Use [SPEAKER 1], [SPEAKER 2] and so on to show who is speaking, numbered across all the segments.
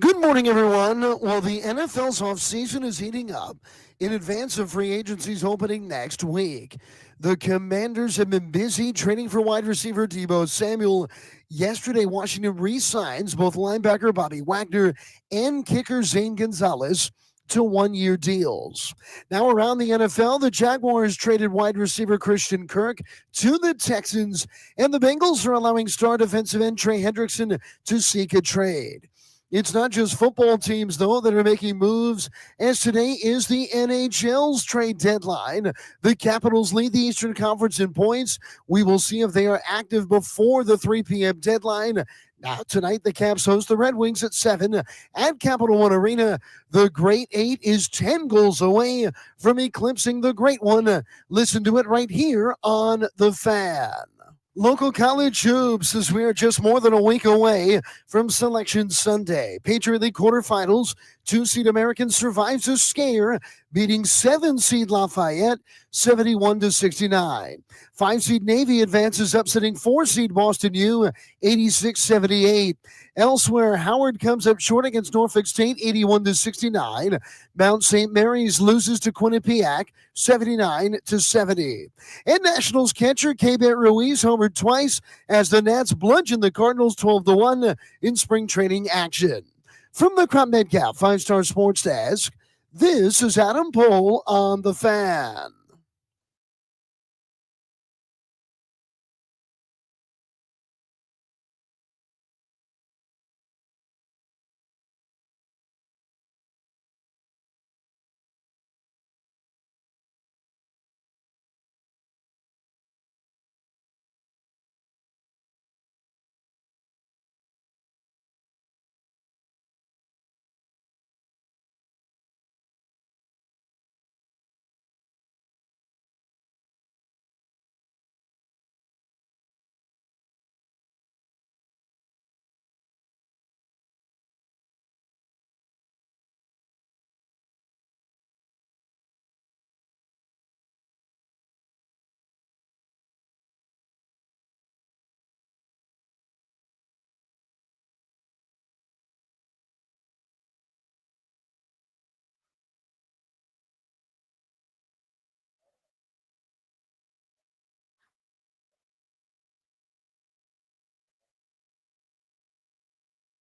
[SPEAKER 1] Good morning, everyone. Well, the NFL's offseason is heating up in advance of free agency's opening next week. The Commanders have been busy trading for wide receiver Deebo Samuel. Yesterday, Washington re-signs both linebacker Bobby Wagner and kicker Zane Gonzalez to one-year deals. Now around the NFL, the Jaguars traded wide receiver Christian Kirk to the Texans, and the Bengals are allowing star defensive end Trey Hendrickson to seek a trade. It's not just football teams, though, that are making moves, as today is the NHL's trade deadline. The Capitals lead the Eastern Conference in points. We will see if they are active before the 3 p.m. deadline. Now, tonight, the Caps host the Red Wings at 7 at Capital One Arena. The Great Eight is 10 goals away from eclipsing the Great One. Listen to it right here on The Fan. Local college hoops, as we are just more than a week away from Selection Sunday. Patriot League quarterfinals, 2-seed American survives a scare, beating 7-seed Lafayette 71-69. 5-seed Navy advances, upsetting 4-seed Boston U 86-78. Elsewhere, Howard comes up short against Norfolk State 81-69. Mount St. Mary's loses to Quinnipiac 79-70. And Nationals catcher Keibert Ruiz homered twice as the Nats bludgeon the Cardinals 12-1 in spring training action. From the Crop Metcalf 5-Star Sports Desk, this is Adam Pohl on The Fan.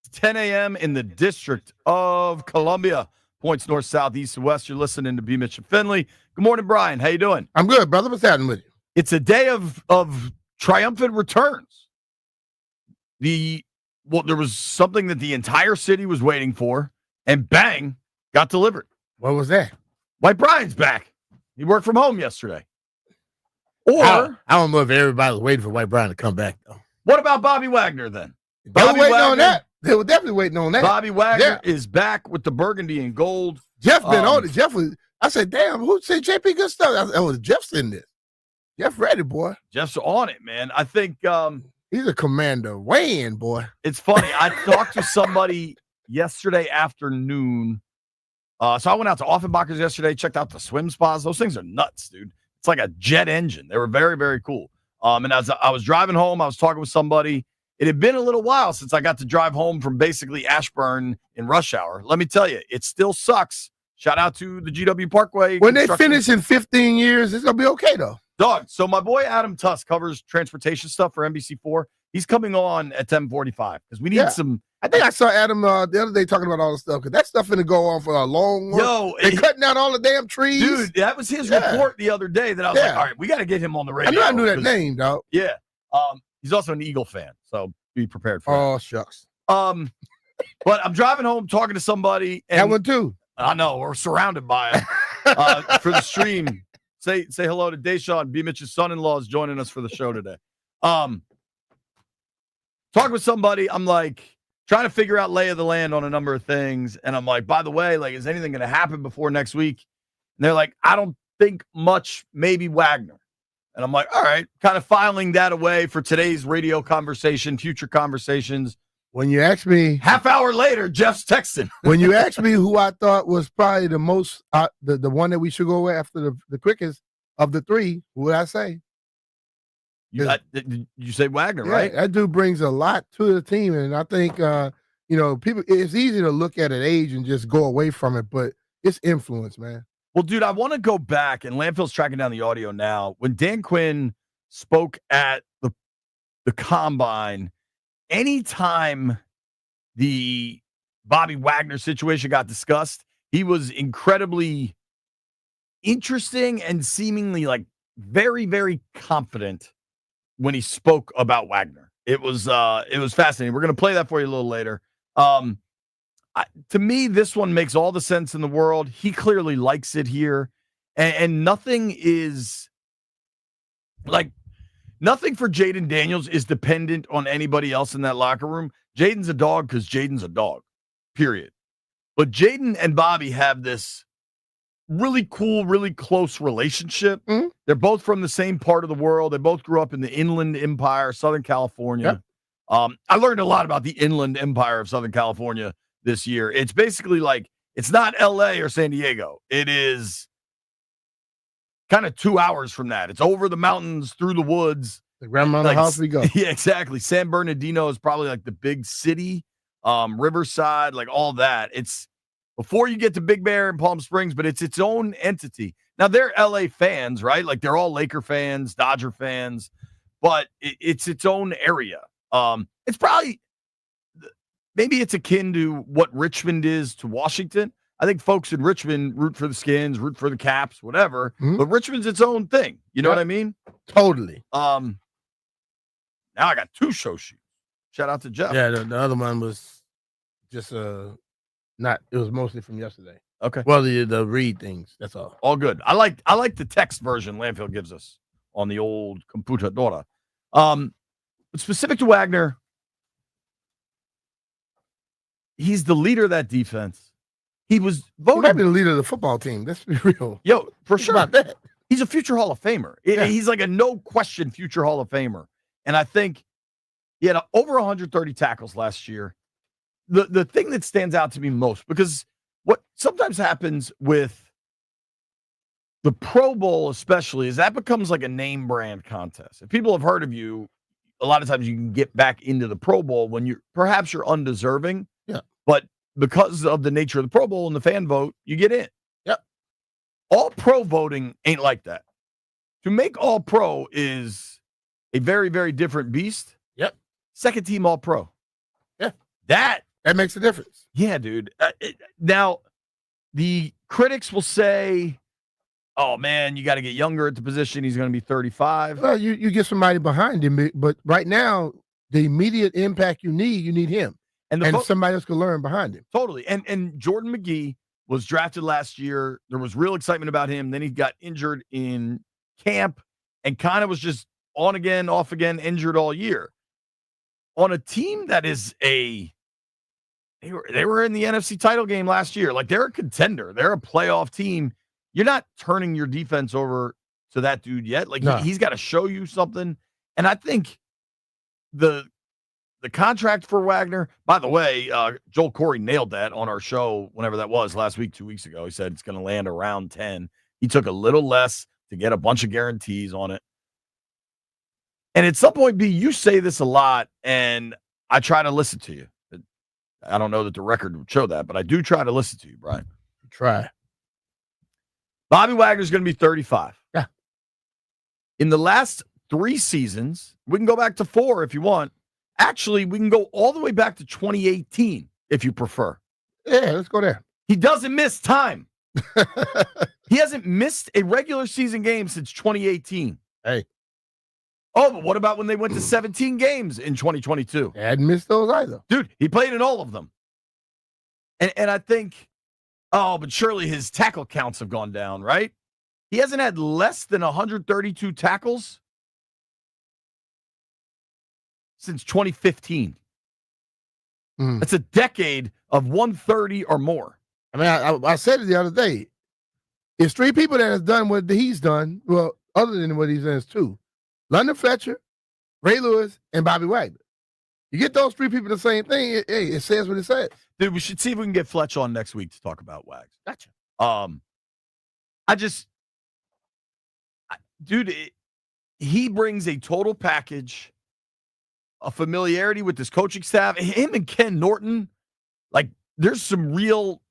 [SPEAKER 2] It's 10 a.m. in the District of Columbia. Points north, south, east, and west. You're listening to BMitch and Finley. Good morning, Brian. How you doing?
[SPEAKER 3] I'm good, brother. What's happening with you?
[SPEAKER 2] It's a day of triumphant returns. There was something that the entire city was waiting for, and bang, got delivered.
[SPEAKER 3] What was that?
[SPEAKER 2] White Brian's back. He worked from home yesterday. Or
[SPEAKER 3] I don't know if everybody was waiting for White Brian to come back, though.
[SPEAKER 2] What about Bobby Wagner then?
[SPEAKER 3] They were waiting on that. They were definitely waiting on that.
[SPEAKER 2] Bobby Wagner is back with the burgundy and gold.
[SPEAKER 3] Jeff been on it. Jeff was. I said, "Damn, who said JP good stuff?" I said, "Oh, Jeff's in this. Jeff ready, boy.
[SPEAKER 2] Jeff's on it, man. I think
[SPEAKER 3] he's a commander. Weighing, boy.
[SPEAKER 2] It's funny. I talked to somebody yesterday afternoon. So I went out to Offenbach's yesterday, checked out the swim spas. Those things are nuts, dude. It's like a jet engine. They were very, very cool. And as I was driving home, I was talking with somebody. It had been a little while since I got to drive home from basically Ashburn in rush hour. Let me tell you, it still sucks. Shout out to the GW Parkway.
[SPEAKER 3] When they finish in 15 years, it's going to be okay, though.
[SPEAKER 2] Dog, so my boy Adam Tusk covers transportation stuff for NBC4. He's coming on at 10:45 because we need some.
[SPEAKER 3] I think I saw Adam the other day talking about all the stuff because that stuff going to go on for a long
[SPEAKER 2] Yo,
[SPEAKER 3] they're cutting out all the damn trees.
[SPEAKER 2] Dude, that was his report the other day that I was like, all right, we got to get him on the radio.
[SPEAKER 3] I knew that name, dog.
[SPEAKER 2] Yeah. He's also an Eagle fan, so be prepared for that.
[SPEAKER 3] Oh, shucks.
[SPEAKER 2] But I'm driving home talking to somebody. And
[SPEAKER 3] that one, too.
[SPEAKER 2] I know. We're surrounded by it for the stream. Say hello to Deshaun. BMitch's son-in-law is joining us for the show today. Talking with somebody, I'm like trying to figure out lay of the land on a number of things. And I'm like, by the way, like, is anything going to happen before next week? And they're like, I don't think much, maybe Wagner. And I'm like, all right, kind of filing that away for today's radio conversation, future conversations.
[SPEAKER 3] When you ask me,
[SPEAKER 2] half hour later, Jeff's texting.
[SPEAKER 3] When you asked me who I thought was probably the most, the one that we should go after the quickest of the three, who would I say?
[SPEAKER 2] You say Wagner,
[SPEAKER 3] yeah,
[SPEAKER 2] right?
[SPEAKER 3] That dude brings a lot to the team, and I think people. It's easy to look at an age and just go away from it, but it's influence, man.
[SPEAKER 2] Well, dude, I want to go back, and Landfill's tracking down the audio now. When Dan Quinn spoke at the Combine, anytime the Bobby Wagner situation got discussed, he was incredibly interesting and seemingly like very, very confident when he spoke about Wagner. It was fascinating. We're going to play that for you a little later. To me, this one makes all the sense in the world. He clearly likes it here, and nothing for Jaden Daniels is dependent on anybody else in that locker room. Jaden's a dog because Jaden's a dog, period. But Jaden and Bobby have this really cool, really close relationship.
[SPEAKER 3] Mm-hmm.
[SPEAKER 2] They're both from the same part of the world. They both grew up in the Inland Empire, Southern California. Yep. I learned a lot about the Inland Empire of Southern California this year. It's basically like, it's not LA or San Diego. It is kind of 2 hours from that. It's over the mountains, through the woods.
[SPEAKER 3] The grandmother house we go.
[SPEAKER 2] Yeah, exactly. San Bernardino is probably like the big city. Riverside, like all that. It's before you get to Big Bear and Palm Springs, but it's its own entity. Now, they're LA fans, right? Like they're all Laker fans, Dodger fans, but it's its own area. It's probably, maybe it's akin to what Richmond is to Washington. I think folks in Richmond root for the Skins, root for the Caps, whatever. Mm-hmm. But Richmond's its own thing. You know what I mean?
[SPEAKER 3] Totally.
[SPEAKER 2] Now I got 2 show sheets. Shout out to Jeff.
[SPEAKER 3] Yeah, the other one was just it was mostly from yesterday.
[SPEAKER 2] Okay.
[SPEAKER 3] Well, the read things, that's all.
[SPEAKER 2] All good. I like the text version Landfill gives us on the old computadora. But specific to Wagner, he's the leader of that defense. He was voted. He
[SPEAKER 3] might be the leader of the football team. Let's be real.
[SPEAKER 2] Yo, for sure.
[SPEAKER 3] About that.
[SPEAKER 2] He's a future Hall of Famer. Yeah. He's like a no-question future Hall of Famer. And I think he had over 130 tackles last year. The thing that stands out to me most, because what sometimes happens with the Pro Bowl especially, is that becomes like a name brand contest. If people have heard of you, a lot of times you can get back into the Pro Bowl when you're undeserving.
[SPEAKER 3] Yeah.
[SPEAKER 2] But because of the nature of the Pro Bowl and the fan vote, you get in.
[SPEAKER 3] Yep.
[SPEAKER 2] All pro voting ain't like that. To make all pro is a very, very different beast.
[SPEAKER 3] Yep.
[SPEAKER 2] Second team all pro.
[SPEAKER 3] Yeah.
[SPEAKER 2] That
[SPEAKER 3] makes a difference.
[SPEAKER 2] Yeah, dude. Now, the critics will say, oh, man, you got to get younger at the position. He's going to be 35.
[SPEAKER 3] Well, you get somebody behind him. But right now, the immediate impact you need him. And somebody else can learn behind him.
[SPEAKER 2] Totally. And Jordan McGee was drafted last year. There was real excitement about him. Then he got injured in camp and kind of was just on again, off again, injured all year. On a team that is they were in the NFC title game last year. Like, they're a contender. They're a playoff team. You're not turning your defense over to that dude yet. Like, no. He's got to show you something. And I think the contract for Wagner, by the way, Joel Corey nailed that on our show whenever that was, last week, 2 weeks ago. He said it's going to land around 10. He took a little less to get a bunch of guarantees on it. And at some point, B, you say this a lot, and I try to listen to you. I don't know that the record would show that, but I do try to listen to you, Brian.
[SPEAKER 3] Try.
[SPEAKER 2] Bobby Wagner's going to be 35.
[SPEAKER 3] Yeah.
[SPEAKER 2] In the last 3 seasons, we can go back to 4 if you want. Actually, we can go all the way back to 2018 if you prefer.
[SPEAKER 3] Yeah, let's go there.
[SPEAKER 2] He doesn't miss time. He hasn't missed a regular season game since 2018.
[SPEAKER 3] Hey.
[SPEAKER 2] Oh, but what about when they went to 17 games in 2022?
[SPEAKER 3] They hadn't missed those either.
[SPEAKER 2] Dude, he played in all of them. And I think, but surely his tackle counts have gone down, right? He hasn't had less than 132 tackles since 2015. That's a decade of 130 or more.
[SPEAKER 3] I mean, I said it the other day. It's 3 people that has done what he's done. Well, other than what he's done, is 2. London Fletcher, Ray Lewis, and Bobby Wagner. You get those 3 people the same thing, it says what it says.
[SPEAKER 2] Dude, we should see if we can get Fletch on next week to talk about Wags.
[SPEAKER 3] Gotcha.
[SPEAKER 2] He brings a total package, a familiarity with this coaching staff. Him and Ken Norton Like, there's some real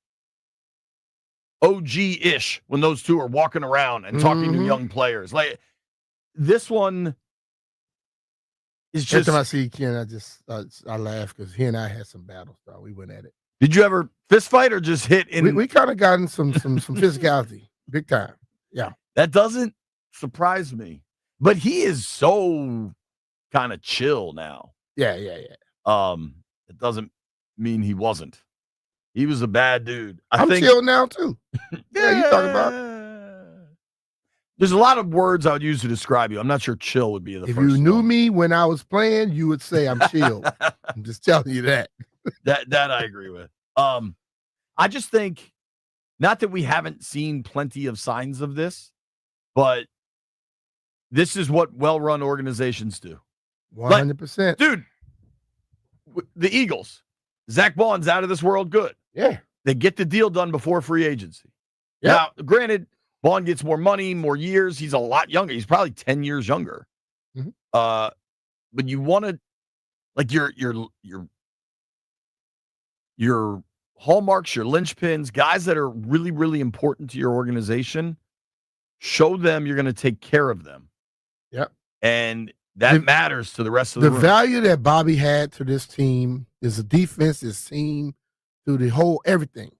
[SPEAKER 2] OG-ish when those two are walking around and talking to young players. Like, this one is just...
[SPEAKER 3] Every time I see Ken, I laugh because he and I had some battles, though. We went at it.
[SPEAKER 2] Did you ever fist fight or just hit in?
[SPEAKER 3] We kind of gotten some physicality, big time. Yeah,
[SPEAKER 2] that doesn't surprise me. But he is so kind of chill now.
[SPEAKER 3] Yeah.
[SPEAKER 2] It doesn't mean he wasn't. He was a bad dude.
[SPEAKER 3] I'm chill now too. Yeah, you talking about?
[SPEAKER 2] There's a lot of words I would use to describe you. I'm not sure chill would be the
[SPEAKER 3] if
[SPEAKER 2] first.
[SPEAKER 3] If you knew
[SPEAKER 2] one.
[SPEAKER 3] me when I was playing, you would say I'm chill. I'm just telling you that.
[SPEAKER 2] that I agree with. I just think, not that we haven't seen plenty of signs of this, but this is what well-run organizations do.
[SPEAKER 3] 100%.
[SPEAKER 2] Like, dude, the Eagles, Zach Bond's out of this world good.
[SPEAKER 3] Yeah.
[SPEAKER 2] They get the deal done before free agency.
[SPEAKER 3] Yep.
[SPEAKER 2] Now, granted, Bond gets more money, more years. He's a lot younger. He's probably 10 years younger.
[SPEAKER 3] Mm-hmm.
[SPEAKER 2] But you want to, like, your hallmarks, your linchpins, guys that are really, really important to your organization, show them you're going to take care of them.
[SPEAKER 3] Yep.
[SPEAKER 2] And that matters to the rest of the room.
[SPEAKER 3] The value that Bobby had to this team is the defense, his team, through the whole everything.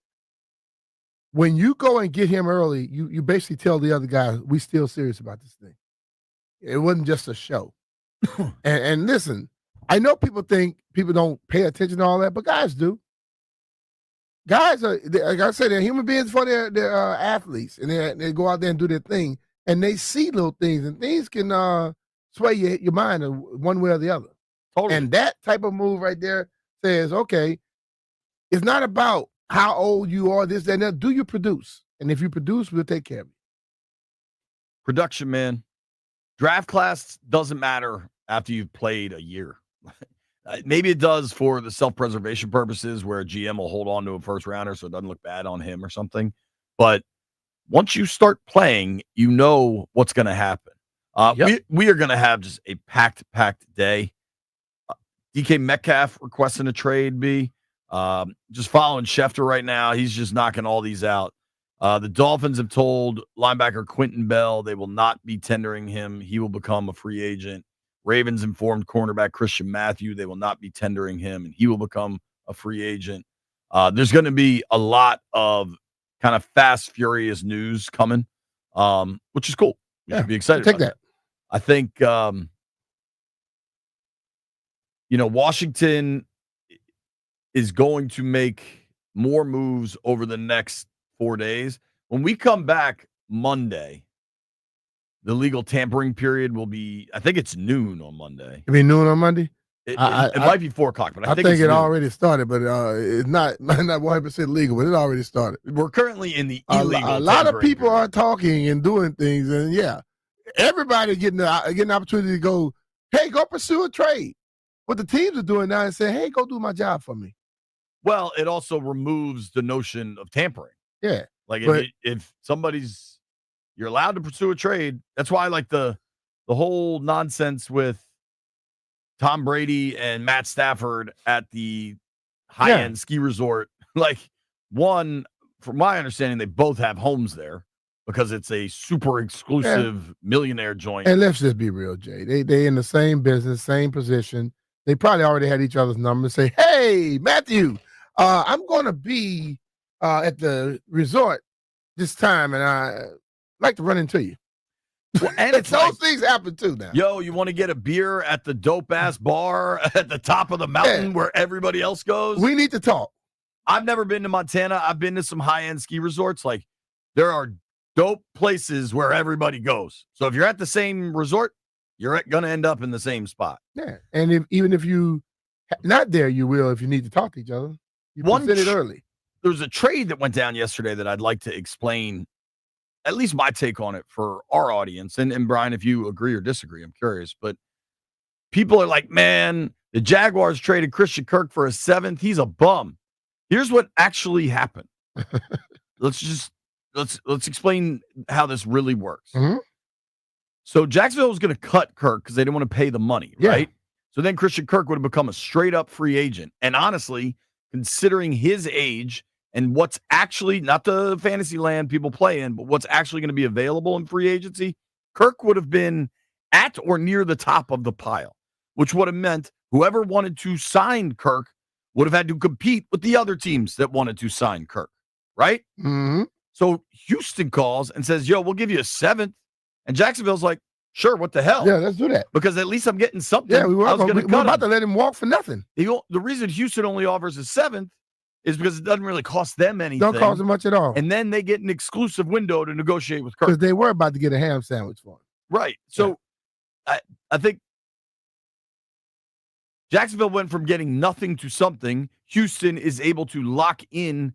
[SPEAKER 3] When you go and get him early, you basically tell the other guys, we still serious about this thing. It wasn't just a show. and listen, I know people think people don't pay attention to all that, but guys do. Guys are, like I said, they're human beings for their athletes, and they go out there and do their thing, and they see little things, and things can sway your mind one way or the other.
[SPEAKER 2] Totally.
[SPEAKER 3] And that type of move right there says, okay, it's not about how old you are, this, that, and that. Do you produce? And if you produce, we'll take care of you.
[SPEAKER 2] Production, man. Draft class doesn't matter after you've played a year. Maybe it does for the self-preservation purposes where a GM will hold on to a first rounder so it doesn't look bad on him or something. But once you start playing, you know what's going to happen.
[SPEAKER 3] Yep.
[SPEAKER 2] We are going to have just a packed day. DK Metcalf requesting a trade, B. Just following Schefter right now. He's just knocking all these out. The Dolphins have told linebacker Quentin Bell they will not be tendering him. He will become a free agent. Ravens informed cornerback Christian Matthew they will not be tendering him, and he will become a free agent. There's going to be a lot of kind of fast, furious news coming, which is cool. We should be excited about that. I think, Washington is going to make more moves over the next 4 days. When we come back Monday, the legal tampering period will be, I think it's noon on Monday.
[SPEAKER 3] It'll be noon on Monday?
[SPEAKER 2] It might be 4 o'clock, but I think
[SPEAKER 3] it already started, but it's not 100% legal, but it already started.
[SPEAKER 2] We're currently in the illegal.
[SPEAKER 3] A lot of people are talking and doing things, and everybody getting the opportunity to go, hey, go pursue a trade. What the teams are doing now is saying, hey, go do my job for me.
[SPEAKER 2] Well, it also removes the notion of tampering.
[SPEAKER 3] Yeah.
[SPEAKER 2] Like if somebody's, you're allowed to pursue a trade. That's why like the whole nonsense with Tom Brady and Matt Stafford at the high-end ski resort. Like, one, from my understanding, they both have homes there because it's a super exclusive millionaire joint.
[SPEAKER 3] And let's just be real, Jay. They in the same business, same position. They probably already had each other's numbers. Say, hey, Matthew, I'm going to be at the resort this time, and I like to run into you.
[SPEAKER 2] Well, and it's
[SPEAKER 3] those things happen too now.
[SPEAKER 2] Yo, you want to get a beer at the dope-ass bar at the top of the mountain where everybody else goes?
[SPEAKER 3] We need to talk.
[SPEAKER 2] I've never been to Montana. I've been to some high-end ski resorts. Like, there are dope places where everybody goes. So if you're at the same resort, you're going to end up in the same spot.
[SPEAKER 3] Yeah, and even if you not there, you will if you need to talk to each other. You present it early.
[SPEAKER 2] There was a trade that went down yesterday that I'd like to explain, at least my take on it for our audience. And Brian, if you agree or disagree, I'm curious. But people are like, man, the Jaguars traded Christian Kirk for a 7th. He's a bum. Here's what actually happened. Let's explain how this really works.
[SPEAKER 3] Mm-hmm.
[SPEAKER 2] So Jacksonville was going to cut Kirk because they didn't want to pay the money, right? So then Christian Kirk would have become a straight up free agent. And honestly, considering his age and what's actually, not the fantasy land people play in, but what's actually going to be available in free agency, Kirk would have been at or near the top of the pile, which would have meant whoever wanted to sign Kirk would have had to compete with the other teams that wanted to sign Kirk, right?
[SPEAKER 3] Mm-hmm.
[SPEAKER 2] So Houston calls and says, yo, we'll give you a 7th. And Jacksonville's like, sure, what the hell?
[SPEAKER 3] Yeah, let's do that.
[SPEAKER 2] Because at least I'm getting something.
[SPEAKER 3] Yeah, we're about to let him walk for nothing.
[SPEAKER 2] The reason Houston only offers a 7th is because it doesn't really cost them anything.
[SPEAKER 3] Don't cost them much at all.
[SPEAKER 2] And then they get an exclusive window to negotiate with Kirk.
[SPEAKER 3] Because they were about to get a ham sandwich for him.
[SPEAKER 2] Right. So I think Jacksonville went from getting nothing to something. Houston is able to lock in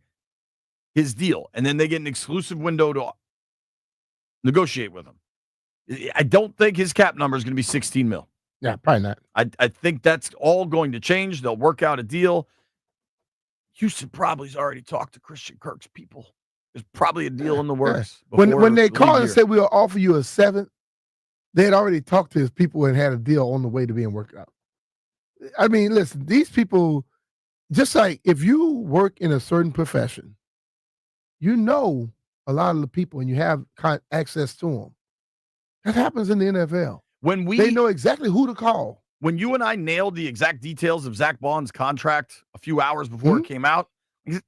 [SPEAKER 2] his deal. And then they get an exclusive window to negotiate with him. I don't think his cap number is going to be 16 mil.
[SPEAKER 3] Yeah, probably not.
[SPEAKER 2] I think that's all going to change. They'll work out a deal. Houston probably has already talked to Christian Kirk's people. There's probably a deal in the works.
[SPEAKER 3] When they called and said we'll offer you a 7th, they had already talked to his people and had a deal on the way to being worked out. I mean, listen, these people, just like if you work in a certain profession, you know a lot of the people and you have access to them. That happens in the NFL. They know exactly who to call.
[SPEAKER 2] When you and I nailed the exact details of Zach Baughn's contract a few hours before it came out, it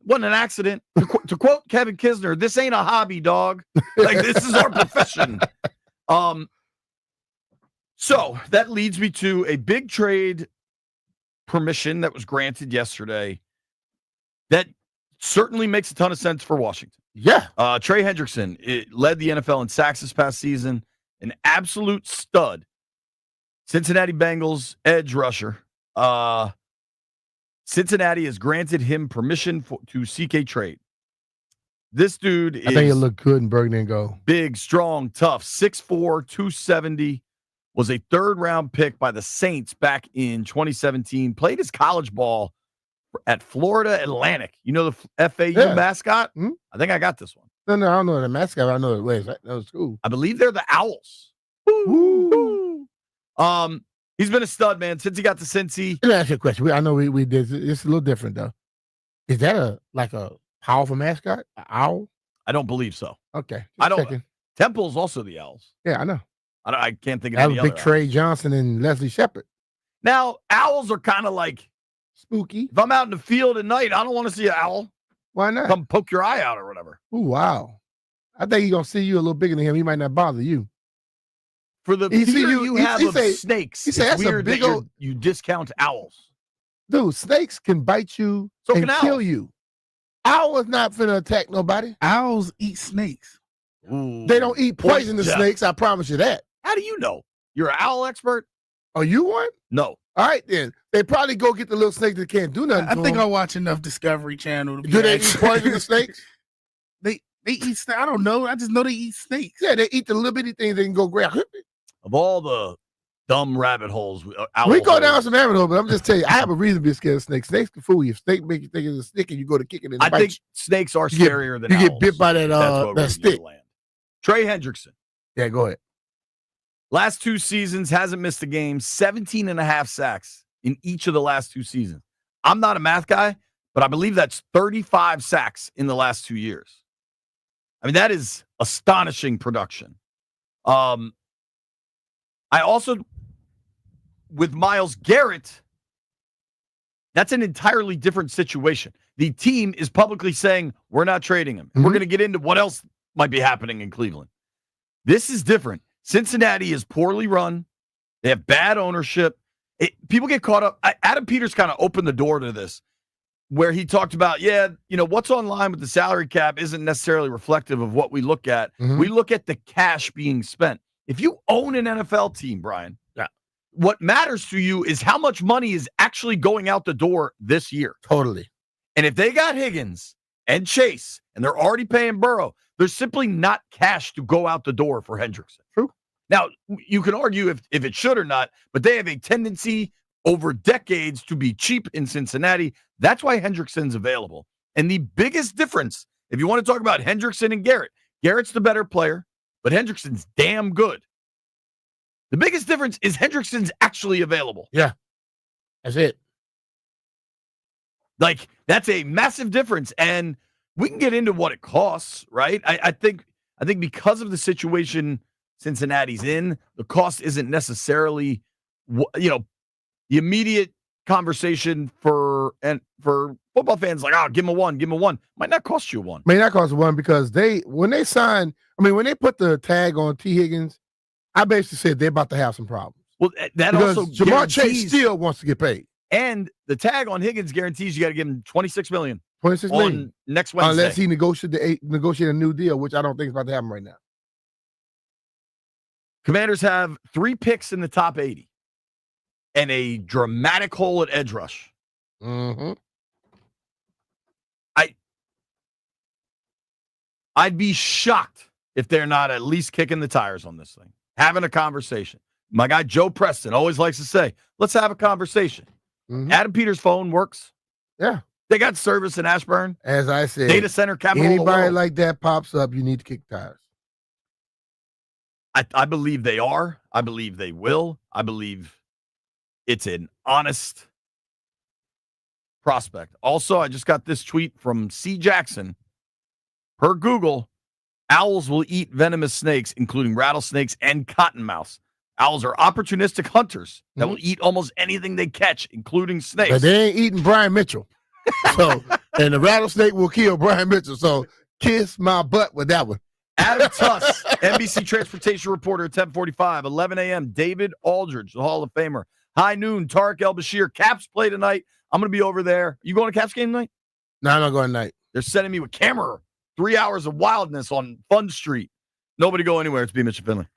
[SPEAKER 2] wasn't an accident. To quote Kevin Kisner, this ain't a hobby, dog. Like, this is our profession. So that leads me to a big trade permission that was granted yesterday that certainly makes a ton of sense for Washington.
[SPEAKER 3] Yeah.
[SPEAKER 2] Trey Hendrickson led the NFL in sacks this past season, an absolute stud. Cincinnati Bengals edge rusher. Cincinnati has granted him permission to seek a trade. This dude is,
[SPEAKER 3] I think he'll look good in Burgundy and Gold.
[SPEAKER 2] Big, strong, tough, 6'4", 270, was a third-round pick by the Saints back in 2017, played his college ball at Florida Atlantic. You know the FAU mascot?
[SPEAKER 3] Mm-hmm.
[SPEAKER 2] I think I got this one.
[SPEAKER 3] No, I don't know the mascot. I know the ways. That was cool.
[SPEAKER 2] I believe they're the Owls. Woo. He's been a stud, man, since he got to Cincy.
[SPEAKER 3] Let me ask you a question. I know we did. It's a little different, though. Is that a powerful mascot? An owl?
[SPEAKER 2] I don't believe so.
[SPEAKER 3] Okay.
[SPEAKER 2] I don't.
[SPEAKER 3] Checking.
[SPEAKER 2] Temple's also the Owls.
[SPEAKER 3] Yeah, I know.
[SPEAKER 2] I can't think of
[SPEAKER 3] that
[SPEAKER 2] any
[SPEAKER 3] was
[SPEAKER 2] other
[SPEAKER 3] big Trey Johnson and Leslie Shepard.
[SPEAKER 2] Now, owls are kind of like
[SPEAKER 3] spooky.
[SPEAKER 2] If I'm out in the field at night, I don't want to see an owl.
[SPEAKER 3] Why not?
[SPEAKER 2] Come poke your eye out or whatever.
[SPEAKER 3] Oh, wow. I think he's going to see you a little bigger than him. He might not bother you.
[SPEAKER 2] For the fear you have of snakes,
[SPEAKER 3] he said,
[SPEAKER 2] it's weird that you discount owls.
[SPEAKER 3] Dude, snakes can bite you and kill you. Owl is not finna attack nobody.
[SPEAKER 4] Owls eat snakes.
[SPEAKER 2] Ooh.
[SPEAKER 3] They don't eat poisonous snakes, I promise you that.
[SPEAKER 2] How do you know? You're an owl expert?
[SPEAKER 3] Are you one?
[SPEAKER 2] No.
[SPEAKER 3] All right, then. They probably go get the little snake that can't do nothing.
[SPEAKER 4] I think I watch enough Discovery Channel to be
[SPEAKER 3] Do they eat poisonous snakes?
[SPEAKER 4] They eat snakes. I don't know. I just know they eat snakes.
[SPEAKER 3] Yeah, they eat the little bitty things they can go grab.
[SPEAKER 2] Of all the dumb rabbit holes,
[SPEAKER 3] we go down some rabbit hole, but I'm just telling you, I have a reason to be scared of snakes. Snakes can fool you. If snake make you think it's a stick and you go to kick it in the
[SPEAKER 2] I think snakes are scarier than owls.
[SPEAKER 3] You get bit by that stick.
[SPEAKER 2] Trey Hendrickson.
[SPEAKER 3] Yeah, go ahead.
[SPEAKER 2] Last 2 seasons, hasn't missed a game, 17 and a half sacks in each of the last 2 seasons. I'm not a math guy, but I believe that's 35 sacks in the last 2 years. I mean, that is astonishing production. I also, with Myles Garrett, that's an entirely different situation. The team is publicly saying, we're not trading him. Mm-hmm. We're going to get into what else might be happening in Cleveland. This is different. Cincinnati is poorly run. They have bad ownership. People get caught up. Adam Peters kind of opened the door to this, where he talked about, what's online with the salary cap isn't necessarily reflective of what we look at. Mm-hmm. We look at the cash being spent. If you own an NFL team, Brian, what matters to you is how much money is actually going out the door this year.
[SPEAKER 3] Totally.
[SPEAKER 2] And if they got Higgins and Chase, and they're already paying Burrow, there's simply not cash to go out the door for Hendrickson.
[SPEAKER 3] True.
[SPEAKER 2] Now, you can argue if it should or not, but they have a tendency over decades to be cheap in Cincinnati. That's why Hendrickson's available. And the biggest difference, if you want to talk about Hendrickson and Garrett, Garrett's the better player, but Hendrickson's damn good. The biggest difference is Hendrickson's actually available.
[SPEAKER 3] Yeah. That's it.
[SPEAKER 2] Like, that's a massive difference. And we can get into what it costs, right? I think because of the situation Cincinnati's in, the cost isn't necessarily, the immediate conversation for football fans like, give him a one. Might not cost you a one.
[SPEAKER 3] May not cost one because when they put the tag on T. Higgins, I basically said they're about to have some problems.
[SPEAKER 2] Well, that
[SPEAKER 3] because
[SPEAKER 2] also
[SPEAKER 3] Jamar Chase still wants to get paid.
[SPEAKER 2] And the tag on Higgins guarantees you got to give him $26 million.
[SPEAKER 3] $26 million
[SPEAKER 2] on next Wednesday.
[SPEAKER 3] Unless he negotiate a new deal, which I don't think is about to happen right now.
[SPEAKER 2] Commanders have 3 picks in the top 80 and a dramatic hole at edge rush.
[SPEAKER 3] Mm-hmm.
[SPEAKER 2] I'd be shocked if they're not at least kicking the tires on this thing, having a conversation. My guy Joe Preston always likes to say, let's have a conversation.
[SPEAKER 3] Mm-hmm.
[SPEAKER 2] Adam Peters' phone works.
[SPEAKER 3] Yeah.
[SPEAKER 2] They got service in Ashburn.
[SPEAKER 3] As I said,
[SPEAKER 2] data center capital.
[SPEAKER 3] Anybody like that pops up, you need to kick tires.
[SPEAKER 2] I believe they are. I believe they will. I believe it's an honest prospect. Also, I just got this tweet from C. Jackson. Per Google, owls will eat venomous snakes, including rattlesnakes and cottonmouths. Owls are opportunistic hunters that will eat almost anything they catch, including snakes.
[SPEAKER 3] But they ain't eating Brian Mitchell. So, and the rattlesnake will kill Brian Mitchell. So, kiss my butt with that one.
[SPEAKER 2] Adam Tuss, NBC transportation reporter at 10:45, 11 a.m. David Aldridge, the Hall of Famer. High noon, Tarik El-Bashir. Caps play tonight. I'm going to be over there. You going to Caps game tonight?
[SPEAKER 3] No, I'm not going tonight.
[SPEAKER 2] They're sending me with camera. 3 hours of wildness on Fun Street. Nobody go anywhere. It's BMitch and Finley.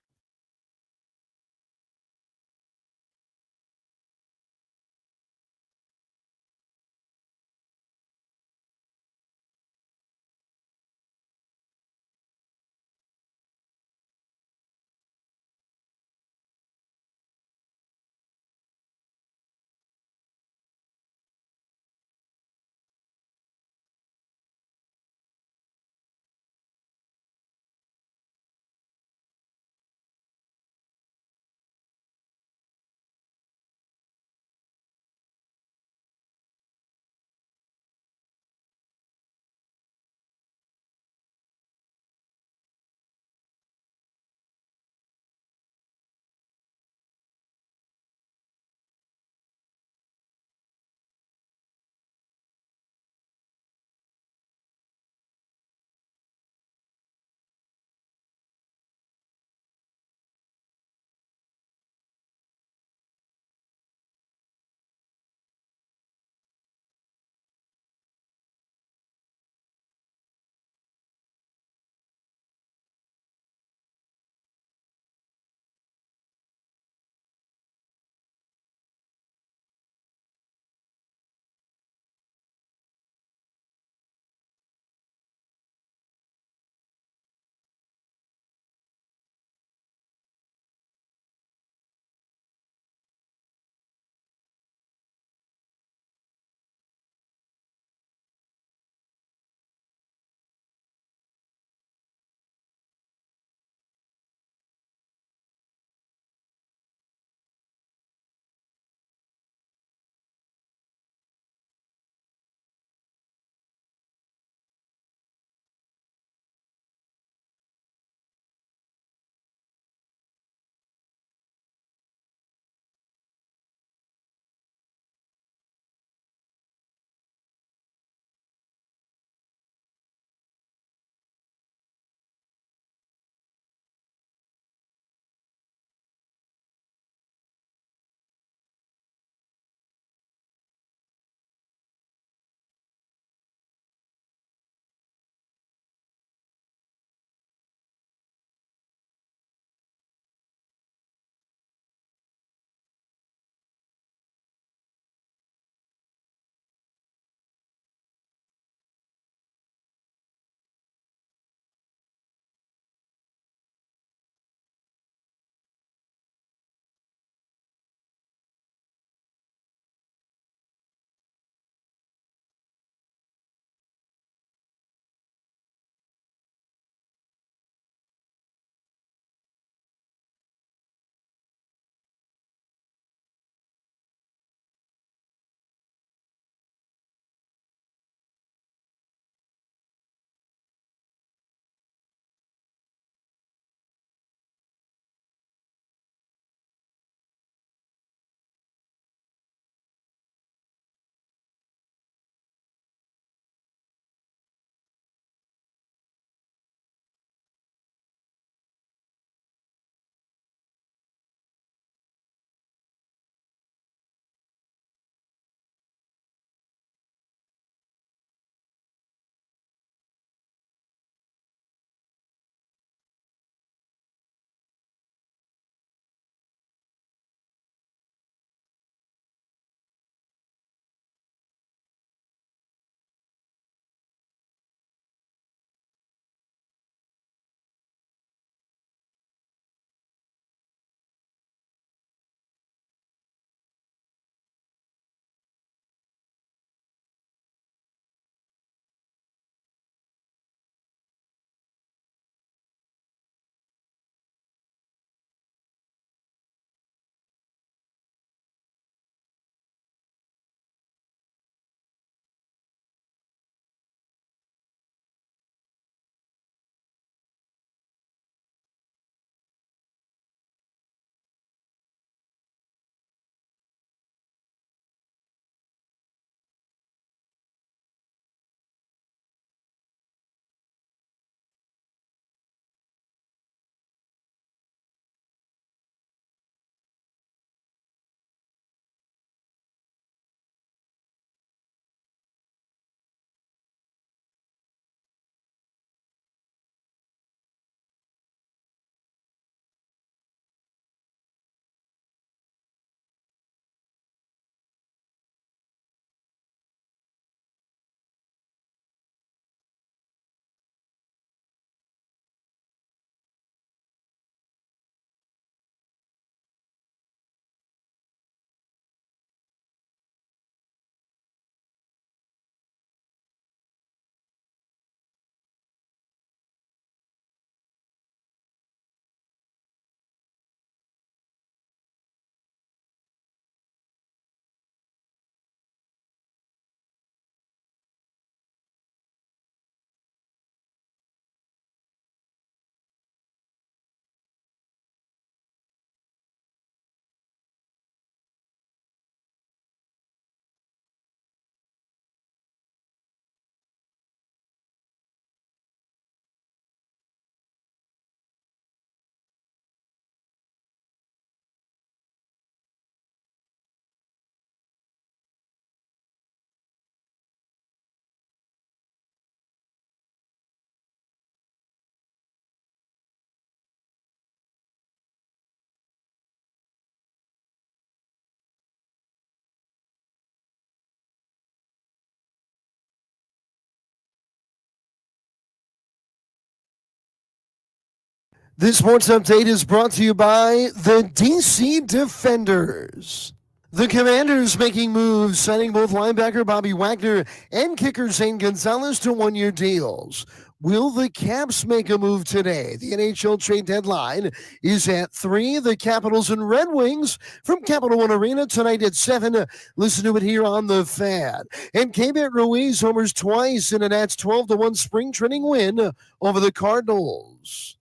[SPEAKER 1] This sports update is brought to you by the DC Defenders. The Commanders making moves, signing both linebacker Bobby Wagner and kicker Zane Gonzalez to one-year deals. Will the Caps make a move today? The NHL trade deadline is at 3. The Capitals and Red Wings from Capital One Arena tonight at 7. Listen to it here on The Fan. And K-Bet Ruiz homers twice in a Nats 12-1 spring training win over the Cardinals.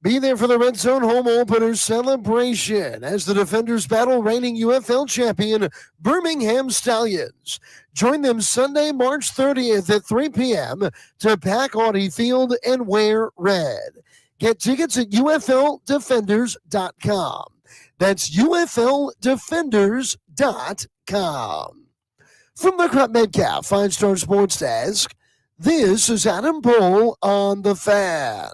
[SPEAKER 1] Be there for the Red Zone home opener celebration as the Defenders battle reigning UFL champion Birmingham Stallions. Join them Sunday, March 30th at 3 p.m. to pack Audi Field and wear red. Get tickets at UFLDefenders.com. That's UFLDefenders.com. From the Crop Metcalf 5-Star Sports Desk, this is Adam Pohl on The Fan.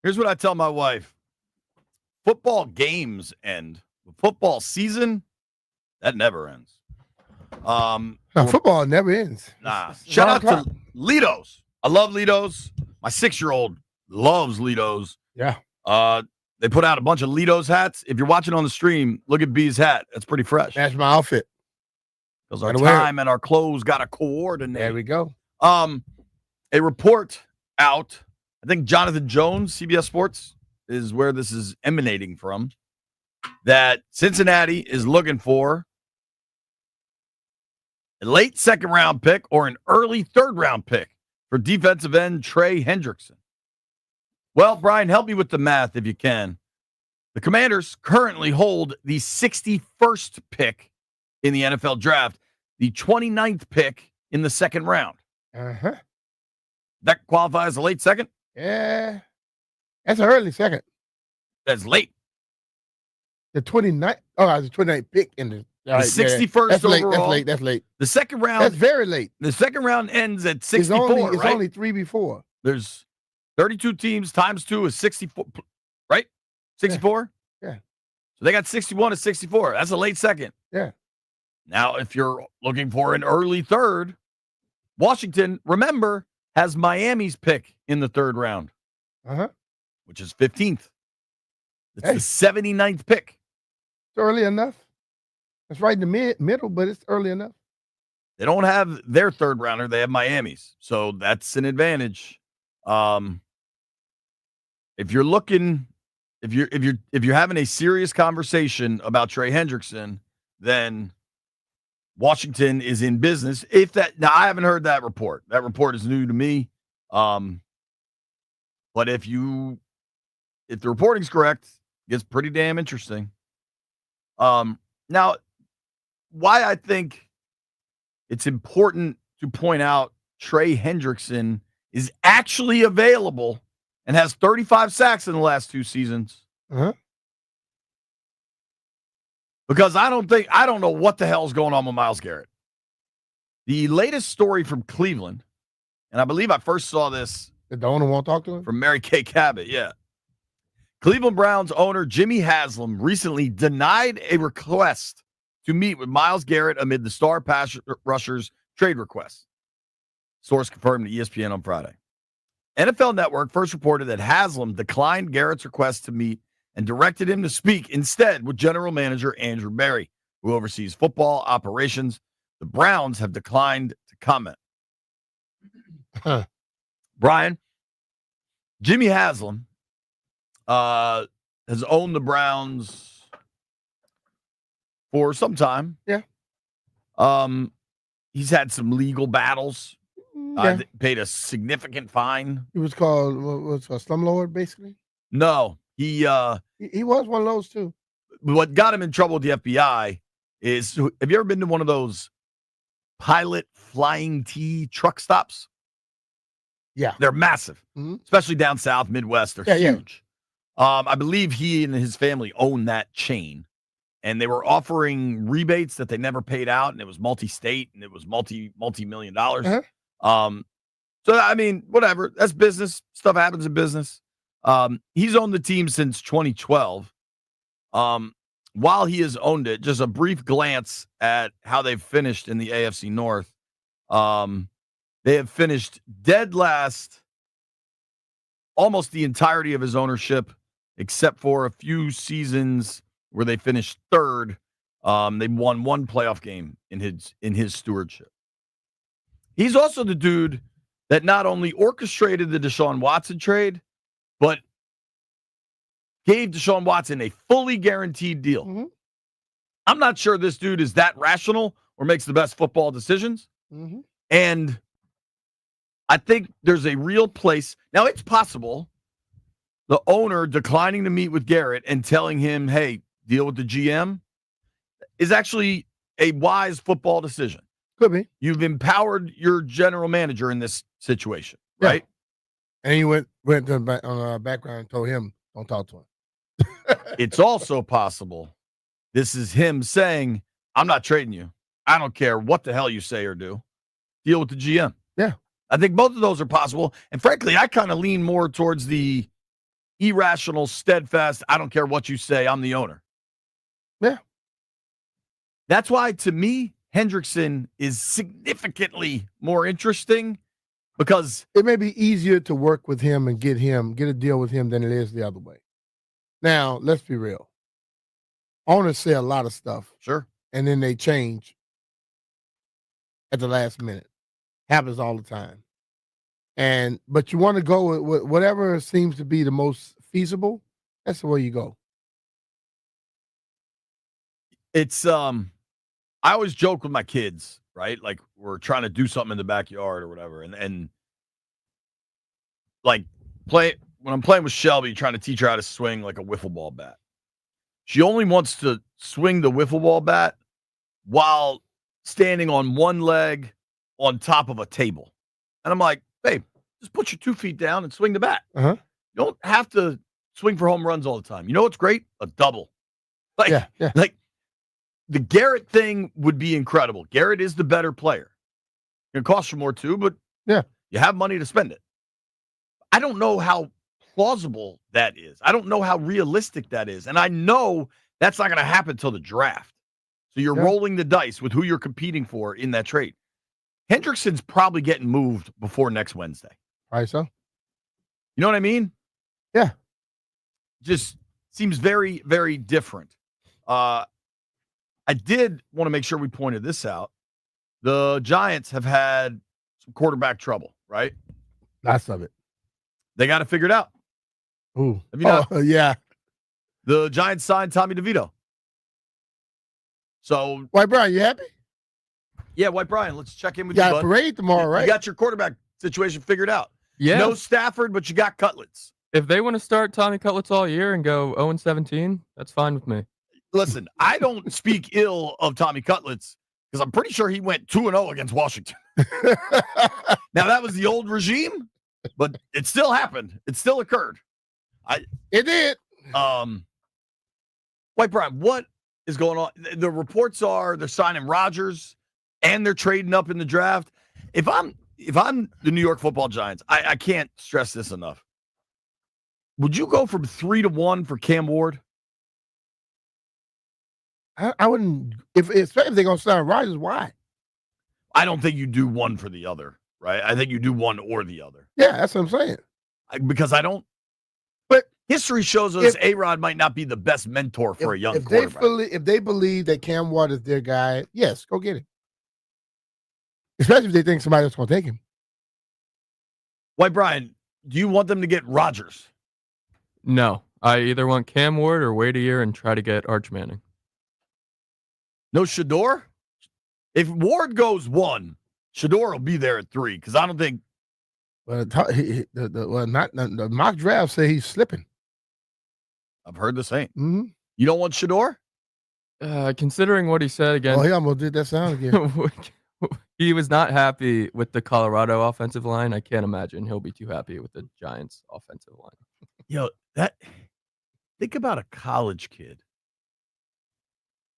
[SPEAKER 2] Here's what I tell my wife. Football games end. Football season, that never ends.
[SPEAKER 3] Football never ends.
[SPEAKER 2] Nah.
[SPEAKER 3] It's
[SPEAKER 2] Shout
[SPEAKER 3] round
[SPEAKER 2] out
[SPEAKER 3] clock.
[SPEAKER 2] to Lido's. I love Lido's. My 6-year-old loves Lido's.
[SPEAKER 3] Yeah.
[SPEAKER 2] They put out a bunch of Lido's hats. If you're watching on the stream, look at B's hat. That's pretty fresh.
[SPEAKER 3] That's my outfit.
[SPEAKER 2] Because our
[SPEAKER 3] Gotta wear it.
[SPEAKER 2] time and our clothes got to coordinate.
[SPEAKER 3] There we go.
[SPEAKER 2] A report out. I think Jonathan Jones, CBS Sports, is where this is emanating from, that Cincinnati is looking for a late 2nd round pick or an early 3rd round pick for defensive end Trey Hendrickson. Well, Brian, help me with the math if you can. The Commanders currently hold the 61st pick in the NFL draft, the 29th pick in the 2nd round.
[SPEAKER 3] Uh-huh.
[SPEAKER 2] That qualifies a late 2nd?
[SPEAKER 3] Yeah. That's an early 2nd.
[SPEAKER 2] That's late.
[SPEAKER 3] The 29th. Oh, the 29th pick in the. All right,
[SPEAKER 2] 61st
[SPEAKER 3] that's late.
[SPEAKER 2] overall.
[SPEAKER 3] That's late.
[SPEAKER 2] The 2nd round.
[SPEAKER 3] That's very late.
[SPEAKER 2] The 2nd round ends at
[SPEAKER 3] It's
[SPEAKER 2] 64,
[SPEAKER 3] it's
[SPEAKER 2] right?
[SPEAKER 3] only 3 before.
[SPEAKER 2] There's 32 teams times 2 is 64, right? 64?
[SPEAKER 3] Yeah.
[SPEAKER 2] So they got 61 to 64. That's a late 2nd.
[SPEAKER 3] Yeah.
[SPEAKER 2] Now, if you're looking for an early 3rd, Washington, remember, has Miami's pick in the 3rd round,
[SPEAKER 3] Uh-huh.
[SPEAKER 2] which is 15th. It's
[SPEAKER 3] Hey.
[SPEAKER 2] the 79th pick.
[SPEAKER 3] It's early enough. It's right in the middle, but it's early enough.
[SPEAKER 2] They don't have their 3rd rounder. They have Miami's. So that's an advantage. If you're looking, if you're having a serious conversation about Trey Hendrickson, then Washington is in business. Now I haven't heard that report. That report is new to me. But if the reporting's correct, it gets pretty damn interesting. Now, why I think it's important to point out Trey Hendrickson is actually available and has 35 sacks in the last 2 seasons.
[SPEAKER 3] Uh-huh.
[SPEAKER 2] Because I don't know what the hell's going on with Myles Garrett. The latest story from Cleveland, and I believe I first saw this
[SPEAKER 3] The owner won't talk to him?
[SPEAKER 2] from Mary Kay Cabot, yeah. Cleveland Browns owner Jimmy Haslam recently denied a request to meet with Myles Garrett amid the star pass rusher's trade request. Source confirmed to ESPN on Friday. NFL Network first reported that Haslam declined Garrett's request to meet and directed him to speak instead with general manager Andrew Berry, who oversees football operations. The Browns have declined to comment.
[SPEAKER 3] Huh.
[SPEAKER 2] Brian, Jimmy Haslam has owned the Browns for some time.
[SPEAKER 3] Yeah.
[SPEAKER 2] He's had some legal battles.
[SPEAKER 3] Yeah.
[SPEAKER 2] Paid a significant fine.
[SPEAKER 3] He was called what's a slumlord, basically.
[SPEAKER 2] No, he
[SPEAKER 3] He was one of those too.
[SPEAKER 2] what got him in trouble with the FBI is, have you ever been to one of those Pilot Flying T truck stops.
[SPEAKER 3] Yeah.
[SPEAKER 2] They're massive, especially down south, Midwest. They're huge. I believe he and his family own that chain, and they were offering rebates that they never paid out, and it was multi-state, and it was multi-million dollars. So, I mean, whatever. That's business. Stuff happens in business. He's owned the team since 2012. While he has owned it, just a brief glance at how they've finished in the AFC North. They have finished dead last almost the entirety of his ownership, except for a few seasons where they finished third. They won one playoff game in his stewardship. He's also the dude that not only orchestrated the Deshaun Watson trade, but gave Deshaun Watson a fully guaranteed deal. I'm not sure this dude is that rational or makes the best football decisions. And I think there's a real place. Now, it's possible the owner declining to meet with Garrett and telling him, hey, deal with the GM is actually a wise football decision.
[SPEAKER 3] Could be.
[SPEAKER 2] You've empowered your general manager in this situation, right?
[SPEAKER 3] And he went to the background and told him, don't talk to him.
[SPEAKER 2] It's also possible this is him saying, I'm not trading you. I don't care what the hell you say or do. Deal with the GM.
[SPEAKER 3] Yeah.
[SPEAKER 2] I think both of those are possible. And frankly, I kind of lean more towards the irrational, steadfast, I don't care what you say, I'm the owner.
[SPEAKER 3] Yeah.
[SPEAKER 2] That's why, to me, Hendrickson is significantly more interesting because
[SPEAKER 3] it may be easier to work with him and get a deal with him than it is the other way. Now, let's be real. Owners say a lot of stuff.
[SPEAKER 2] Sure.
[SPEAKER 3] And then they change at the last minute. Happens all the time. But you want to go with whatever seems to be the most feasible. That's the way you go.
[SPEAKER 2] It's I always joke with my kids, right? Like we're trying to do something in the backyard or whatever, and like when I'm playing with Shelby, trying to teach her how to swing like a wiffle ball bat. She only wants to swing the wiffle ball bat while standing on one leg on top of a table. And I'm like, babe, just put your 2 feet down and swing the bat. You don't have to swing for home runs all the time. You know what's great? A double. Like the Garrett thing would be incredible. Garrett is the better player. It costs you more too, but you have money to spend it. I don't know how plausible that is. I don't know how realistic that is. And I know that's not going to happen until the draft. So you're rolling the dice with who you're competing for in that trade. Hendrickson's probably getting moved before next Wednesday.
[SPEAKER 3] Right, so?
[SPEAKER 2] You know what I mean?
[SPEAKER 3] Yeah.
[SPEAKER 2] Just seems very, very different. I did want to make sure we pointed this out. The Giants have had some quarterback trouble, right?
[SPEAKER 3] Lots of it.
[SPEAKER 2] They got to figure it out.
[SPEAKER 3] Ooh.
[SPEAKER 2] Have you not?
[SPEAKER 3] Yeah.
[SPEAKER 2] The Giants signed Tommy DeVito. So,
[SPEAKER 3] White Brian, you happy?
[SPEAKER 2] Yeah, White Brian, let's check in with
[SPEAKER 3] you.
[SPEAKER 2] You
[SPEAKER 3] got a parade tomorrow, right?
[SPEAKER 2] You got your quarterback situation figured out.
[SPEAKER 5] Yeah.
[SPEAKER 2] No Stafford, but you got Cutlets.
[SPEAKER 5] If they want to start Tommy Cutlets all year and go 0-17, that's fine with me.
[SPEAKER 2] Listen, I don't speak ill of Tommy Cutlets because I'm pretty sure he went 2-0 against Washington. Now, that was the old regime, but it still happened. It still occurred.
[SPEAKER 3] It did.
[SPEAKER 2] White Brian, what is going on? The reports are they're signing Rodgers and they're trading up in the draft. If I'm the New York Football Giants, I can't stress this enough. Would you go from 3-1 for Cam Ward?
[SPEAKER 3] I wouldn't. Especially if they're going to sign Rodgers, why?
[SPEAKER 2] I don't think you do one for the other, right? I think you do one or the other.
[SPEAKER 3] Yeah, that's what I'm saying.
[SPEAKER 2] Because I don't.
[SPEAKER 3] But
[SPEAKER 2] history shows us A-Rod might not be the best mentor for a young quarterback.
[SPEAKER 3] If they believe that Cam Ward is their guy, yes, go get him. Especially if they think somebody else is going to take him.
[SPEAKER 2] White Brian, do you want them to get Rodgers?
[SPEAKER 5] No. I either want Cam Ward or wait a year and try to get Arch Manning.
[SPEAKER 2] No Shador? If Ward goes 1, Shador will be there at 3 because I don't think.
[SPEAKER 3] Well, the mock draft say he's slipping.
[SPEAKER 2] I've heard the same.
[SPEAKER 3] Mm-hmm.
[SPEAKER 2] You don't want Shador?
[SPEAKER 5] Considering what he said again.
[SPEAKER 3] Oh, yeah, I'm going to do that sound again.
[SPEAKER 5] he was not happy with the Colorado offensive line. I can't imagine he'll be too happy with the Giants offensive line.
[SPEAKER 2] Yo, think about a college kid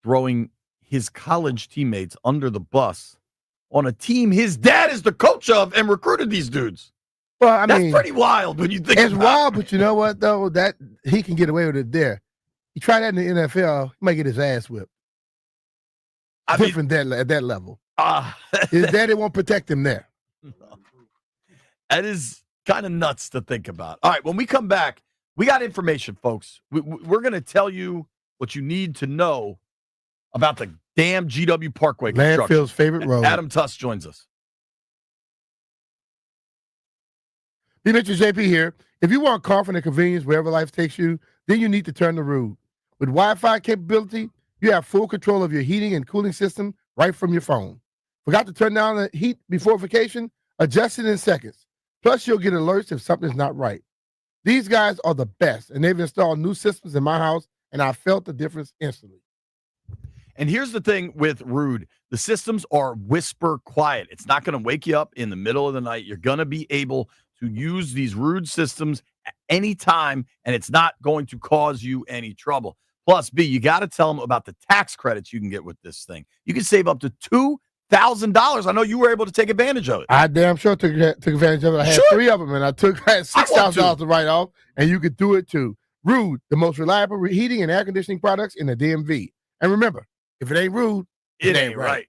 [SPEAKER 2] throwing his college teammates under the bus on a team his dad is the coach of and recruited these dudes.
[SPEAKER 3] Well, I
[SPEAKER 2] That's
[SPEAKER 3] mean,
[SPEAKER 2] pretty wild when you think
[SPEAKER 3] it's
[SPEAKER 2] about
[SPEAKER 3] wild,
[SPEAKER 2] it.
[SPEAKER 3] but you know what though? That he can get away with it there. You try that in the NFL, he might get his ass whipped.
[SPEAKER 2] I mean,
[SPEAKER 3] Different at that level.
[SPEAKER 2] uh,
[SPEAKER 3] His daddy won't protect him there.
[SPEAKER 2] that is kind of nuts to think about. All right, when we come back, we got information, folks. We're going to tell you what you need to know about the damn GW Parkway construction.
[SPEAKER 3] Landfill's favorite road.
[SPEAKER 2] Adam Tuss joins us.
[SPEAKER 3] BMitch and JP here. If you want comfort and convenience wherever life takes you, then you need to turn the road. With Wi-Fi capability, you have full control of your heating and cooling system right from your phone. Forgot to turn down the heat before vacation? Adjust it in seconds. Plus, you'll get alerts if something's not right. These guys are the best, and they've installed new systems in my house, and I felt the difference instantly.
[SPEAKER 2] And here's the thing with Rude. The systems are whisper quiet. It's not going to wake you up in the middle of the night. You're going to be able to use these Rude systems at any time, and it's not going to cause you any trouble. Plus, B, you got to tell them about the tax credits you can get with this thing. You can save up to $2,000. I know you were able to take advantage of it.
[SPEAKER 3] I damn sure took advantage of it. I had 3 of them, and I had $6,000 to write off, and you could do it too. Rude, the most reliable heating and air conditioning products in the DMV. And remember, if it ain't Rude,
[SPEAKER 2] It ain't right.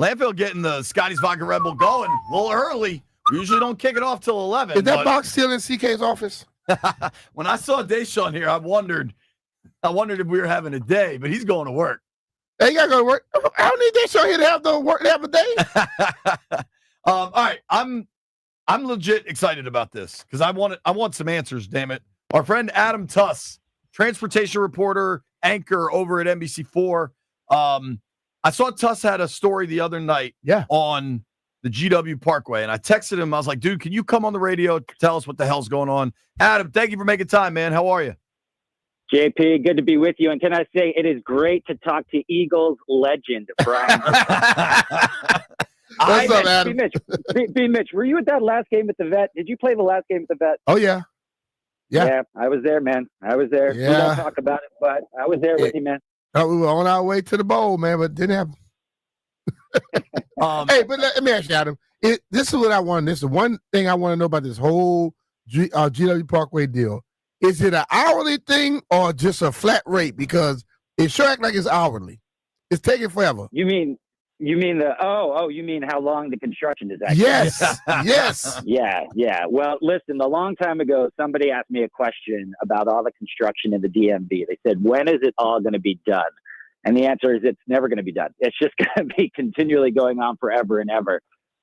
[SPEAKER 2] Landfill getting the Scotty's Vodka Red Bull going a little early. We usually don't kick it off till 11.
[SPEAKER 3] Is that
[SPEAKER 2] but
[SPEAKER 3] box still in CK's office?
[SPEAKER 2] when I saw Deshaun here, I wondered if we were having a day, but he's going to work.
[SPEAKER 3] Hey, you got to go to work. I don't need Deshaun here to have no work to have a day.
[SPEAKER 2] All right, I'm legit excited about this because I want some answers. Damn it, our friend Adam Tuss, transportation reporter, anchor over at NBC4. I saw Tuss had a story the other night on the GW Parkway, and I texted him. I was like, dude, can you come on the radio, tell us what the hell's going on? Adam, thank you for making time, man. How are you?
[SPEAKER 6] JP, good to be with you. And can I say it is great to talk to Eagles legend, Brian.
[SPEAKER 3] What's up, Adam?
[SPEAKER 6] BMitch, were you at that last game at the Vet? Did you play the last game at the Vet?
[SPEAKER 3] Oh, yeah.
[SPEAKER 6] Yeah, I was there, man. I was there.
[SPEAKER 3] Yeah.
[SPEAKER 6] We don't talk about it, but I was there with you, man.
[SPEAKER 3] We were on our way to the bowl, man, but didn't happen. Hey, but let me ask you, Adam. This is what I want. This is one thing I want to know about this whole GW Parkway deal. Is it an hourly thing or just a flat rate? Because it sure act like it's hourly. It's taking forever.
[SPEAKER 6] You mean you mean how long the construction is actually?
[SPEAKER 3] Yes, yes.
[SPEAKER 6] Yeah. Well, listen, a long time ago, somebody asked me a question about all the construction in the DMV. They said, when is it all going to be done? And the answer is it's never going to be done. It's just going to be continually going on forever and ever.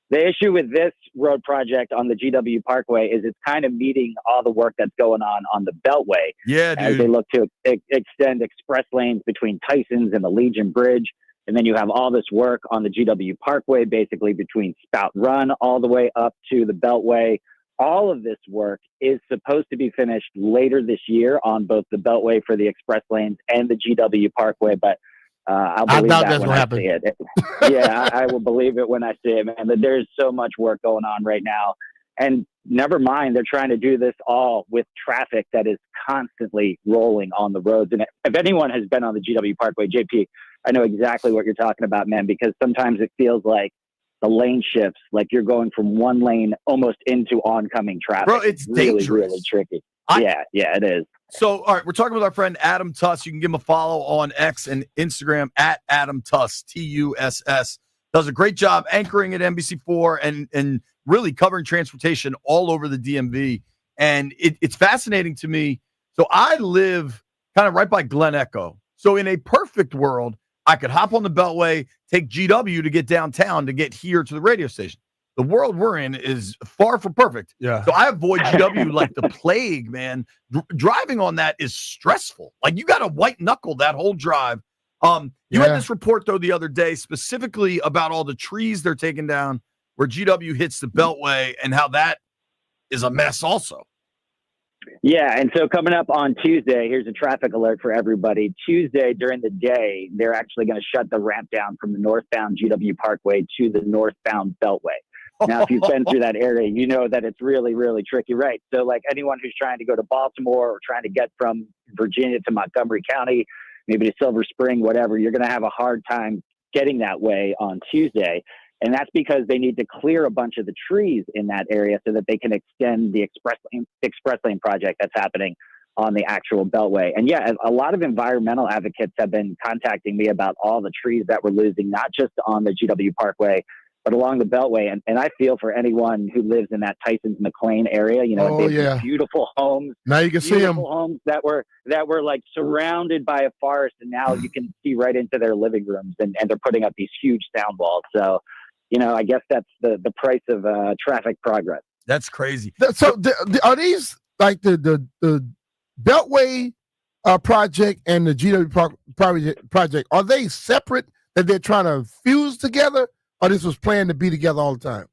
[SPEAKER 6] The issue with this road project on the GW Parkway is it's kind of meeting all the work that's going on the Beltway.
[SPEAKER 2] Yeah, dude.
[SPEAKER 6] As they look to extend express lanes between Tyson's and the Legion Bridge. And then you have all this work on the GW Parkway, basically between Spout Run all the way up to the Beltway. All of this work is supposed to be finished later this year on both the Beltway for the express lanes and the GW Parkway. But I'll believe that when I see it. Yeah, I will believe it when I see it, man. But there's so much work going on right now. And never mind, they're trying to do this all with traffic that is constantly rolling on the roads. And if anyone has been on the GW Parkway, JP, I know exactly what you're talking about, man, because sometimes it feels like the lane shifts, like you're going from one lane almost into oncoming traffic.
[SPEAKER 2] Bro, it's
[SPEAKER 6] really,
[SPEAKER 2] dangerous.
[SPEAKER 6] really tricky. Yeah, it is.
[SPEAKER 2] So, all right, we're talking with our friend Adam Tuss. You can give him a follow on X and Instagram at Adam Tuss, Tuss. Does a great job anchoring at NBC4 and really covering transportation all over the DMV. And it's fascinating to me. So I live kind of right by Glen Echo. So in a perfect world, I could hop on the Beltway, take GW to get downtown to get here to the radio station. The world we're in is far from perfect.
[SPEAKER 3] Yeah.
[SPEAKER 2] So I avoid GW like the plague, man. Driving on that is stressful. Like you got to white knuckle that whole drive. You had this report though the other day specifically about all the trees they're taking down where GW hits the Beltway and how that is a mess also.
[SPEAKER 6] Yeah, and so coming up on Tuesday, here's a traffic alert for everybody. Tuesday during the day, they're actually going to shut the ramp down from the northbound GW Parkway to the northbound Beltway. Now, if you've been through that area, you know that it's really, really tricky, right? So like anyone who's trying to go to Baltimore or trying to get from Virginia to Montgomery County, maybe to Silver Spring, whatever, you're going to have a hard time getting that way on Tuesday. And that's because they need to clear a bunch of the trees in that area so that they can extend the express lane project that's happening on the actual Beltway. And yeah, a lot of environmental advocates have been contacting me about all the trees that we're losing, not just on the GW Parkway, but along the Beltway. And I feel for anyone who lives in that Tyson's McLean area, you know, these beautiful homes.
[SPEAKER 3] Now you can see them.
[SPEAKER 6] Homes that were like surrounded by a forest, and now you can see right into their living rooms, and they're putting up these huge sound walls. So, you know, I guess that's the price of traffic progress.
[SPEAKER 2] That's crazy.
[SPEAKER 3] So are these like the Beltway project and the GW project, are they separate that they're trying to fuse together, or this was planned to be together all the time?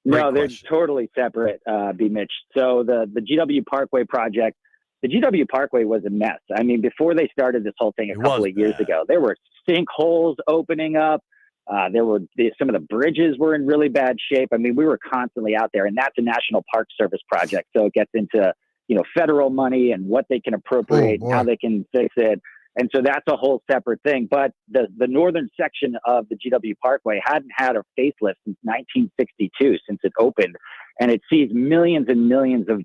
[SPEAKER 6] No, they're totally separate, BMitch. So the GW Parkway project, the GW Parkway was a mess. I mean, before they started this whole thing a couple of years ago, there were sinkholes opening up. Some of the bridges were in really bad shape. I mean, we were constantly out there, and that's a National Park Service project. So it gets into, you know, federal money and what they can appropriate, and how they can fix it. And so that's a whole separate thing. But the northern section of the GW Parkway hadn't had a facelift since 1962, since it opened. And it sees millions and millions of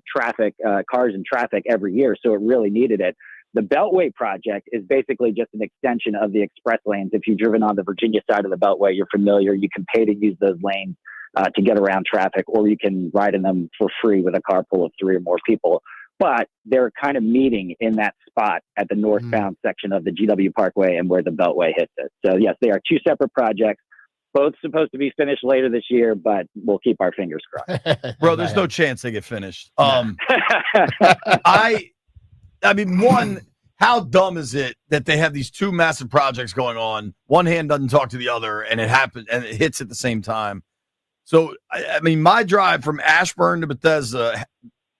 [SPEAKER 6] cars and traffic every year. So it really needed it. The Beltway project is basically just an extension of the express lanes. If you've driven on the Virginia side of the Beltway, you're familiar. You can pay to use those lanes to get around traffic, or you can ride in them for free with a carpool of 3 or more people. But they're kind of meeting in that spot at the northbound section of the GW Parkway and where the Beltway hits it. So, yes, they are 2 separate projects, both supposed to be finished later this year, but we'll keep our fingers crossed.
[SPEAKER 2] Bro, there's no chance they get finished. I mean, one, how dumb is it that they have these 2 massive projects going on? One hand doesn't talk to the other, and it happens and it hits at the same time. So, I mean, my drive from Ashburn to Bethesda,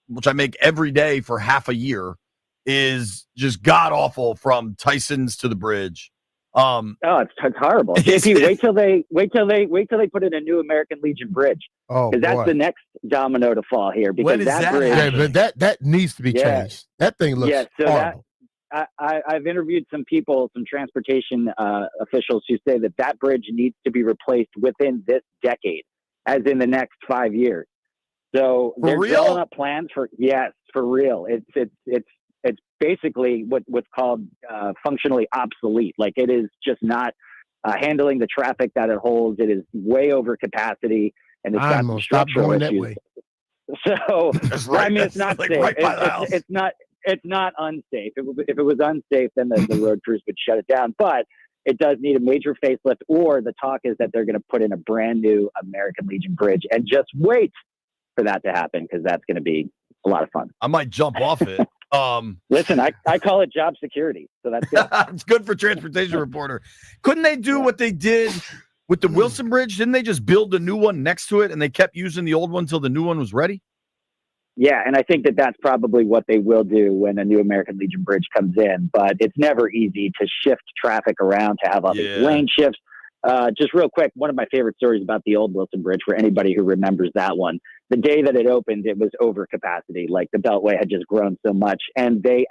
[SPEAKER 2] which I make every day for half a year, is just god awful from Tyson's to the bridge.
[SPEAKER 6] It's horrible. JP, wait till they put in a new American Legion bridge.
[SPEAKER 3] Oh,
[SPEAKER 6] because that's the next domino to fall here. Because
[SPEAKER 2] When is
[SPEAKER 6] that
[SPEAKER 2] that
[SPEAKER 6] bridge,
[SPEAKER 2] happening?
[SPEAKER 3] but that needs to be changed. That thing looks horrible.
[SPEAKER 6] I've interviewed some people, some transportation officials who say that bridge needs to be replaced within this decade, as in the next 5 years. So
[SPEAKER 2] For
[SPEAKER 6] they're
[SPEAKER 2] real?
[SPEAKER 6] drawing up plans for real. It's basically what's called functionally obsolete. Like, it is just not handling the traffic that it holds. It is way over capacity, and it's got some
[SPEAKER 3] stop
[SPEAKER 6] structural
[SPEAKER 3] going that
[SPEAKER 6] issues.
[SPEAKER 3] way.
[SPEAKER 6] So
[SPEAKER 2] That's right.
[SPEAKER 6] I mean, it's
[SPEAKER 2] That's
[SPEAKER 6] not
[SPEAKER 2] like
[SPEAKER 6] safe.
[SPEAKER 2] right by the house.
[SPEAKER 6] It's not unsafe. If it was unsafe, then the road crews would shut it down. But it does need a major facelift, or the talk is that they're going to put in a brand new American Legion bridge, and just wait for that to happen, because that's going to be a lot of fun.
[SPEAKER 2] I might jump off it.
[SPEAKER 6] Listen, I call it job security, so that's good.
[SPEAKER 2] It's good for transportation reporter. Couldn't they do what they did with the Wilson Bridge? Didn't they just build a new one next to it, and they kept using the old one until the new one was ready?
[SPEAKER 6] Yeah, and I think that's probably what they will do when a new American Legion bridge comes in. But it's never easy to shift traffic around, to have all these lane shifts. Just real quick, one of my favorite stories about the old Wilson Bridge, for anybody who remembers that one. The day that it opened, it was over capacity. Like, the Beltway had just grown so much. And the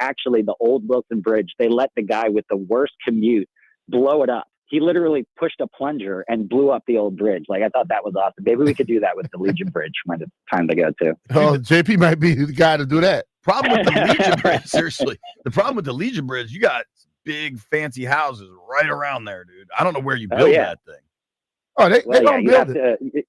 [SPEAKER 6] old Wilson Bridge, they let the guy with the worst commute blow it up. He literally pushed a plunger and blew up the old bridge. Like, I thought that was awesome. Maybe we could do that with the Legion Bridge when it's time to go to.
[SPEAKER 3] Oh, JP might be the guy to do that.
[SPEAKER 2] Problem with the Legion Bridge, seriously. The problem with the Legion Bridge, you got big fancy houses right around there, dude. I don't know where you build that thing.
[SPEAKER 3] Oh, they don't build it.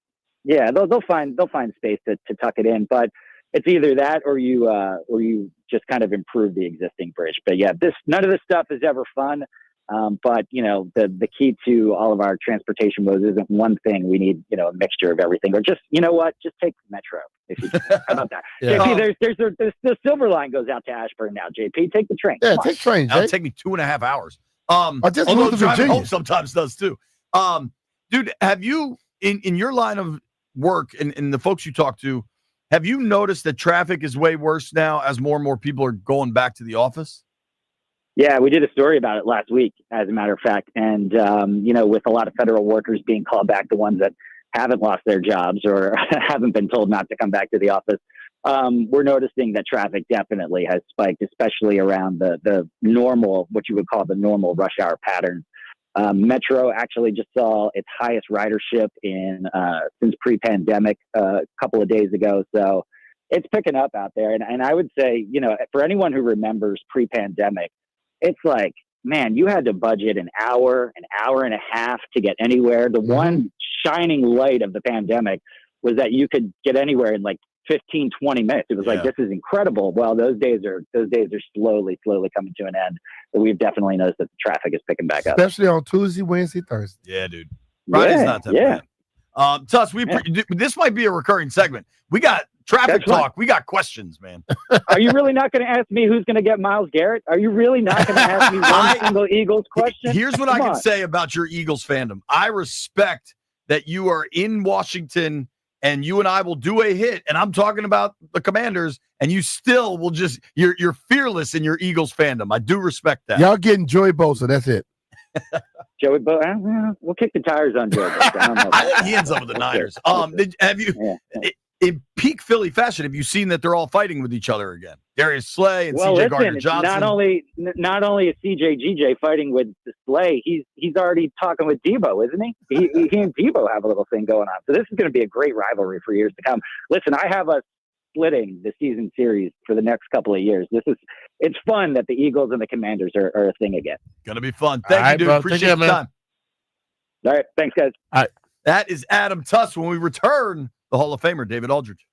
[SPEAKER 6] They'll find space to tuck it in, but it's either that or you just kind of improve the existing bridge. But yeah, none of this stuff is ever fun. But the key to all of our transportation modes isn't one thing. We need a mixture of everything. Or just just take Metro. If you how about that?
[SPEAKER 3] Yeah.
[SPEAKER 6] JP, there's the Silver Line goes out to Ashburn now. JP, take the train.
[SPEAKER 3] Yeah,
[SPEAKER 6] Come on.
[SPEAKER 3] take trains.
[SPEAKER 2] That'll take me 2.5 hours.
[SPEAKER 3] just
[SPEAKER 2] Although
[SPEAKER 3] move to
[SPEAKER 2] driving
[SPEAKER 3] Virginia.
[SPEAKER 2] home sometimes does too. Dude, have you in your line of work and the folks you talk to, have you noticed that traffic is way worse now as more and more people are going back to the office?
[SPEAKER 6] Yeah, we did a story about it last week, as a matter of fact. And, with a lot of federal workers being called back, the ones that haven't lost their jobs or haven't been told not to come back to the office, we're noticing that traffic definitely has spiked, especially around the normal, what you would call the normal rush hour pattern. Metro actually just saw its highest ridership since pre-pandemic a couple of days ago. So it's picking up out there. And I would say, for anyone who remembers pre-pandemic, it's like, man, you had to budget an hour and a half to get anywhere. The one shining light of the pandemic was that you could get anywhere in like 15, 20 minutes. It was like, this is incredible. Well, those days are slowly coming to an end. But we've definitely noticed that the traffic is picking back up.
[SPEAKER 3] Especially on Tuesday, Wednesday, Thursday.
[SPEAKER 2] Yeah, dude. Friday's not that bad. Tuss,
[SPEAKER 6] Yeah.
[SPEAKER 2] This might be a recurring segment. We got traffic
[SPEAKER 6] That's fine.
[SPEAKER 2] talk. We got questions, man.
[SPEAKER 6] Are you really not going to ask me who's going to get Myles Garrett? Are you really not going to ask me one single Eagles question?
[SPEAKER 2] Here's what I
[SPEAKER 6] Come
[SPEAKER 2] can
[SPEAKER 6] on.
[SPEAKER 2] say about your Eagles fandom. I respect that you are in Washington and you and I will do a hit, and I'm talking about the Commanders, and you still will you're fearless in your Eagles fandom. I do respect that.
[SPEAKER 3] Y'all getting Joey Bosa. That's it.
[SPEAKER 6] Joey we'll kick the tires on Joey Bosa. I don't know.
[SPEAKER 2] I think he ends up with the Niners. Have you in peak Philly fashion? Have you seen that they're all fighting with each other again? Darius Slay and CJ Gardner Johnson.
[SPEAKER 6] Not only is CJ GJ fighting with Slay, he's already talking with Debo, isn't he? He and Debo have a little thing going on. So this is going to be a great rivalry for years to come. Listen, I have us splitting the season series for the next couple of years. It's fun that the Eagles and the Commanders are a thing again.
[SPEAKER 2] Gonna be fun.
[SPEAKER 4] All
[SPEAKER 2] Thank you,
[SPEAKER 4] right,
[SPEAKER 2] dude.
[SPEAKER 4] bro. Take
[SPEAKER 2] Appreciate
[SPEAKER 4] care,
[SPEAKER 2] the
[SPEAKER 4] man.
[SPEAKER 2] time.
[SPEAKER 6] All right. Thanks, guys.
[SPEAKER 2] That is Adam Tuss. When we return, the Hall of Famer, David Aldridge.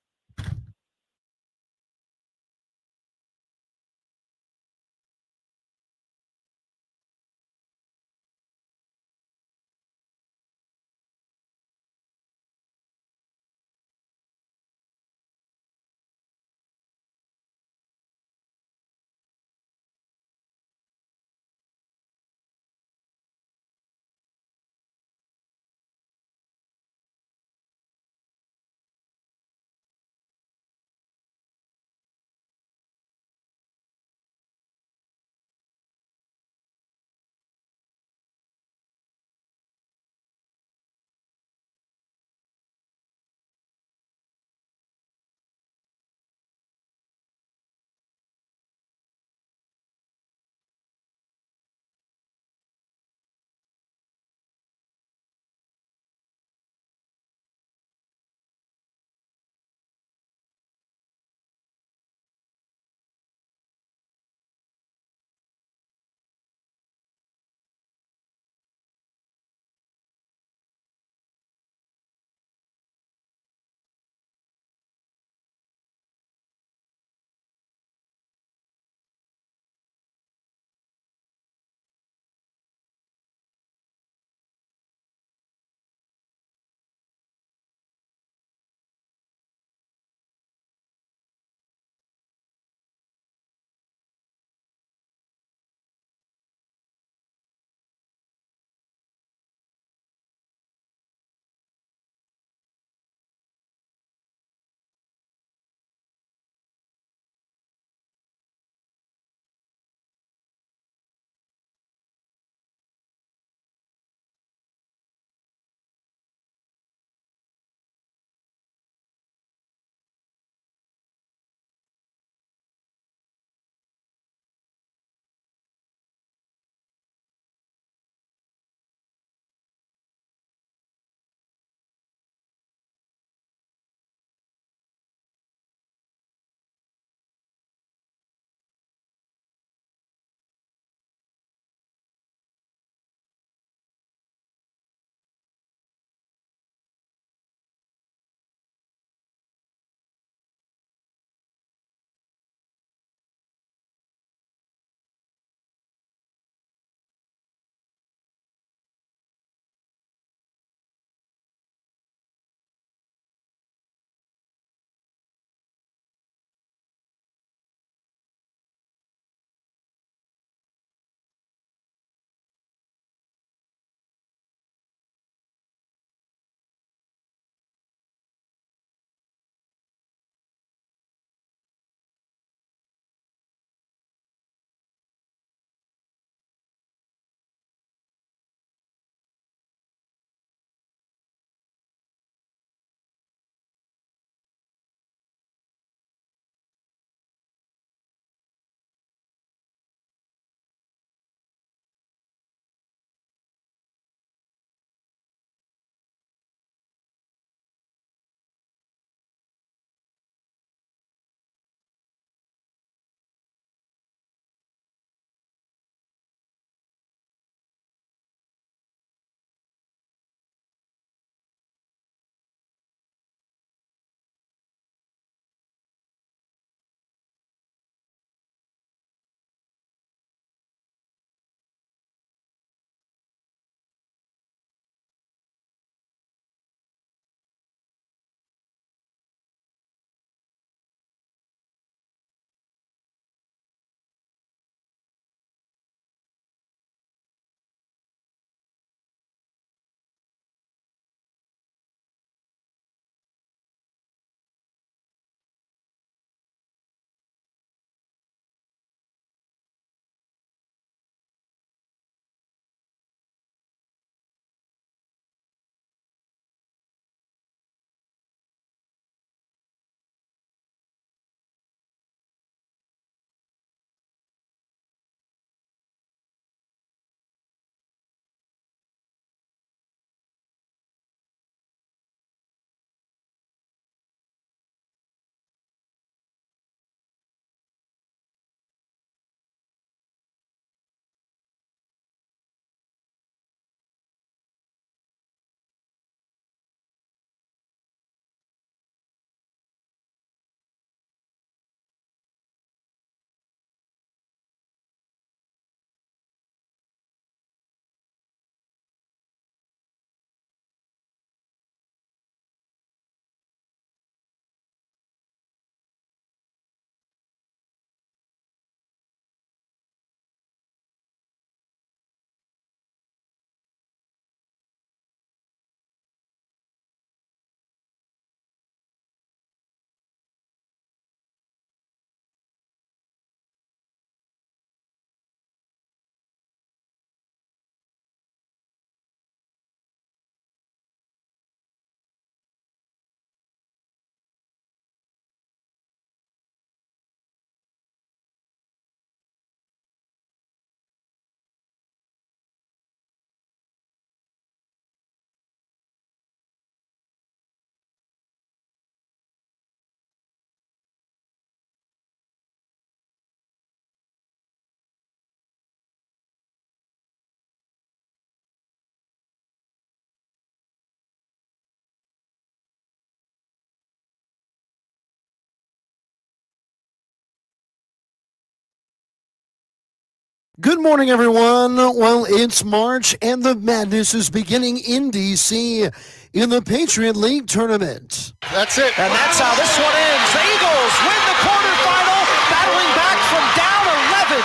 [SPEAKER 1] Good morning, everyone. Well, it's March, and the madness is beginning in D.C. in the Patriot League tournament.
[SPEAKER 7] That's it. And that's how this one ends. The Eagles win the quarterfinal, battling back from down 11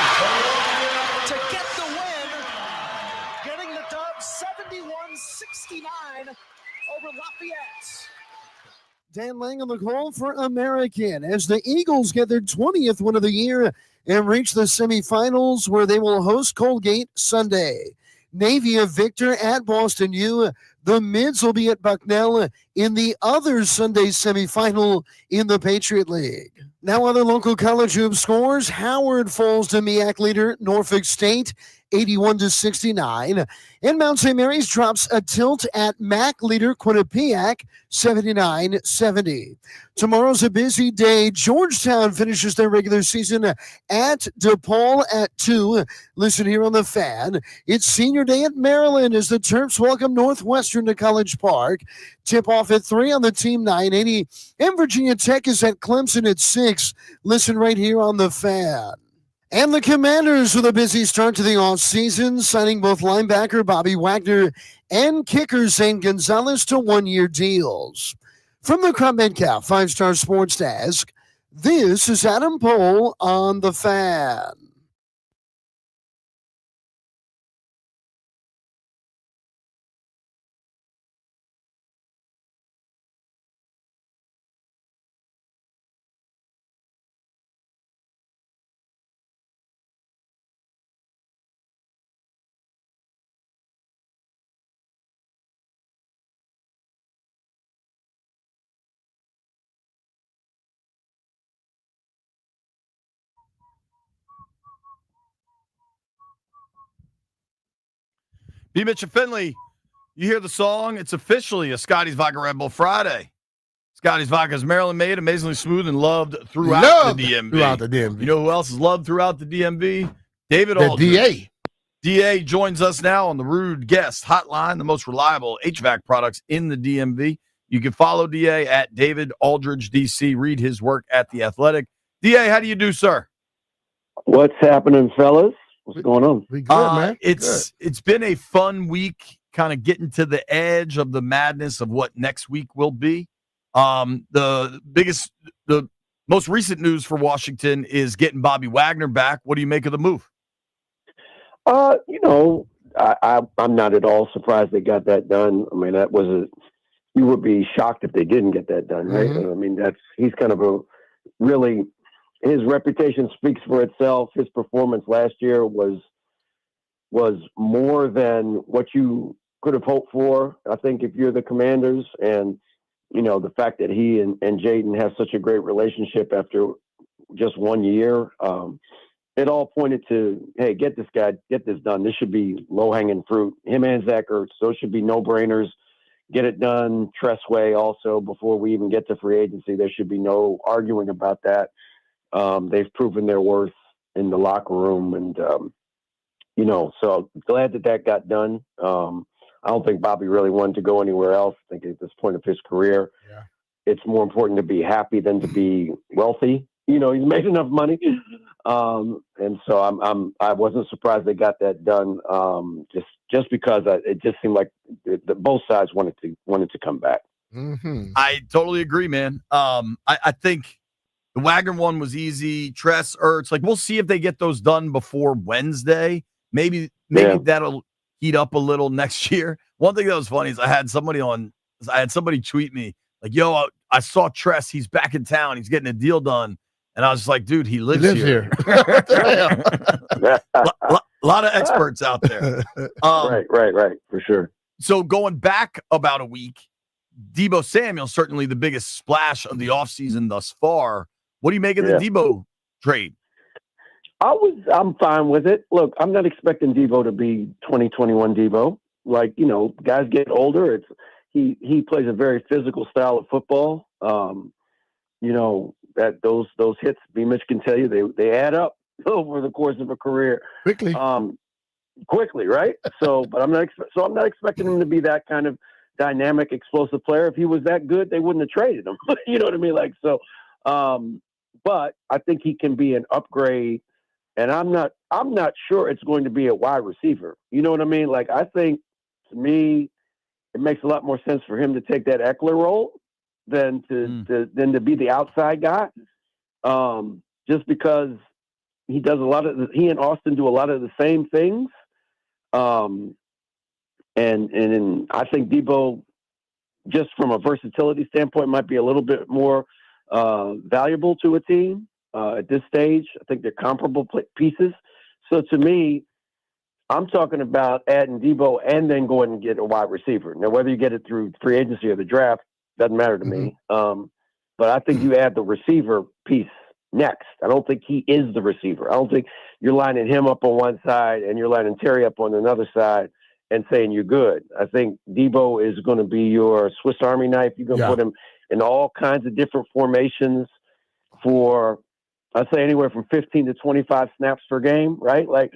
[SPEAKER 7] to get the win, getting the dub 71-69 over Lafayette.
[SPEAKER 1] Dan Lang on the call for American as the Eagles get their 20th win of the year and reach the semifinals where they will host Colgate Sunday. Navy of Victor at Boston U. The Mids will be at Bucknell in the other Sunday semifinal in the Patriot League. Now other local college hoop scores. Howard falls to MEAC leader Norfolk State 81-69. And Mount St. Mary's drops a tilt at MAC leader Quinnipiac 79-70. Tomorrow's a busy day. Georgetown finishes their regular season at DePaul at 2. Listen here on the Fan. It's senior day at Maryland as the Terps welcome Northwestern to College Park. Tip off at 3 on the Team 980. And Virginia Tech is at Clemson at 6. Listen right here on the Fan. And the Commanders with a busy start to the offseason, signing both linebacker Bobby Wagner and kicker Zane Gonzalez to one-year deals. From the Crump Metcalf 5-Star Sports Desk, this is Adam Pohl on the Fan.
[SPEAKER 2] BMitch and Finley, you hear the song? It's officially a Scotty's Vodka Red Bull Friday. Scotty's Vodka is Maryland made, amazingly smooth and loved throughout the DMV.
[SPEAKER 3] Throughout the DMV.
[SPEAKER 2] You know who else is loved throughout the DMV? David
[SPEAKER 3] The
[SPEAKER 2] Aldridge.
[SPEAKER 3] DA.
[SPEAKER 2] DA joins us now on the Rude Guest Hotline, the most reliable HVAC products in the DMV. You can follow DA at David Aldridge DC. Read his work at The Athletic. DA, how do you do, sir?
[SPEAKER 8] What's happening, fellas? What's going on?
[SPEAKER 3] We good, man.
[SPEAKER 2] It's been a fun week, kind of getting to the edge of the madness of what next week will be. The most recent news for Washington is getting Bobby Wagner back. What do you make of the move?
[SPEAKER 8] I'm not at all surprised they got that done. I mean, you would be shocked if they didn't get that done, right?
[SPEAKER 3] Mm-hmm.
[SPEAKER 8] I mean, he's kind of his reputation speaks for itself. His performance last year was more than what you could have hoped for. I think if you're the Commanders, and the fact that he and Jaden have such a great relationship after just 1 year, it all pointed to, hey, get this done. This should be low hanging fruit. Him and Zach Ertz, those should be no brainers. Get it done. Tressway also, before we even get to free agency, there should be no arguing about that. They've proven their worth in the locker room, and so glad that got done. I don't think Bobby really wanted to go anywhere else. I think at this point of his career, it's more important to be happy than to be wealthy. He's made enough money, and so I wasn't surprised they got that done. Just because it just seemed like both sides wanted to come back.
[SPEAKER 3] Mm-hmm.
[SPEAKER 2] I totally agree, man. I think the Wagner one was easy. Tress, Ertz, we'll see if they get those done before Wednesday. Maybe that'll heat up a little next year. One thing that was funny is I had somebody tweet me yo, I saw Tress. He's back in town. He's getting a deal done. And I was just like, dude, he lives here.
[SPEAKER 3] What the hell?
[SPEAKER 2] A lot of experts out there.
[SPEAKER 8] Right. For sure.
[SPEAKER 2] So going back about a week, Deebo Samuel, certainly the biggest splash of the offseason thus far. What do you make of the Deebo trade?
[SPEAKER 8] I'm fine with it. Look, I'm not expecting Deebo to be 2021 Deebo. Guys get older. He plays a very physical style of football. That those hits, BMitch can tell you, they add up over the course of a career. Quickly, right? So, but I'm not expecting him to be that kind of dynamic, explosive player. If he was that good, they wouldn't have traded him. You know what I mean? But I think he can be an upgrade And I'm not sure it's going to be a wide receiver. You know what I mean? Like, I think, to me, it makes a lot more sense for him to take that Eckler role than to be the outside guy. Just because he does he and Austin do a lot of the same things. And I think Debo, just from a versatility standpoint, might be a little bit more valuable to a team at this stage. I think they're comparable pieces. So to me, I'm talking about adding Debo and then going and get a wide receiver. Now, whether you get it through free agency or the draft doesn't matter to me. But I think you add the receiver piece next. I don't think he is the receiver. I don't think you're lining him up on one side and you're lining Terry up on another side and saying you're good. I think Debo is going to be your Swiss Army knife. You're going to put him in all kinds of different formations for, I'd say, anywhere from 15 to 25 snaps per game, right? Like,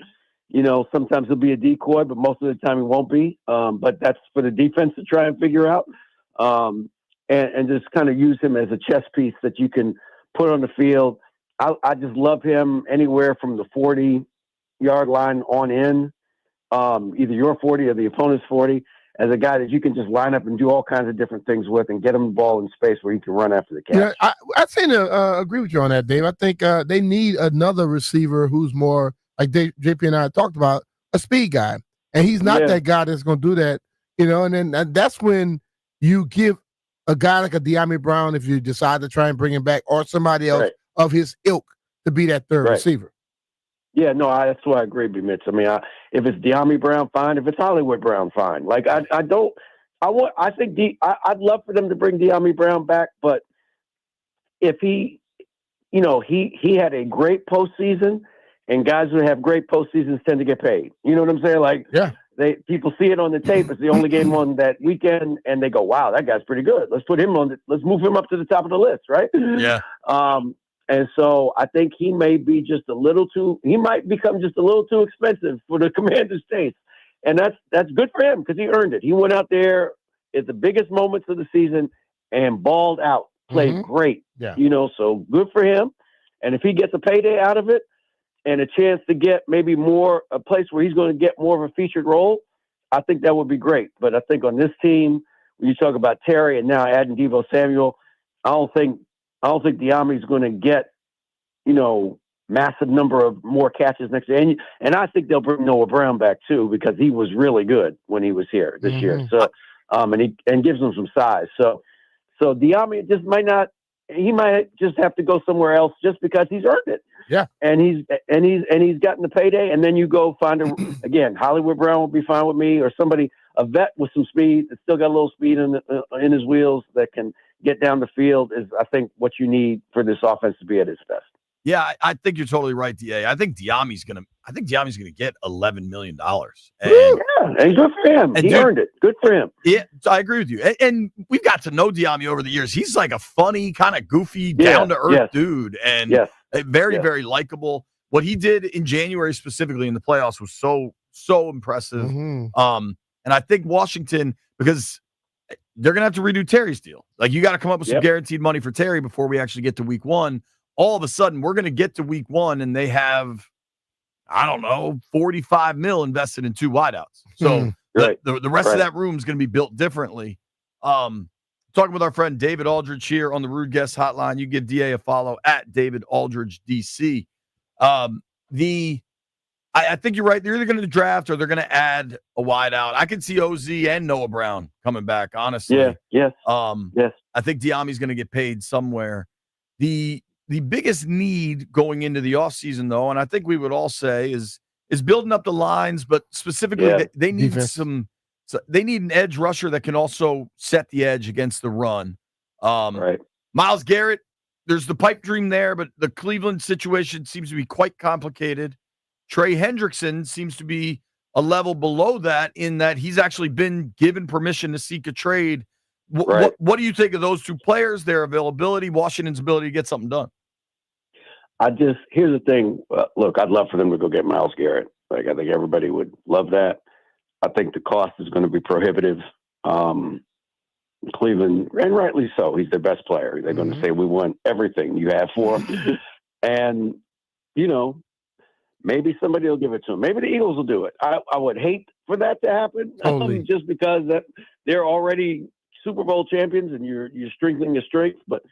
[SPEAKER 8] you know, sometimes he'll be a decoy, but most of the time he won't be. But that's for the defense to try and figure out. And just kind of use him as a chess piece that you can put on the field. I just love him anywhere from the 40-yard line on in, either your 40 or the opponent's 40, as a guy that you can just line up and do all kinds of different things with and get him the ball in space where he can run after the catch.
[SPEAKER 3] Yeah, I tend to agree with you on that, Dave. I think they need another receiver who's more, like JP and I talked about, a speed guy. And he's not that guy that's going to do that, you know, and then that's when you give a guy like a De'Ami Brown, if you decide to try and bring him back, or somebody else of his ilk to be that third receiver.
[SPEAKER 8] Yeah, no, that's why I agree, BMitch. I mean, if it's De'Ami Brown, fine. If it's Hollywood Brown, fine. Like, I'd love for them to bring De'Ami Brown back, but if he had a great postseason, and guys who have great postseasons tend to get paid. You know what I'm saying? Like, people see it on the tape. It's the only game on that weekend, and they go, "Wow, that guy's pretty good. Let's put him on. Let's move him up to the top of the list." Right?
[SPEAKER 2] Yeah.
[SPEAKER 8] And so I think he may be just a little too. He might become just a little too expensive for the Commanders' taste, and that's good for him because he earned it. He went out there at the biggest moments of the season and balled out, played great.
[SPEAKER 3] Yeah.
[SPEAKER 8] You know, so good for him. And if he gets a payday out of it, and a chance to get maybe more, a place where he's going to get more of a featured role, I think that would be great. But I think on this team, when you talk about Terry and now adding Deebo Samuel, I don't think De'Ami's going to get, you know, massive number of more catches next year. And I think they'll bring Noah Brown back too, because he was really good when he was here this year. So, and gives him some size. So De'Ami just he might just have to go somewhere else just because he's earned it.
[SPEAKER 3] Yeah.
[SPEAKER 8] And he's gotten the payday. And then you go find again, Hollywood Brown will be fine with me, or a vet with some speed that's still got a little speed in his wheels that can get down the field is, I think, what you need for this offense to be at its best.
[SPEAKER 2] Yeah, I think you're totally right, DA. I think De'Ami's gonna get $11 million.
[SPEAKER 8] And good for him. He earned it. Good for him.
[SPEAKER 2] Yeah, I agree with you. And we've got to know De'Ami over the years. He's like a funny, kind of goofy, down to earth dude, and very, very likable. What he did in January specifically in the playoffs was so impressive. And I think Washington, because they're gonna have to redo Terry's deal. Like, you got to come up with some guaranteed money for Terry before we actually get to week one. All of a sudden, we're going to get to week one, and they have, I don't know, $45 million invested in 2 wideouts. So the rest of that room is going to be built differently. Talking with our friend David Aldridge here on the Rude Guest Hotline. You give DA a follow at David Aldridge DC. I think you're right. They're either going to draft or they're going to add a wideout. I can see OZ and Noah Brown coming back, honestly.
[SPEAKER 8] Yes.
[SPEAKER 2] I think De'Ami's going to get paid somewhere. The biggest need going into the offseason, though, and I think we would all say is building up the lines, but specifically they need they need an edge rusher that can also set the edge against the run. Myles Garrett, there's the pipe dream there, but the Cleveland situation seems to be quite complicated. Trey Hendrickson seems to be a level below that, in that he's actually been given permission to seek a trade. What do you think of those 2 players, their availability, Washington's ability to get something done?
[SPEAKER 8] Here's the thing. Look, I'd love for them to go get Myles Garrett. Like, I think everybody would love that. I think the cost is going to be prohibitive. Cleveland, and rightly so, he's their best player. They're going to say, we want everything you have for him. And, you know, maybe somebody will give it to him. Maybe the Eagles will do it. I would hate for that to happen,
[SPEAKER 3] Totally.
[SPEAKER 8] just because that they're already Super Bowl champions and you're strengthening your strength. But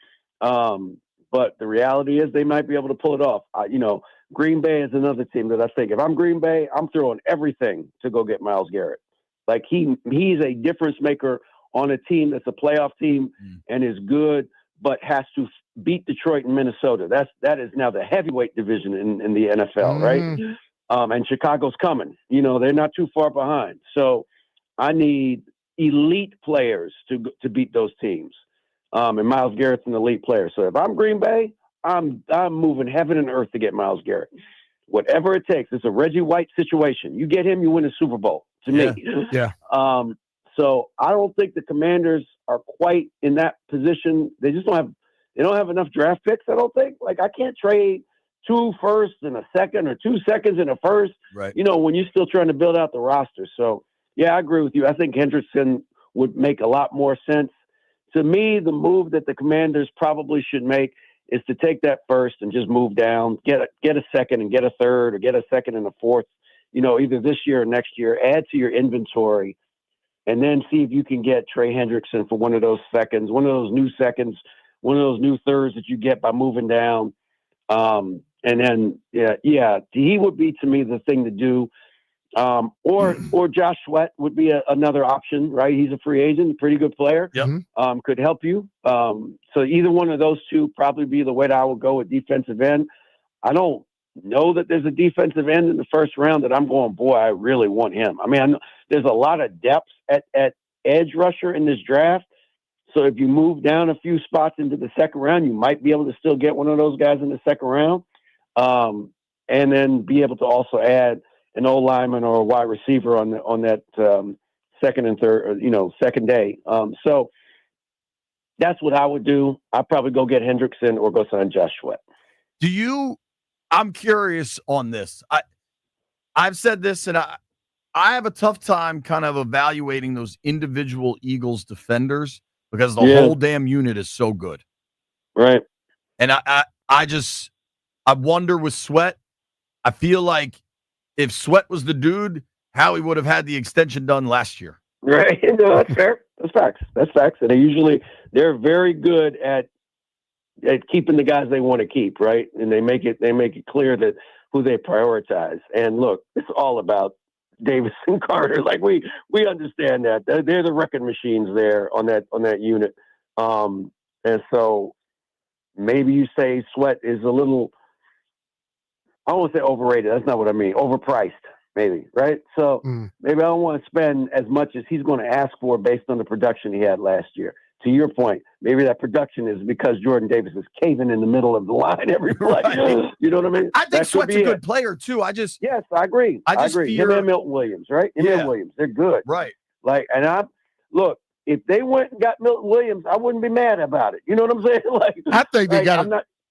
[SPEAKER 8] the reality is they might be able to pull it off. Green Bay is another team that I think if I'm Green Bay, I'm throwing everything to go get Myles Garrett. Like he's a difference maker on a team that's a playoff team and is good, but has to beat Detroit and Minnesota. That is now the heavyweight division in the NFL, right? And Chicago's coming. They're not too far behind. So I need elite players to beat those teams. And Myles Garrett's an elite player. So if I'm Green Bay, I'm moving heaven and earth to get Myles Garrett. Whatever it takes. It's a Reggie White situation. You get him, you win a Super Bowl. To me.
[SPEAKER 3] Yeah.
[SPEAKER 8] So I don't think the Commanders are quite in that position. They just don't have enough draft picks, I don't think. Like I can't trade 2 firsts and a second or 2 seconds and a first,
[SPEAKER 2] right?
[SPEAKER 8] When you're still trying to build out the roster. So yeah, I agree with you. I think Hendrickson would make a lot more sense. To me, the move that the Commanders probably should make is to take that first and just move down, get a second and get a third, or get a second and a fourth, either this year or next year, add to your inventory, and then see if you can get Trey Hendrickson for one of those seconds, one of those new seconds, one of those new thirds that you get by moving down. And then, he would be, to me, the thing to do. Or Josh Sweat would be another option, right? He's a free agent, a pretty good player.
[SPEAKER 2] Yep.
[SPEAKER 8] Could help you. So either one of those two probably be the way that I would go with defensive end. I don't know that there's a defensive end in the first round that I'm going, boy, I really want him. I mean, I know there's a lot of depth at edge rusher in this draft. So if you move down a few spots into the second round, you might be able to still get one of those guys in the second round. And then be able to also add an old lineman or a wide receiver on that second and third, second day. So that's what I would do. I'd probably go get Hendrickson or go sign Josh Sweat.
[SPEAKER 2] I'm curious on this. I've said this, and I have a tough time kind of evaluating those individual Eagles defenders because the whole damn unit is so good.
[SPEAKER 8] Right.
[SPEAKER 2] And I wonder with Sweat, I feel like if Sweat was the dude, how he would have had the extension done last year.
[SPEAKER 8] Right. No, that's fair. That's facts. That's facts. And they're very good at keeping the guys they want to keep, right? And they make it clear that who they prioritize. And look, it's all about Davis and Carter. Like we understand that. They're the wrecking machines there on that unit. And so maybe you say Sweat is a little, I don't want to say overrated. That's not what I mean. Overpriced, maybe, right? So maybe I don't want to spend as much as he's going to ask for based on the production he had last year. To your point, maybe that production is because Jordan Davis is caving in the middle of the line every play.
[SPEAKER 2] Right.
[SPEAKER 8] You know what I mean?
[SPEAKER 2] I think Sweat's a good player, too.
[SPEAKER 8] Yes, I agree. I agree. Him and Milton Williams, right? Him and Williams, they're good.
[SPEAKER 2] Right.
[SPEAKER 8] Look, if they went and got Milton Williams, I wouldn't be mad about it. You know what I'm saying?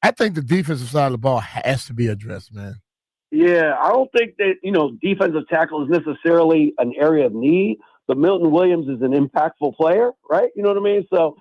[SPEAKER 3] I think the defensive side of the ball has to be addressed, man.
[SPEAKER 8] Yeah, I don't think that, defensive tackle is necessarily an area of need, but Milton Williams is an impactful player, right? You know what I mean? So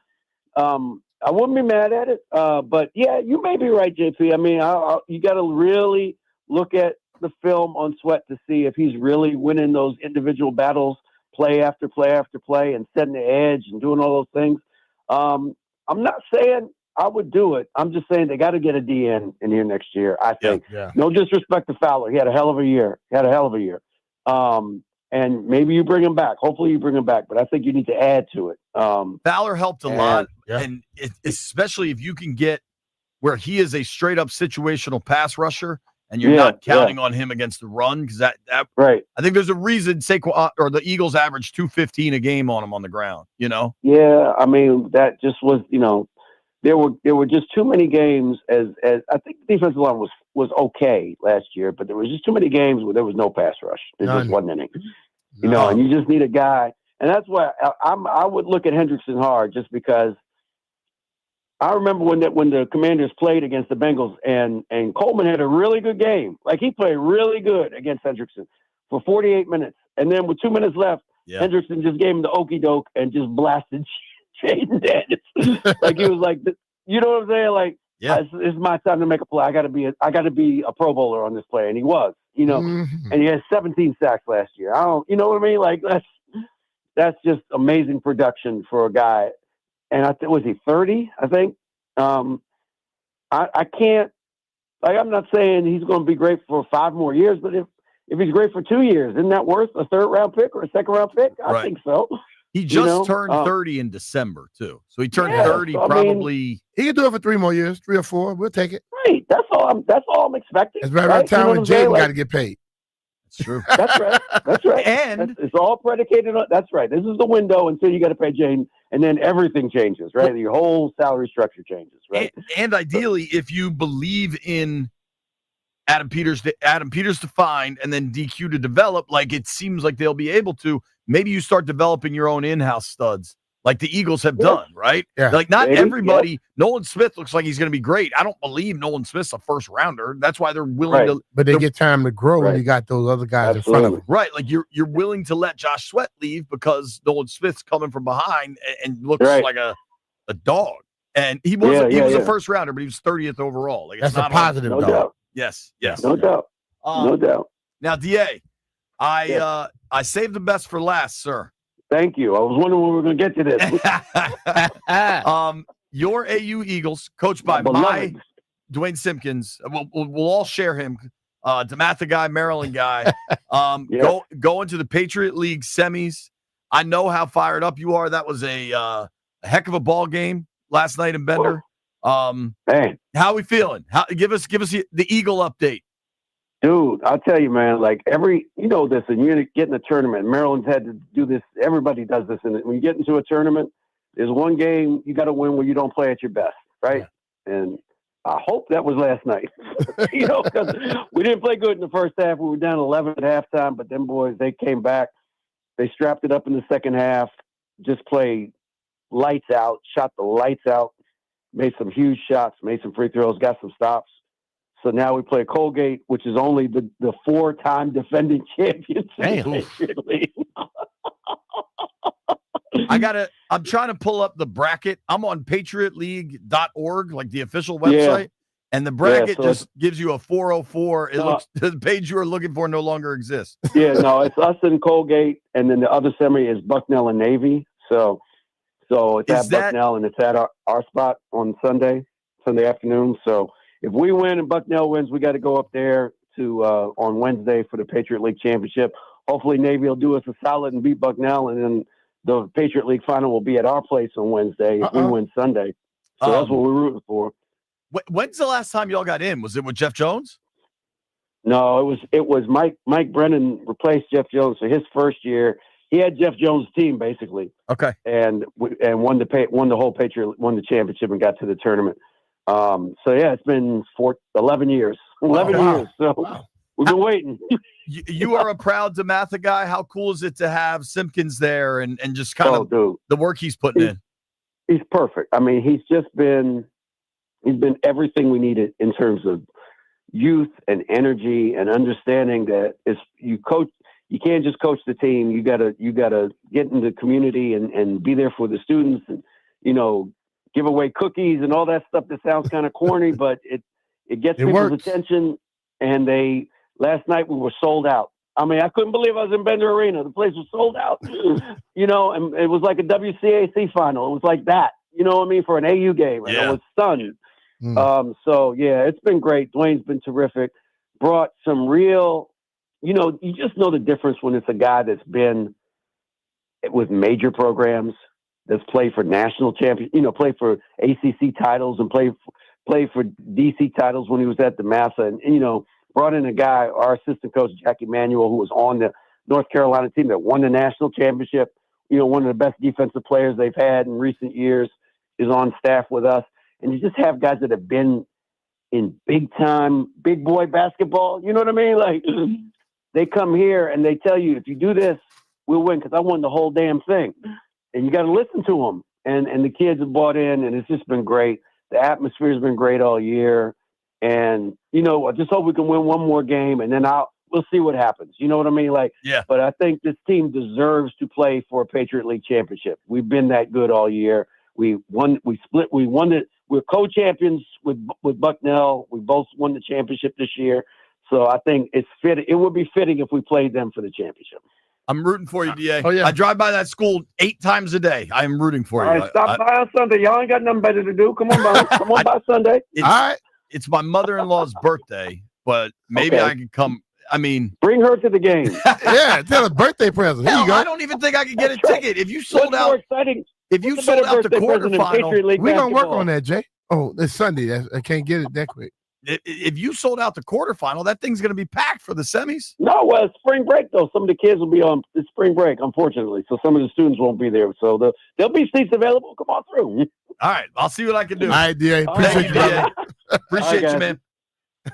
[SPEAKER 8] I wouldn't be mad at it. But, yeah, you may be right, JP. I mean, you got to really look at the film on Sweat to see if he's really winning those individual battles play after play after play and setting the edge and doing all those things. I'm not saying I would do it. I'm just saying they got to get a DN in here next year, I think.
[SPEAKER 3] Yeah.
[SPEAKER 8] No disrespect to Fowler. He had a hell of a year. And maybe you bring him back. Hopefully you bring him back, but I think you need to add to it.
[SPEAKER 2] Fowler helped a lot, and especially if you can get where he is a straight-up situational pass rusher, and you're not counting on him against the run, because that
[SPEAKER 8] right.
[SPEAKER 2] I think there's a reason Saquon or the Eagles average 215 a game on him on the ground.
[SPEAKER 8] Yeah, I mean that just was there were just too many games as I think the defensive line was okay last year, but there was just too many games where there was no pass rush. There just wasn't any. And you just need a guy, and that's why I would look at Hendrickson hard, just because I remember when the Commanders played against the Bengals and Coleman had a really good game. Like he played really good against Hendrickson for 48 minutes. And then with 2 minutes left, Hendrickson just gave him the okey doke and just blasted Jaden Daniels. Like he was like, you know what I'm saying? Like, it's my time to make a play. I gotta be a Pro Bowler on this play. And he was. and he has 17 sacks last year. You know what I mean? Like that's just amazing production for a guy. And was he 30? I think. I can't. Like, I'm not saying he's going to be great for 5 more years, but if he's great for 2 years, isn't that worth a 3rd-round pick or a 2nd-round pick? I think so.
[SPEAKER 2] He just turned 30 in December too, so he turned 30.
[SPEAKER 8] So,
[SPEAKER 2] probably
[SPEAKER 3] he can do it for 3 more years, 3 or 4. We'll take it.
[SPEAKER 8] Right. That's all I'm expecting.
[SPEAKER 3] It's right around the time when Jaden got to get paid.
[SPEAKER 2] That's true.
[SPEAKER 8] That's right. That's right.
[SPEAKER 2] And
[SPEAKER 8] it's all predicated on. That's right. This is the window until you got to pay Jaden, and then everything changes. Right. Your whole salary structure changes. Right.
[SPEAKER 2] And ideally, if you believe in Adam Peters to find and then DQ to develop, like it seems like they'll be able to. Maybe you start developing your own in-house studs, like the Eagles have done, right?
[SPEAKER 3] Yeah.
[SPEAKER 2] Like not everybody. Yeah. Nolan Smith looks like he's going to be great. I don't believe Nolan Smith's a 1st rounder. That's why they're willing to.
[SPEAKER 3] But they get time to grow when you got those other guys in front of them.
[SPEAKER 2] Right, like you're willing to let Josh Sweat leave because Nolan Smith's coming from behind and looks like a dog. And he was a 1st rounder, but he was 30th overall. Like,
[SPEAKER 3] that's
[SPEAKER 2] it's not
[SPEAKER 3] a positive,
[SPEAKER 8] no doubt.
[SPEAKER 2] Yes.
[SPEAKER 8] No doubt. No doubt.
[SPEAKER 2] Now, DA, I saved the best for last, sir.
[SPEAKER 8] Thank you. I was wondering when we were going to get to this.
[SPEAKER 2] Your AU Eagles, coached by my Dwayne Simpkins. We'll all share him. DeMatha guy, Maryland guy. Go into the Patriot League semis. I know how fired up you are. That was a heck of a ball game last night in Bender.
[SPEAKER 8] Man,
[SPEAKER 2] how are we feeling? Give us the Eagle update.
[SPEAKER 8] Dude, I'll tell you, man, like this, and you're getting a tournament. Maryland's had to do this. Everybody does this. And when you get into a tournament, there's one game you got to win where you don't play at your best, right? Yeah. And I hope that was last night, because we didn't play good in the first half. We were down 11 at halftime, but them boys, they came back. They strapped it up in the second half, just played lights out, shot the lights out, made some huge shots, made some free throws, got some stops. So now we play Colgate, which is only the 4-time defending champions.
[SPEAKER 2] I'm trying to pull up the bracket. I'm on patriotleague.org, like the official website. And the bracket just gives you a 404. It looks the page you are looking for no longer exists.
[SPEAKER 8] It's us and Colgate, and then the other semi is Bucknell and Navy. So it's at Bucknell, and it's at our spot on Sunday afternoon. So if we win and Bucknell wins, we got to go up there to on Wednesday for the Patriot League Championship. Hopefully Navy will do us a solid and beat Bucknell, and then the Patriot League final will be at our place on Wednesday if we win Sunday. So that's what we're rooting for.
[SPEAKER 2] When's the last time y'all got in? Was it with Jeff Jones?
[SPEAKER 8] No, it was Mike Brennan replaced Jeff Jones for his first year. He had Jeff Jones' team basically.
[SPEAKER 2] Okay.
[SPEAKER 8] And won the championship and got to the tournament. It's been 11 years. 11 years. So we've been waiting.
[SPEAKER 2] You are a proud DeMatha guy. How cool is it to have Simpkins there and just kind of the work he's putting in?
[SPEAKER 8] He's perfect. I mean, he's been everything we needed in terms of youth and energy and understanding that you can't just coach the team. You gotta get into the community and be there for the students and, give away cookies and all that stuff that sounds kind of corny, but it gets people's attention. And last night we were sold out. I mean, I couldn't believe I was in Bender Arena. The place was sold out, and it was like a WCAC final. It was like that, for an AU game. And I was stunned. It's been great. Dwayne's been terrific. Brought some real, you just know the difference when it's a guy that's been with major programs, that's played for national champions, played for ACC titles and played for DC titles when he was at DeMatha, and brought in a guy, our assistant coach Jackie Manuel, who was on the North Carolina team that won the national championship. One of the best defensive players they've had in recent years is on staff with us, and you just have guys that have been in big boy basketball. You know what I mean? Like they come here and they tell you, if you do this, we'll win because I won the whole damn thing. And you got to listen to them. And the kids have bought in, and it's just been great. The atmosphere has been great all year. And, I just hope we can win one more game, and then we'll see what happens. You know what I mean? But I think this team deserves to play for a Patriot League championship. We've been that good all year. We won it. We're co-champions with Bucknell. We both won the championship this year. So I think it's fit. It would be fitting if we played them for the championship.
[SPEAKER 2] I'm rooting for you, DA.
[SPEAKER 3] Oh, yeah.
[SPEAKER 2] I drive by that school 8 times a day. I am rooting for
[SPEAKER 8] All
[SPEAKER 2] you.
[SPEAKER 8] right, stop by on Sunday. Y'all ain't got nothing better to do. Come on by. Come on by Sunday.
[SPEAKER 2] It's,
[SPEAKER 3] All right.
[SPEAKER 2] it's my mother-in-law's birthday, but maybe
[SPEAKER 8] Okay.
[SPEAKER 2] I can come. I mean,
[SPEAKER 8] Bring her to the game.
[SPEAKER 3] Yeah, tell a birthday present. Here
[SPEAKER 2] hell,
[SPEAKER 3] you go.
[SPEAKER 2] I don't even think I could get a
[SPEAKER 8] That's right.
[SPEAKER 2] ticket. If you sold
[SPEAKER 8] What's more
[SPEAKER 2] out,
[SPEAKER 8] exciting?
[SPEAKER 2] if you
[SPEAKER 8] What's a
[SPEAKER 2] sold
[SPEAKER 8] better
[SPEAKER 2] out the
[SPEAKER 8] birthday present than
[SPEAKER 2] quarterfinal,
[SPEAKER 8] Patriot League
[SPEAKER 3] We're going to work
[SPEAKER 8] basketball?
[SPEAKER 3] on that, Jay. Oh, it's Sunday. I can't get it that quick.
[SPEAKER 2] if you sold out the quarterfinal, that thing's going to be packed for the semis.
[SPEAKER 8] No, well, it's spring break though. Some of the kids will be on the spring break, unfortunately. So some of the students won't be there. So there'll be seats available. Come on through.
[SPEAKER 2] All right, I'll see what I can do.
[SPEAKER 3] All right, DA.
[SPEAKER 8] All
[SPEAKER 3] Appreciate
[SPEAKER 2] Thank
[SPEAKER 3] you,
[SPEAKER 2] you,
[SPEAKER 3] brother.
[SPEAKER 2] DA. Appreciate
[SPEAKER 8] guys.
[SPEAKER 2] you, man.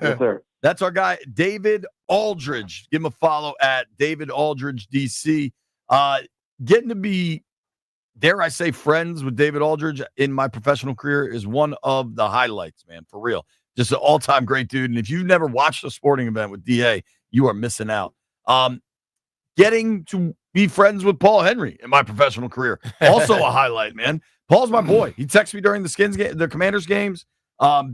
[SPEAKER 8] Yes, sir.
[SPEAKER 2] That's our guy, David Aldridge. Give him a follow at David Aldridge DC. Getting to be, dare I say, friends with David Aldridge in my professional career is one of the highlights, man, for real. Just an all-time great dude. And if you've never watched a sporting event with DA, you are missing out. Getting to be friends with Paul Henry in my professional career, also a highlight, man. Paul's my boy. He texts me during the Skins game, the Commanders games.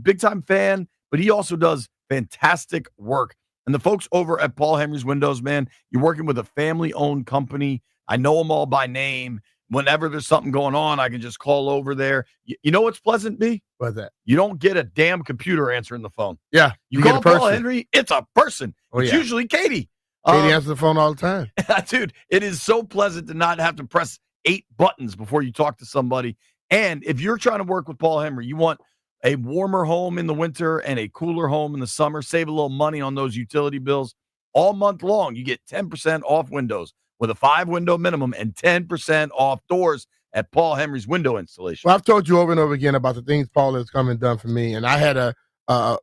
[SPEAKER 2] Big-time fan, but he also does fantastic work. And the folks over at Paul Henry's Windows, man, you're working with a family-owned company. I know them all by name. Whenever there's something going on, I can just call over there. You know what's pleasant, B?
[SPEAKER 3] What's that?
[SPEAKER 2] You don't get a damn computer answering the phone.
[SPEAKER 3] Yeah.
[SPEAKER 2] You
[SPEAKER 3] get
[SPEAKER 2] call
[SPEAKER 3] a person.
[SPEAKER 2] Paul Henry, it's a person.
[SPEAKER 3] Oh,
[SPEAKER 2] It's
[SPEAKER 3] yeah.
[SPEAKER 2] usually Katie.
[SPEAKER 3] Katie answers the phone all the time.
[SPEAKER 2] Dude, it is so pleasant to not have to press 8 buttons before you talk to somebody. And if you're trying to work with Paul Henry, you want a warmer home in the winter and a cooler home in the summer, save a little money on those utility bills. All month long, you get 10% off windows with a 5-window minimum and 10% off doors at Paul Henry's Window Installation.
[SPEAKER 3] Well, I've told you over and over again about the things Paul has come and done for me. And I had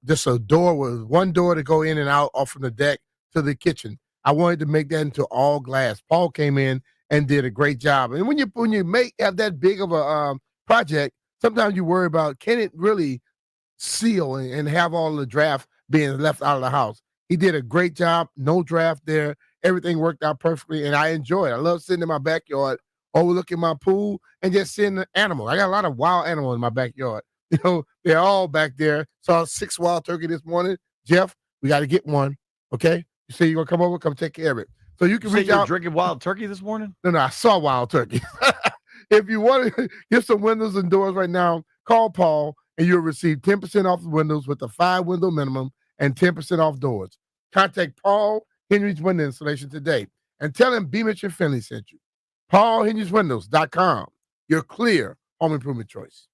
[SPEAKER 3] just a door with one door to go in and out off from the deck to the kitchen. I wanted to make that into all glass. Paul came in and did a great job. And when you have that big of a project, sometimes you worry about, can it really seal and have all the draft being left out of the house? He did a great job. No draft there. Everything worked out perfectly, and I enjoy it. I love sitting in my backyard, overlooking my pool, and just seeing the animals. I got a lot of wild animals in my backyard. You know, they're all back there. Saw 6 wild turkey this morning. Jeff, we got to get one. Okay? You say you're going to come over? Come take care of it. So you can
[SPEAKER 2] You say
[SPEAKER 3] reach
[SPEAKER 2] you were
[SPEAKER 3] out.
[SPEAKER 2] drinking wild turkey this morning?
[SPEAKER 3] No, I saw wild turkey. If you want to get some windows and doors right now, call Paul, and you'll receive 10% off the windows with a 5-window minimum and 10% off doors. Contact Paul Henry's Window Installation today and tell him BMitch and Finley sent you. PaulHenry'sWindows.com, your clear home improvement choice.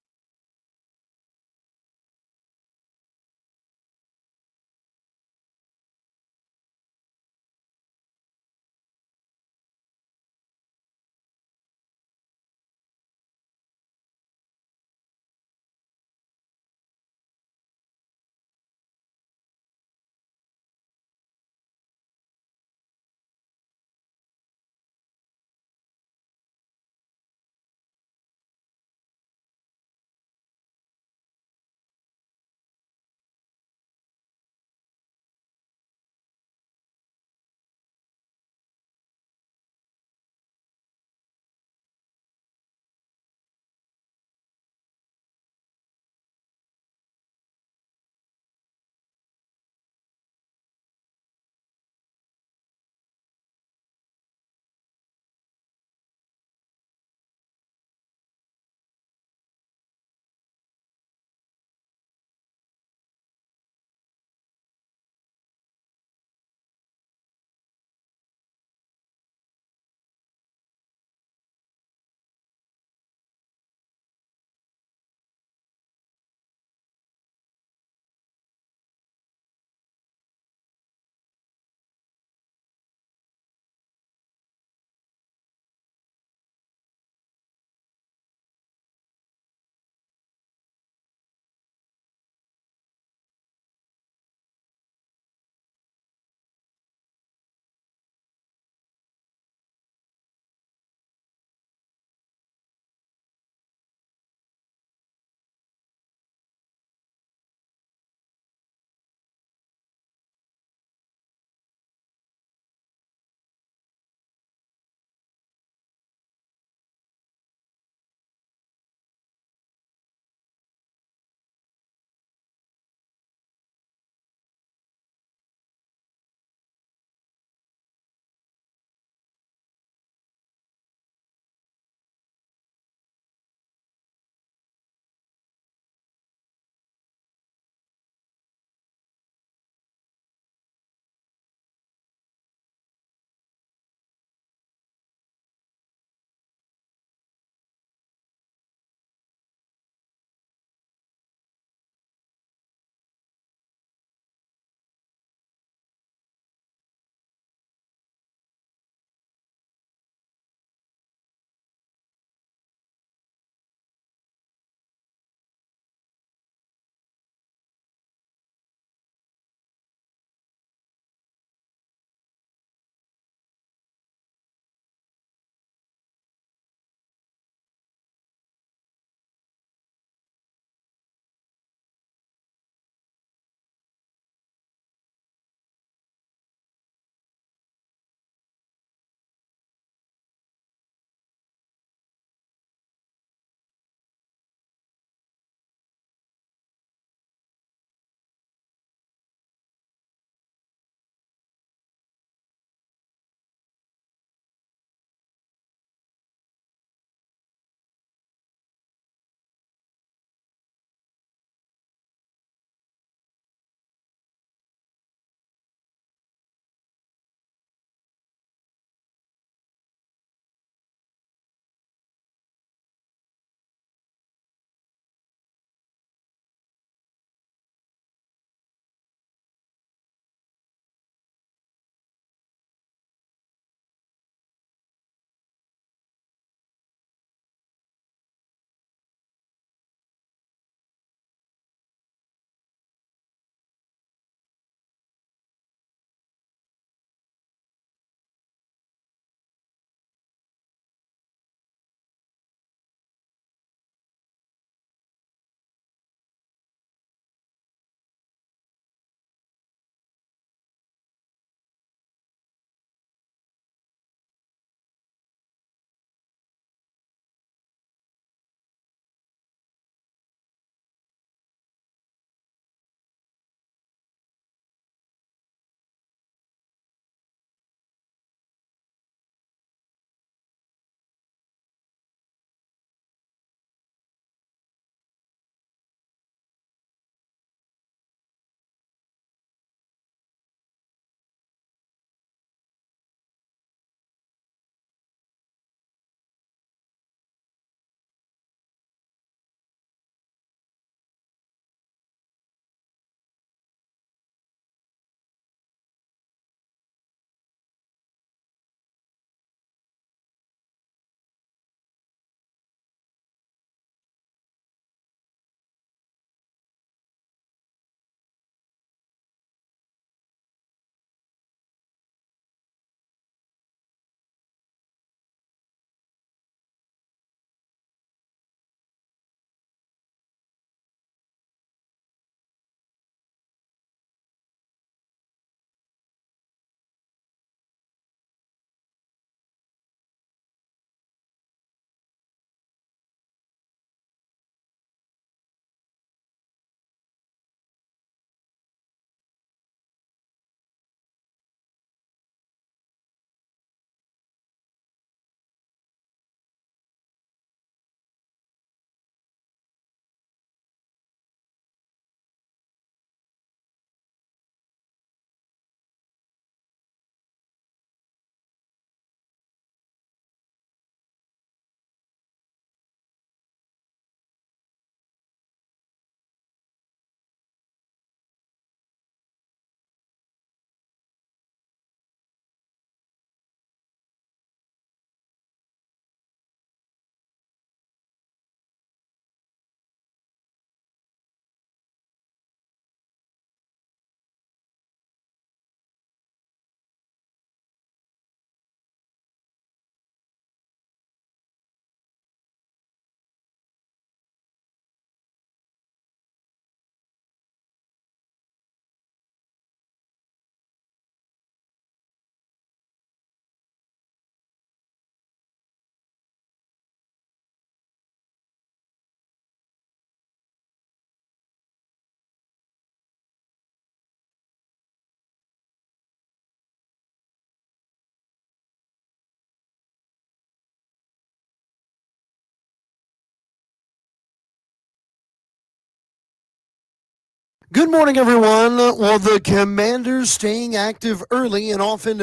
[SPEAKER 1] Good morning, everyone. Well, the Commanders staying active early and often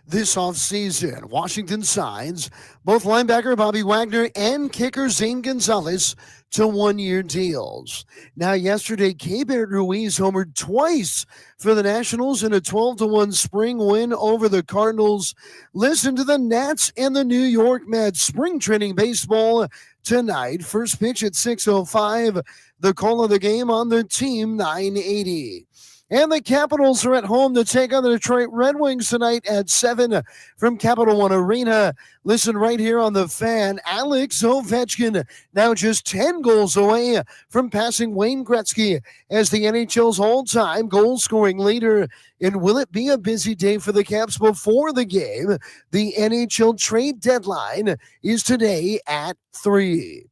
[SPEAKER 1] this offseason. Washington signs both linebacker Bobby Wagner and kicker Zane Gonzalez to one-year deals. Now, yesterday, K-Bear Ruiz homered twice for the Nationals in a 12-1 spring win over the Cardinals. Listen to the Nats and the New York Mets. Spring training baseball tonight. First pitch at 6:05. The call of the game on the team 980. And the Capitals are at home to take on the Detroit Red Wings tonight at 7 from Capital One Arena. Listen right here on the Fan. Alex Ovechkin now just 10 goals away from passing Wayne Gretzky as the NHL's all-time goal-scoring leader. And will it be a busy day for the Caps before the game? The NHL trade deadline is today at 3.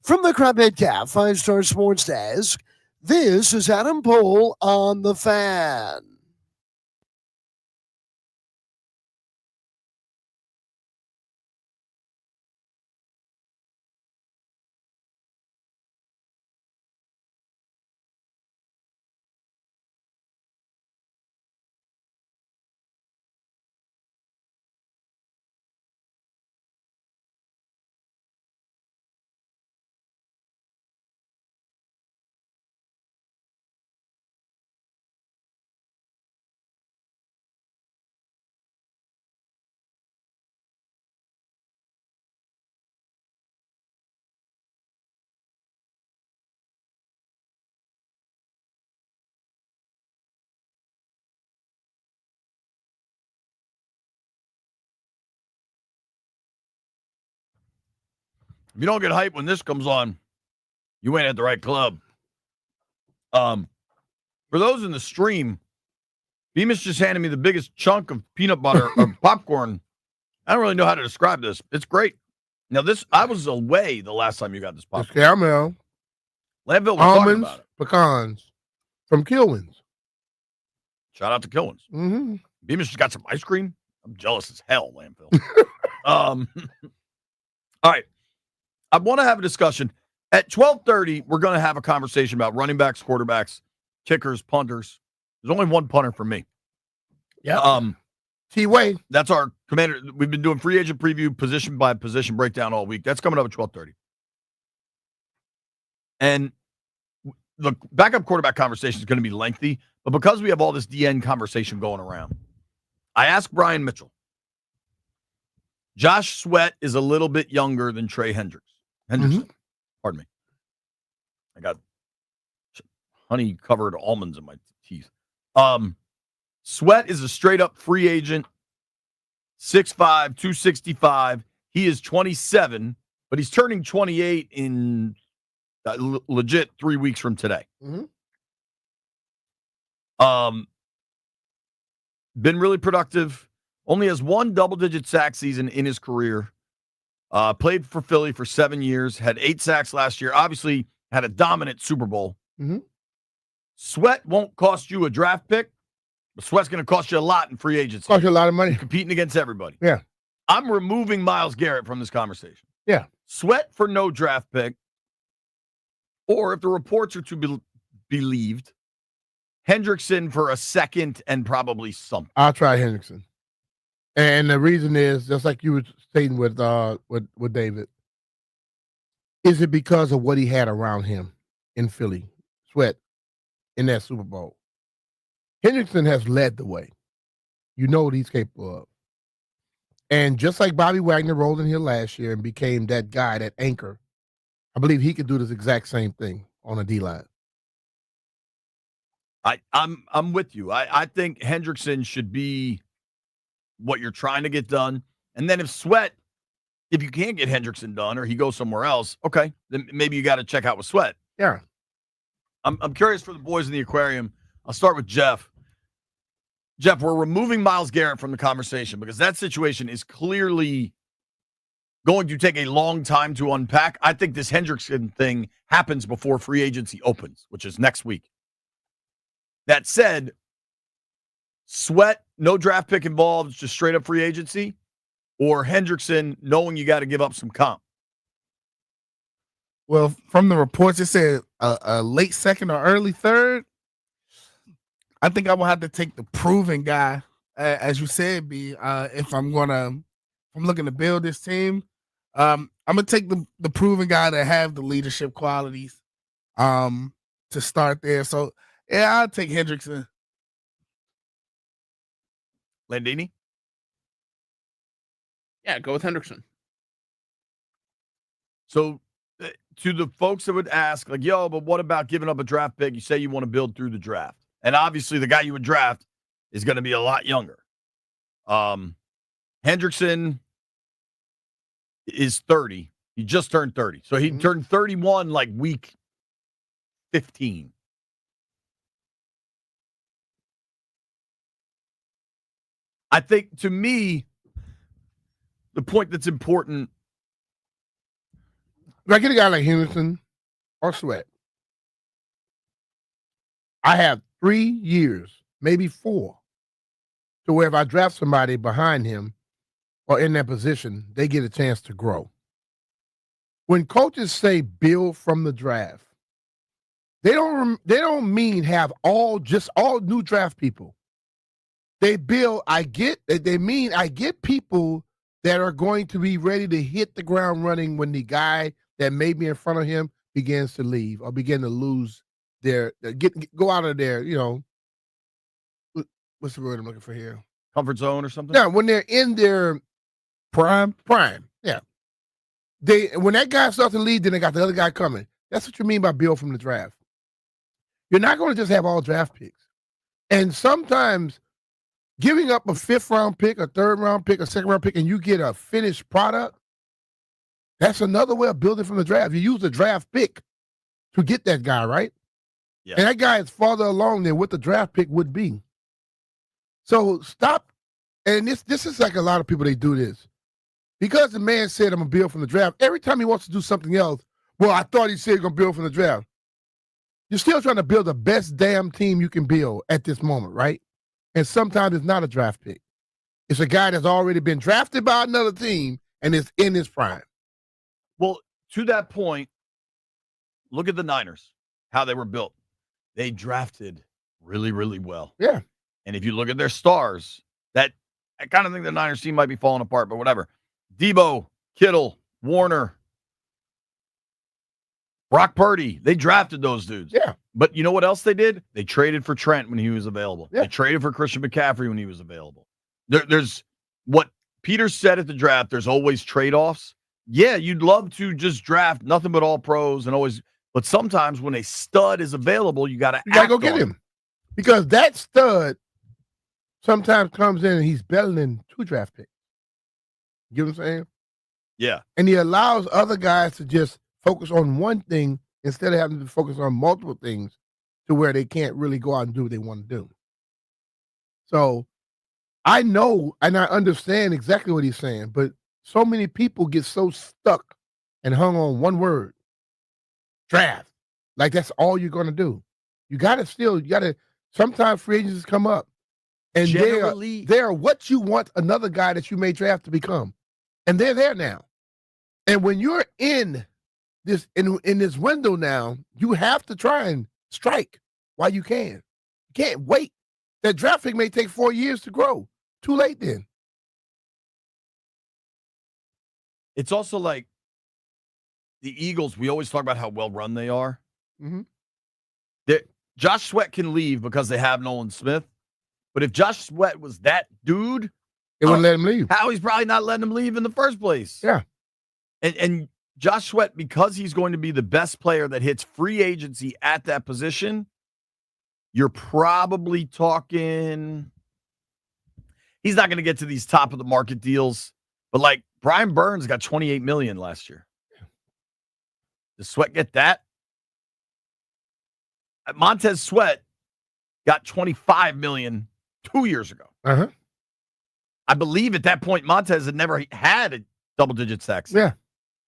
[SPEAKER 1] From the Crabhead Cap 5-Star Sports Desk, this is Adam Pohl on the Fan.
[SPEAKER 2] If you don't get hyped when this comes on, you ain't at the right club. For those in the stream, BMitch just handed me the biggest chunk of peanut butter or popcorn. I don't really know how to describe this. It's great. Now, I was away the last time you got this
[SPEAKER 3] It's
[SPEAKER 2] popcorn.
[SPEAKER 3] caramel,
[SPEAKER 2] Landville was talking
[SPEAKER 3] almonds,
[SPEAKER 2] about it.
[SPEAKER 3] pecans from Kilwins.
[SPEAKER 2] Shout out to Killins.
[SPEAKER 3] Mm-hmm.
[SPEAKER 2] BMitch just got some ice cream. I'm jealous as hell, Landville. All right. I want to have a discussion. At 12:30, we're going to have a conversation about running backs, quarterbacks, kickers, punters. There's only one punter for me.
[SPEAKER 3] Yeah. T-Way.
[SPEAKER 2] That's our commander. We've been doing free agent preview, position by position breakdown all week. That's coming up at 12:30. And the backup quarterback conversation is going to be lengthy, but because we have all this DN conversation going around, I asked Brian Mitchell. Josh Sweat is a little bit younger than Trey Hendrickson. Pardon me. I got honey-covered almonds in my teeth. Sweat is a straight-up free agent, 6'5", 265. He is 27, but he's turning 28 in legit 3 weeks from today. Been really productive. Only has one double-digit sack season in his career. Played for Philly for 7 years. Had 8 sacks last year. Obviously, had a dominant Super Bowl. Sweat won't cost you a draft pick, but Sweat's going to cost you a lot in free agency.
[SPEAKER 3] Cost you a lot of money.
[SPEAKER 2] Competing against everybody.
[SPEAKER 3] Yeah.
[SPEAKER 2] I'm removing Myles Garrett from this conversation.
[SPEAKER 3] Yeah.
[SPEAKER 2] Sweat for no draft pick, or if the reports are to be believed, Hendrickson for a second and probably something.
[SPEAKER 3] I'll try Hendrickson. And the reason is, just like you were stating with David, is it because of what he had around him in Philly, Sweat, in that Super Bowl? Hendrickson has led the way. You know what he's capable of. And just like Bobby Wagner rolled in here last year and became that guy, that anchor, I believe he could do this exact same thing on a D-line.
[SPEAKER 2] I'm with you. I think Hendrickson should be what you're trying to get done. And then if you can't get Hendrickson done or he goes somewhere else, okay, then maybe you got to check out with Sweat.
[SPEAKER 3] Yeah.
[SPEAKER 2] I'm curious for the boys in the aquarium. I'll start with Jeff. Jeff, we're removing Myles Garrett from the conversation because that situation is clearly going to take a long time to unpack. I think this Hendrickson thing happens before free agency opens, which is next week. That said, Sweat, no draft pick involved, just straight up free agency, or Hendrickson knowing you got to give up some comp?
[SPEAKER 4] Well, from the reports, it said a late second or early third. I think I will have to take the proven guy, as you said, B. If I'm looking to build this team, I'm gonna take the proven guy that have the leadership qualities, to start there. So yeah, I'll take Hendrickson.
[SPEAKER 2] Landini?
[SPEAKER 9] Yeah, go with Hendrickson.
[SPEAKER 2] So to the folks that would ask, like, yo, but what about giving up a draft pick? You say you want to build through the draft. And obviously the guy you would draft is going to be a lot younger. Hendrickson is 30. He just turned 30. So he turned 31 like week 15. I think, to me, the point that's important.
[SPEAKER 3] If I get a guy like Henderson or Sweat, I have 3 years, maybe 4, to where if I draft somebody behind him or in that position, they get a chance to grow. When coaches say build from the draft, they don't mean have all new draft people. They build. They mean I get people that are going to be ready to hit the ground running when the guy that may be in front of him begins to leave or begin to lose go out of their, what's the word I'm looking for here?
[SPEAKER 2] Comfort zone or something?
[SPEAKER 3] Yeah, when they're in their prime. Yeah. When that guy starts to lead, then they got the other guy coming. That's what you mean by build from the draft. You're not going to just have all draft picks. And sometimes giving up a 5th round pick, a 3rd round pick, a 2nd round pick, and you get a finished product, that's another way of building from the draft. You use the draft pick to get that guy, right?
[SPEAKER 2] Yeah.
[SPEAKER 3] And that guy is farther along than what the draft pick would be. So stop. And this is like a lot of people, they do this. Because the man said, I'm going to build from the draft, every time he wants to do something else, well, I thought he said he's going to build from the draft. You're still trying to build the best damn team you can build at this moment, right? And sometimes it's not a draft pick. It's a guy that's already been drafted by another team and is in his prime.
[SPEAKER 2] Well, to that point, look at the Niners, how they were built. They drafted really, really well.
[SPEAKER 3] Yeah.
[SPEAKER 2] And if you look at their stars, I kind of think the Niners team might be falling apart, but whatever. Debo, Kittle, Warner, Brock Purdy, they drafted those dudes.
[SPEAKER 3] Yeah.
[SPEAKER 2] But you know what else they did? They traded for Trent when he was available.
[SPEAKER 3] Yeah.
[SPEAKER 2] They traded for Christian McCaffrey when he was available. There's what Peter said at the draft, there's always trade-offs. Yeah, you'd love to just draft nothing but all pros and always, but sometimes when a stud is available, you got to
[SPEAKER 3] go get him. Because that stud sometimes comes in and he's better than 2 draft picks. You know what I'm saying?
[SPEAKER 2] Yeah.
[SPEAKER 3] And he allows other guys to just focus on one thing instead of having to focus on multiple things to where they can't really go out and do what they want to do. So I know and I understand exactly what he's saying, but so many people get so stuck and hung on one word, draft. Like that's all you're going to do. You got to, sometimes free agents come up and they are what you want another guy that you may draft to become. And they're there now. And when you're in this window now, you have to try and strike while you can. You can't wait. That draft pick may take 4 years to grow. Too late then.
[SPEAKER 2] It's also like the Eagles, we always talk about how well run they are.
[SPEAKER 3] Mm-hmm.
[SPEAKER 2] Josh Sweat can leave because they have Nolan Smith. But if Josh Sweat was that dude,
[SPEAKER 3] they wouldn't let him leave.
[SPEAKER 2] Howie's probably not letting him leave in the first place.
[SPEAKER 3] Yeah.
[SPEAKER 2] And Josh Sweat, because he's going to be the best player that hits free agency at that position, you're probably talking, he's not going to get to these top of the market deals, but like Brian Burns got $28 million last year. Does Sweat get that? Montez Sweat got $25 million 2 years ago.
[SPEAKER 3] Uh-huh.
[SPEAKER 2] I believe at that point, Montez had never had a double-digit sacks.
[SPEAKER 3] Yeah.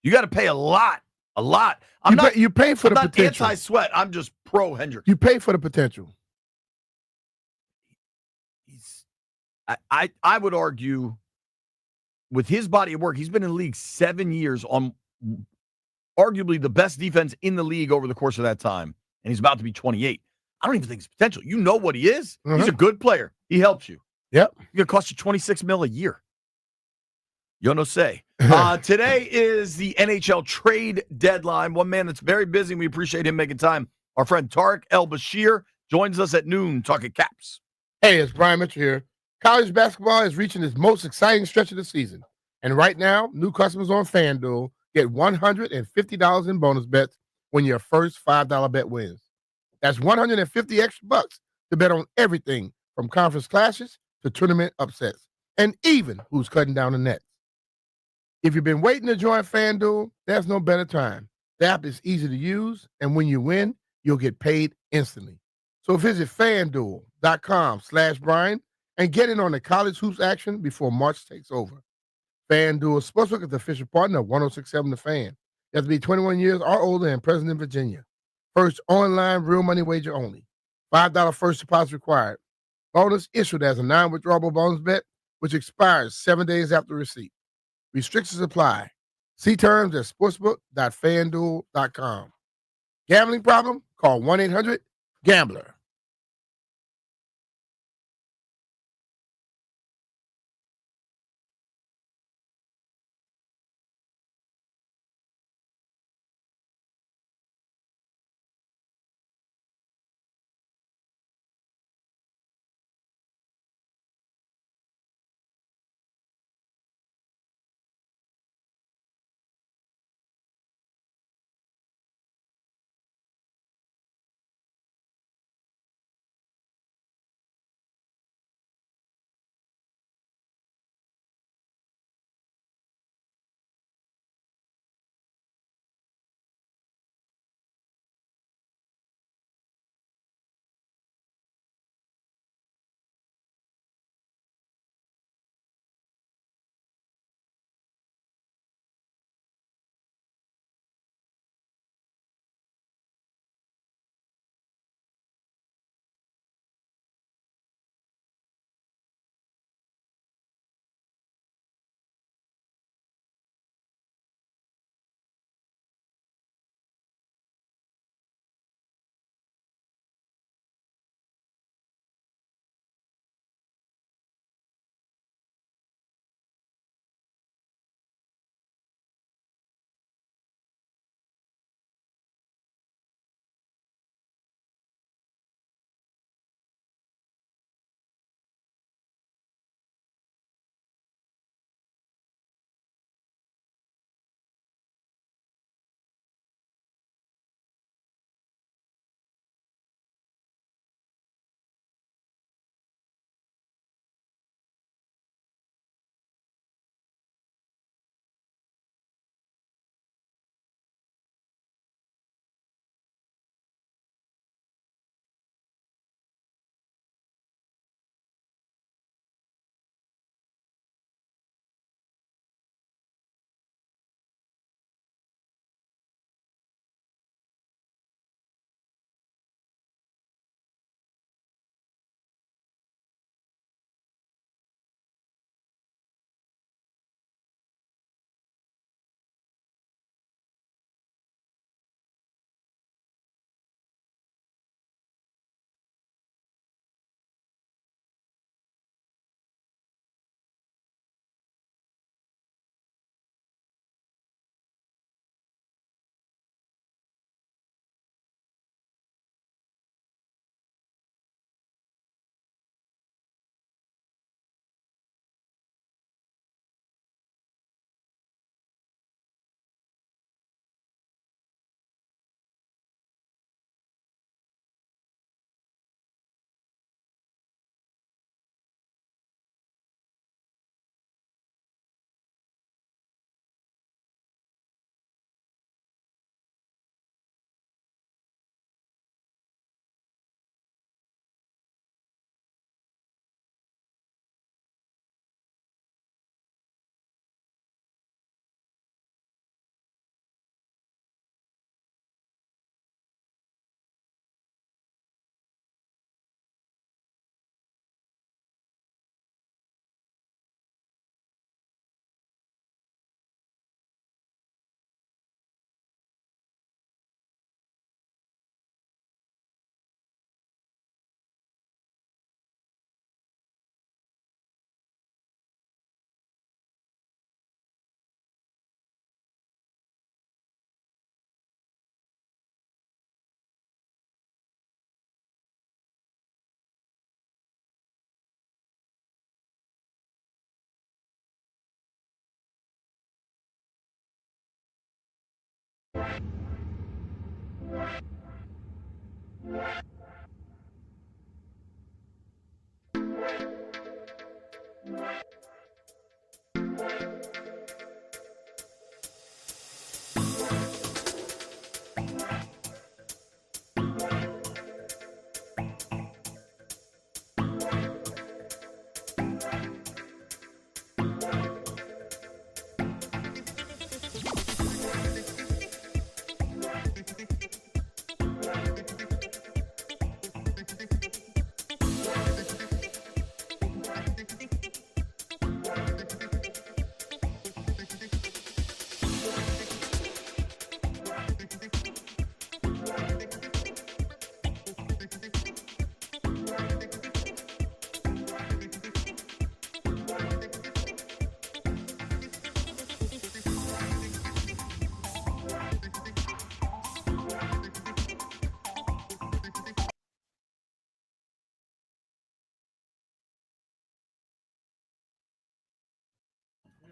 [SPEAKER 2] You got to pay a lot.
[SPEAKER 3] You pay for the potential.
[SPEAKER 2] I'm not anti-Sweat. I'm just pro-Hendrickson.
[SPEAKER 3] You pay for the potential.
[SPEAKER 2] I would argue with his body of work, he's been in the league 7 years on arguably the best defense in the league over the course of that time, and he's about to be 28. I don't even think his potential. You know what he is. He's
[SPEAKER 3] Mhm.
[SPEAKER 2] a good player. He helps you.
[SPEAKER 3] Yep.
[SPEAKER 2] He's going to cost you $26 million a year. Yo no say. Today is the NHL trade deadline. One man that's very busy, and we appreciate him making time. Our friend Tarik El-Bashir joins us at noon talking Caps.
[SPEAKER 3] Hey, it's BMitch here. College basketball is reaching its most exciting stretch of the season. And right now, new customers on FanDuel get $150 in bonus bets when your first $5 bet wins. That's 150 extra bucks to bet on everything from conference clashes to tournament upsets, and even who's cutting down the nets. If you've been waiting to join FanDuel, there's no better time. The app is easy to use, and when you win, you'll get paid instantly. So visit FanDuel.com/Brian and get in on the college hoops action before March takes over. FanDuel Sportsbook is the official partner of 106.7 The Fan. You have to be 21 years or older and present in Virginia. First online real money wager only. $5 first deposit required. Bonus issued as a non-withdrawable bonus bet, which expires 7 days after receipt. Restrictions apply. See terms at sportsbook.fanduel.com. Gambling problem? Call 1-800-GAMBLER.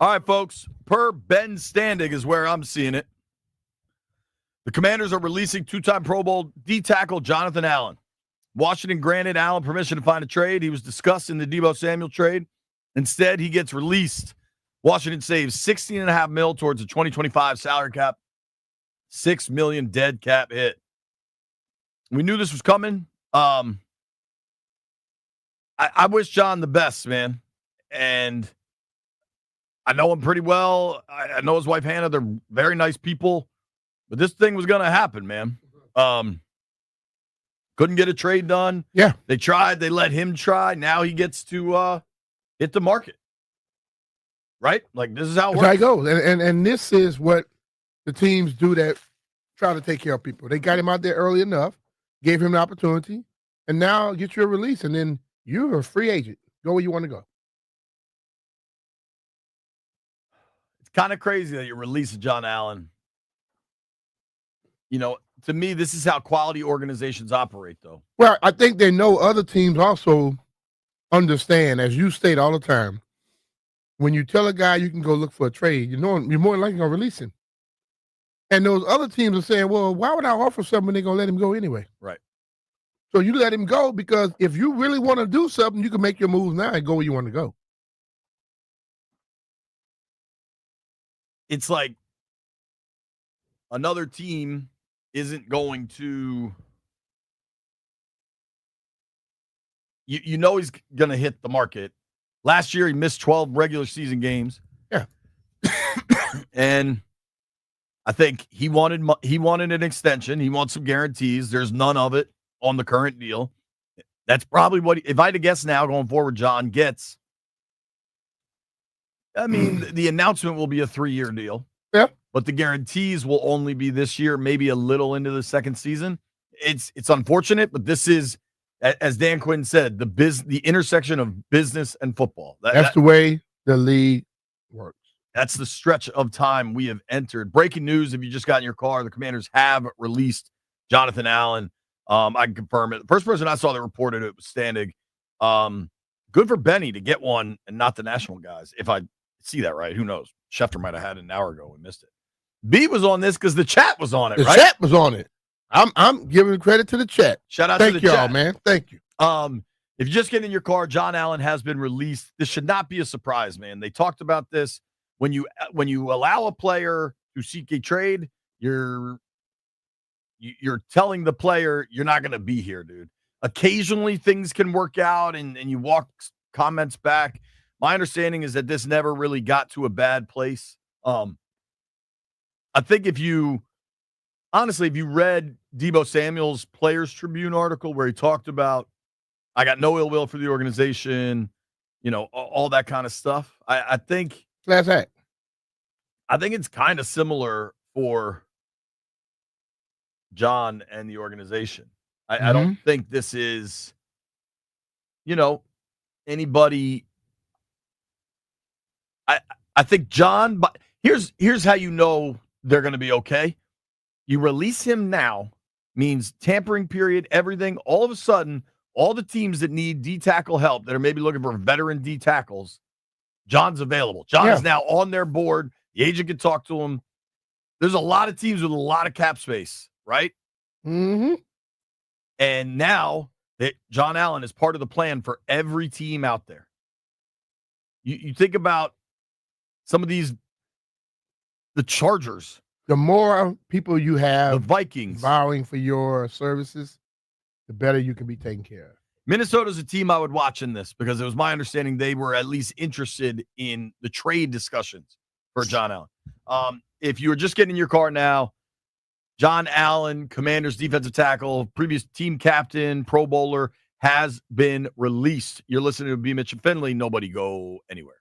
[SPEAKER 2] All right, folks. Per Ben Standig is where I'm seeing it. The Commanders are releasing two-time Pro Bowl D-tackle Jonathan Allen. Washington granted Allen permission to find a trade. He was discussed in the Deebo Samuel trade. Instead, he gets released. Washington saves $16.5 million towards the 2025 salary cap. $6 million dead cap hit. We knew this was coming. I wish John the best, man. And I know him pretty well. I know his wife, Hannah. They're very nice people. But this thing was going to happen, man. Couldn't get a trade done.
[SPEAKER 3] Yeah.
[SPEAKER 2] They tried. They let him try. Now he gets to hit the market. Right? Like, this is how it
[SPEAKER 3] That's how
[SPEAKER 2] works.
[SPEAKER 3] it goes. And this is what the teams do that try to take care of people. They got him out there early enough, gave him the opportunity, and now get you a release, and then you're a free agent. Go where you want to go.
[SPEAKER 2] It's kind of crazy that you release John Allen. You know, to me, this is how quality organizations operate, though.
[SPEAKER 3] Well, I think they know other teams also understand, as you state all the time, when you tell a guy you can go look for a trade, you know you're more likely going to release him. And those other teams are saying, well, why would I offer something when they're going to let him go anyway?
[SPEAKER 2] Right.
[SPEAKER 3] So you let him go because if you really want to do something, you can make your moves now and go where you want to go.
[SPEAKER 2] It's like another team isn't going to, you know, he's going to hit the market. Last year, he missed 12 regular season games.
[SPEAKER 3] Yeah.
[SPEAKER 2] And I think he wanted an extension. He wants some guarantees. There's none of it on the current deal. That's probably what, if I had to guess now going forward, John gets. I mean, the announcement will be a 3-year deal.
[SPEAKER 3] Yeah.
[SPEAKER 2] But the guarantees will only be this year, maybe a little into the second season. It's unfortunate, but this is, as Dan Quinn said, the intersection of business and football.
[SPEAKER 3] That's the way the league works.
[SPEAKER 2] That's the stretch of time we have entered. Breaking news, if you just got in your car, the Commanders have released Jonathan Allen. I can confirm it. The first person I saw that reported it was Standig. Good for Benny to get one and not the national guys. If I see that right, who knows? Schefter might have had it an hour ago. We missed it. B was on this because the chat was on it,
[SPEAKER 3] The
[SPEAKER 2] right?
[SPEAKER 3] chat was on it. I'm giving credit to the chat.
[SPEAKER 2] Shout out to
[SPEAKER 3] Thank
[SPEAKER 2] the
[SPEAKER 3] y'all,
[SPEAKER 2] chat.
[SPEAKER 3] man. Thank you.
[SPEAKER 2] If you just get in your car, John Allen has been released. This should not be a surprise, man. They talked about this. When you allow a player to seek a trade, you're telling the player you're not going to be here, dude. Occasionally things can work out and you walk comments back. My understanding is that this never really got to a bad place. I think if you read Deebo Samuel's Players Tribune article where he talked about, I got no ill will for the organization, you know, all that kind of stuff. I think
[SPEAKER 3] Class act.
[SPEAKER 2] I think it's kind of similar for John and the organization. I don't think this is, you know, anybody. I think John, but here's how you know they're going to be okay. You release him now, means tampering period, everything. All of a sudden, all the teams that need D-tackle help that are maybe looking for veteran D-tackles, John's available. John is now on their board. The agent can talk to him. there's a lot of teams with a lot of cap space, right?
[SPEAKER 3] Mm-hmm.
[SPEAKER 2] And now that John Allen is part of the plan for every team out there. You think about some of these, the Chargers,
[SPEAKER 3] The more people you
[SPEAKER 2] the
[SPEAKER 3] have
[SPEAKER 2] Vikings.
[SPEAKER 3] vouching for your services, the better you can be taken care of.
[SPEAKER 2] Minnesota's a team I would watch in this because it was my understanding they were at least interested in the trade discussions for John Allen. If you were just getting in your car now, John Allen, Commanders defensive tackle, previous team captain, Pro Bowler, has been released. You're listening to BMitch and Finley. Nobody go anywhere.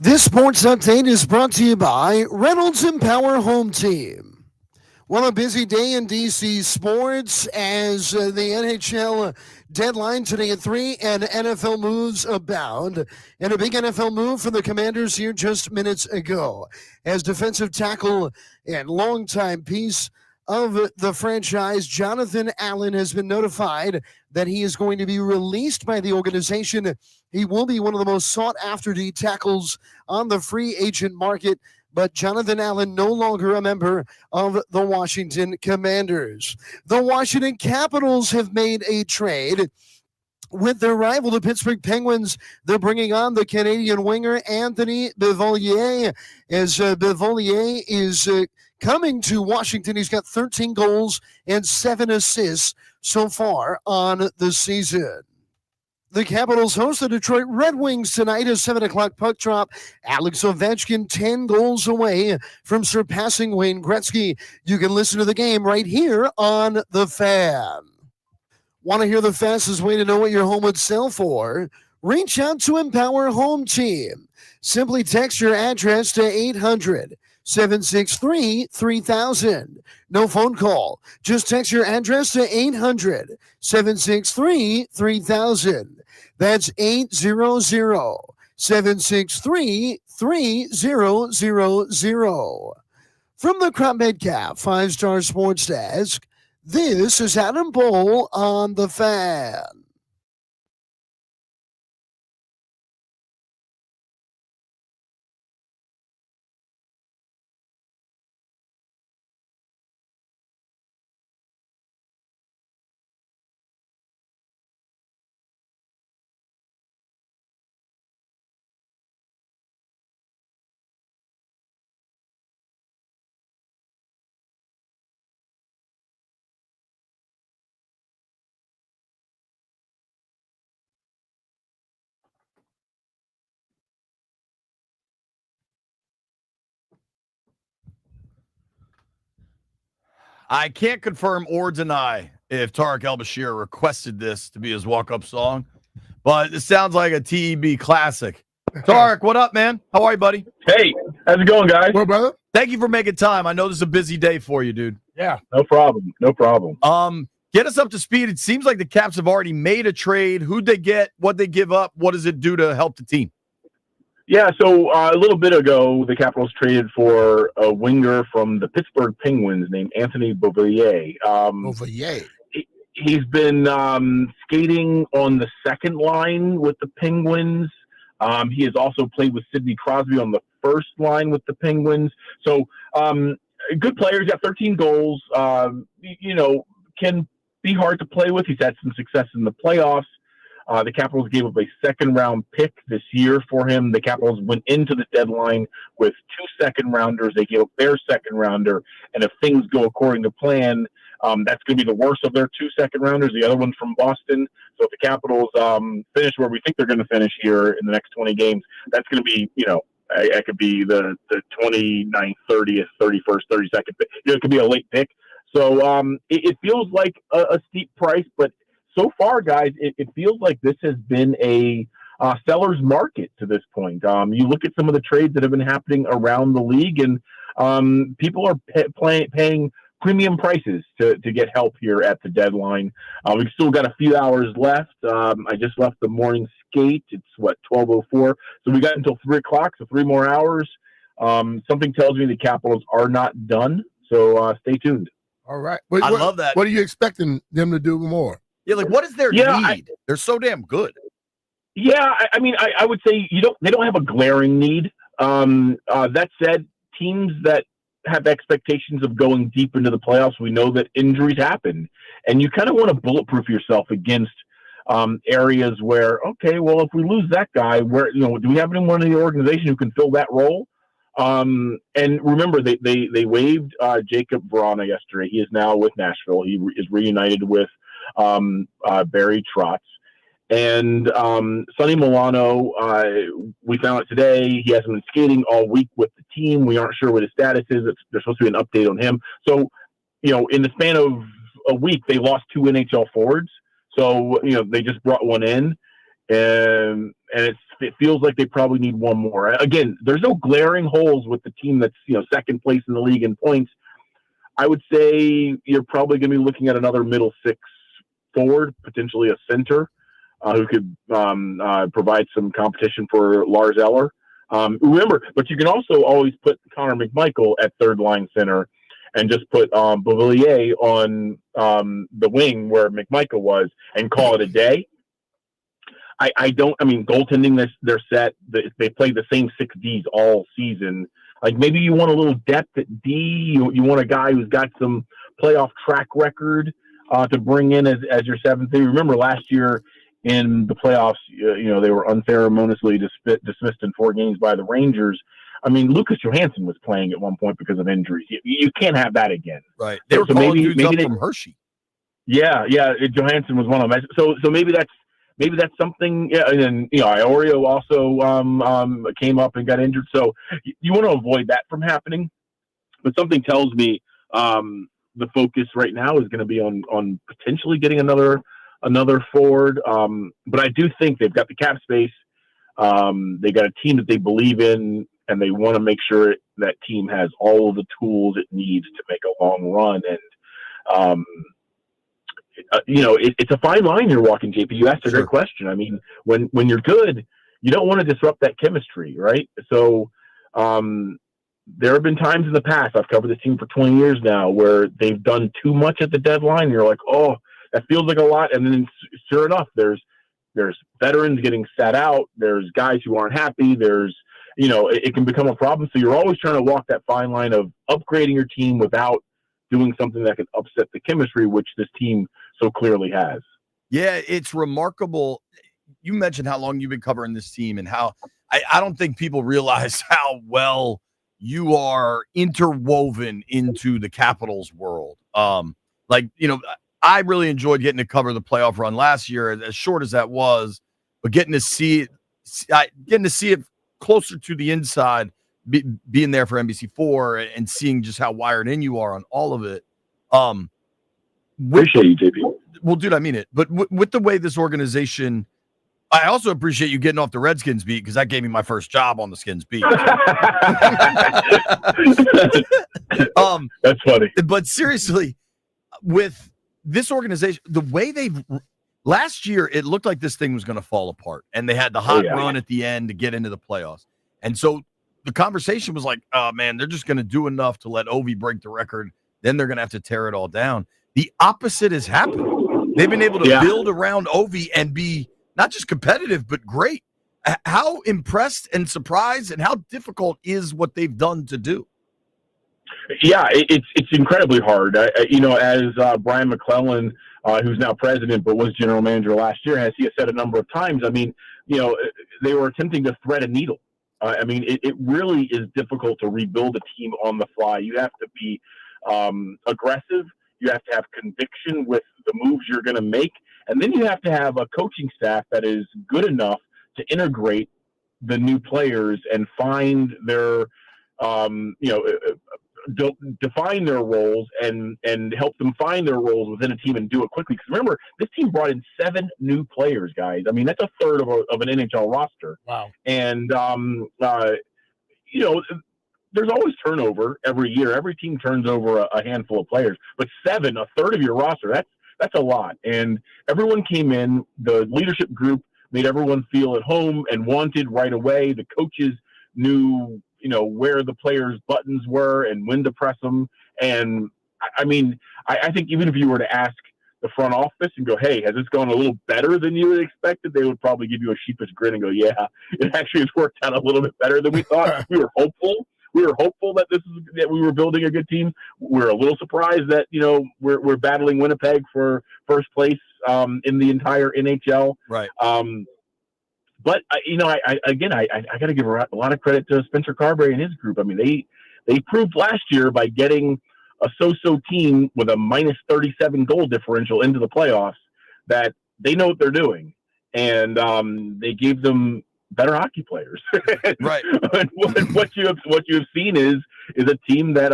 [SPEAKER 1] This sports update is brought to you by Reynolds Empower Home Team. Well, a busy day in DC sports as the NHL deadline today at 3 and NFL moves abound. And a big NFL move for the Commanders here just minutes ago as defensive tackle and longtime piece of the franchise, Jonathan Allen, has been notified that he is going to be released by the organization. He will be one of the most sought-after D tackles on the free agent market, but Jonathan Allen no longer a member of the Washington Commanders. The Washington Capitals have made a trade with their rival, the Pittsburgh Penguins. They're bringing on the Canadian winger Anthony Beauvillier, as Beauvillier is coming to Washington. He's got 13 goals and 7 assists so far on the season. The Capitals host the Detroit Red Wings tonight at 7 o'clock puck drop. Alex Ovechkin 10 goals away from surpassing Wayne Gretzky. You can listen to the game right here on The Fan. Want to hear the fastest way to know what your home would sell for? Reach out to Empower Home Team. Simply text your address to 800-763-3000. No phone call. Just text your address to 800-763-3000. That's 800-763-3000. From the Crop Medcap 5-Star Sports Desk, this is Adam Bowl on The Fan.
[SPEAKER 2] I can't confirm or deny if Tarik El-Bashir requested this to be his walk-up song, but it sounds like a TEB classic. Tarik, what up, man? How are you, buddy?
[SPEAKER 9] Hey, how's it going, guys?
[SPEAKER 3] Well, brother.
[SPEAKER 2] Thank you for making time. I know this is a busy day for you, dude.
[SPEAKER 3] Yeah.
[SPEAKER 9] No problem. No problem.
[SPEAKER 2] Get us up to speed. It seems like the Caps have already made a trade. Who'd they get? What'd they give up? What does it do to help the team?
[SPEAKER 9] Yeah, so a little bit ago, the Capitals traded for a winger from the Pittsburgh Penguins named Anthony Beauvillier. He's been skating on the second line with the Penguins. He has also played with Sidney Crosby on the first line with the Penguins. So good player. He's got 13 goals. Can be hard to play with. He's had some success in the playoffs. The Capitals gave up a second-round pick this year for him. The Capitals went into the deadline with 2 second-rounders. They gave up their second-rounder, and if things go according to plan, that's going to be the worst of their 2 second-rounders. The other one's from Boston. So if the Capitals finish where we think they're going to finish here in the next 20 games, that's going to be, it could be the 29th, 30th, 31st, 32nd pick. It could be a late pick. So it feels like a steep price, but so far, guys, it feels like this has been a seller's market to this point. You look at some of the trades that have been happening around the league, and people are paying premium prices to get help here at the deadline. We've still got a few hours left. I just left the morning skate. It's, 12:04? So we got until 3 o'clock, so 3 more hours. Something tells me the Capitals are not done, so stay tuned.
[SPEAKER 3] All right.
[SPEAKER 2] I love that.
[SPEAKER 3] What are you expecting them to do more?
[SPEAKER 2] Yeah, like what is their need? They're so damn good.
[SPEAKER 9] Yeah, I would say they don't have a glaring need. That said, teams that have expectations of going deep into the playoffs, we know that injuries happen, and you kind of want to bulletproof yourself against areas where, okay, well, if we lose that guy, where do we have anyone in the organization who can fill that role? And remember, they waived Jacob Vrana yesterday. He is now with Nashville. He is reunited with Barry Trotz. And Sonny Milano, we found out today he hasn't been skating all week with the team. We aren't sure what his status is. There's supposed to be an update on him. So, in the span of a week, they lost 2 NHL forwards. So, they just brought one in. And it it feels like they probably need one more. Again, there's no glaring holes with the team that's second place in the league in points. I would say you're probably going to be looking at another middle six forward, potentially a center, who could provide some competition for Lars Eller. Remember, but you can also always put Connor McMichael at third line center and just put Beauvillier on the wing where McMichael was and call it a day. Goaltending, they're set. They played the same 6 Ds all season. Like, maybe you want a little depth at D. You want a guy who's got some playoff track record to bring in as your seventh D. Remember last year in the playoffs, they were unceremoniously dismissed in 4 games by the Rangers. I mean, Lucas Johansson was playing at one point because of injuries. You can't have that again.
[SPEAKER 2] Right. They were calling dudes up from Hershey.
[SPEAKER 9] Yeah. Johansson was one of them. So maybe that's something. Yeah, and then Iorio also came up and got injured. So you want to avoid that from happening. But something tells me the focus right now is going to be on potentially getting another forward. But I do think they've got the cap space. They got a team that they believe in, and they want to make sure that team has all of the tools it needs to make a long run. And it's a fine line you're walking, JP. You asked a great question. I mean, when you're good, you don't want to disrupt that chemistry, right? So there have been times in the past, I've covered this team for 20 years now, where they've done too much at the deadline. You're like, oh, that feels like a lot. And then sure enough, there's veterans getting sat out. There's guys who aren't happy. There's, it can become a problem. So you're always trying to walk that fine line of upgrading your team without doing something that could upset the chemistry, which this team so clearly has.
[SPEAKER 2] Yeah, it's remarkable. You mentioned how long you've been covering this team and how I don't think people realize how well you are interwoven into the Capitals world. I really enjoyed getting to cover the playoff run last year, as short as that was, but getting to see it closer to the inside, being there for NBC4 and seeing just how wired in you are on all of it.
[SPEAKER 9] Appreciate you, JP.
[SPEAKER 2] Well, dude, I mean it. But with the way this organization, I also appreciate you getting off the Redskins beat because that gave me my first job on the Skins beat.
[SPEAKER 9] That's funny.
[SPEAKER 2] But seriously, with this organization, the way last year, it looked like this thing was going to fall apart, and they had the hot run at the end to get into the playoffs. And so the conversation was like, oh man, they're just going to do enough to let Ovi break the record. Then they're going to have to tear it all down. The opposite has happened. They've been able to build around Ovi and be not just competitive, but great. How impressed and surprised and how difficult is what they've done to do?
[SPEAKER 9] Yeah, it's incredibly hard. As Brian McClellan, who's now president but was general manager last year, has said a number of times. I mean, they were attempting to thread a needle. It really is difficult to rebuild a team on the fly. You have to be aggressive. You have to have conviction with the moves you're going to make. And then you have to have a coaching staff that is good enough to integrate the new players and find their, define their roles and help them find their roles within a team and do it quickly. Because remember, this team brought in 7 new players, guys. I mean, that's a third of an NHL roster.
[SPEAKER 4] Wow.
[SPEAKER 9] And, there's always turnover every year. Every team turns over a handful of players. But 7, a third of your roster, that's a lot. And everyone came in. The leadership group made everyone feel at home and wanted right away. The coaches knew where the players' buttons were and when to press them. And I mean, I think even if you were to ask the front office and go, hey, has this gone a little better than you had expected? They would probably give you a sheepish grin and go, yeah, it actually has worked out a little bit better than we thought. We were hopeful that we were building a good team. We're a little surprised that, we're battling Winnipeg for first place in the entire NHL.
[SPEAKER 2] Right.
[SPEAKER 9] But I got to give a lot of credit to Spencer Carberry and his group. I mean, they proved last year by getting a so-so team with a minus 37 goal differential into the playoffs that they know what they're doing, and they gave them better hockey players.
[SPEAKER 2] Right.
[SPEAKER 9] And what you have seen is a team that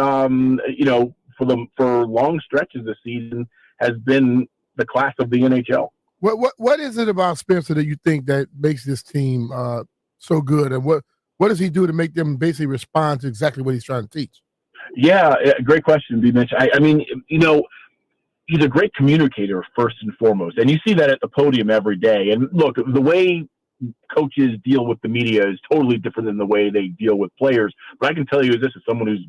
[SPEAKER 9] for long stretches this season has been the class of the NHL.
[SPEAKER 3] What is it about Spencer that you think that makes this team so good, and what does he do to make them basically respond to exactly what he's trying to teach?
[SPEAKER 9] Yeah, great question, BMitch. I mean, he's a great communicator first and foremost, and you see that at the podium every day. And look, the way coaches deal with the media is totally different than the way they deal with players. But I can tell you this as someone who's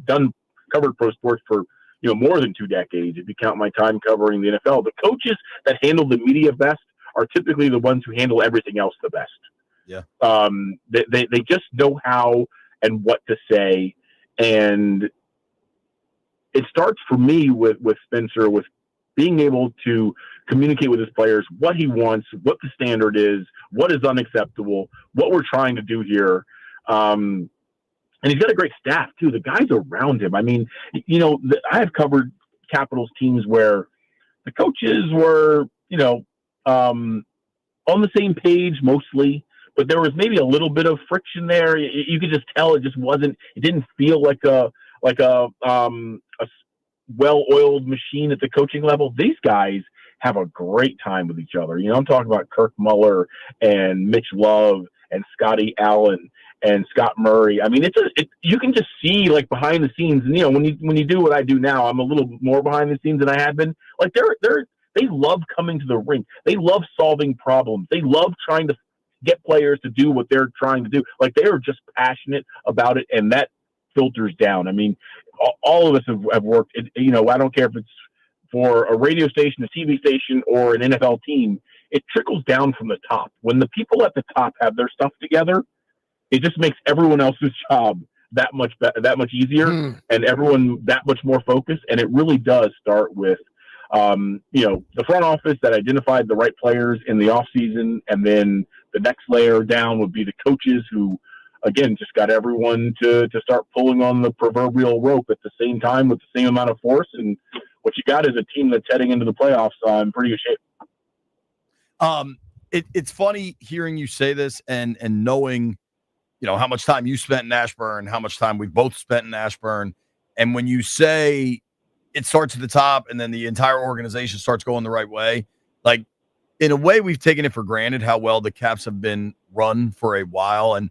[SPEAKER 9] covered pro sports for more than 2 decades, if you count my time covering the NFL. The coaches that handle the media best are typically the ones who handle everything else the best.
[SPEAKER 2] Yeah.
[SPEAKER 9] They just know how and what to say, and it starts for me with Spencer with being able to communicate with his players what he wants, what the standard is, what is unacceptable, what we're trying to do here. And he's got a great staff too. The guys around him. I mean, I have covered Capitals teams where the coaches were, on the same page mostly, but there was maybe a little bit of friction there. You could just tell it just wasn't. It didn't feel like a well-oiled machine at the coaching level. These guys have a great time with each other. I'm talking about Kirk Muller and Mitch Love and Scotty Allen and Scott Murray. I mean, you can just see like behind the scenes. And when you do what I do now, I'm a little more behind the scenes than I had been. Like they love coming to the rink. They love solving problems. They love trying to get players to do what they're trying to do. Like they are just passionate about it, and that filters down. I mean, all of us have worked. I don't care if it's for a radio station, a TV station, or an NFL team. It trickles down from the top. When the people at the top have their stuff together, it just makes everyone else's job that much easier, and everyone that much more focused. And it really does start with, the front office that identified the right players in the off season, and then the next layer down would be the coaches who, again, just got everyone to start pulling on the proverbial rope at the same time with the same amount of force. And what you got is a team that's heading into the playoffs in pretty good shape.
[SPEAKER 2] It's funny hearing you say this and knowing, how much time you spent in Ashburn, how much time we both spent in Ashburn. And when you say it starts at the top and then the entire organization starts going the right way, like in a way we've taken it for granted how well the Caps have been run for a while. And,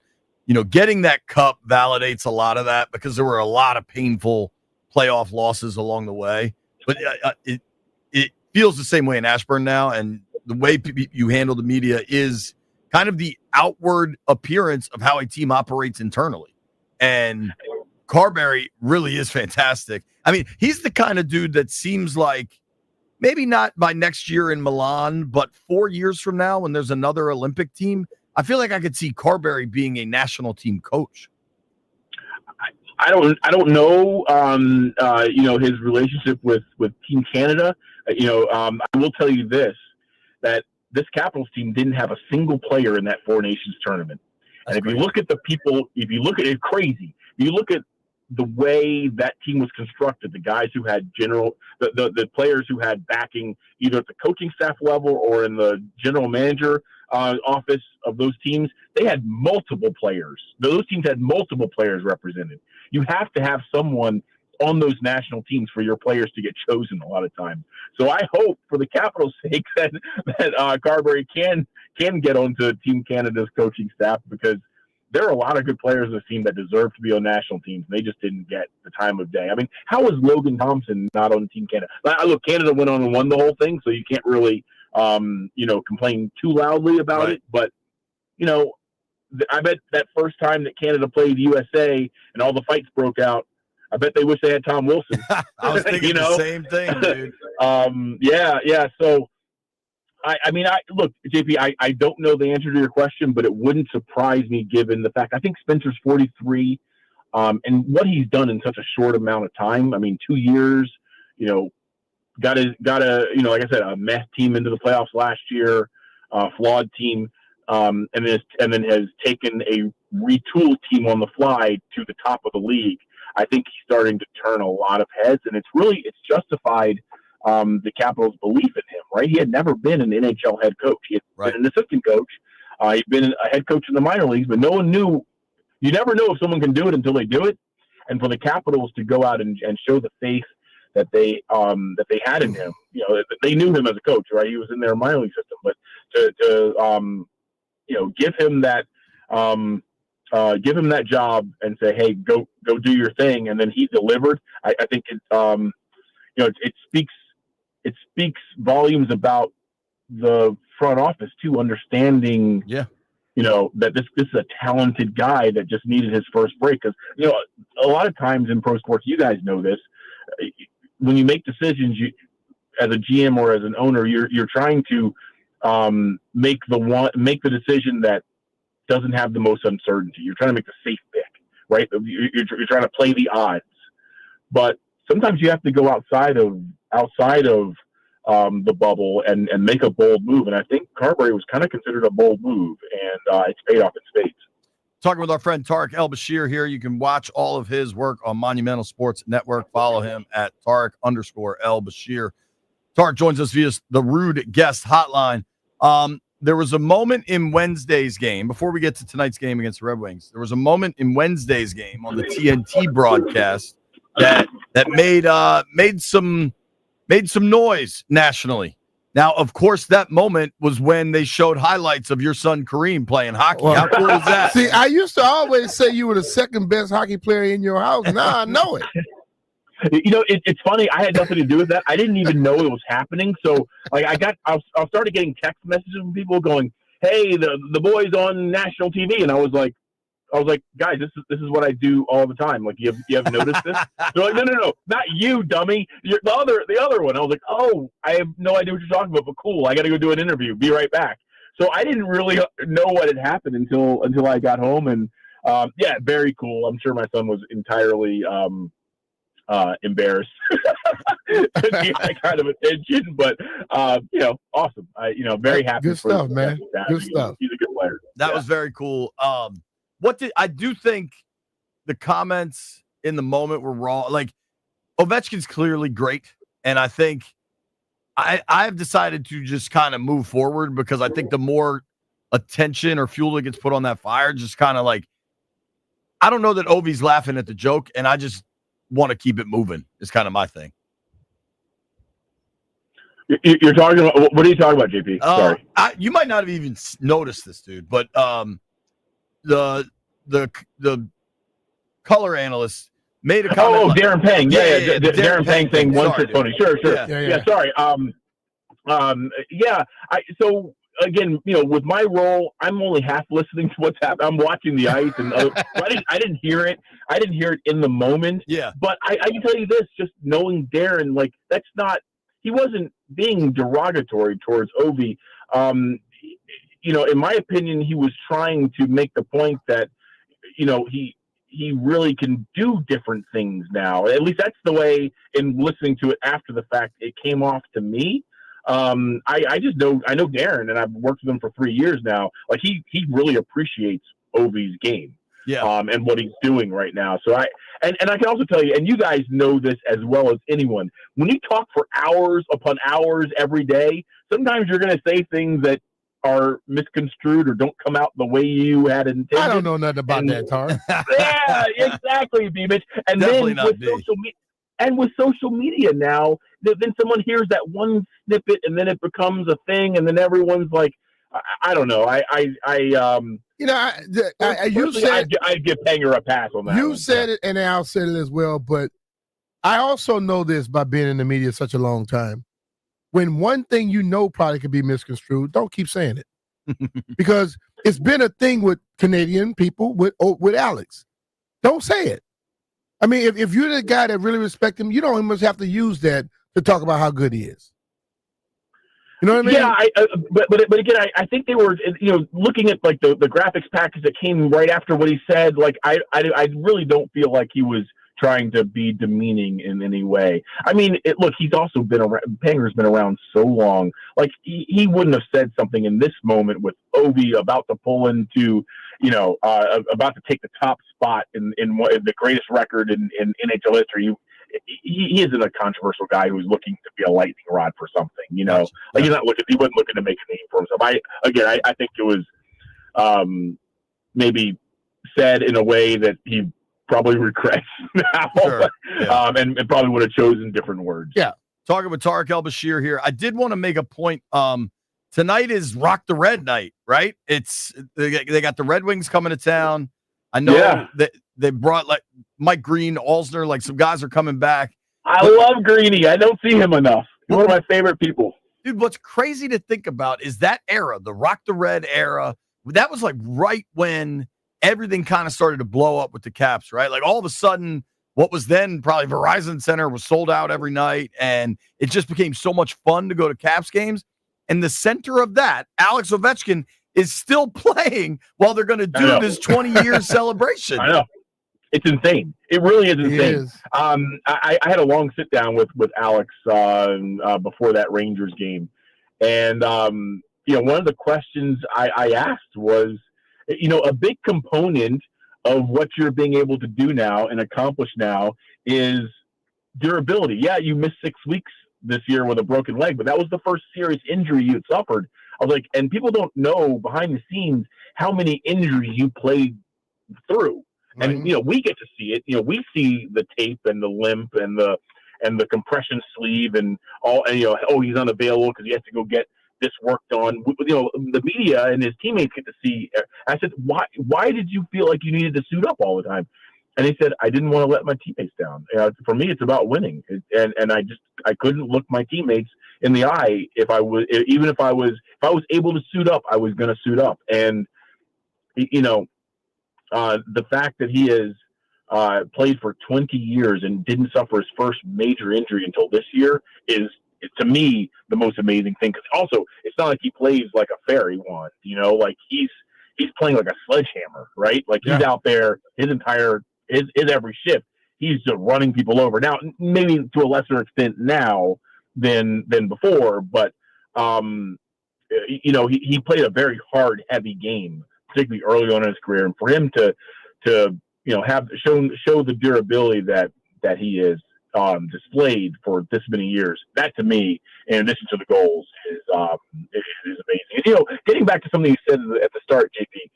[SPEAKER 2] getting that cup validates a lot of that because there were a lot of painful playoff losses along the way. But it feels the same way in Ashburn now, and the way you handle the media is kind of the outward appearance of how a team operates internally. And Carberry really is fantastic. I mean, he's the kind of dude that seems like maybe not by next year in Milan, but 4 years from now when there's another Olympic team, I feel like I could see Carberry being a national team coach.
[SPEAKER 9] I don't know, his relationship with Team Canada. I will tell you this, that this Capitals team didn't have a single player in that Four Nations tournament. That's and if crazy. You look at the people, if you look at it crazy, if you look at the way that team was constructed, the guys who had the players who had backing either at the coaching staff level or in the general manager office of those teams, they had multiple players. Those teams had multiple players represented. You have to have someone on those national teams for your players to get chosen a lot of times. So I hope for the Capitals' sake that Carberry can get onto Team Canada's coaching staff, because there are a lot of good players in this team that deserve to be on national teams, and they just didn't get the time of day. I mean, how was Logan Thompson not on Team Canada? Look, Canada went on and won the whole thing, so you can't really, complain too loudly about it. But, I bet that first time that Canada played USA and all the fights broke out, I bet they wish they had Tom Wilson.
[SPEAKER 2] I was thinking the same thing, dude.
[SPEAKER 9] Yeah. So, look, JP, I don't know the answer to your question, but it wouldn't surprise me given the fact I think Spencer's 43, and what he's done in such a short amount of time. I mean, 2 years, got a like I said, a mess team into the playoffs last year, flawed team, and then has taken a retooled team on the fly to the top of the league. I think he's starting to turn a lot of heads, and it's justified the Capitals' belief in him, right? He had never been an NHL head coach. He had been an assistant coach. He'd been a head coach in the minor leagues, but no one knew. You never know if someone can do it until they do it. And for the Capitals to go out and show the faith that they had in him, they knew him as a coach, right? He was in their minor league system, but to give him that give him that job and say, hey, go do your thing. And then he delivered. I think it speaks volumes about the front office too, understanding, that this is a talented guy that just needed his first break. Because, a lot of times in pro sports, you guys know this, when you make decisions, as a GM or as an owner, you're trying to make the decision that doesn't have the most uncertainty. You're trying to make the safe pick, right? You're trying to play the odds, but sometimes you have to go outside of the bubble and make a bold move. And I think Carberry was kind of considered a bold move, and it's paid off in spades.
[SPEAKER 2] Talking with our friend Tarik El-Bashir here. You can watch all of his work on Monumental Sports Network. Follow him at Tarik_El-Bashir. Tarik joins us via the Rude Guest Hotline. There was a moment in Wednesday's game, before we get to tonight's game against the Red Wings, there was a moment in Wednesday's game on the TNT broadcast that made some noise nationally. Now, of course, that moment was when they showed highlights of your son Kareem playing hockey. How cool is that?
[SPEAKER 3] See, I used to always say you were the second best hockey player in your house. Now I know it.
[SPEAKER 9] It's funny. I had nothing to do with that. I didn't even know it was happening. So, like, I started getting text messages from people going, "Hey, the boy's on national TV," and I was like, guys, this is what I do all the time. Like, you have noticed this? They're like, no, not you, dummy. You're the other one. I was like, oh, I have no idea what you're talking about, but cool. I got to go do an interview. Be right back. So I didn't really know what had happened until I got home, and very cool. I'm sure my son was entirely embarrassed to get that kind of attention, but awesome. Very happy.
[SPEAKER 3] Good stuff, man. Good stuff.
[SPEAKER 9] He's a good player.
[SPEAKER 2] That was very cool. I do think the comments in the moment were wrong. Like, Ovechkin's clearly great, and I think I've decided to just kind of move forward, because I think the more attention or fuel that gets put on that fire, just kind of like, I don't know that Ovi's laughing at the joke, and I just want to keep it moving is kind of my thing.
[SPEAKER 9] You're talking about, what are you talking about, JP? Sorry.
[SPEAKER 2] You might not have even noticed this, dude, but the color analyst made a comment.
[SPEAKER 9] Darren Pang. Yeah. Darren Pang saying one trick pony. Sure.
[SPEAKER 2] Yeah.
[SPEAKER 9] Sorry. So again, with my role, I'm only half listening to what's happening. I'm watching the ice, and I didn't hear it. I didn't hear it in the moment.
[SPEAKER 2] Yeah.
[SPEAKER 9] But I can tell you this: just knowing Darren, like, that's not. He wasn't being derogatory towards Ovi. In my opinion, he was trying to make the point that, he really can do different things now. At least that's the way, in listening to it after the fact, it came off to me. I know Darren, and I've worked with him for 3 years now. Like, he really appreciates Ovi's game.
[SPEAKER 2] Yeah.
[SPEAKER 9] And what he's doing right now. So I can also tell you, and you guys know this as well as anyone, when you talk for hours upon hours every day, sometimes you're going to say things that are misconstrued or don't come out the way you had intended.
[SPEAKER 3] I don't know nothing about that, Tar.
[SPEAKER 9] Yeah, exactly, BMitch. And
[SPEAKER 2] Definitely
[SPEAKER 9] then with social media now, then someone hears that one snippet, and then it becomes a thing, and then everyone's like, I don't know. You said I'd give Panger a pass on that.
[SPEAKER 3] You said it, and Al said it as well. But I also know this by being in the media such a long time. When one thing probably could be misconstrued, don't keep saying it, because it's been a thing with Canadian people with Alex. Don't say it. I mean, if you're the guy that really respects him, you don't almost have to use that to talk about how good he is. You know what I mean?
[SPEAKER 9] Yeah, but again, I think they were, looking at like the graphics package that came right after what he said. Like, I really don't feel like he was trying to be demeaning in any way. I mean, look, he's also been around. Panger's been around so long. Like, he wouldn't have said something in this moment with Ovi about to pull into, about to take the top spot in the greatest record in NHL history. He isn't a controversial guy who's looking to be a lightning rod for something, He wasn't looking to make a name for himself. I think it was maybe said in a way that he probably regrets now.
[SPEAKER 2] Sure. Yeah.
[SPEAKER 9] And probably would have chosen different words.
[SPEAKER 2] Yeah. Talking with Tarik El-Bashir here. I did want to make a point. Tonight is Rock the Red night, right? They got the Red Wings coming to town. I know
[SPEAKER 9] Yeah.
[SPEAKER 2] that they brought like Mike Green, Alsner, like some guys are coming back.
[SPEAKER 9] I love Greeny. I don't see him enough. He's one of my favorite people.
[SPEAKER 2] Dude, what's crazy to think about is that era, the Rock the Red era, that was like right when everything kind of started to blow up with the Caps, right? Like all of a sudden, what was then probably Verizon Center was sold out every night, and it just became so much fun to go to Caps games. And the center of that, Alex Ovechkin, is still playing while they're going to do this 20-year celebration.
[SPEAKER 9] I know. It's insane. It really is insane.
[SPEAKER 3] It is.
[SPEAKER 9] I had a long sit down with Alex before that Rangers game, and one of the questions I asked was, a big component of what you're being able to do now and accomplish now is durability. Yeah, you missed 6 weeks this year with a broken leg, but that was the first serious injury you had suffered. I was like, and people don't know behind the scenes how many injuries you played through. And we get to see it. We see the tape and the limp and the compression sleeve and all. And he's unavailable because he has to go get this work done. The media and his teammates get to see. I said, why did you feel like you needed to suit up all the time? And he said, I didn't want to let my teammates down. For me, it's about winning. And I couldn't look my teammates in the eye if I was able to suit up, I was going to suit up. And the fact that he has played for 20 years and didn't suffer his first major injury until this year is, to me, the most amazing thing. Because also, it's not like he plays like a fairy wand, like he's playing like a sledgehammer, right? Like he's out there his every shift. He's just running people over. Now, maybe to a lesser extent now than before, but he played a very hard, heavy game, particularly early on in his career, and for him to have show the durability that he is displayed for this many years, that to me, in addition to the goals, is amazing. And, getting back to something you said at the start, JP,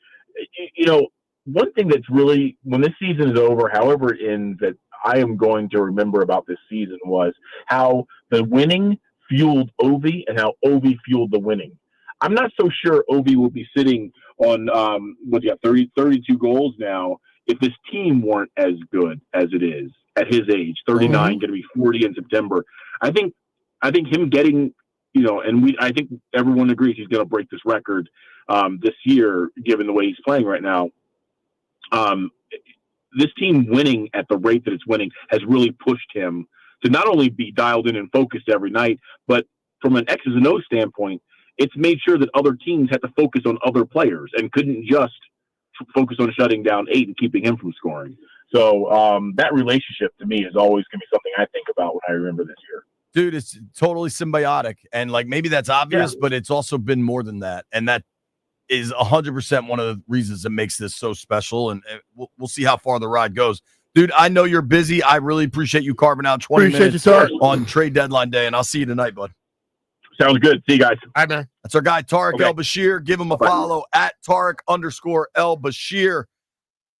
[SPEAKER 9] one thing that's really, when this season is over, however it ends, that I am going to remember about this season was how the winning fueled Ovi and how Ovi fueled the winning. I'm not so sure Ovi will be sitting on 32 goals now if this team weren't as good as it is at his age, 39, going to be 40 in September. I think him getting, I think everyone agrees he's going to break this record this year, given the way he's playing right now. This team winning at the rate that it's winning has really pushed him to not only be dialed in and focused every night, but from an X's and O's standpoint, it's made sure that other teams had to focus on other players and couldn't just focus on shutting down 8 and keeping him from scoring. So that relationship to me is always going to be something I think about when I remember this year. Dude,
[SPEAKER 2] it's totally symbiotic. And like, maybe that's obvious, but it's also been more than that. And that is 100% one of the reasons that makes this so special. And we'll see how far the ride goes. Dude, I know you're busy. I really appreciate you carving out 20 minutes on trade deadline day, and I'll see you tonight, bud.
[SPEAKER 9] Sounds good. See you guys.
[SPEAKER 3] Hi, man.
[SPEAKER 2] That's our guy, Tarik El-Bashir. Give him a follow at Tarik_El-Bashir.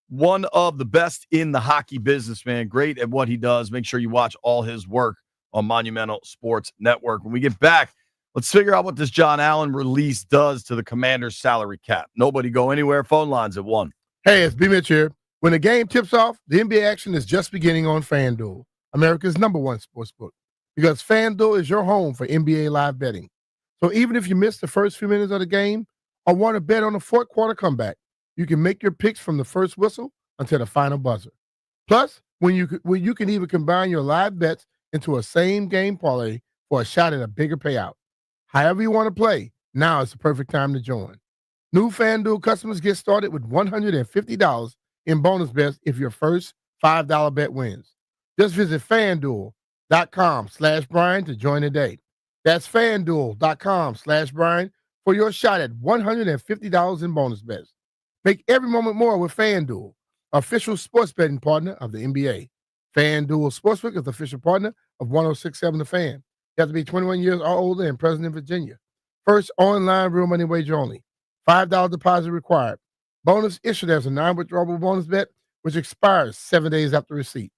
[SPEAKER 2] One of the best in the hockey business, man. Great at what he does. Make sure you watch all his work on Monumental Sports Network. When we get back, let's figure out what this John Allen release does to the Commanders' salary cap. Nobody go anywhere. Phone lines at 1.
[SPEAKER 3] Hey, it's BMitch here. When the game tips off, the NBA action is just beginning on FanDuel, America's #1 sportsbook. Because FanDuel is your home for NBA live betting. So even if you miss the first few minutes of the game or want to bet on the fourth quarter comeback, you can make your picks from the first whistle until the final buzzer. Plus, when you can even combine your live bets into a same-game parlay for a shot at a bigger payout. However you want to play, now is the perfect time to join. New FanDuel customers get started with $150 in bonus bets if your first $5 bet wins. Just visit FanDuel.com/Brian to join today. That's FanDuel.com/Brian for your shot at $150 in bonus bets. Make every moment more with FanDuel, official sports betting partner of the NBA. FanDuel Sportsbook is the official partner of 106.7 The Fan. You have to be 21 years or older and present in Virginia. First online real money wager only. $5 deposit required. Bonus issued as a non-withdrawable bonus bet, which expires 7 days after receipt.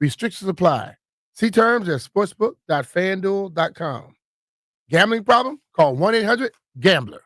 [SPEAKER 3] Restrictions apply. See terms at sportsbook.fanduel.com. Gambling problem? Call 1-800-GAMBLER.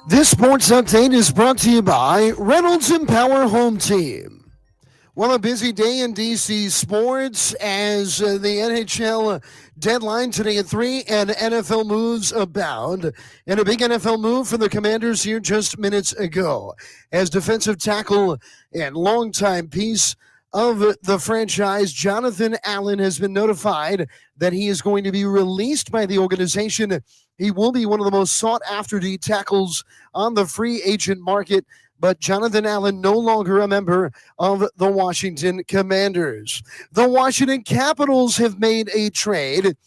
[SPEAKER 1] This sports update is brought to you by Reynolds Empower Home Team. Well, a busy day in DC sports as the NHL deadline today at 3 and NFL moves abound. And a big NFL move for the Commanders here just minutes ago as defensive tackle and longtime piece of the franchise, Jonathan Allen, has been notified that he is going to be released by the organization. He will be one of the most sought-after D tackles on the free agent market, but Jonathan Allen no longer a member of the Washington Commanders. The Washington Capitals have made a trade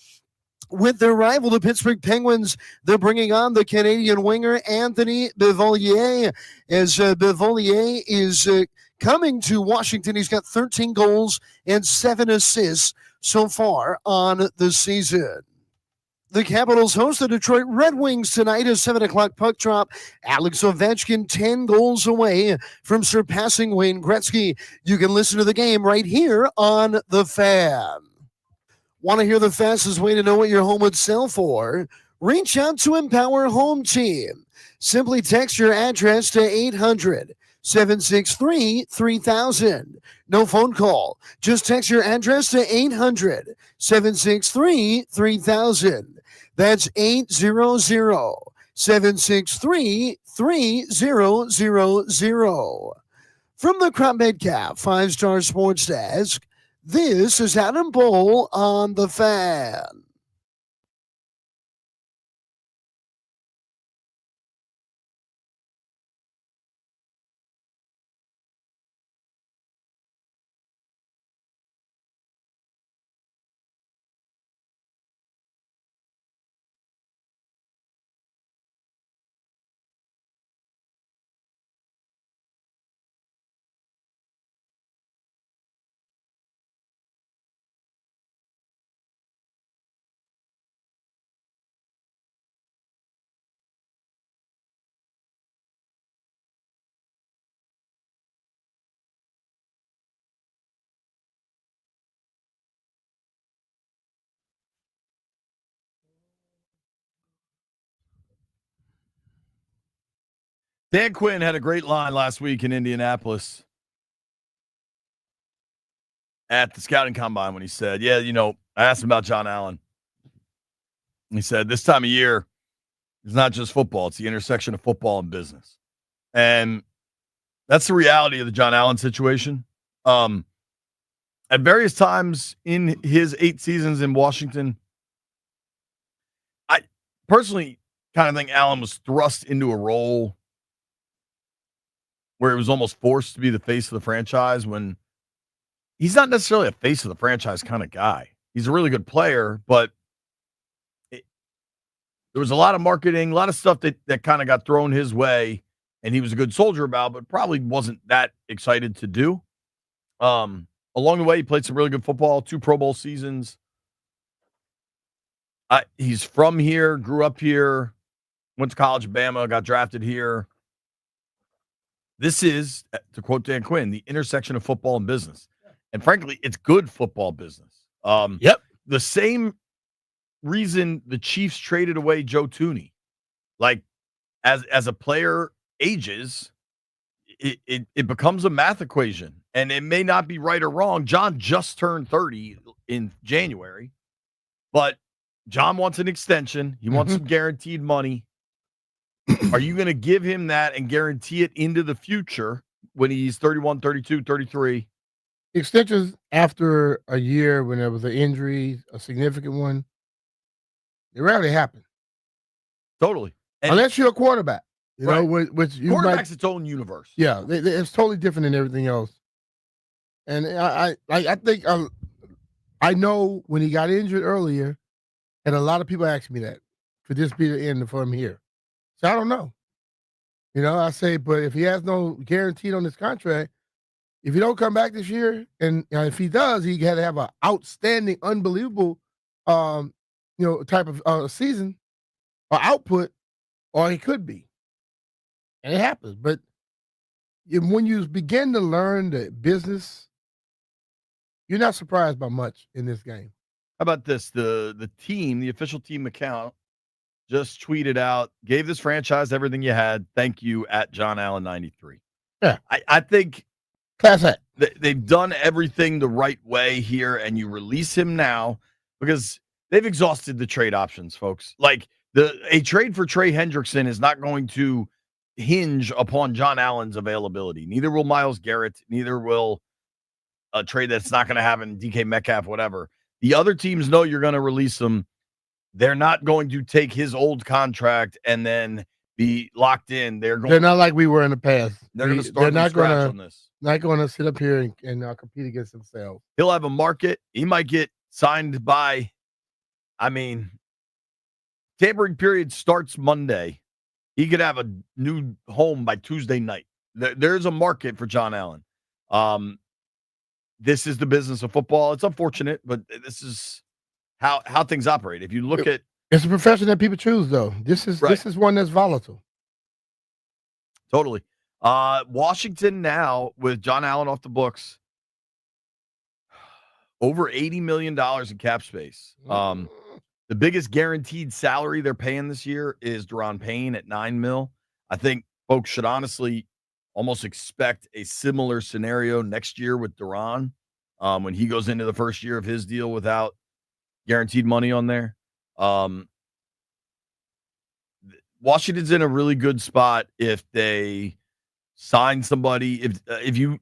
[SPEAKER 1] with their rival, the Pittsburgh Penguins. They're bringing on the Canadian winger Anthony Beauvillier, as Beauvillier is coming to Washington. He's got 13 goals and 7 assists so far on the season. The Capitals host the Detroit Red Wings tonight, a 7 o'clock puck drop. Alex Ovechkin 10 goals away from surpassing Wayne Gretzky. You can listen to the game right here on The Fan. Want to hear the fastest way to know what your home would sell for? Reach out to Empower Home Team. Simply text your address to 800-763-3000. No phone call. Just text your address to 800-763-3000. That's 800-763-3000. From the Crop Metcalf 5-Star Sports Desk, this is Adam Bowl on The Fan.
[SPEAKER 2] Dan Quinn had a great line last week in Indianapolis at the scouting combine when he said, I asked him about John Allen. He said, this time of year, it's not just football. It's the intersection of football and business. And that's the reality of the John Allen situation. At various times in his 8 seasons in Washington, I personally kind of think Allen was thrust into a role where he was almost forced to be the face of the franchise when he's not necessarily a face of the franchise kind of guy. He's a really good player, but there was a lot of marketing, a lot of stuff that kind of got thrown his way, and he was a good soldier about, but probably wasn't that excited to do. Along the way, he played some really good football, 2 Pro Bowl seasons. He's from here, grew up here, went to college at Bama, got drafted here. This is, to quote Dan Quinn, the intersection of football and business. And frankly, it's good football business.
[SPEAKER 3] Yep.
[SPEAKER 2] The same reason the Chiefs traded away Joe Thuney. Like, as a player ages, it becomes a math equation. And it may not be right or wrong. John just turned 30 in January. But John wants an extension. He wants some guaranteed money. Are you going to give him that and guarantee it into the future when he's 31, 32, 33?
[SPEAKER 3] Extensions after a year when there was an injury, a significant one, it rarely happens.
[SPEAKER 2] Totally. And
[SPEAKER 3] unless you're a quarterback, know, which you
[SPEAKER 2] quarterback's its own universe.
[SPEAKER 3] Yeah, it's totally different than everything else. And I think I know when he got injured earlier, and a lot of people asked me that, could this be the end for him here? So I don't know. I say, but if he has no guaranteed on his contract, if he don't come back this year, and if he does, he got to have an outstanding, unbelievable, type of season or output, or he could be. And it happens. But when you begin to learn the business, you're not surprised by much in this game.
[SPEAKER 2] How about this? The team, the official team account, just tweeted out, gave this franchise everything you had. Thank you at John Allen 93.
[SPEAKER 3] Yeah.
[SPEAKER 2] I think
[SPEAKER 3] Class A.
[SPEAKER 2] they've done everything the right way here, and you release him now because they've exhausted the trade options, folks. Like a trade for Trey Hendrickson is not going to hinge upon John Allen's availability. Neither will Myles Garrett. Neither will a trade that's not going to happen, DK Metcalf, whatever. The other teams know you're going to release him. They're not going to take his old contract and then be locked in. They're
[SPEAKER 3] not like we were in the past.
[SPEAKER 2] They're going to start from scratch on this.
[SPEAKER 3] Not going to sit up here and compete against themselves.
[SPEAKER 2] He'll have a market. He might get signed by, tampering period starts Monday. He could have a new home by Tuesday night. There's a market for John Allen. This is the business of football. It's unfortunate, but this is how things operate. If you look at,
[SPEAKER 3] it's a profession that people choose, though. This is one that's volatile.
[SPEAKER 2] Totally. Washington now with John Allen off the books, over $80 million in cap space. The biggest guaranteed salary they're paying this year is Deron Payne at $9 million. I think folks should honestly almost expect a similar scenario next year with Deron when he goes into the first year of his deal without guaranteed money on there. Washington's in a really good spot if they sign somebody. If you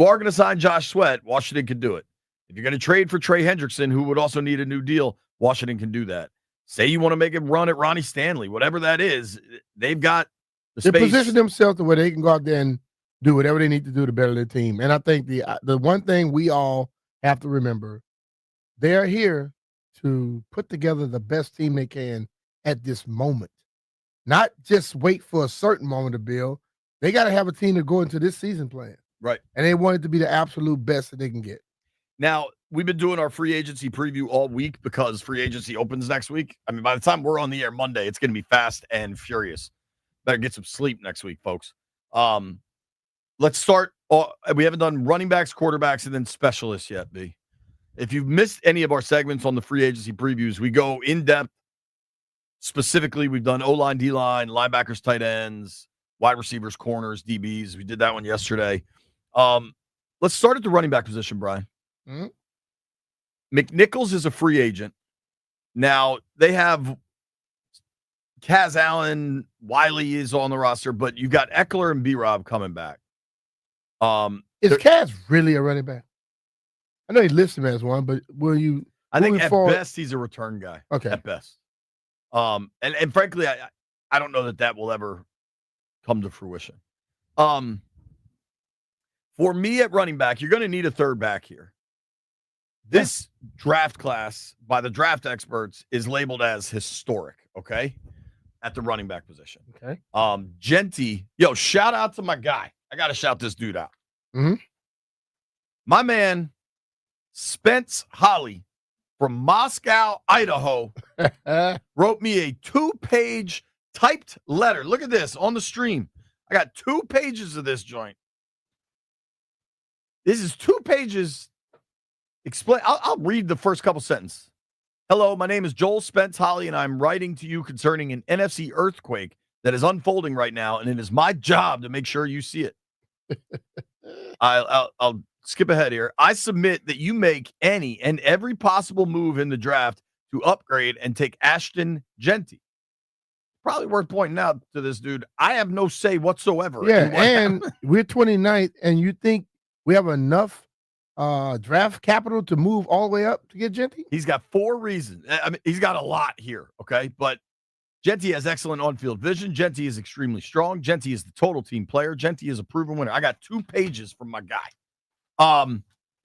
[SPEAKER 2] are going to sign Josh Sweat, Washington can do it. If you're going to trade for Trey Hendrickson, who would also need a new deal, Washington can do that. Say you want to make him run at Ronnie Stanley, whatever that is, they've got the space.
[SPEAKER 3] They position themselves to where they can go out there and do whatever they need to do to better their team. And I think the one thing we all have to remember, they are here to put together the best team they can at this moment. Not just wait for a certain moment to build. They got to have a team to go into this season playing.
[SPEAKER 2] Right.
[SPEAKER 3] And they want it to be the absolute best that they can get.
[SPEAKER 2] Now, we've been doing our free agency preview all week because free agency opens next week. By the time we're on the air Monday, it's going to be fast and furious. Better get some sleep next week, folks. Let's start. We haven't done running backs, quarterbacks, and then specialists yet, B. If you've missed any of our segments on the free agency previews, we go in depth. Specifically, we've done O-line, D-line, linebackers, tight ends, wide receivers, corners, DBs. We did that one yesterday. Let's start at the running back position, Brian.
[SPEAKER 3] Mm-hmm.
[SPEAKER 2] McNichols is a free agent. Now, they have Kaz Allen, Wiley is on the roster, but you've got Eckler and B-Rob coming back.
[SPEAKER 3] Is Kaz really a running back? I know he lists him as one, but will you?
[SPEAKER 2] I think at best he's a return guy.
[SPEAKER 3] Okay.
[SPEAKER 2] At best. And frankly, I don't know that will ever come to fruition. For me at running back, you're going to need a third back here. This draft class by the draft experts is labeled as historic, okay? At the running back position.
[SPEAKER 3] Okay.
[SPEAKER 2] Genty, shout out to my guy. I got to shout this dude out.
[SPEAKER 3] Mm-hmm.
[SPEAKER 2] My man, Spence Holly from Moscow, Idaho, wrote me a 2-page typed letter. Look at this on the stream. I got 2 pages of this joint. This is 2 pages. Explain. I'll read the first couple sentences. Hello, my name is Joel Spence Holly, and I'm writing to you concerning an NFC earthquake that is unfolding right now, and it is my job to make sure you see it. I'll skip ahead here. I submit that you make any and every possible move in the draft to upgrade and take Ashton Genty. Probably worth pointing out to this dude, I have no say whatsoever.
[SPEAKER 3] Yeah, and we're 29th, and you think we have enough draft capital to move all the way up to get Genty?
[SPEAKER 2] He's got 4 reasons. He's got a lot here, okay? But Genty has excellent on-field vision. Genty is extremely strong. Genty is the total team player. Genty is a proven winner. I got 2 pages from my guy.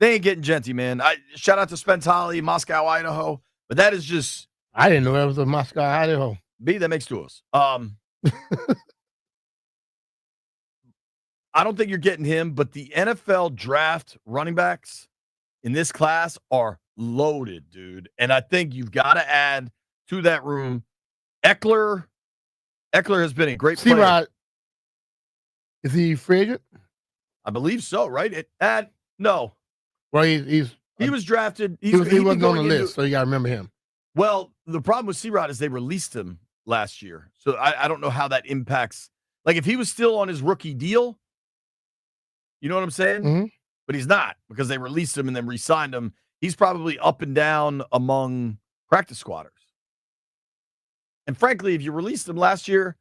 [SPEAKER 2] They ain't getting Genty, man. Shout out to Spence Holly, Moscow, Idaho. But that is just...
[SPEAKER 3] I didn't know that was a Moscow, Idaho.
[SPEAKER 2] B, that makes 2 of us. I don't think you're getting him, but the NFL draft running backs in this class are loaded, dude. And I think you've got to add to that room Eckler. Eckler has been a great player.
[SPEAKER 3] C-Rod, is he free agent?
[SPEAKER 2] I believe so, right? No.
[SPEAKER 3] Well,
[SPEAKER 2] he was drafted.
[SPEAKER 3] He wasn't on the list, so you got to remember him.
[SPEAKER 2] Well, the problem with C-Rod is they released him last year. So I don't know how that impacts. Like if he was still on his rookie deal, you know what I'm saying?
[SPEAKER 3] Mhm.
[SPEAKER 2] But he's not because they released him and then re-signed him. He's probably up and down among practice squatters. And frankly, if you released him last year,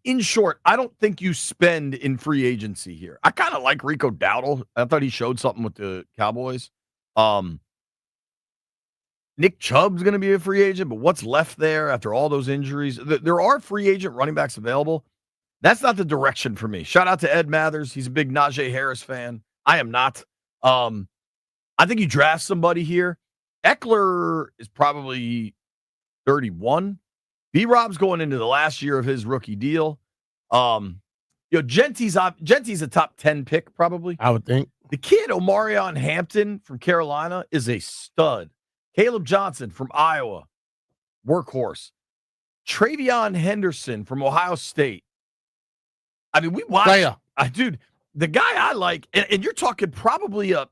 [SPEAKER 2] in short, I don't think you spend in free agency here. I kind of like Rico Dowdle. I thought he showed something with the Cowboys. Nick Chubb's going to be a free agent, but what's left there after all those injuries? There are free agent running backs available. That's not the direction for me. Shout out to Ed Mathers. He's a big Najee Harris fan. I am not. I think you draft somebody here. Eckler is probably 31. B-Rob's going into the last year of his rookie deal. Gentie's a top 10 pick probably.
[SPEAKER 3] I would think.
[SPEAKER 2] The kid, Omarion Hampton from Carolina, is a stud. Caleb Johnson from Iowa, workhorse. Travion Henderson from Ohio State. I mean, we watched. Dude, the guy I like, and you're talking probably a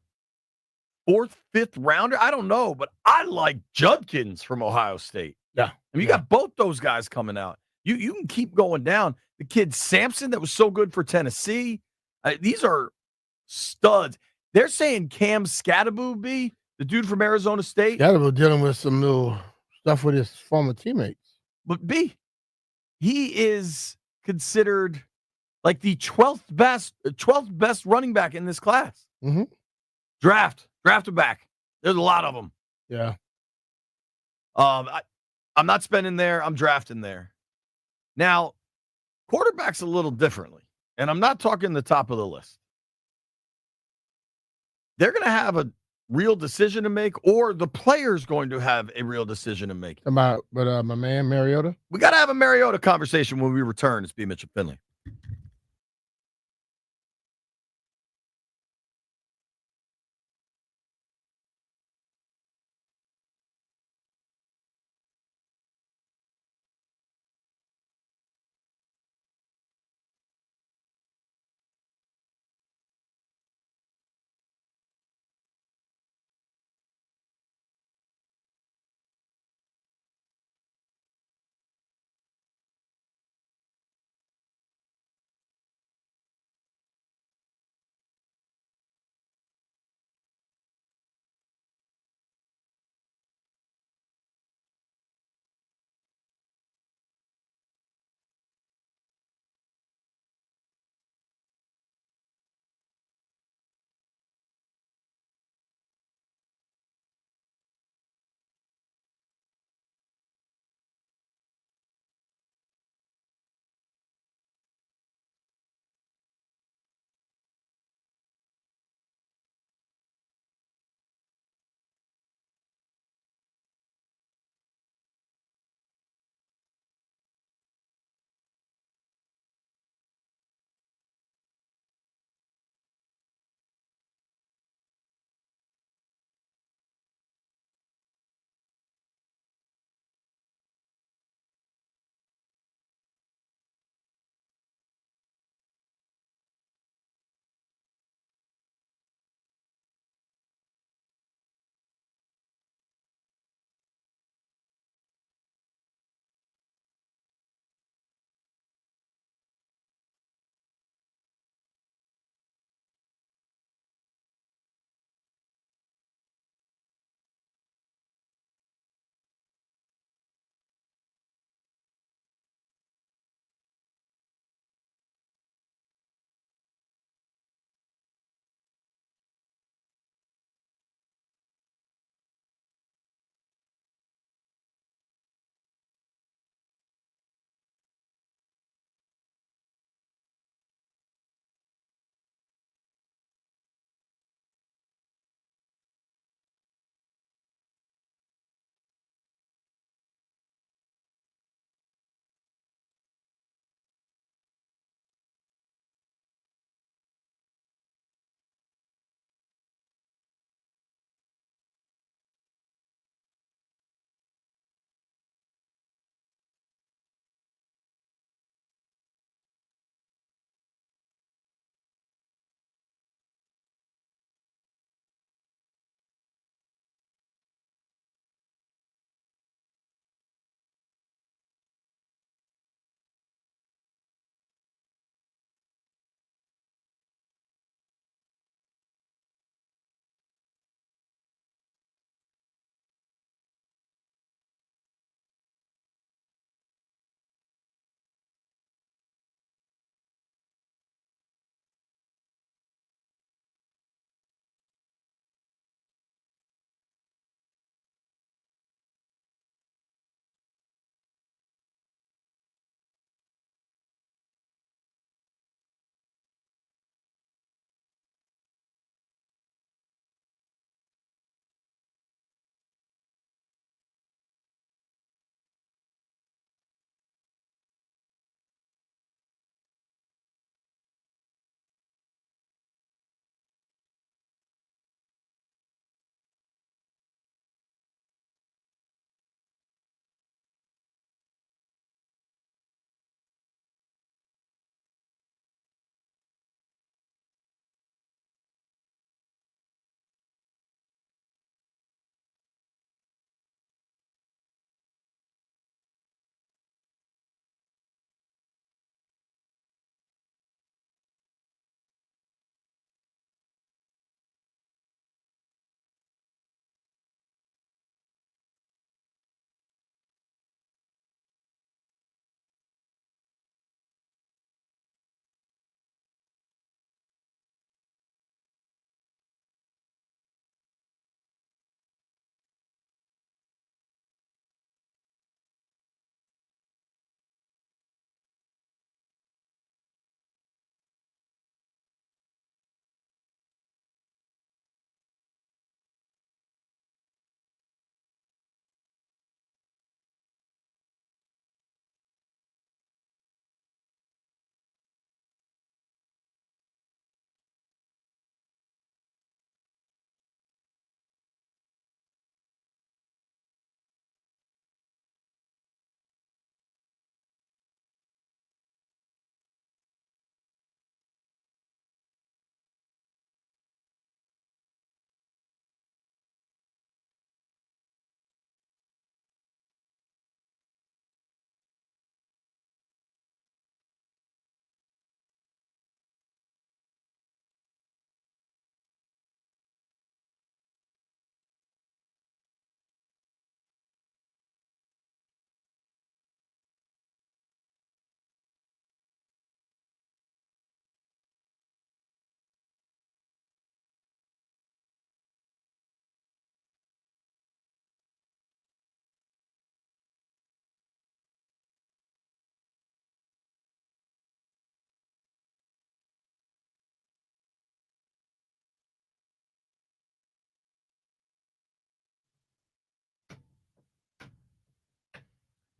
[SPEAKER 2] 4th, 5th rounder. I don't know, but I like Judkins from Ohio State.
[SPEAKER 3] Yeah.
[SPEAKER 2] I mean, you got both those guys coming out. You can keep going down. The kid Sampson that was so good for Tennessee. These are studs. They're saying Cam Scatteraboo, the dude from Arizona State.
[SPEAKER 3] Scatteraboo dealing with some little stuff with his former teammates.
[SPEAKER 2] But he is considered like the 12th best running back in this class.
[SPEAKER 3] Mm-hmm.
[SPEAKER 2] Draft him back. There's a lot of them.
[SPEAKER 3] Yeah.
[SPEAKER 2] I'm not spending there. I'm drafting there. Now, quarterback's a little differently, and I'm not talking the top of the list. They're going to have a real decision to make, or the player's going to have a real decision to make.
[SPEAKER 3] My man Mariota.
[SPEAKER 2] We got to have a Mariota conversation when we return. It's BMitch and Finley.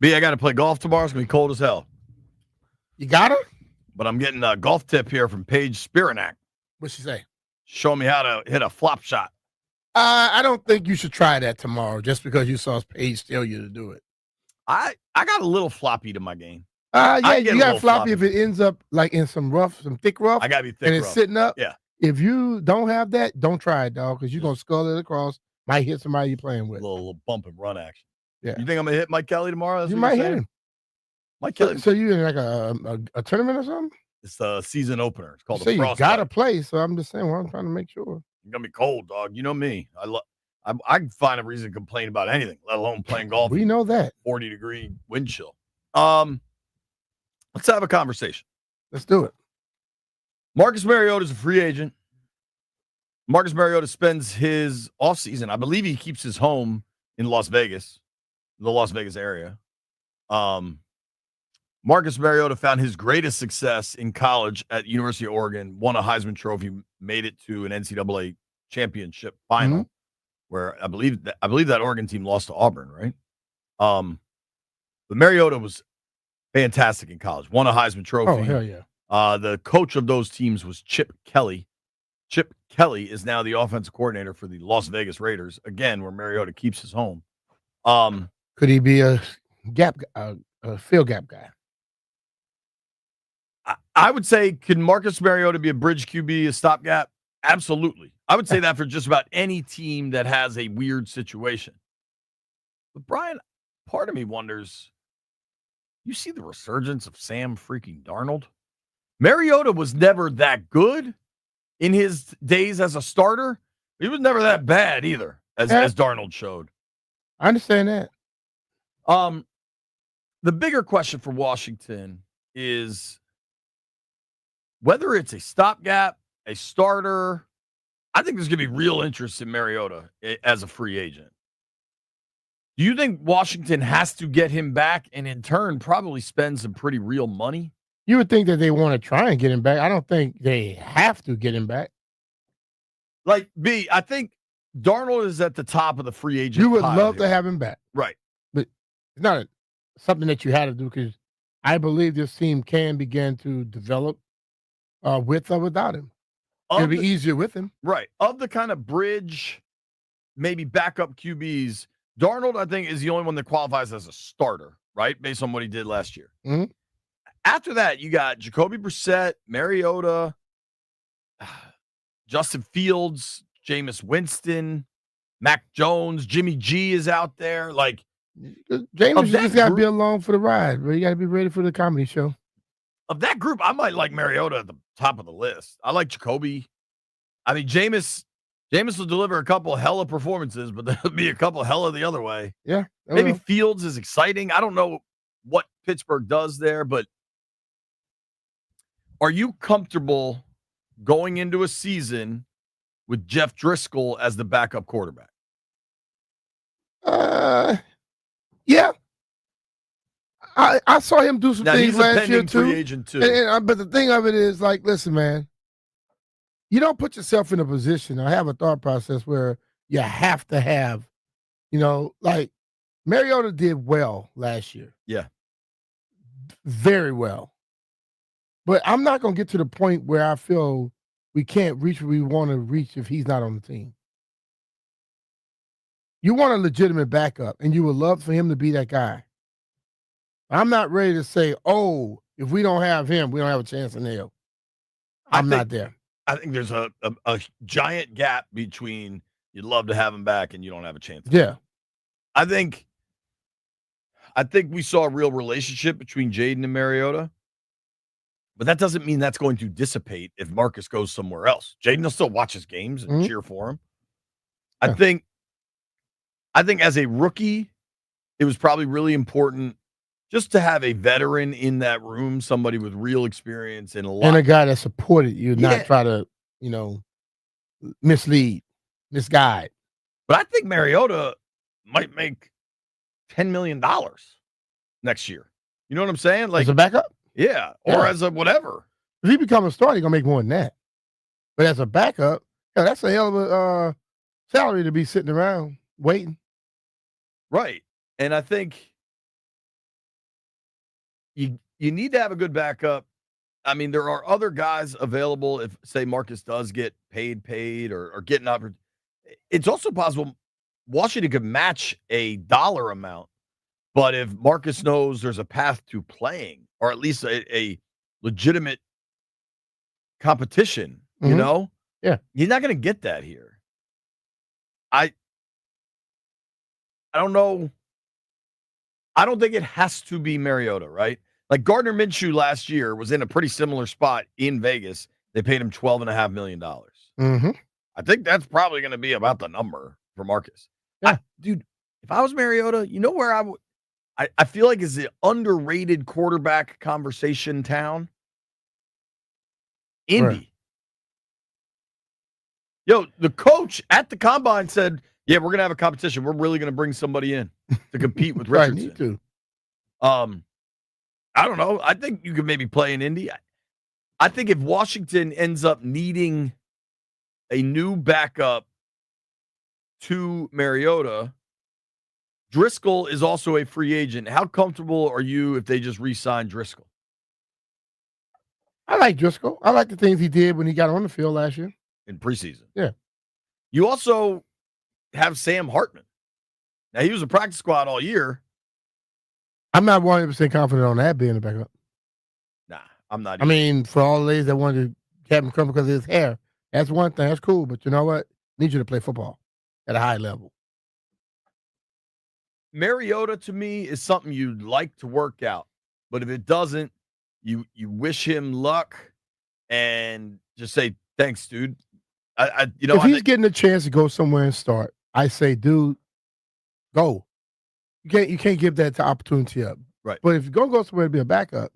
[SPEAKER 2] B, I got to play golf tomorrow. It's going to be cold as hell.
[SPEAKER 3] You got her?
[SPEAKER 2] But I'm getting a golf tip here from Paige Spiranak.
[SPEAKER 3] What'd she say?
[SPEAKER 2] Showing me how to hit a flop shot.
[SPEAKER 3] I don't think you should try that tomorrow just because you saw Paige tell you to do it.
[SPEAKER 2] I got a little floppy to my game.
[SPEAKER 3] Yeah, you got floppy if it ends up like in some thick rough.
[SPEAKER 2] I got to be thick
[SPEAKER 3] and it's
[SPEAKER 2] rough.
[SPEAKER 3] sitting up.
[SPEAKER 2] Yeah.
[SPEAKER 3] If you don't have that, don't try it, dog, because you're going to scull it across. Might hit somebody you're playing with.
[SPEAKER 2] A little bump and run action.
[SPEAKER 3] Yeah.
[SPEAKER 2] You think I'm going to hit Mike Kelly tomorrow? That's
[SPEAKER 3] You
[SPEAKER 2] what
[SPEAKER 3] might
[SPEAKER 2] you're
[SPEAKER 3] hit
[SPEAKER 2] saying?
[SPEAKER 3] him.
[SPEAKER 2] Mike Kelly.
[SPEAKER 3] So you in like a tournament or something?
[SPEAKER 2] It's the season opener. It's called
[SPEAKER 3] So
[SPEAKER 2] the
[SPEAKER 3] you
[SPEAKER 2] Frost.
[SPEAKER 3] got to play. So I'm just saying, well, I'm trying to make sure.
[SPEAKER 2] It's going to be cold, dog. You know me. I can find a reason to complain about anything, let alone playing golf.
[SPEAKER 3] We know that.
[SPEAKER 2] 40-degree wind chill. Let's have a conversation.
[SPEAKER 3] Let's do it.
[SPEAKER 2] Marcus Mariota is a free agent. Marcus Mariota spends his offseason. I believe he keeps his home in Las Vegas, the Las Vegas area. Marcus Mariota found his greatest success in college at University of Oregon, won a Heisman Trophy, made it to an NCAA championship final, where I believe that Oregon team lost to Auburn, right? But Mariota was fantastic in college, won a Heisman Trophy.
[SPEAKER 3] Oh, hell yeah.
[SPEAKER 2] The coach of those teams was Chip Kelly. Chip Kelly is now the offensive coordinator for the Las Vegas Raiders, again, where Mariota keeps his home.
[SPEAKER 3] Could he be a field gap guy?
[SPEAKER 2] I would say, can Marcus Mariota be a bridge QB, a stopgap? Absolutely. I would say that for just about any team that has a weird situation. But Brian, part of me wonders, you see the resurgence of Sam freaking Darnold? Mariota was never that good in his days as a starter. He was never that bad either, as Darnold showed.
[SPEAKER 3] I understand that.
[SPEAKER 2] The bigger question for Washington is whether it's a stopgap, a starter. I think there's going to be real interest in Mariota as a free agent. Do you think Washington has to get him back and in turn probably spend some pretty real money?
[SPEAKER 3] You would think that they want to try and get him back. I don't think they have to get him back.
[SPEAKER 2] Like, B, I think Darnold is at the top of the free agent.
[SPEAKER 3] You would
[SPEAKER 2] pile
[SPEAKER 3] love
[SPEAKER 2] here.
[SPEAKER 3] to have him back.
[SPEAKER 2] Right.
[SPEAKER 3] But it's not something that you had to do because I believe this team can begin to develop with or without him. It'll be easier with him.
[SPEAKER 2] Right. Of the kind of bridge, maybe backup QBs, Darnold, I think, is the only one that qualifies as a starter, right? Based on what he did last year.
[SPEAKER 3] Mm-hmm.
[SPEAKER 2] After that, you got Jacoby Brissett, Mariota, Justin Fields, Jameis Winston, Mac Jones, Jimmy G is out there. Like,
[SPEAKER 3] James, you just got to be along for the ride, but you got to be ready for the comedy show.
[SPEAKER 2] Of that group, I might like Mariota at the top of the list. I like Jacoby. I mean, Jameis will deliver a couple hella performances, but there'll be a couple hella the other way.
[SPEAKER 3] Yeah.
[SPEAKER 2] Maybe Fields is exciting. I don't know what Pittsburgh does there, but are you comfortable going into a season with Jeff Driscoll as the backup quarterback?
[SPEAKER 3] Yeah. I saw him do some
[SPEAKER 2] Now,
[SPEAKER 3] things
[SPEAKER 2] he's a
[SPEAKER 3] last year
[SPEAKER 2] pending free
[SPEAKER 3] too.
[SPEAKER 2] agent too.
[SPEAKER 3] But the thing of it is, like, listen, man, you don't put yourself in a position. I have a thought process where you have to have, like Mariota did well last year.
[SPEAKER 2] Yeah.
[SPEAKER 3] Very well. But I'm not going to get to the point where I feel we can't reach where we want to reach if he's not on the team. You want a legitimate backup, and you would love for him to be that guy. I'm not ready to say, oh, if we don't have him, we don't have a chance in hell. I'm not there.
[SPEAKER 2] I think there's a giant gap between you'd love to have him back and you don't have a chance.
[SPEAKER 3] Yeah.
[SPEAKER 2] I think we saw a real relationship between Jaden and Mariota, but that doesn't mean that's going to dissipate if Marcus goes somewhere else. Jaden will still watch his games and cheer for him.
[SPEAKER 3] Yeah.
[SPEAKER 2] I think as a rookie, it was probably really important just to have a veteran in that room, somebody with real experience and
[SPEAKER 3] a guy that supported you, not try to, mislead, misguide.
[SPEAKER 2] But I think Mariota might make $10 million next year. You know what I'm saying? Like
[SPEAKER 3] as a backup?
[SPEAKER 2] Yeah. Or as a whatever.
[SPEAKER 3] If he becomes a starter, he's going to make more than that. But as a backup, that's a hell of a salary to be sitting around waiting.
[SPEAKER 2] Right. And I think you need to have a good backup. I mean, there are other guys available if, say, Marcus does get paid or get an opportunity. It's also possible Washington could match a dollar amount, but if Marcus knows there's a path to playing or at least a legitimate competition, you know?
[SPEAKER 3] Yeah.
[SPEAKER 2] You're not going to get that here. I don't know. I don't think it has to be Mariota, right? Like Gardner Minshew last year was in a pretty similar spot in Vegas. They paid him $12.5 million.
[SPEAKER 3] Mm-hmm.
[SPEAKER 2] I think that's probably going to be about the number for Marcus.
[SPEAKER 3] Yeah.
[SPEAKER 2] Dude, if I was Mariota, you know where I would? I feel like is the underrated quarterback conversation town. Indy.
[SPEAKER 3] Right.
[SPEAKER 2] Yo, the coach at the combine said, "Yeah, we're gonna have a competition. We're really gonna bring somebody in to compete with
[SPEAKER 3] Right,
[SPEAKER 2] Richardson."
[SPEAKER 3] need to.
[SPEAKER 2] I don't know. I think you could maybe play in Indy. I think if Washington ends up needing a new backup to Mariota, Driscoll is also a free agent. How comfortable are you if they just re-sign Driscoll?
[SPEAKER 3] I like Driscoll. I like the things he did when he got on the field last year.
[SPEAKER 2] In preseason.
[SPEAKER 3] Yeah.
[SPEAKER 2] You also have Sam Hartman. Now, he was a practice squad all year.
[SPEAKER 3] I'm not 100% confident on that being the backup.
[SPEAKER 2] Nah, I'm not.
[SPEAKER 3] I mean, for all the ladies that wanted to have him come because of his hair, that's one thing. That's cool. But you know what? Need you to play football at a high level.
[SPEAKER 2] Mariota, to me, is something you'd like to work out. But if it doesn't, you wish him luck and just say, thanks, dude.
[SPEAKER 3] If he's getting a chance to go somewhere and start, I say, dude, go. You can't give that to opportunity up.
[SPEAKER 2] Right.
[SPEAKER 3] But if you're gonna go somewhere to be a backup,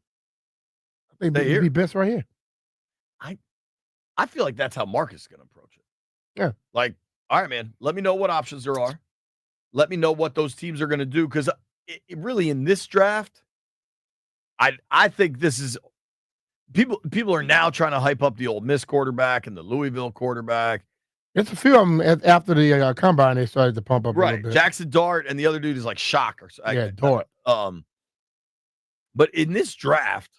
[SPEAKER 3] I think it'd be best right here.
[SPEAKER 2] I feel like that's how Marcus is going to approach it.
[SPEAKER 3] Yeah.
[SPEAKER 2] Like, all right, man, let me know what options there are. Let me know what those teams are going to do. Because really in this draft, I think this is people are now trying to hype up the Ole Miss quarterback and the Louisville quarterback.
[SPEAKER 3] It's a few of them after the combine. They started to pump up a little bit.
[SPEAKER 2] Jackson Dart and the other dude is like Shock or
[SPEAKER 3] Dart.
[SPEAKER 2] But in this draft,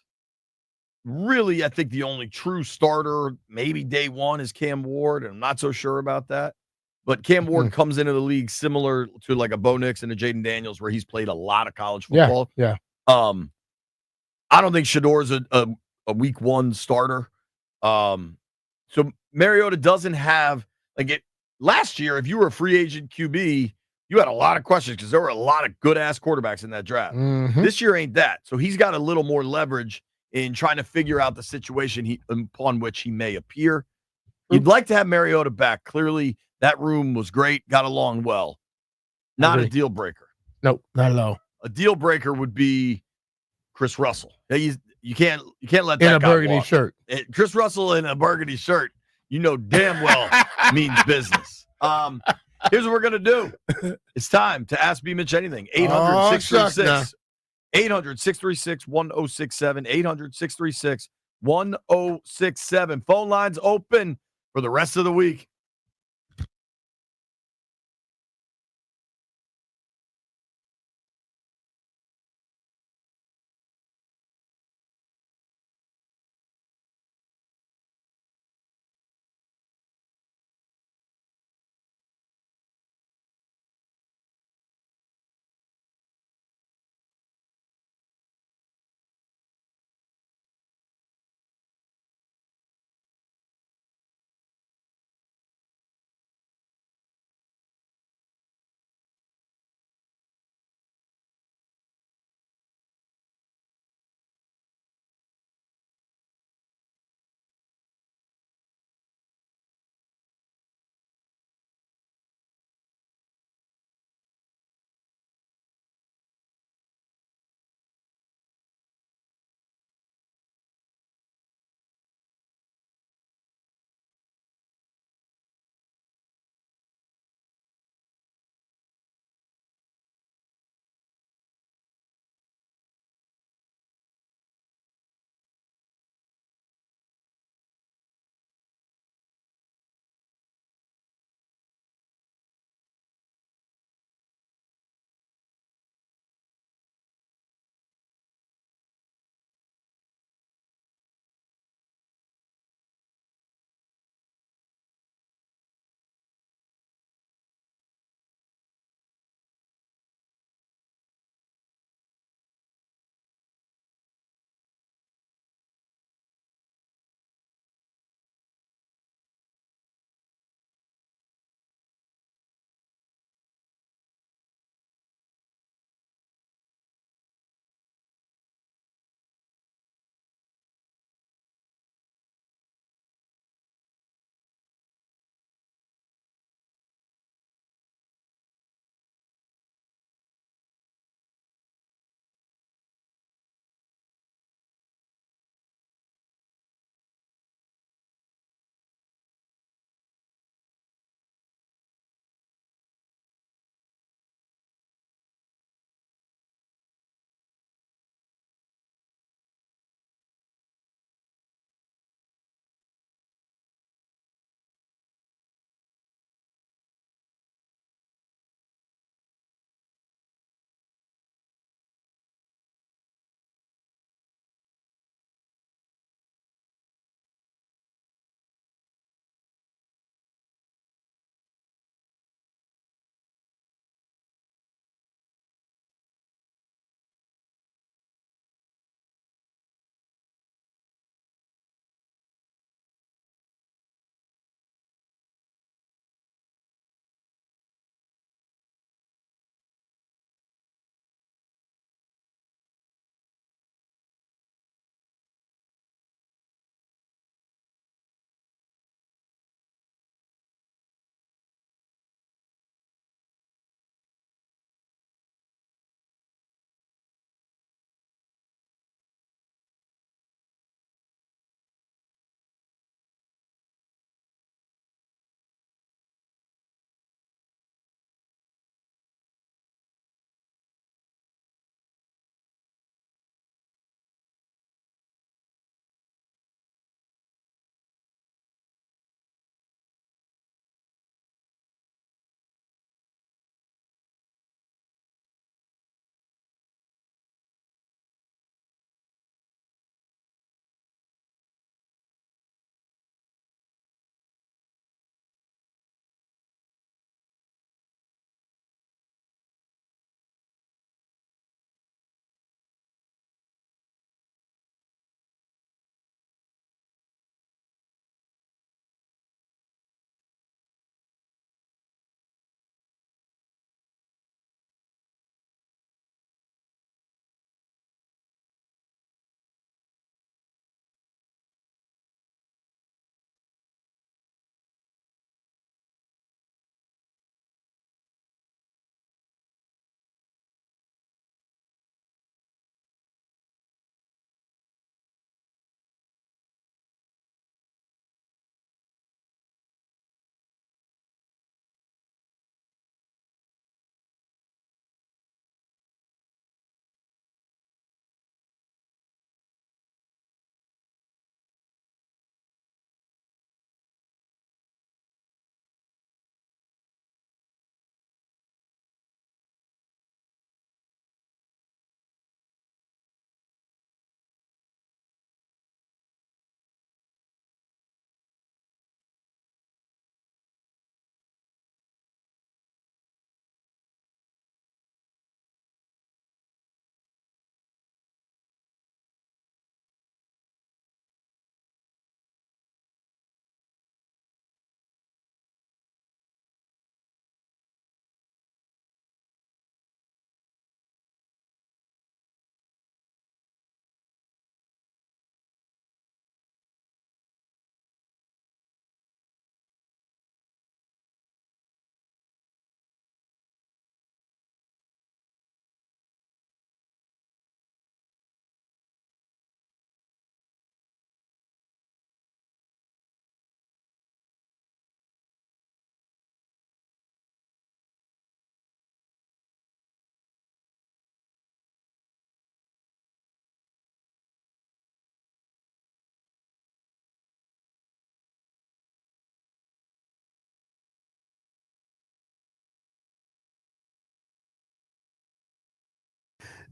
[SPEAKER 2] really, I think the only true starter, maybe day one, is Cam Ward, and I'm not so sure about that. But Cam Ward comes into the league similar to like a Bo Nix and a Jaden Daniels, where he's played a lot of college football.
[SPEAKER 3] Yeah.
[SPEAKER 2] I don't think Shador's a week one starter. So Mariota doesn't have last year. If you were a free agent QB, you had a lot of questions because there were a lot of good ass quarterbacks in that draft.
[SPEAKER 3] Mm-hmm.
[SPEAKER 2] This year ain't that. So he's got a little more leverage in trying to figure out the situation upon which he may appear. You'd like to have Mariota back. Clearly, that room was great, got along well. Not a deal breaker.
[SPEAKER 3] Nope, not at all.
[SPEAKER 2] A deal breaker would be Chris Russell. You can't let that
[SPEAKER 3] in a
[SPEAKER 2] guy
[SPEAKER 3] burgundy
[SPEAKER 2] walk.
[SPEAKER 3] shirt.
[SPEAKER 2] Chris Russell in a burgundy shirt, you know damn well means business. Here's what we're gonna do. It's time to ask BMitch anything. 800-636. 800-636-1067. 800-636-1067. Phone lines open for the rest of the week.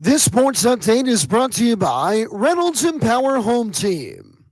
[SPEAKER 1] This sports update is brought to you by Reynolds Empower Home Team.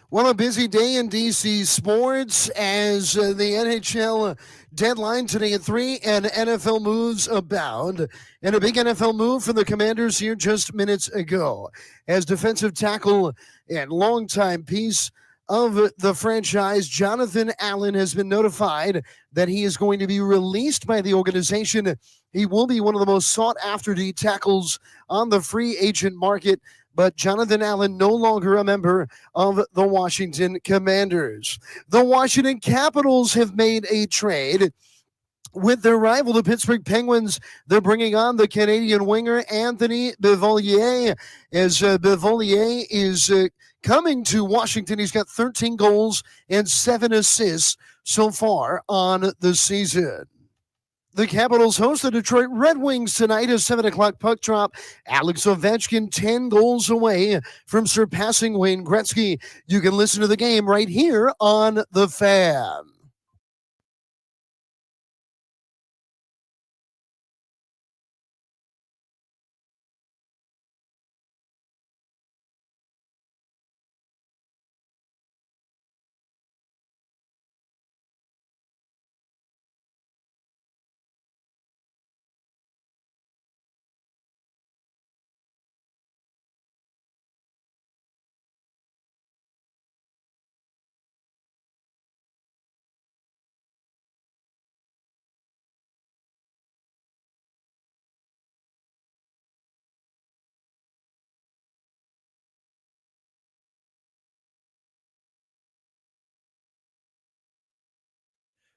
[SPEAKER 1] Well, a busy day in DC sports as the NHL deadline today at 3 and NFL moves abound. And a big NFL move for the Commanders here just minutes ago as defensive tackle and longtime piece of the franchise, Jonathan Allen, has been notified that he is going to be released by the organization. He will be one of the most sought-after D tackles on the free agent market, but Jonathan Allen no longer a member of the Washington Commanders. The Washington Capitals have made a trade with their rival, the Pittsburgh Penguins. They're bringing on the Canadian winger Anthony Beauvillier, as Beauvillier is coming to Washington. He's got 13 goals and 7 assists so far on the season. The Capitals host the Detroit Red Wings tonight, a 7 o'clock puck drop. Alex Ovechkin 10 goals away from surpassing Wayne Gretzky. You can listen to the game right here on The Fan.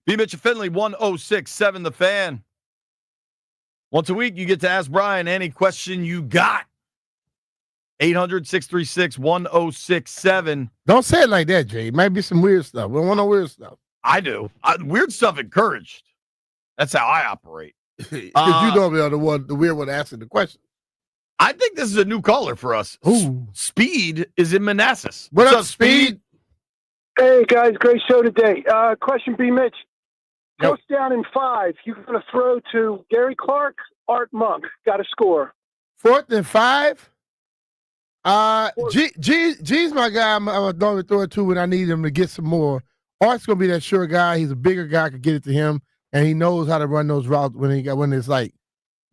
[SPEAKER 2] BMitch and Finley, 1067 The Fan. Once a week, you get to ask Brian any question you got. 800-636-1067.
[SPEAKER 3] Don't say it like that, Jay. It might be some weird stuff. We don't want no weird stuff.
[SPEAKER 2] I do. Weird stuff encouraged. That's how I operate.
[SPEAKER 3] Because you normally are the weird one asking the question.
[SPEAKER 2] I think this is a new caller for us.
[SPEAKER 3] Ooh.
[SPEAKER 2] Speed is in Manassas.
[SPEAKER 3] What up, Speed?
[SPEAKER 10] Hey, guys. Great show today. Question, BMitch.
[SPEAKER 3] Yep.
[SPEAKER 10] Coach down in 5. You're going to throw to Gary Clark, Art Monk. Got to score.
[SPEAKER 3] 4th and 5? G's my guy. I'm going to throw it to when I need him to get some more. Art's going to be that sure guy. He's a bigger guy. Could get it to him, and he knows how to run those routes when it's like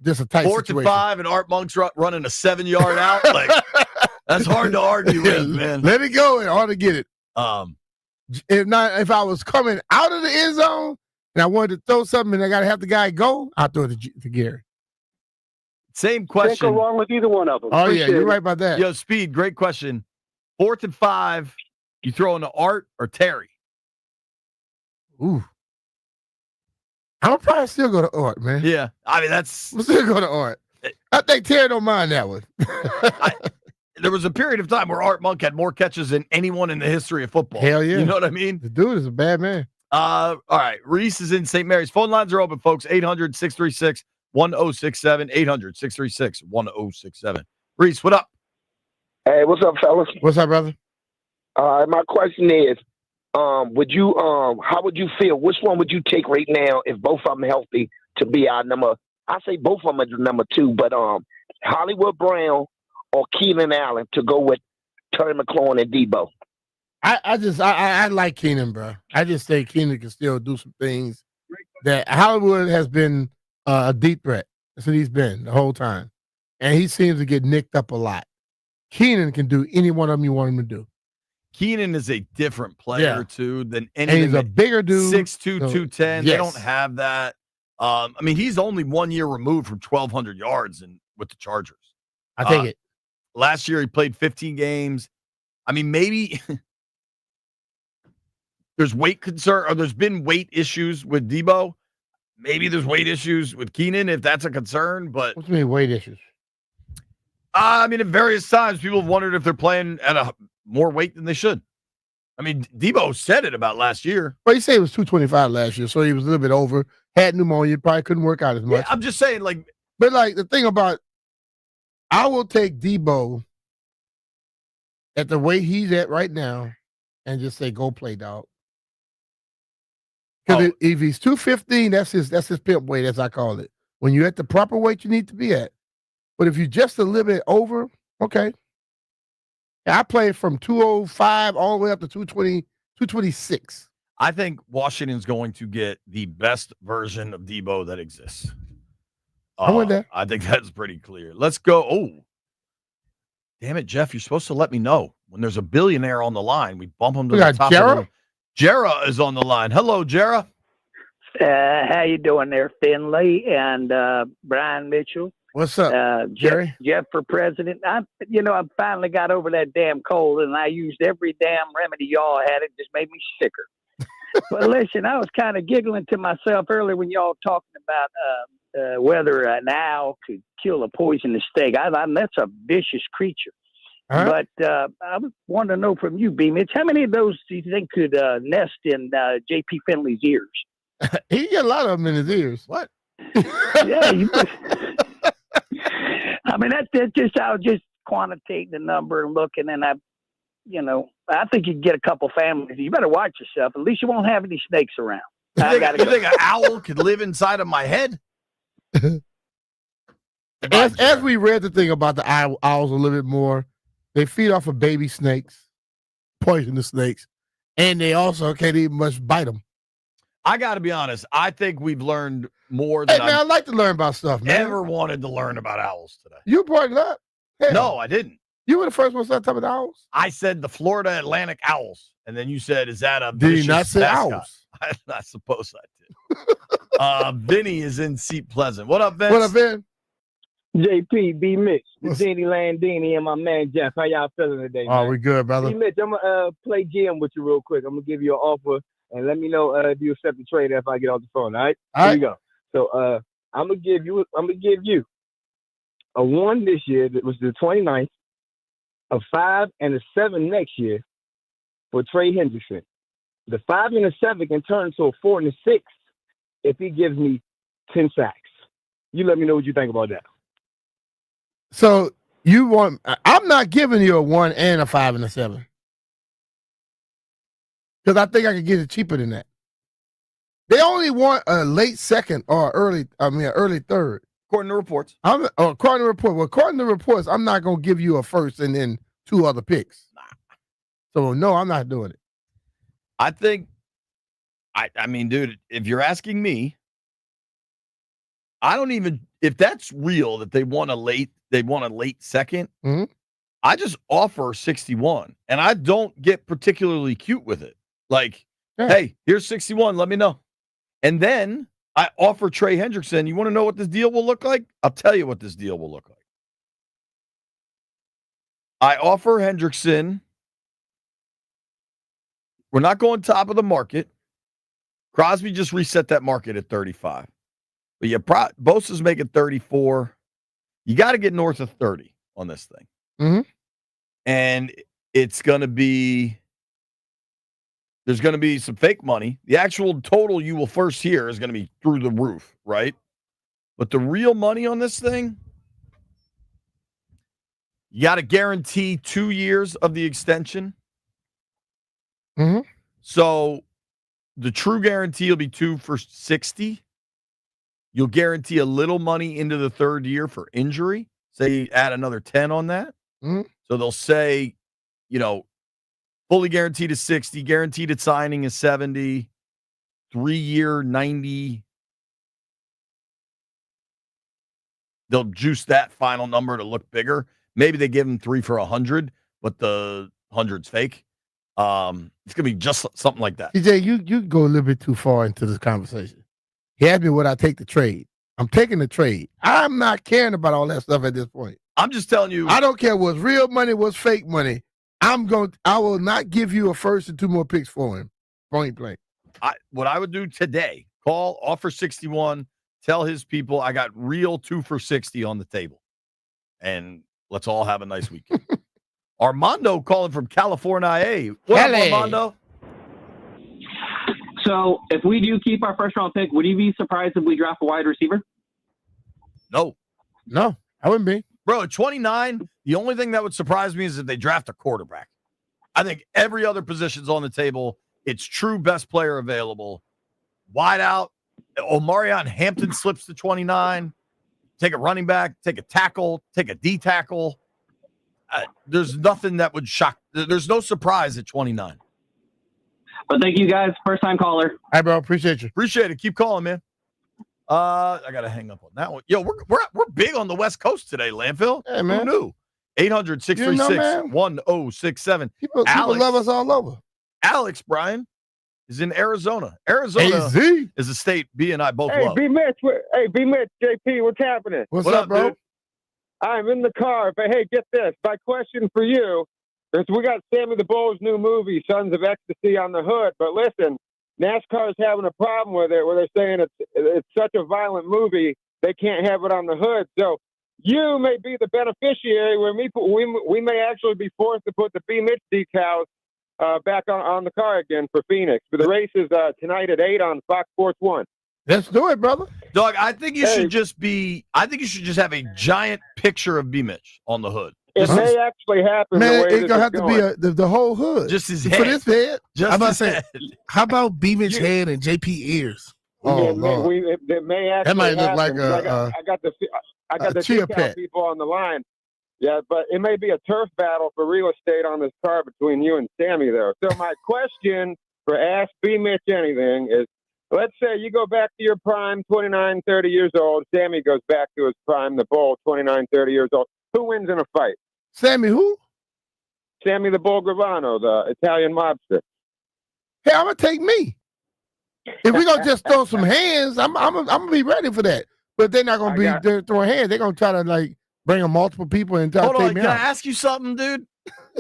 [SPEAKER 3] just a tight
[SPEAKER 2] 4th
[SPEAKER 3] situation.
[SPEAKER 2] and 5, and Art Monk's running a 7-yard out. Like, that's hard to argue with, man.
[SPEAKER 3] Let it go and Art to get it.
[SPEAKER 2] If
[SPEAKER 3] I was coming out of the end zone and I wanted to throw something and I got to have the guy go, I'll throw it to Gary.
[SPEAKER 2] Same question.
[SPEAKER 10] Can't go wrong with either one of them.
[SPEAKER 3] Oh,
[SPEAKER 10] Appreciate
[SPEAKER 3] yeah, you're
[SPEAKER 10] it.
[SPEAKER 3] right about that.
[SPEAKER 2] Yo, Speed, great question. 4th and 5, you throw into Art or Terry?
[SPEAKER 3] Ooh. I'm probably still go to Art, man.
[SPEAKER 2] Yeah. I mean, that's...
[SPEAKER 3] I'm still go to Art. I think Terry don't mind that one.
[SPEAKER 2] There was a period of time where Art Monk had more catches than anyone in the history of football.
[SPEAKER 3] Hell yeah.
[SPEAKER 2] You know what I mean?
[SPEAKER 3] The dude is a bad man.
[SPEAKER 2] All right. Reese is in St. Mary's. Phone lines are open, folks. 800-636-1067. 800-636-1067. Reese, what up?
[SPEAKER 11] Hey, what's up, fellas?
[SPEAKER 3] What's up, brother?
[SPEAKER 11] My question is, how would you feel? Which one would you take right now if both of them healthy to be our number? I say both of them are the number 2, but Hollywood Brown or Keenan Allen to go with Terry McLaurin and Debo.
[SPEAKER 3] I like Keenan, bro. I just think Keenan can still do some things that Hollywood has been a deep threat. That's what he's been the whole time. And he seems to get nicked up a lot. Keenan can do any one of them you want him to do.
[SPEAKER 2] Keenan is a different player, too, than any.
[SPEAKER 3] And he's a bigger dude.
[SPEAKER 2] 6'2", 210.
[SPEAKER 3] Yes.
[SPEAKER 2] They don't have that. I mean, he's only 1 year removed from 1,200 yards with the Chargers.
[SPEAKER 3] I take it.
[SPEAKER 2] Last year, he played 15 games. I mean, maybe there's weight concern, or there's been weight issues with Debo. Maybe there's weight issues with Keenan, if that's a concern. But
[SPEAKER 3] what do you mean weight issues?
[SPEAKER 2] I mean, at various times, people have wondered if they're playing at a more weight than they should. I mean, Debo said it about last year.
[SPEAKER 3] Well, he said he was 225 last year, so he was a little bit over. Had pneumonia, probably couldn't work out as much.
[SPEAKER 2] Yeah, I'm just saying, like.
[SPEAKER 3] But, like, the thing about, I will take Debo at the weight he's at right now and just say, go play, dog. Because if he's 215, that's his pimp weight, as I call it. When you're at the proper weight you need to be at, But if you're just a little bit over, okay. Yeah, I played from 205 all the way up to 220, 226.
[SPEAKER 2] I think Washington's going to get the best version of Debo that exists.
[SPEAKER 3] I went there.
[SPEAKER 2] I think that's pretty clear. Let's go. Oh, damn it, Jeff! You're supposed to let me know when there's a billionaire on the line. We bump him to
[SPEAKER 3] We
[SPEAKER 2] the
[SPEAKER 3] got
[SPEAKER 2] top.
[SPEAKER 3] Jarrah?
[SPEAKER 2] Jarrah is on the line. Hello, Jarrah.
[SPEAKER 12] How you doing there, Finley and Brian Mitchell?
[SPEAKER 3] What's up, Jerry?
[SPEAKER 12] Jeff for president. I finally got over that damn cold, and I used every damn remedy y'all had. It just made me sicker. But listen, I was kind of giggling to myself earlier when y'all talking about whether an owl could kill a poisonous snake. That's a vicious creature. But I want to know from you, BMitch, how many of those do you think could nest in J.P. Finley's ears?
[SPEAKER 3] He got a lot of them in his ears.
[SPEAKER 2] What?
[SPEAKER 12] Yeah, I mean that's just I was just quantitating the number and looking, and I think you can get a couple families. You better watch yourself. At least you won't have any snakes around.
[SPEAKER 2] You think an owl could live inside of my head?
[SPEAKER 3] As we read the thing about the owls a little bit more, they feed off of baby snakes, poisonous snakes, and they also can't even much bite them.
[SPEAKER 2] I got to be honest. I think we've learned more than
[SPEAKER 3] I like to learn about stuff, man.
[SPEAKER 2] Ever wanted to learn about owls today.
[SPEAKER 3] You brought it up. Hell.
[SPEAKER 2] No, I didn't.
[SPEAKER 3] You were the first one to start talking about owls.
[SPEAKER 2] I said the Florida Atlantic owls, and then you said, "Is that a?"
[SPEAKER 3] Did you not say
[SPEAKER 2] mascot?
[SPEAKER 3] owls?
[SPEAKER 2] I suppose I did. Vinny is in Seat Pleasant. What up, Vince?
[SPEAKER 3] What up, Vin?
[SPEAKER 13] JP, BMitch, the Danny Landini, and my man Jeff. How y'all feeling today, man?
[SPEAKER 3] Oh, we good, brother.
[SPEAKER 13] BMitch, I'm gonna play GM with you real quick. I'm gonna give you an offer, and let me know if you accept the trade if I get off the phone. All right? Here we go. So I'm gonna give you a 1 this year that was the 29th, a 5 and a 7 next year for Trey Hendrickson. The 5 and a 7 can turn to a 4 and a 6 if he gives me 10 sacks. You let me know what you think about that.
[SPEAKER 3] So you want? I'm not giving you a 1 and a 5 and a 7 because I think I could get it cheaper than that. They only want a late second or early third.
[SPEAKER 2] According to reports.
[SPEAKER 3] According to report. Well, according to reports, I'm not going to give you a first and then 2 other picks. So no, I'm not doing it.
[SPEAKER 2] I think. I mean, dude, if you're asking me, I don't even. If that's real, that they want a late second.
[SPEAKER 3] Mm-hmm.
[SPEAKER 2] I just offer 61, and I don't get particularly cute with it. Like, hey, here's 61. Let me know. And then I offer Trey Hendrickson. You want to know what this deal will look like? I'll tell you what this deal will look like. I offer Hendrickson. We're not going top of the market. Crosby just reset that market at 35. But Bosa's making 34. You got to get north of 30 on this thing.
[SPEAKER 3] Mm-hmm.
[SPEAKER 2] And it's going to be, there's going to be some fake money. The actual total you will first hear is going to be through the roof, right? But the real money on this thing, you got to guarantee 2 years of the extension.
[SPEAKER 3] Mm-hmm.
[SPEAKER 2] So the true guarantee will be 2 for 60. You'll guarantee a little money into the third year for injury. Say you add another 10 on that.
[SPEAKER 3] Mm-hmm.
[SPEAKER 2] So they'll say, fully guaranteed is 60, guaranteed at signing is 70, 3-year 90. They'll juice that final number to look bigger. Maybe they give him 3 for 100, but the 100's fake. It's going to be just something like that.
[SPEAKER 3] TJ, you go a little bit too far into this conversation. He asked me would I take the trade. I'm taking the trade. I'm not caring about all that stuff at this point.
[SPEAKER 2] I'm just telling you.
[SPEAKER 3] I don't care what's real money, what's fake money. I will not give you a first and 2 more picks for him. Point blank.
[SPEAKER 2] What I would do today, call, offer 61, tell his people I got real 2 for 60 on the table. And let's all have a nice weekend. Armando calling from California. What up, Armando?
[SPEAKER 14] So if we do keep our first round pick, would you be surprised if we draft a wide receiver?
[SPEAKER 2] No,
[SPEAKER 3] I wouldn't be.
[SPEAKER 2] Bro, at 29, the only thing that would surprise me is if they draft a quarterback. I think every other position's on the table. It's true best player available. Wide out. Omarion Hampton slips to 29. take a running back, take a tackle, take a D tackle. There's nothing that would shock. There's no surprise at 29.
[SPEAKER 14] But thank you guys. First time caller.
[SPEAKER 3] All right, bro. Appreciate you.
[SPEAKER 2] Appreciate it. Keep calling, man. I gotta hang up on that one. Yo, we're big on the West Coast today, Landfill.
[SPEAKER 3] Yeah, man.
[SPEAKER 2] Who knew? 800-636-1067.
[SPEAKER 3] People love us all over.
[SPEAKER 2] Alex, Brian, is in Arizona. Arizona
[SPEAKER 3] AZ.
[SPEAKER 2] is a state B and I both
[SPEAKER 13] Hey,
[SPEAKER 2] love.
[SPEAKER 13] BMitch, JP, what's happening?
[SPEAKER 3] What's up, bro?
[SPEAKER 13] Dude? I'm in the car, but hey, get this. My question for you is we got Sammy the Bull's new movie, Sons of Ecstasy, on the hood. But listen, NASCAR's having a problem with it where they're saying it's such a violent movie, they can't have it on the hood. So you may be the beneficiary where we may actually be forced to put the BMitch decals back on the car again for Phoenix. But the race is tonight at 8 on Fox Sports 1.
[SPEAKER 3] Let's do it, brother.
[SPEAKER 2] Dog, I think you should just have a giant picture of BMitch on the hood.
[SPEAKER 13] It may actually happen.
[SPEAKER 3] Man,
[SPEAKER 13] it's
[SPEAKER 3] going to have to be the whole hood.
[SPEAKER 2] Just his
[SPEAKER 3] For
[SPEAKER 2] head.
[SPEAKER 3] this head.
[SPEAKER 2] Just
[SPEAKER 4] I'm about to
[SPEAKER 2] his
[SPEAKER 4] say,
[SPEAKER 2] head.
[SPEAKER 4] how about BMitch head and JP ears?
[SPEAKER 3] Oh,
[SPEAKER 13] it may actually
[SPEAKER 3] that might look like
[SPEAKER 13] happen. I got the
[SPEAKER 3] chia
[SPEAKER 13] decal
[SPEAKER 3] pet.
[SPEAKER 13] people on the line. Yeah, but it may be a turf battle for real estate on this car between you and Sammy there. So my question for Ask BMitch Anything is, let's say you go back to your prime, 29, 30 years old. Sammy goes back to his prime, the Bull, 29, 30 years old. Who wins in a fight?
[SPEAKER 3] Sammy who?
[SPEAKER 13] Sammy the Bull Gravano, the Italian mobster.
[SPEAKER 3] Hey, I'm going to take me. If we're going to just throw some hands, I'm going to be ready for that. But they're not going to be throwing hands. They're going to try to, like, bring in multiple people and try
[SPEAKER 2] Hold
[SPEAKER 3] to take
[SPEAKER 2] on,
[SPEAKER 3] me
[SPEAKER 2] can
[SPEAKER 3] out.
[SPEAKER 2] I ask you something, dude?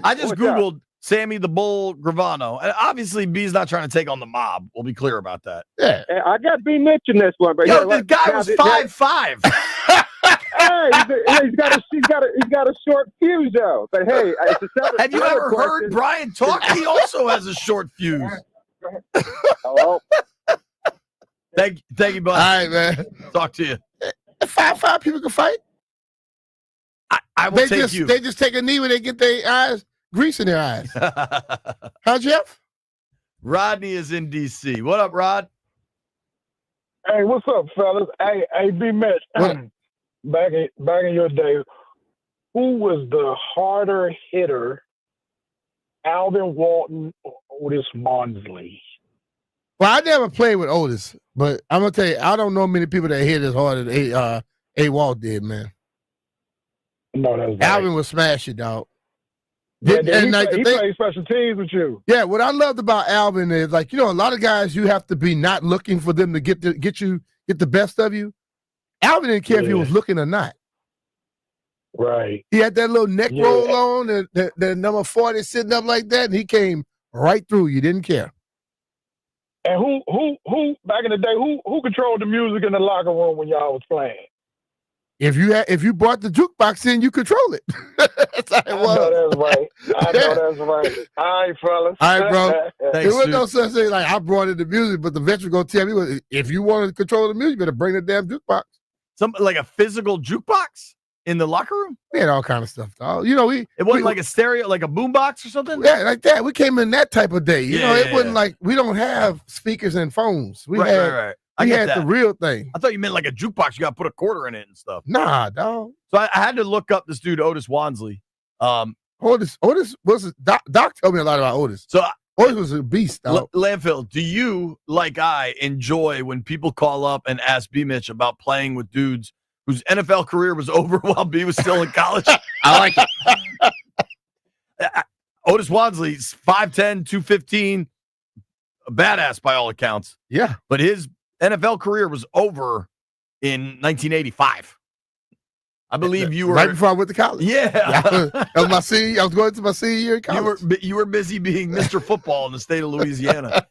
[SPEAKER 2] I just
[SPEAKER 13] What's
[SPEAKER 2] Googled Sammy the Bull Gravano. And obviously, B's not trying to take on the mob. We'll be clear about that.
[SPEAKER 3] Yeah.
[SPEAKER 13] I got BMitch in this one. But
[SPEAKER 2] Yo, the guy was 5'5".
[SPEAKER 13] Hey, he's got a short fuse though. But hey, it's a separate.
[SPEAKER 2] Have you ever heard Brian talk? He also has a short fuse.
[SPEAKER 13] Hello.
[SPEAKER 2] Thank you, bud.
[SPEAKER 3] All right, man.
[SPEAKER 2] Talk to you.
[SPEAKER 3] 5'5" people can fight.
[SPEAKER 2] I will take you.
[SPEAKER 3] They just take a knee when they get their eyes, grease in their eyes. Huh, Jeff?
[SPEAKER 2] Rodney is in D.C. What up, Rod?
[SPEAKER 15] Hey, what's up, fellas? Hey, BMitch. Back in your day, who was the harder hitter, Alvin Walton or Otis Monsley?
[SPEAKER 3] Well, I never played with Otis, but I'm gonna tell you, I don't know many people that hit as hard as A. Walt did, man.
[SPEAKER 15] No, that's right.
[SPEAKER 3] Alvin was smashing, dog.
[SPEAKER 15] Yeah,
[SPEAKER 3] And
[SPEAKER 15] he played special teams with you.
[SPEAKER 3] Yeah, what I loved about Alvin is, like, you know, a lot of guys you have to be not looking for them to get the best of you. Alvin didn't care if he was looking or not.
[SPEAKER 15] Right.
[SPEAKER 3] He had that little neck roll on, the number 40 sitting up like that, and he came right through. You didn't care.
[SPEAKER 15] And who back in the day, who controlled the music in the locker room when y'all was playing?
[SPEAKER 3] If you brought the jukebox in, you control it. That's how it was.
[SPEAKER 15] I know that's right. All right, fellas.
[SPEAKER 3] All right, bro.
[SPEAKER 2] Thanks,
[SPEAKER 3] there was
[SPEAKER 2] dude.
[SPEAKER 3] no such thing like I brought in the music, but the veteran gonna tell me, if you want to control the music, you better bring the damn jukebox.
[SPEAKER 2] Something like a physical jukebox in the locker room?
[SPEAKER 3] We had all kind of stuff, dog. You know, it
[SPEAKER 2] wasn't like a stereo, like a boombox or something?
[SPEAKER 3] Yeah, like that. We came in that type of day. You know, it wasn't
[SPEAKER 2] yeah.
[SPEAKER 3] like we don't have speakers and phones. We
[SPEAKER 2] Right,
[SPEAKER 3] had
[SPEAKER 2] right. I
[SPEAKER 3] we
[SPEAKER 2] get
[SPEAKER 3] had
[SPEAKER 2] that.
[SPEAKER 3] the real thing.
[SPEAKER 2] I thought you meant like a jukebox. You got to put a quarter in it and stuff.
[SPEAKER 3] Nah, dog.
[SPEAKER 2] So I had to look up this dude, Otis Wansley.
[SPEAKER 3] Otis was Doc told me a lot about Otis.
[SPEAKER 2] So
[SPEAKER 3] Otis was a beast, dog.
[SPEAKER 2] Landfill, do you, like I, enjoy when people call up and ask BMitch about playing with dudes whose NFL career was over while B was still in college? I like it. Otis Wansley's 5'10", 215, a badass by all accounts.
[SPEAKER 3] Yeah.
[SPEAKER 2] But his NFL career was over in 1985. I believe you were
[SPEAKER 3] right before I went to college.
[SPEAKER 2] Yeah.
[SPEAKER 3] That was my senior. I was going to my senior year in college.
[SPEAKER 2] You were busy being Mr. Football in the state of Louisiana.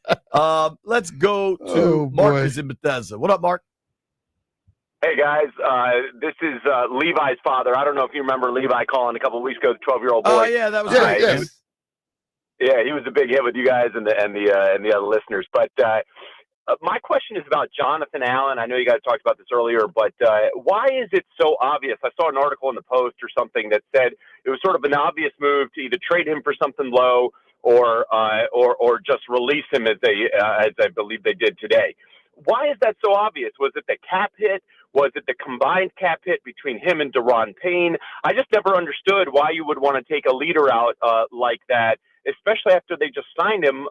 [SPEAKER 2] Let's go to
[SPEAKER 3] Oh,
[SPEAKER 2] Mark
[SPEAKER 3] boy.
[SPEAKER 2] is in Bethesda. What up, Mark?
[SPEAKER 16] Hey, guys. This is Levi's father. I don't know if you remember Levi calling a couple of weeks ago, the 12-year-old boy.
[SPEAKER 2] Oh, yeah, that was great.
[SPEAKER 3] Yes.
[SPEAKER 16] Yeah, he was a big hit with you guys and the other listeners. But my question is about Jonathan Allen. I know you guys talked about this earlier, but why is it so obvious? I saw an article in the Post or something that said it was sort of an obvious move to either trade him for something low or just release him as I believe they did today. why is that so obvious? Was it the cap hit? Was it the combined cap hit between him and Deron Payne? I just never understood why you would want to take a leader out like that, especially after they just signed him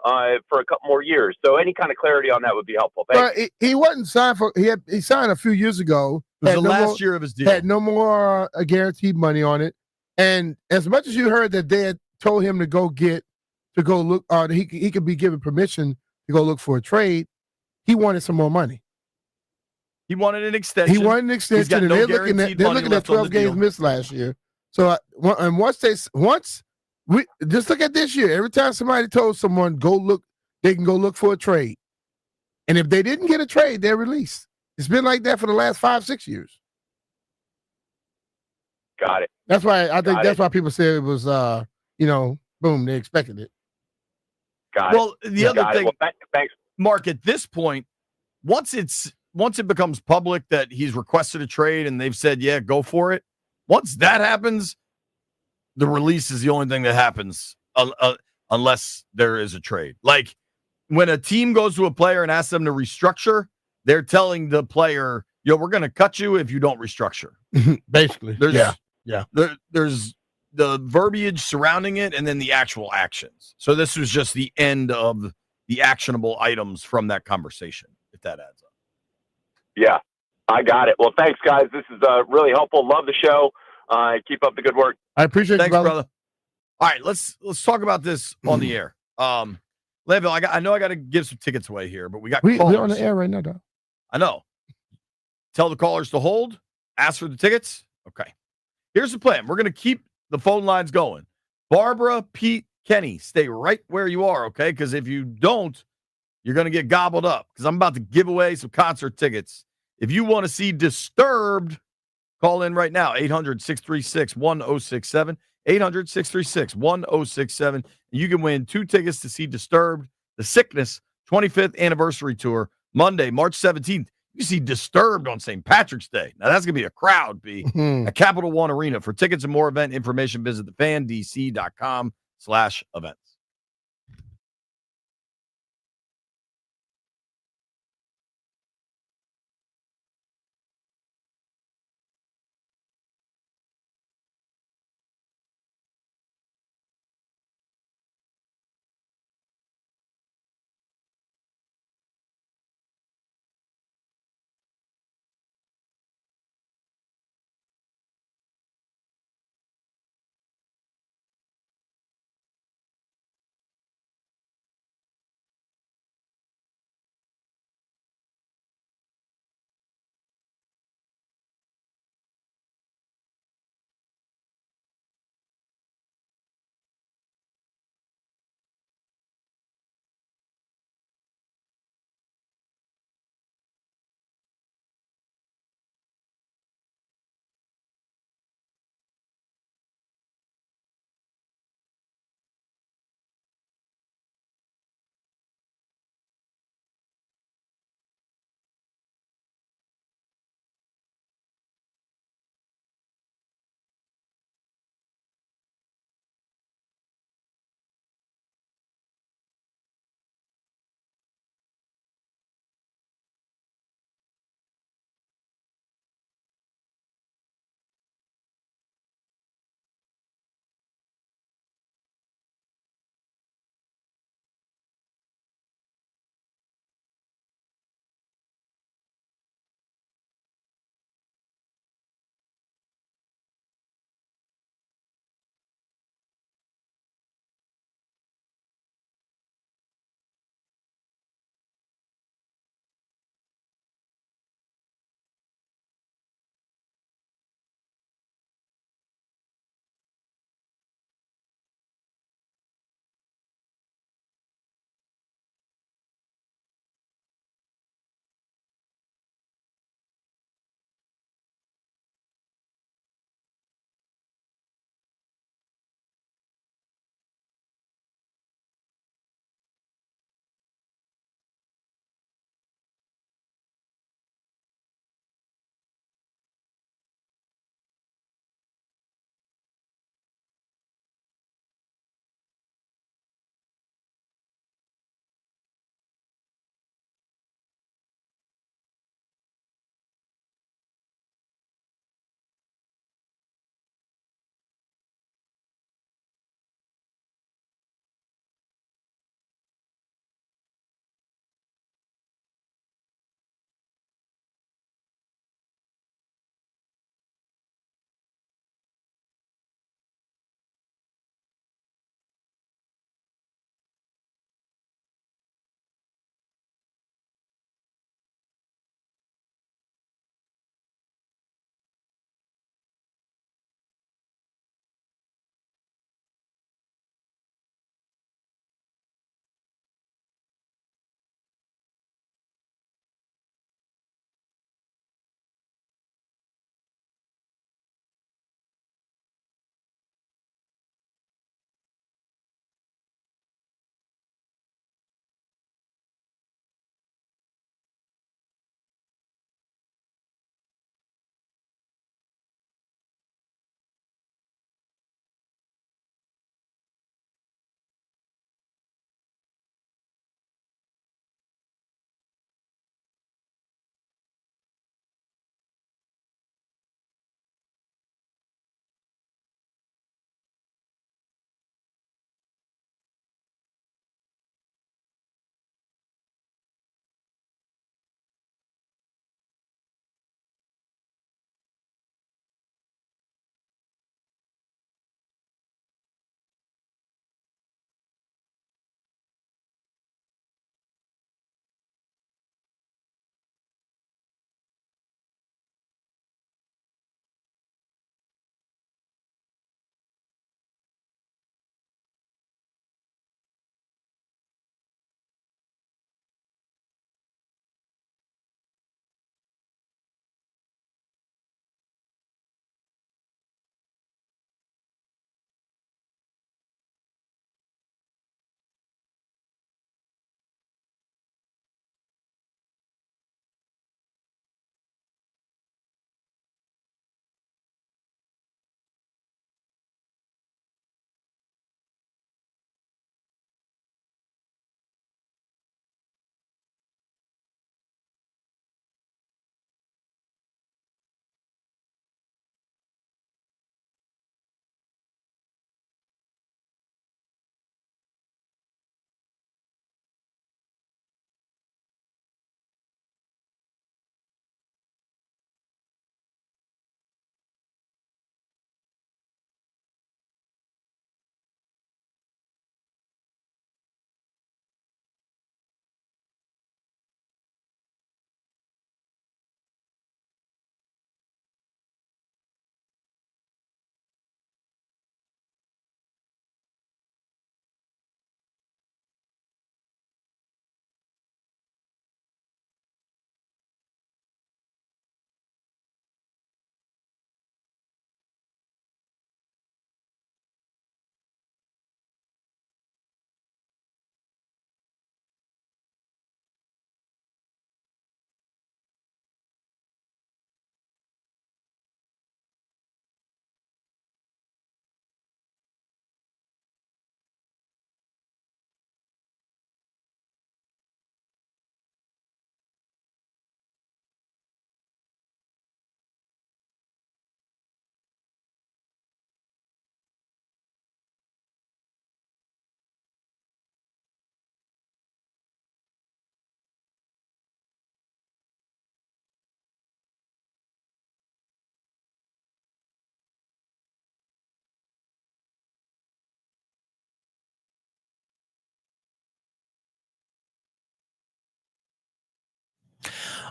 [SPEAKER 16] for a couple more years. So any kind of clarity on that would be helpful. Thank you.
[SPEAKER 3] He wasn't signed for. He signed a few years ago.
[SPEAKER 2] It was the last year of his deal.
[SPEAKER 3] Had no more guaranteed money on it. And as much as you heard that they had told him to go look, he could be given permission to go look for a trade, he wanted some more money.
[SPEAKER 2] He wanted an extension.
[SPEAKER 3] He wanted an extension,
[SPEAKER 2] He's got
[SPEAKER 3] and
[SPEAKER 2] no
[SPEAKER 3] they're looking at
[SPEAKER 2] guaranteed money
[SPEAKER 3] 12 games
[SPEAKER 2] deal.
[SPEAKER 3] missed last year. So and once we just look at this year, every time somebody told someone they can go look for a trade, and if they didn't get a trade, they're released. It's been like that for the last 5-6 years.
[SPEAKER 16] Got it.
[SPEAKER 3] That's why I think that's why people say it was, boom, they expected it.
[SPEAKER 16] Got it.
[SPEAKER 2] Well, the other thing,
[SPEAKER 16] well, thanks,
[SPEAKER 2] Mark. At this point, once it becomes public that he's requested a trade and they've said, yeah, go for it. Once that happens, the release is the only thing that happens unless there is a trade. Like when a team goes to a player and asks them to restructure, they're telling the player, we're going to cut you if you don't restructure.
[SPEAKER 3] Basically.
[SPEAKER 2] There's the verbiage surrounding it and then the actual actions. So this was just the end of the actionable items from that conversation, if that adds up.
[SPEAKER 16] Yeah, I got it. Well, thanks, guys. This is really helpful. Love the show. Keep up the good work.
[SPEAKER 3] I appreciate
[SPEAKER 2] Thanks,
[SPEAKER 3] it,
[SPEAKER 2] brother. All right, let's talk about this on the air. Le'Veon, I know I got to give some tickets away here, but we're
[SPEAKER 3] on the air right now, though.
[SPEAKER 2] I know. Tell the callers to hold. Ask for the tickets. Okay. Here's the plan. We're going to keep the phone lines going. Barbara, Pete, Kenny, stay right where you are, okay? Because if you don't, you're going to get gobbled up because I'm about to give away some concert tickets. If you want to see Disturbed, call in right now, 800-636-1067, 800-636-1067. And you can win 2 tickets to see Disturbed, The Sickness 25th Anniversary Tour, Monday, March 17th. You see Disturbed on St. Patrick's Day. Now, that's going to be a crowd, B, at Capital One Arena. For tickets and more event information, visit thefandc.com/events.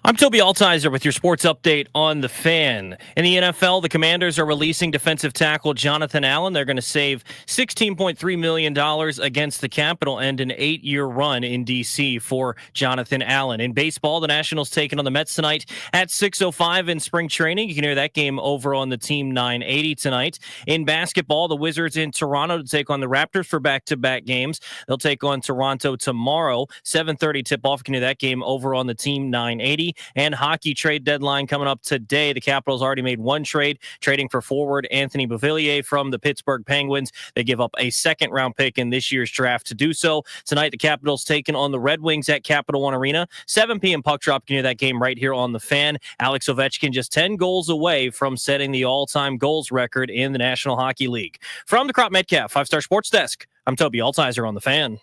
[SPEAKER 17] I'm Toby Altizer with your sports update on The Fan. In the NFL, the Commanders are releasing defensive tackle Jonathan Allen. They're going to save $16.3 million against the Capitol and an 8-year run in D.C. for Jonathan Allen. In baseball, the Nationals taking on the Mets tonight at 6:05 in spring training. You can hear that game over on the Team 980 tonight. In basketball, the Wizards in Toronto to take on the Raptors for back-to-back games. They'll take on Toronto tomorrow. 7:30 tip-off. You can hear that game over on the Team 980. And hockey trade deadline coming up today. The Capitals already made one trade, trading for forward Anthony Beauvillier from the Pittsburgh Penguins. They give up a second-round pick in this year's draft to do so. Tonight, the Capitals taking on the Red Wings at Capital One Arena. 7 p.m. puck drop. You can hear that game right here on The Fan. Alex Ovechkin just 10 goals away from setting the all-time goals record in the National Hockey League. From the Crop Metcalf 5-Star Sports Desk, I'm Toby Altizer on The Fan.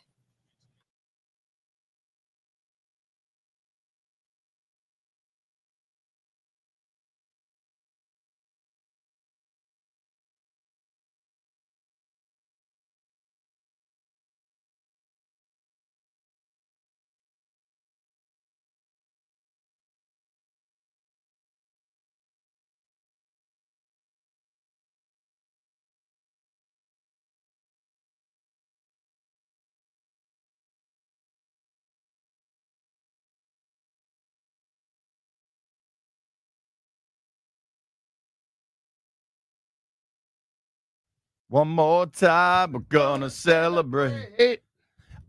[SPEAKER 2] One more time, we're gonna celebrate.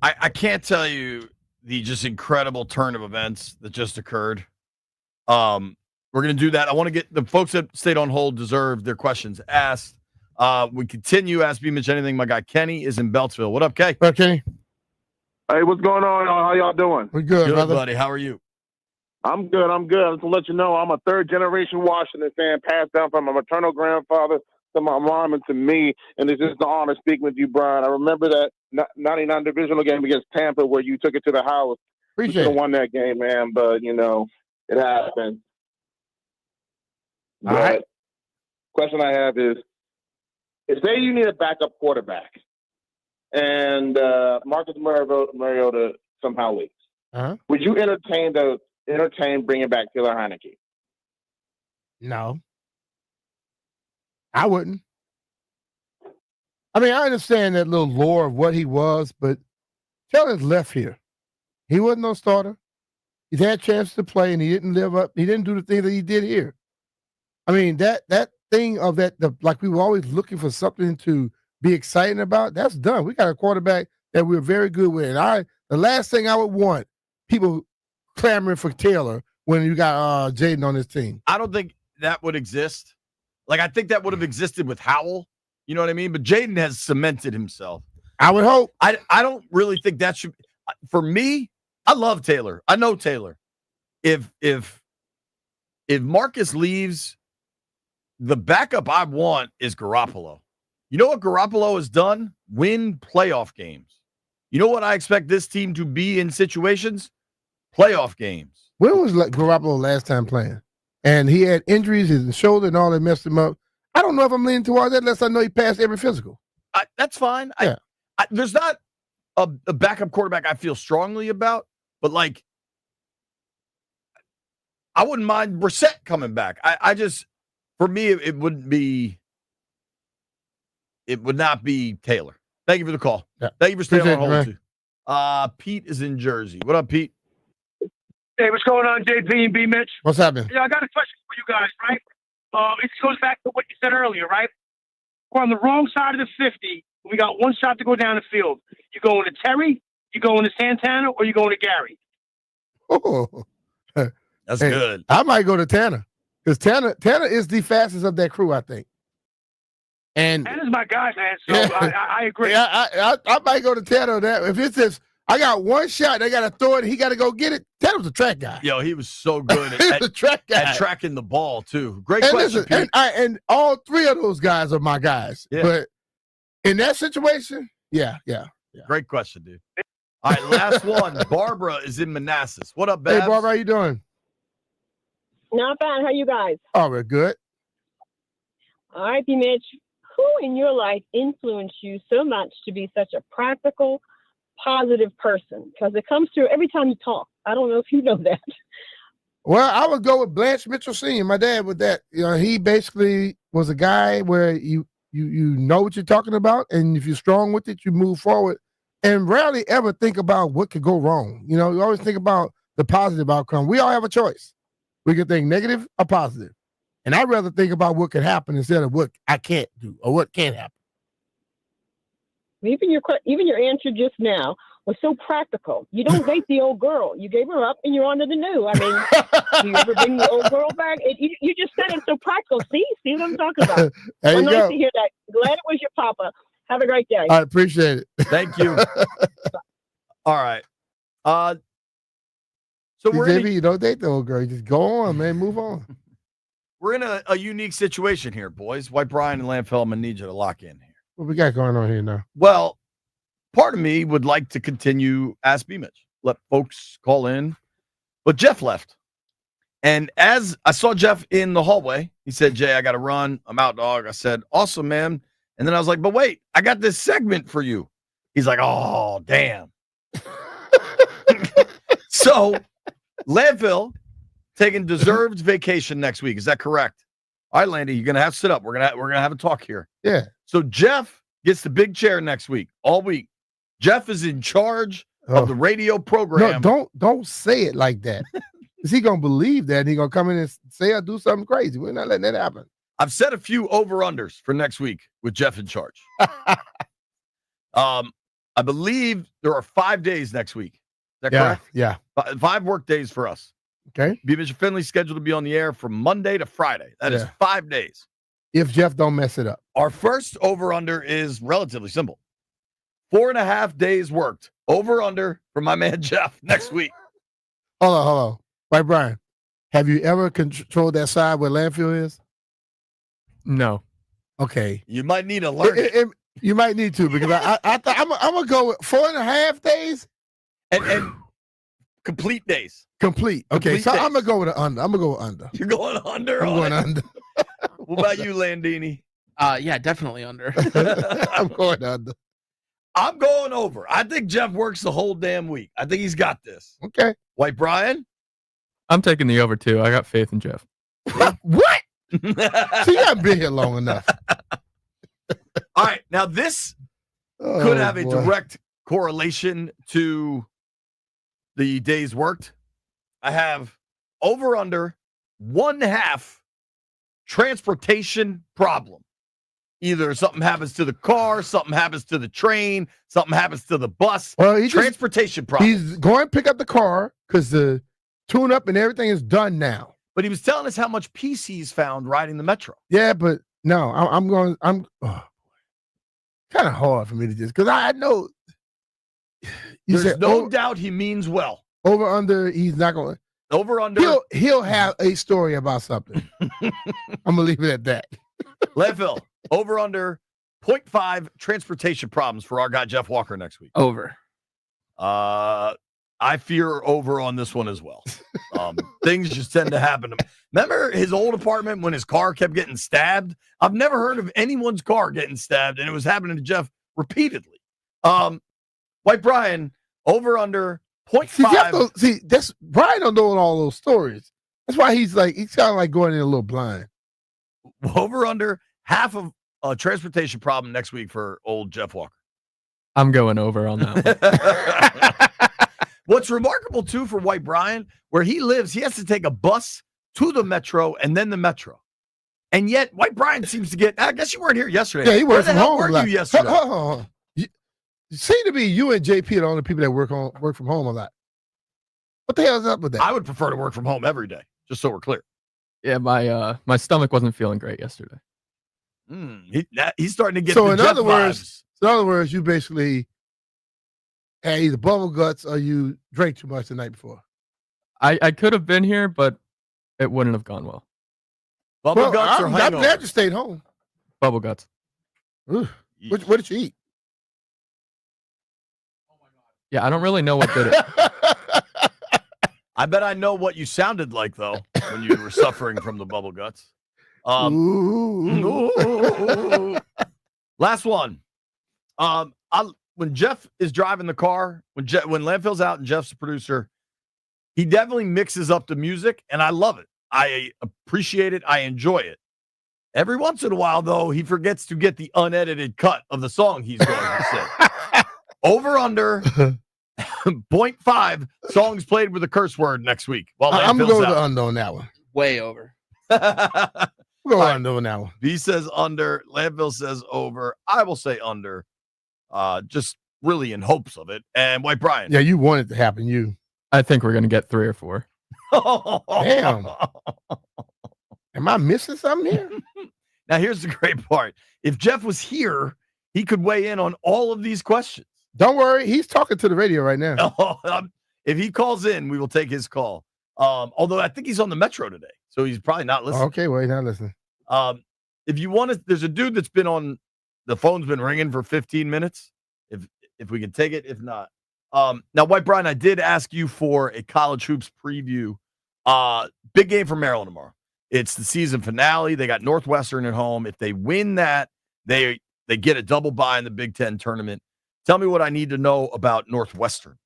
[SPEAKER 2] I can't tell you the just incredible turn of events that just occurred. We're gonna do that. I want to get the folks that stayed on hold deserve their questions asked. We continue. Ask BMitch anything. My guy Kenny is in Beltsville. What up, Kay?
[SPEAKER 3] What up, Kenny?
[SPEAKER 15] Hey, what's going on? How y'all doing?
[SPEAKER 3] We're good, brother.
[SPEAKER 2] buddy. How are you?
[SPEAKER 15] I'm good. Just to let you know, I'm a third-generation Washington fan, passed down from my maternal grandfather to my mom and to me, and it's just an honor speaking with you, Brian. I remember that 99 divisional game against Tampa where you took it to the house.
[SPEAKER 3] Appreciate it.
[SPEAKER 15] Won that game, man, but, it happened.
[SPEAKER 3] All right.
[SPEAKER 15] Question I have is, say you need a backup quarterback, and Marcus Mariota somehow leaves. Would you entertain bringing back Taylor Heineke?
[SPEAKER 3] No. I wouldn't. I mean, I understand that little lore of what he was, but Taylor's left here. He wasn't no starter. He's had a chance to play, and he didn't live up. He didn't do the thing that he did here. I mean, that thing of like we were always looking for something to be excited about, that's done. We got a quarterback that we're very good with. And the last thing I would want, people clamoring for Taylor when you got Jaden on this team.
[SPEAKER 2] I don't think that would exist. Like, I think that would have existed with Howell. You know what I mean? But Jaden has cemented himself.
[SPEAKER 3] I would hope.
[SPEAKER 2] I don't really think that should. For me, I love Taylor. I know Taylor. If Marcus leaves, the backup I want is Garoppolo. You know what Garoppolo has done? Win playoff games. You know what I expect this team to be in situations? Playoff games.
[SPEAKER 3] When was Garoppolo last time playing? And he had injuries, his shoulder and all that messed him up. I don't know if I'm leaning towards that unless I know he passed every physical.
[SPEAKER 2] That's fine.
[SPEAKER 3] Yeah.
[SPEAKER 2] There's not a backup quarterback I feel strongly about, but like, I wouldn't mind Brissett coming back. For me, it would not be Taylor. Thank you for the call.
[SPEAKER 3] Yeah.
[SPEAKER 2] Thank you for staying
[SPEAKER 3] Appreciate
[SPEAKER 2] on
[SPEAKER 3] it,
[SPEAKER 2] hold too. Pete is in Jersey. What up, Pete?
[SPEAKER 10] Hey, what's going on, JP and BMitch?
[SPEAKER 3] What's happening?
[SPEAKER 10] Yeah, I got a question for you guys, right? It goes back to what you said earlier, right? We're on the wrong side of the 50. We got one shot to go down the field. You going to Terry, you going to Santana, or you going to Gary?
[SPEAKER 3] Oh,
[SPEAKER 2] that's good.
[SPEAKER 3] I might go to Tanner because Tanner is the fastest of that crew, I think. And
[SPEAKER 10] Tanner's my guy, man. So I agree.
[SPEAKER 3] Yeah, I might go to Tanner on that. If it says I got one shot, they got to throw it, he got to go get it. Tanner's a track guy.
[SPEAKER 2] Yo, he was so good
[SPEAKER 3] at
[SPEAKER 2] tracking the ball too. Great question.
[SPEAKER 3] Listen, and all three of those guys are my guys.
[SPEAKER 2] Yeah.
[SPEAKER 3] But in that situation, yeah.
[SPEAKER 2] Great question, dude. All right, last one. Barbara is in Manassas. What up, Babs?
[SPEAKER 3] Hey, Barbara, how you doing?
[SPEAKER 18] Not bad. How you guys?
[SPEAKER 3] Oh, we're good.
[SPEAKER 18] All right, BMitch. Who in your life influenced you so much to be such a practical, positive person? Because it comes through every time you talk. I don't know if you know that.
[SPEAKER 3] Well, I would go with Blanche Mitchell Sr., my dad, with that. He basically was a guy where you know what you're talking about, and if you're strong with it, you move forward and rarely ever think about what could go wrong. You always think about the positive outcome. We all have a choice. We can think negative or positive. And I'd rather think about what could happen instead of what I can't do or what can't happen.
[SPEAKER 18] Even your answer just now was so practical. You don't date the old girl. You gave her up and you're on to the new. I mean, do you ever bring the old girl back? You just said it so practical. See what I'm talking about?
[SPEAKER 3] There you
[SPEAKER 18] nice
[SPEAKER 3] go.
[SPEAKER 18] to hear that. Glad it was your papa. Have a great day.
[SPEAKER 3] I appreciate it.
[SPEAKER 2] Thank you. All right. So we're
[SPEAKER 3] JB, you don't date the old girl. You just go on, man. Move on.
[SPEAKER 2] We're in a unique situation here, boys. White Brian and Landfill, I'm going to need you to lock in here.
[SPEAKER 3] What we got going on here now?
[SPEAKER 2] Well, part of me would like to continue Ask BMitch. Let folks call in. But Jeff left. And as I saw Jeff in the hallway, he said, Jay, I got to run. I'm out, dog. I said, awesome, man. And then I was like, but wait, I got this segment for you. He's like, oh, damn. So, Landfill taking deserved vacation next week. Is that correct? All right, Landy, you're gonna have to sit up. We're gonna have a talk here.
[SPEAKER 3] Yeah.
[SPEAKER 2] So Jeff gets the big chair next week, all week. Jeff is in charge of the radio program.
[SPEAKER 3] No, don't say it like that. Is he gonna believe that? And he gonna come in and say or do something crazy? We're not letting that happen.
[SPEAKER 2] I've set a few over-unders for next week with Jeff in charge. I believe there are 5 days next week. Is that correct?
[SPEAKER 3] Yeah.
[SPEAKER 2] 5 work days for us.
[SPEAKER 3] Okay.
[SPEAKER 2] BMitch and Finley's scheduled to be on the air from Monday to Friday. That is 5 days.
[SPEAKER 3] If Jeff don't mess it up.
[SPEAKER 2] Our first over-under is relatively simple. 4.5 days worked. Over-under for my man Jeff next week.
[SPEAKER 3] Hold on. Right, Brian, have you ever controlled that side where Landfill is?
[SPEAKER 5] No.
[SPEAKER 3] Okay.
[SPEAKER 2] You might need to learn it.
[SPEAKER 3] You might need to, because I'm going to go with 4.5 days.
[SPEAKER 2] And complete days.
[SPEAKER 3] Complete. Okay,
[SPEAKER 2] Complete
[SPEAKER 3] so
[SPEAKER 2] days.
[SPEAKER 3] I'm going to go with the under. I'm going to go with under.
[SPEAKER 2] You're going under?
[SPEAKER 3] I'm going under.
[SPEAKER 2] What about you, Landini?
[SPEAKER 4] Yeah, definitely under.
[SPEAKER 3] I'm going under.
[SPEAKER 2] I'm going over. I think Jeff works the whole damn week. I think he's got this.
[SPEAKER 3] Okay.
[SPEAKER 2] White Brian?
[SPEAKER 5] I'm taking the over too. I got faith in Jeff.
[SPEAKER 3] What? See, you haven't been here long enough.
[SPEAKER 2] All right. Now, this could have a direct correlation to the days worked. I have over under 1/2 transportation problem. Either something happens to the car, something happens to the train, something happens to the bus.
[SPEAKER 3] Well,
[SPEAKER 2] transportation problem.
[SPEAKER 3] He's going to pick up the car because the tune-up and everything is done now.
[SPEAKER 2] But he was telling us how much peace he's found riding the Metro.
[SPEAKER 3] Yeah, but no, I'm kind of hard for me to just, because I know.
[SPEAKER 2] There's no doubt he means well.
[SPEAKER 3] Over under, he's not going to.
[SPEAKER 2] Over under.
[SPEAKER 3] He'll have a story about something. I'm going to leave it at that.
[SPEAKER 2] Landfill, over under 0.5 transportation problems for our guy Jeff Walker next week.
[SPEAKER 4] Over.
[SPEAKER 2] I fear over on this one as well. Things just tend to happen. Remember his old apartment when his car kept getting stabbed? I've never heard of anyone's car getting stabbed, and it was happening to Jeff repeatedly. White Brian, over under 0.5.
[SPEAKER 3] That's Brian don't know all those stories. That's why he's kind of like going in a little blind.
[SPEAKER 2] Over under half of a transportation problem next week for old Jeff Walker.
[SPEAKER 5] I'm going over on that one.
[SPEAKER 2] What's remarkable, too, for White Brian, where he lives, he has to take a bus to the Metro and then the Metro. And yet, White Brian seems to get, I guess you weren't here yesterday.
[SPEAKER 3] Yeah, he worked from home.
[SPEAKER 2] Where were you yesterday?
[SPEAKER 3] Hold on. You seem to be you and JP are the only people that work from home a lot. What the hell is up with that?
[SPEAKER 2] I would prefer to work from home every day, just so we're clear.
[SPEAKER 5] Yeah, my stomach wasn't feeling great yesterday.
[SPEAKER 2] He's starting to get
[SPEAKER 3] so
[SPEAKER 2] the
[SPEAKER 3] in
[SPEAKER 2] Jeff
[SPEAKER 3] other
[SPEAKER 2] vibes.
[SPEAKER 3] words, you basically had either bubble guts or you drank too much the night before.
[SPEAKER 5] I could have been here, but it wouldn't have gone well.
[SPEAKER 2] Bubble guts or
[SPEAKER 3] I'm
[SPEAKER 2] hangover?
[SPEAKER 3] glad you stayed home.
[SPEAKER 5] Bubble guts.
[SPEAKER 3] What did you eat?
[SPEAKER 5] Yeah, I don't really know what did it.
[SPEAKER 2] I bet I know what you sounded like, though, when you were suffering from the bubble guts. Last one. When Jeff is driving the car, when Landfill's out and Jeff's the producer, He definitely mixes up the music, and I love it. I appreciate it. I enjoy it. Every once in a while, though, he forgets to get the unedited cut of the song he's going to sing. Over under 0.5 songs played with a curse word next week. Well,
[SPEAKER 3] I'm going to go with the
[SPEAKER 2] out.
[SPEAKER 3] under on that one.
[SPEAKER 19] Way over.
[SPEAKER 3] We'll go under on that one.
[SPEAKER 2] B says under. Landfill says over. I will say under. Just really in hopes of it. And White Brian.
[SPEAKER 3] Yeah, you want it to happen. You.
[SPEAKER 5] I think we're going to get 3 or 4.
[SPEAKER 3] Damn. Am I missing something here?
[SPEAKER 2] Now, here's the great part. If Jeff was here, he could weigh in on all of these questions.
[SPEAKER 3] Don't worry. He's talking to the radio right now.
[SPEAKER 2] If he calls in, we will take his call. Although I think he's on the Metro today, so he's probably not listening.
[SPEAKER 3] Okay, well, he's not listening.
[SPEAKER 2] If you want to, there's a dude that's been on, the phone's been ringing for 15 minutes. If we can take it, if not. Now, White Brian, I did ask you for a college hoops preview. Big game for Maryland tomorrow. It's the season finale. They got Northwestern at home. If they win that, they get a double bye in the Big Ten tournament. Tell me what I need to know about Northwestern.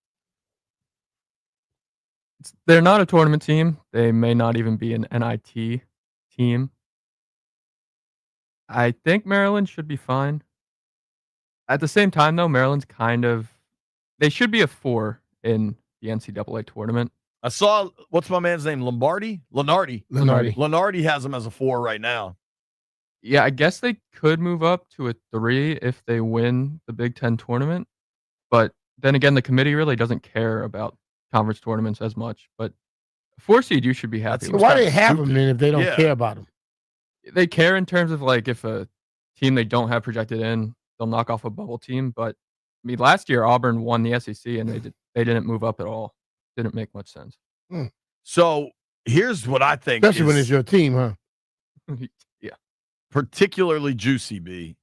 [SPEAKER 5] They're not a tournament team. They may not even be an NIT team. I think Maryland should be fine. At the same time, though, Maryland's they should be a 4 in the NCAA tournament.
[SPEAKER 2] I saw, what's my man's name? Lenardi has them as a 4 right now.
[SPEAKER 5] Yeah, I guess they could move up to a 3 if they win the Big Ten tournament. But then again, the committee really doesn't care about conference tournaments as much. But 4 seed, you should be happy with.
[SPEAKER 3] Why do they have them then if they don't care about them?
[SPEAKER 5] They care in terms of like if a team they don't have projected in, they'll knock off a bubble team. But I mean, last year Auburn won the SEC and they didn't move up at all. Didn't make much sense.
[SPEAKER 2] So here's what I think.
[SPEAKER 3] Especially when it's your team, huh?
[SPEAKER 5] Yeah.
[SPEAKER 2] Particularly juicy, B.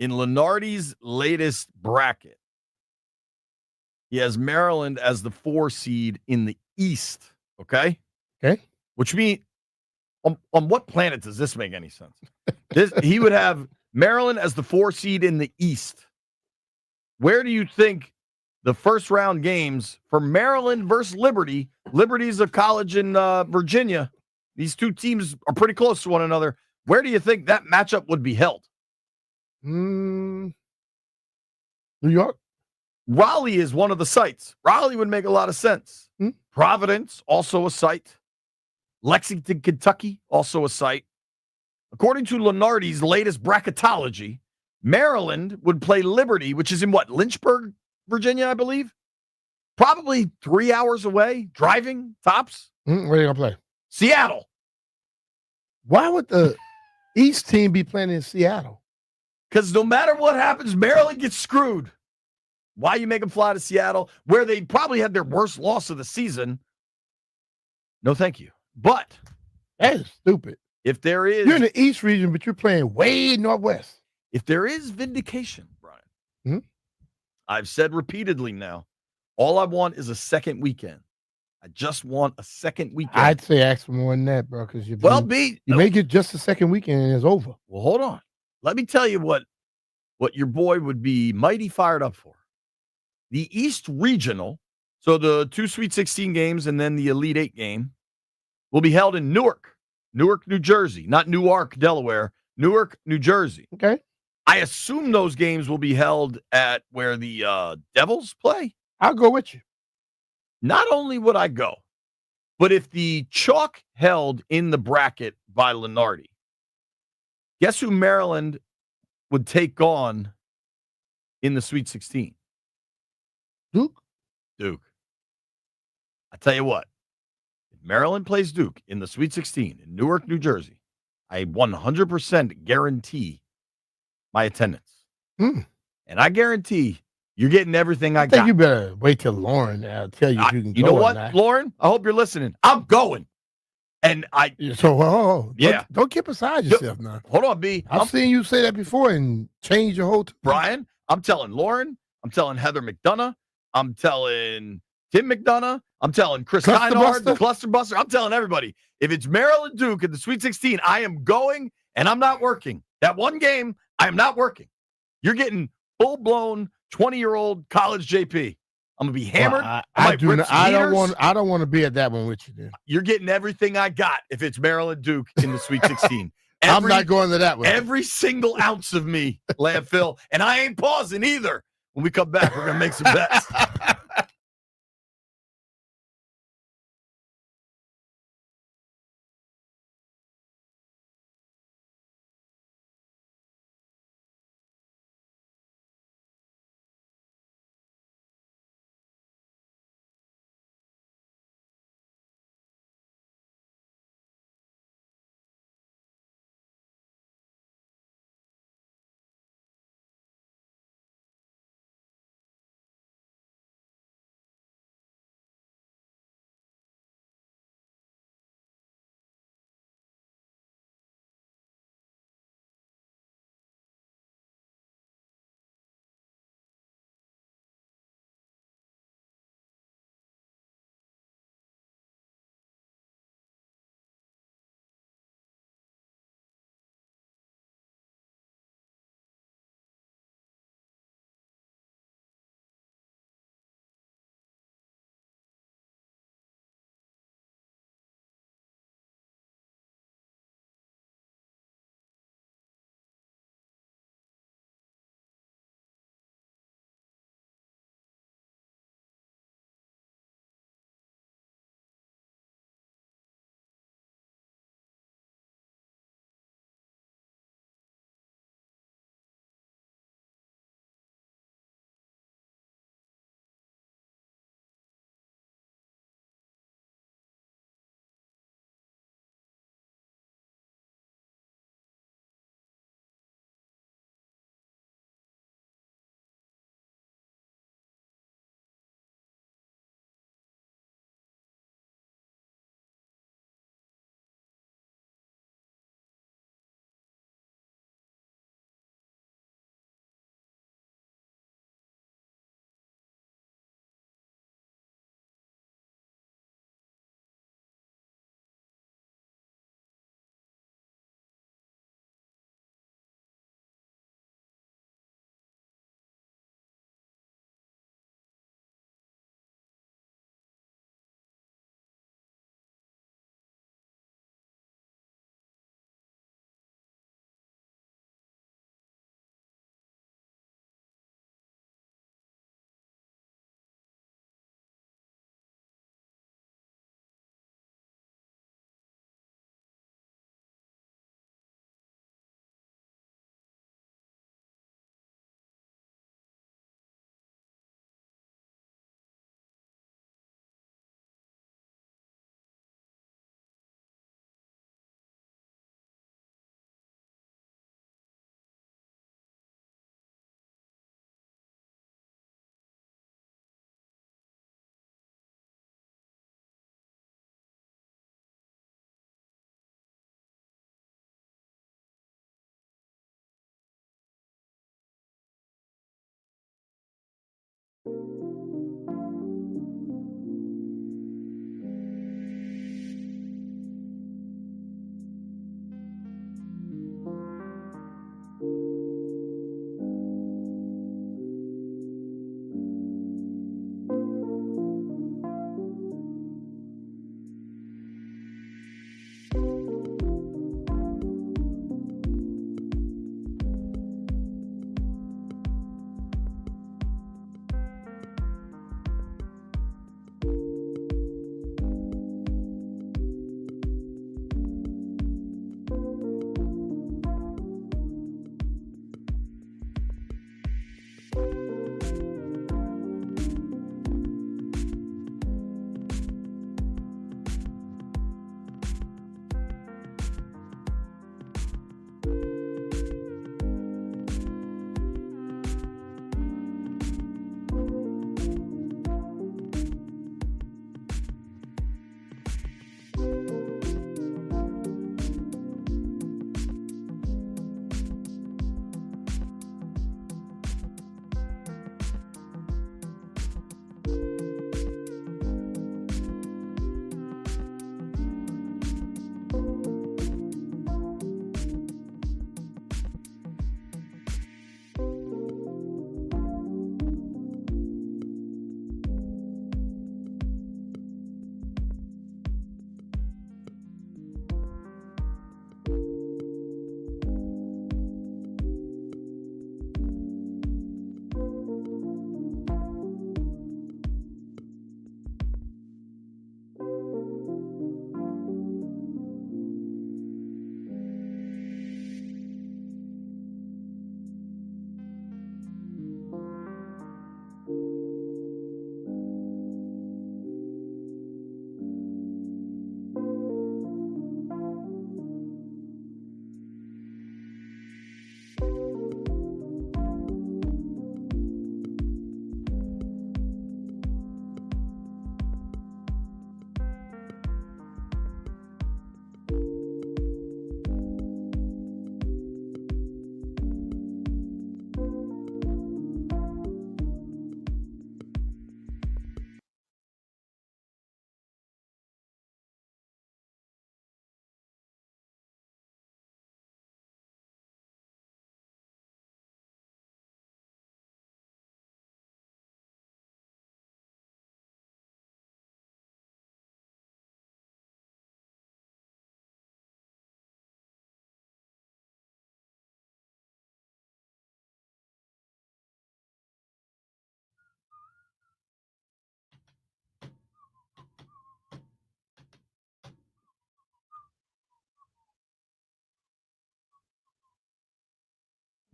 [SPEAKER 2] In Lenardi's latest bracket, he has Maryland as the 4 seed in the East. Okay?
[SPEAKER 3] Okay.
[SPEAKER 2] Which means, on what planet does this make any sense? He would have Maryland as the 4 seed in the East. Where do you think the first round games for Maryland versus Liberty? Liberty's a college in Virginia. These two teams are pretty close to one another. Where do you think that matchup would be held?
[SPEAKER 3] New York.
[SPEAKER 2] Raleigh is one of the sites. Raleigh would make a lot of sense. Providence, also a site. Lexington, Kentucky, also a site. According to Lenardi's latest bracketology, Maryland would play Liberty, which is in what? Lynchburg, Virginia, I believe. Probably 3 hours away, driving, tops.
[SPEAKER 3] Where are they going to play?
[SPEAKER 2] Seattle.
[SPEAKER 3] Why would the East team be playing in Seattle?
[SPEAKER 2] Because no matter what happens, Maryland gets screwed. Why you make them fly to Seattle, where they probably had their worst loss of the season? No, thank you. But
[SPEAKER 3] that is stupid.
[SPEAKER 2] If there is,
[SPEAKER 3] you're in the East region, but you're playing way Northwest.
[SPEAKER 2] If there is vindication, Brian, I've said repeatedly now, all I want is a second weekend. I just want a second weekend.
[SPEAKER 3] I'd say ask for more than that, bro, because you may get just a second weekend and it's over.
[SPEAKER 2] Well, hold on. Let me tell you what your boy would be mighty fired up for. The East Regional, so the 2 Sweet 16 games and then the Elite 8 game, will be held in Newark, New Jersey, not Newark, Delaware, Newark, New Jersey.
[SPEAKER 3] Okay.
[SPEAKER 2] I assume those games will be held at where the Devils play.
[SPEAKER 3] I'll go with you.
[SPEAKER 2] Not only would I go, but if the chalk held in the bracket by Lenardi, guess who Maryland would take on in the Sweet 16? Duke. I tell you what, if Maryland plays Duke in the Sweet 16 in Newark, New Jersey, I 100% guarantee my attendance. And I guarantee you're getting everything I got.
[SPEAKER 3] I think you better wait till Lauren tell you if you can go.
[SPEAKER 2] You know what, Lauren? I hope you're listening. I'm going. And
[SPEAKER 3] don't get beside yourself now.
[SPEAKER 2] Hold on, B.
[SPEAKER 3] I've seen you say that before and change your whole
[SPEAKER 2] Brian, I'm telling Lauren, I'm telling Heather McDonough, I'm telling Tim McDonough, I'm telling Chris Kynard, the Cluster Buster. I'm telling everybody. If it's Maryland Duke in the Sweet 16, I am going and I'm not working. That one game, I am not working. You're getting full-blown 20-year-old college JP. I'm gonna be hammered.
[SPEAKER 3] Well,
[SPEAKER 2] I
[SPEAKER 3] I
[SPEAKER 2] might
[SPEAKER 3] do.
[SPEAKER 2] rip
[SPEAKER 3] Not,
[SPEAKER 2] some
[SPEAKER 3] I don't
[SPEAKER 2] heaters.
[SPEAKER 3] want. I don't want to be at that one with you. Then
[SPEAKER 2] You're getting everything I got if it's Maryland Duke in the Sweet 16.
[SPEAKER 3] I'm not going to that one.
[SPEAKER 2] Every single ounce of me, landfill, and I ain't pausing either. When we come back, we're gonna make some bets.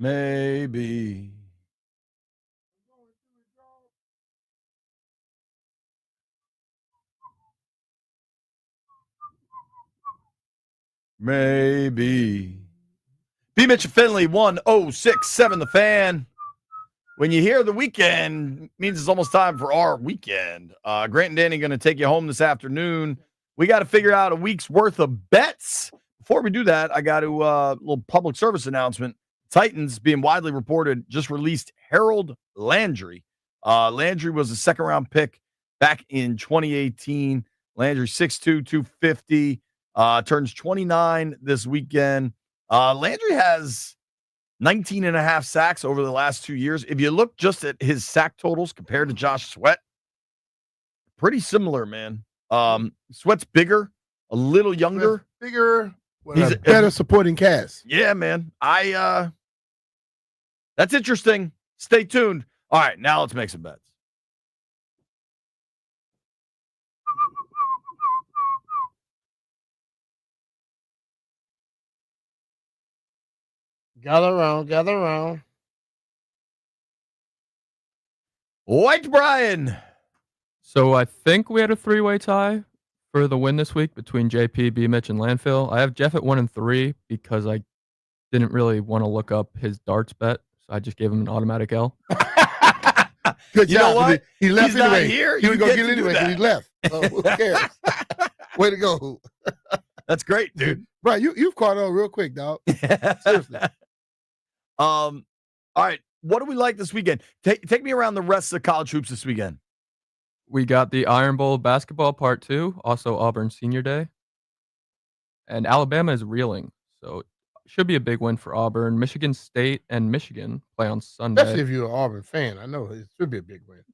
[SPEAKER 2] Maybe. Maybe. BMitch and Finley, 1067 The Fan. When you hear the weekend, it means it's almost time for our weekend. Grant and Danny going to take you home this afternoon. We got to figure out a week's worth of bets. Before we do that, I got to little public service announcement. Titans, being widely reported, just released Harold Landry. Landry was a second-round pick back in 2018. Landry, 6'2", 250, turns 29 this weekend. Landry has 19 and a half sacks over the last 2 years. If you look just at his sack totals compared to Josh Sweat, pretty similar, man. Sweat's bigger, a little younger.
[SPEAKER 3] Bigger, he's a better supporting cast.
[SPEAKER 2] Yeah, man. That's interesting. Stay tuned. All right, now let's make some bets.
[SPEAKER 3] Gather around.
[SPEAKER 2] White Brian.
[SPEAKER 5] So I think we had a 3-way tie for the win this week between JP, BMitch, and Landfill. I have Jeff at 1 and 3 because I didn't really want to look up his darts bet, so I just gave him an automatic L.
[SPEAKER 3] Good
[SPEAKER 2] You
[SPEAKER 3] job.
[SPEAKER 2] know what?
[SPEAKER 3] He left
[SPEAKER 2] He's
[SPEAKER 3] anyway.
[SPEAKER 2] not here.
[SPEAKER 3] He was
[SPEAKER 2] You
[SPEAKER 3] going to
[SPEAKER 2] get
[SPEAKER 3] get
[SPEAKER 2] to
[SPEAKER 3] it
[SPEAKER 2] do
[SPEAKER 3] anyway because he left. So who cares? Way to go.
[SPEAKER 2] That's great, dude.
[SPEAKER 3] Right, you've caught on real quick, dog. Seriously.
[SPEAKER 2] All right. What do we like this weekend? Take me around the rest of the college hoops this weekend.
[SPEAKER 5] We got the Iron Bowl basketball part 2, also Auburn Senior Day. And Alabama is reeling, so it should be a big win for Auburn. Michigan State and Michigan play on Sunday.
[SPEAKER 3] Especially if you're an Auburn fan. I know it should be a big win.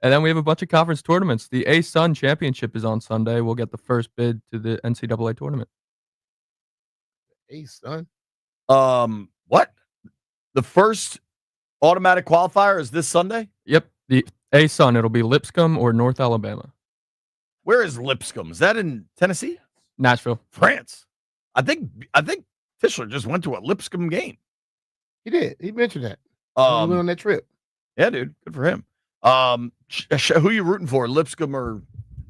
[SPEAKER 5] And then we have a bunch of conference tournaments. The A-Sun Championship is on Sunday. We'll get the first bid to the NCAA tournament.
[SPEAKER 3] A-Sun?
[SPEAKER 2] What? The first automatic qualifier is this Sunday?
[SPEAKER 5] Yep. The A-Sun, it'll be Lipscomb or North Alabama.
[SPEAKER 2] Where is Lipscomb? Is that in Tennessee?
[SPEAKER 5] Nashville.
[SPEAKER 2] France. I think Tischler just went to a Lipscomb game.
[SPEAKER 3] He did. He mentioned that. He went on that trip.
[SPEAKER 2] Yeah, dude. Good for him. Who you rooting for, Lipscomb or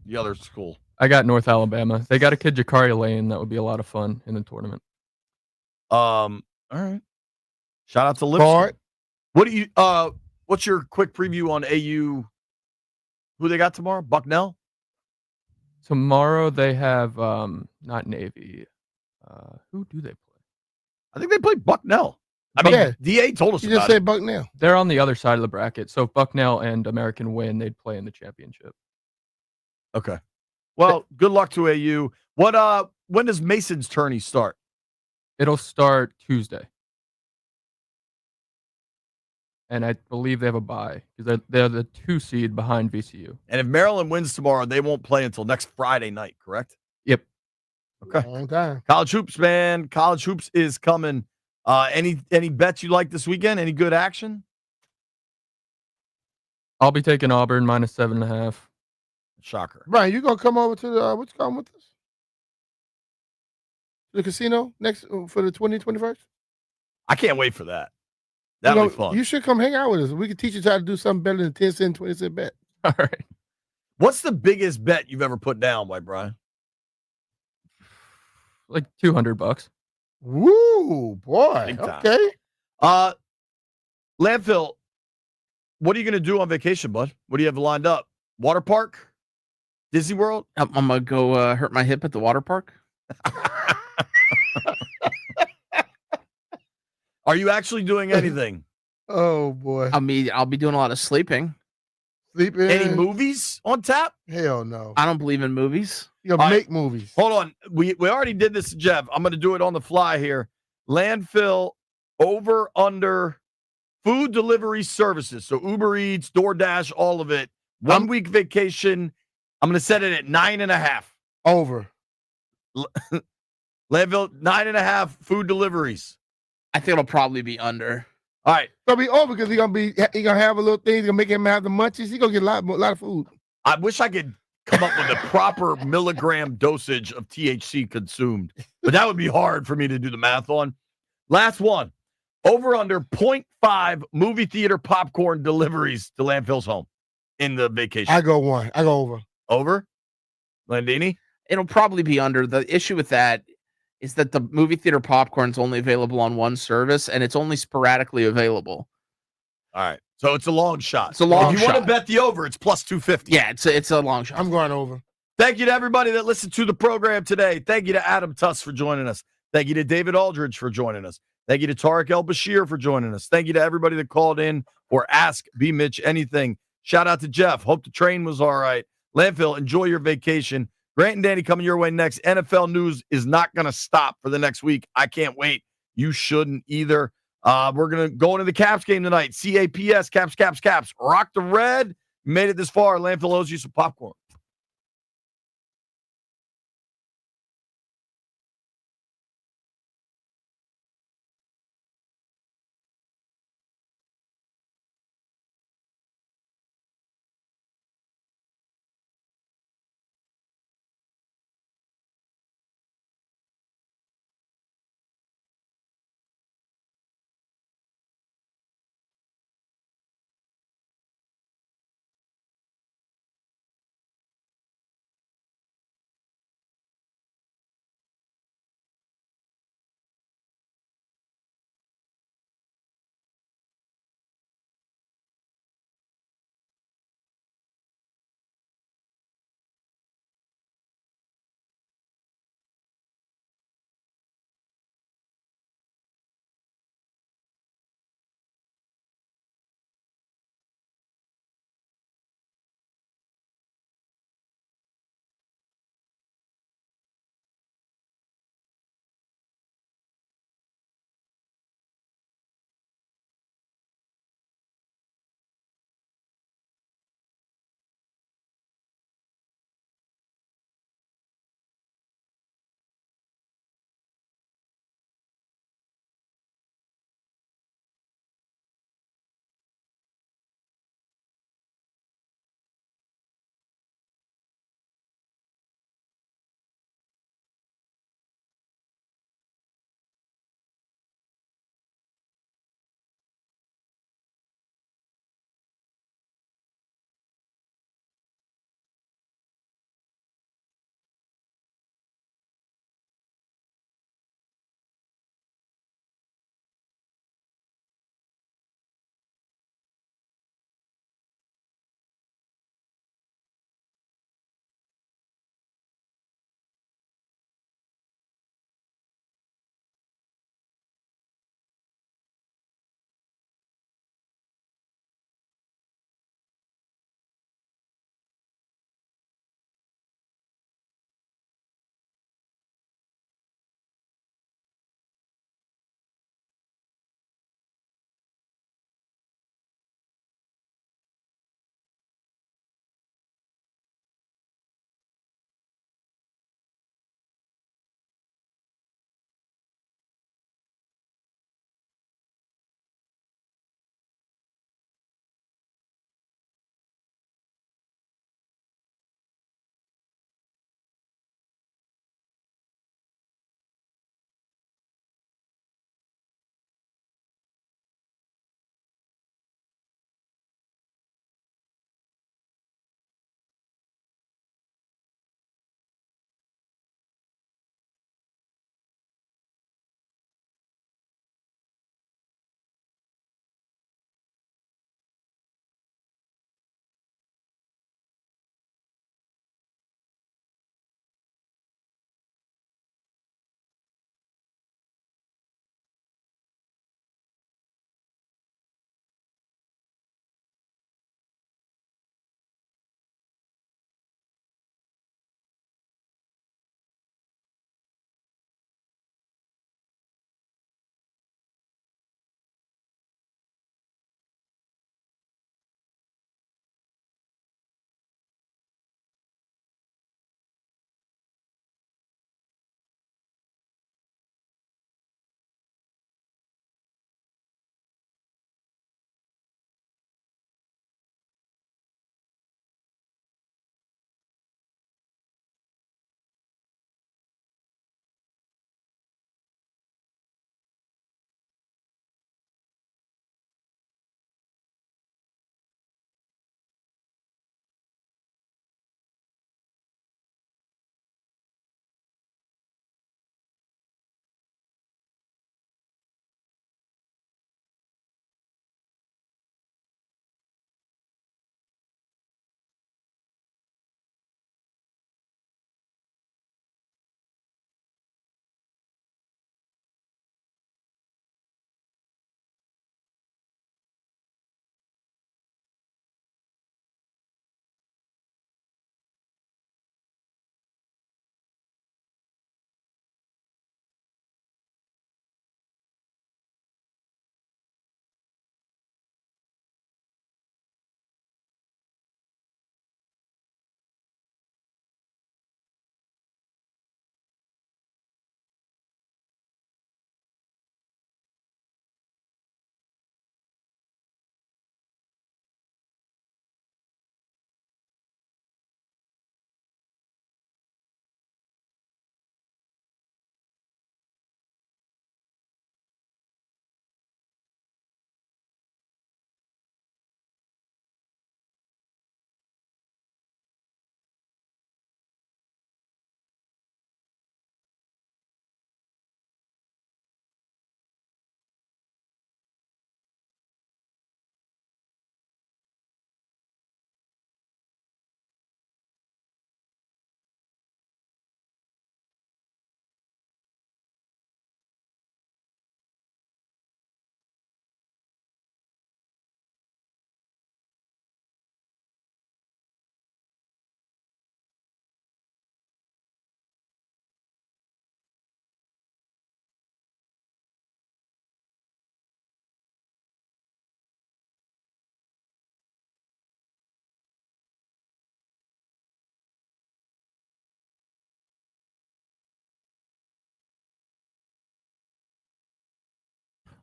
[SPEAKER 2] the other school?
[SPEAKER 5] I got North Alabama. They got a kid, Jakari Lane. That would be a lot of fun in the tournament.
[SPEAKER 2] All right. Shout out to Lipscomb. What do you what's your quick preview on AU? Who they got tomorrow? Bucknell?
[SPEAKER 5] Tomorrow they have not Navy. Who do they play?
[SPEAKER 2] I think they play Bucknell. I mean, DA told us
[SPEAKER 3] You
[SPEAKER 2] about
[SPEAKER 3] just say
[SPEAKER 2] it.
[SPEAKER 3] Bucknell.
[SPEAKER 5] They're on the other side of the bracket. So if Bucknell and American win, they'd play in the championship.
[SPEAKER 2] Okay. Well, good luck to AU. When does Mason's tourney start?
[SPEAKER 5] It'll start Tuesday. And I believe they have a bye because they're the 2 seed behind VCU.
[SPEAKER 2] And if Maryland wins tomorrow, they won't play until next Friday night, correct?
[SPEAKER 5] Yep.
[SPEAKER 2] Okay.
[SPEAKER 3] Long time.
[SPEAKER 2] College hoops, man. College hoops is coming. Any bets you like this weekend? Any good action?
[SPEAKER 5] I'll be taking Auburn -7.5.
[SPEAKER 2] Shocker.
[SPEAKER 3] Brian, you gonna come over to the what's going with us? The casino next for the 2021st?
[SPEAKER 2] I can't wait for that. That'll be fun.
[SPEAKER 3] You should come hang out with us. We can teach you how to do something better than 10 cent, 20 cent bet.
[SPEAKER 5] All right.
[SPEAKER 2] What's the biggest bet you've ever put down, White Brian?
[SPEAKER 5] Like $200.
[SPEAKER 3] Woo, boy.
[SPEAKER 2] Big time.
[SPEAKER 3] Okay.
[SPEAKER 2] Landfill, what are you going to do on vacation, bud? What do you have lined up? Water park? Disney World?
[SPEAKER 19] I'm going to go hurt my hip at the water park.
[SPEAKER 2] Are you actually doing anything?
[SPEAKER 3] Oh, boy.
[SPEAKER 19] I'll be doing a lot of sleeping.
[SPEAKER 3] Sleeping?
[SPEAKER 2] Any movies on tap?
[SPEAKER 3] Hell no.
[SPEAKER 19] I don't believe in movies.
[SPEAKER 3] You gotta make movies.
[SPEAKER 2] Hold on. We already did this, Jeff. I'm going to do it on the fly here. Landfill over under food delivery services. So Uber Eats, DoorDash, all of it. 1 week vacation. I'm going to set it at 9.5.
[SPEAKER 3] Over.
[SPEAKER 2] Landfill, 9.5 food deliveries.
[SPEAKER 19] I think it'll probably be under.
[SPEAKER 2] All right.
[SPEAKER 3] It'll be over because he gonna have a little thing. He's gonna make him have the munchies. He's gonna get a lot of food.
[SPEAKER 2] I wish I could come up with a proper milligram dosage of THC consumed, but that would be hard for me to do the math on. Last one. Over under 0.5 movie theater popcorn deliveries to landfills home in the vacation.
[SPEAKER 3] I go 1. I go over.
[SPEAKER 2] Over? Landini?
[SPEAKER 19] It'll probably be under. The issue with that is that the movie theater popcorn is only available on one service, and it's only sporadically available.
[SPEAKER 2] All right. So it's a long shot.
[SPEAKER 19] It's a long
[SPEAKER 2] If you want to
[SPEAKER 19] shot.
[SPEAKER 2] bet the over, it's plus 250.
[SPEAKER 19] Yeah, it's a long shot.
[SPEAKER 3] I'm going over.
[SPEAKER 2] Thank you to everybody that listened to the program today. Thank you to Adam Tuss for joining us. Thank you to David Aldridge for joining us. Thank you to Tarik El-Bashir for joining us. Thank you to everybody that called in or asked BMitch anything. Shout out to Jeff. Hope the train was all right. Landfill, enjoy your vacation. Grant and Danny coming your way next. NFL news is not going to stop for the next week. I can't wait. You shouldn't either. We're going to go into the Caps game tonight. CAPS, Caps, Caps, Caps. Rock the red. Made it this far. Landfill owes you some popcorn.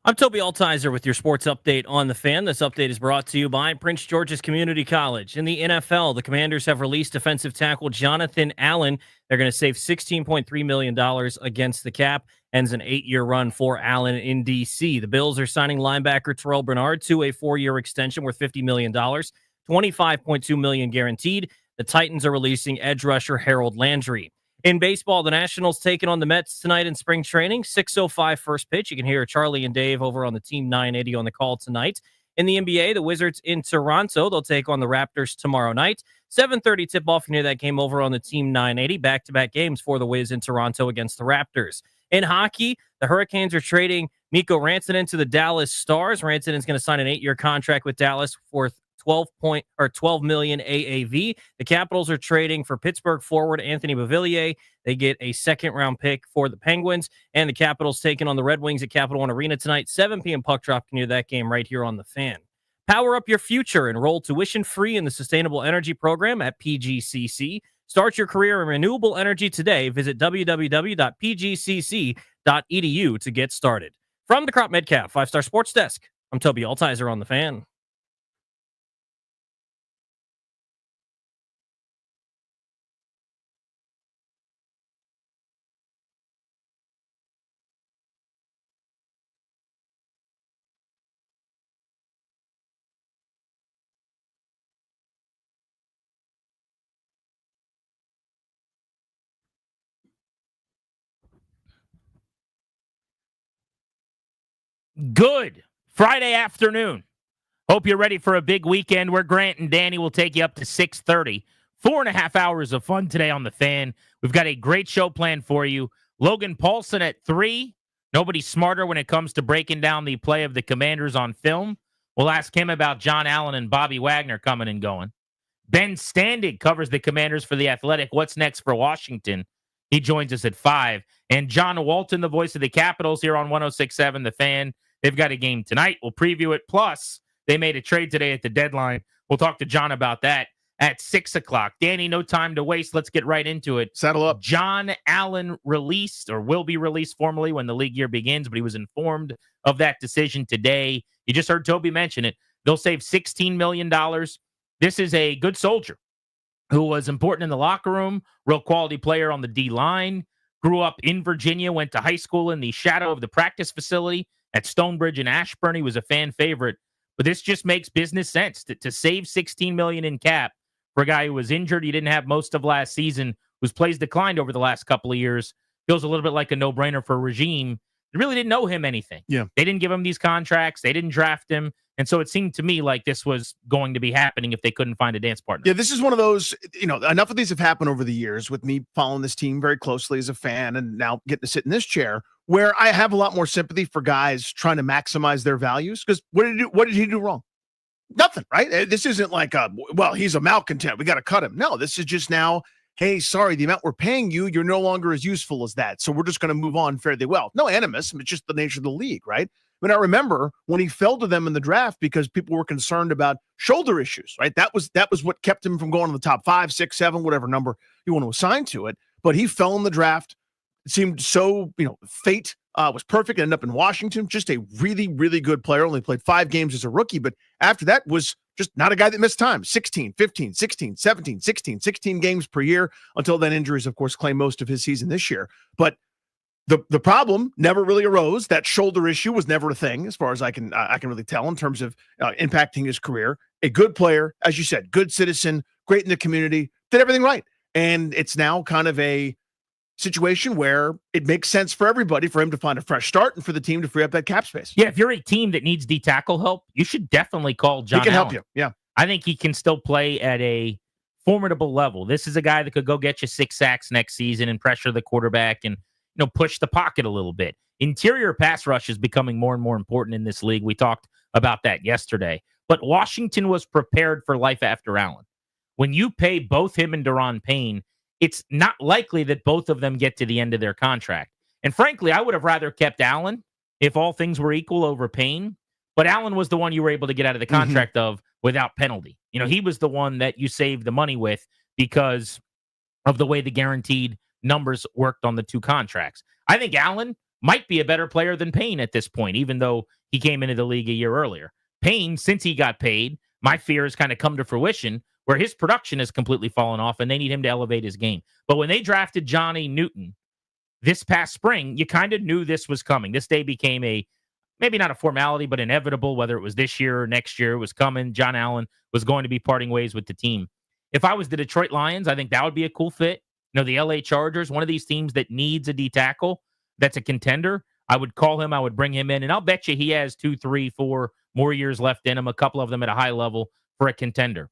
[SPEAKER 17] I'm Toby Altizer with your sports update on the Fan. This update is brought to you by Prince George's Community College. In the NFL, the Commanders have released defensive tackle Jonathan Allen. They're going to save $16.3 million against the cap. Ends an 8-year run for Allen in D.C. The Bills are signing linebacker Terrell Bernard to a 4-year extension worth $50 million, $25.2 million guaranteed. The Titans are releasing edge rusher Harold Landry. In baseball, the Nationals taking on the Mets tonight in spring training. 6:05 first pitch. You can hear Charlie and Dave over on the Team 980 on the call tonight. In the NBA, the Wizards in Toronto. They'll take on the Raptors tomorrow night. 7:30 tip-off. You can hear that game over on the Team 980. Back-to-back games for the Wiz in Toronto against the Raptors. In hockey, the Hurricanes are trading Mikko Rantanen to the Dallas Stars. Rantanen's going to sign an 8-year contract with Dallas for 12 million AAV. The Capitals are trading for Pittsburgh forward Anthony Beauvillier. They get a second-round pick for the Penguins, and the Capitals taking on the Red Wings at Capital One Arena tonight. 7 p.m. puck drop. Can hear that game right here on the Fan. Power up your future. Enroll tuition-free in the Sustainable Energy Program at PGCC. Start your career in renewable energy today. Visit www.pgcc.edu to get started. From the Crop Metcalf 5-Star Sports Desk, I'm Toby Altizer on the Fan.
[SPEAKER 20] Good Friday afternoon. Hope you're ready for a big weekend where Grant and Danny will take you up to 6:30. 4.5 hours of fun today on the Fan. We've got a great show planned for you. Logan Paulson at 3. Nobody's smarter when it comes to breaking down the play of the Commanders on film. We'll ask him about John Allen and Bobby Wagner coming and going. Ben Standig covers the Commanders for The Athletic. What's next for Washington? He joins us at 5. And John Walton, the voice of the Capitals, here on 106.7 The Fan. They've got a game tonight. We'll preview it. Plus, they made a trade today at the deadline. We'll talk to John about that at 6 o'clock. Danny, no time to waste. Let's get right into it.
[SPEAKER 21] Settle up.
[SPEAKER 20] John Allen released, or will be released formally when the league year begins, but he was informed of that decision today. You just heard Toby mention it. They'll save $16 million. This is a good soldier who was important in the locker room, real quality player on the D-line, grew up in Virginia, went to high school in the shadow of the practice facility at Stonebridge and Ashburn. He was a fan favorite. But this just makes business sense to save $16 million in cap for a guy who was injured. He didn't have most of last season, whose plays declined over the last couple of years. Feels a little bit like a no-brainer for a regime. They really didn't know him anything.
[SPEAKER 21] Yeah.
[SPEAKER 20] They didn't give him these contracts. They didn't draft him. And so it seemed to me like this was going to be happening if they couldn't find a dance partner.
[SPEAKER 21] Yeah, this is one of those, enough of these have happened over the years with me following this team very closely as a fan and now getting to sit in this chair where I have a lot more sympathy for guys trying to maximize their values. Because what did he do wrong? Nothing, right? This isn't like, he's a malcontent. We got to cut him. No, this is just now, hey, sorry, the amount we're paying you, you're no longer as useful as that. So we're just going to move on fairly well. No animus. It's just the nature of the league, right? But I remember when he fell to them in the draft because people were concerned about shoulder issues, right? That was what kept him from going to the top 5, 6, 7, whatever number you want to assign to it. But he fell in the draft. It seemed so, fate was perfect. Ended up in Washington. Just a really, really good player. Only played 5 games as a rookie. But after that was just not a guy that missed time. 16, 15, 16, 17, 16, 16 games per year until then injuries, of course, claimed most of his season this year. But the problem never really arose. That shoulder issue was never a thing, as far as I can really tell in terms of impacting his career. A good player, as you said, good citizen, great in the community, did everything right. And it's now kind of a situation where it makes sense for everybody for him to find a fresh start and for the team to free up that cap space.
[SPEAKER 20] Yeah, if you're a team that needs D-tackle help, you should definitely call John
[SPEAKER 21] He can
[SPEAKER 20] Allen.
[SPEAKER 21] help you, yeah.
[SPEAKER 20] I think he can still play at a formidable level. This is a guy that could go get you 6 sacks next season and pressure the quarterback and push the pocket a little bit. Interior pass rush is becoming more and more important in this league. We talked about that yesterday. But Washington was prepared for life after Allen. When you pay both him and Daron Payne, it's not likely that both of them get to the end of their contract. And frankly, I would have rather kept Allen if all things were equal over Payne. But Allen was the one you were able to get out of the contract of without penalty. He was the one that you saved the money with because of the way the guaranteed numbers worked on the 2 contracts. I think Allen might be a better player than Payne at this point, even though he came into the league a year earlier. Payne, since he got paid, my fear has kind of come to fruition where his production has completely fallen off and they need him to elevate his game. But when they drafted Johnny Newton this past spring, you kind of knew this was coming. This day became maybe not a formality, but inevitable, whether it was this year or next year, it was coming. John Allen was going to be parting ways with the team. If I was the Detroit Lions, I think that would be a cool fit. The LA Chargers, one of these teams that needs a D tackle that's a contender, I would call him, I would bring him in, and I'll bet you he has 2, 3, 4 more years left in him, a couple of them at a high level for a contender.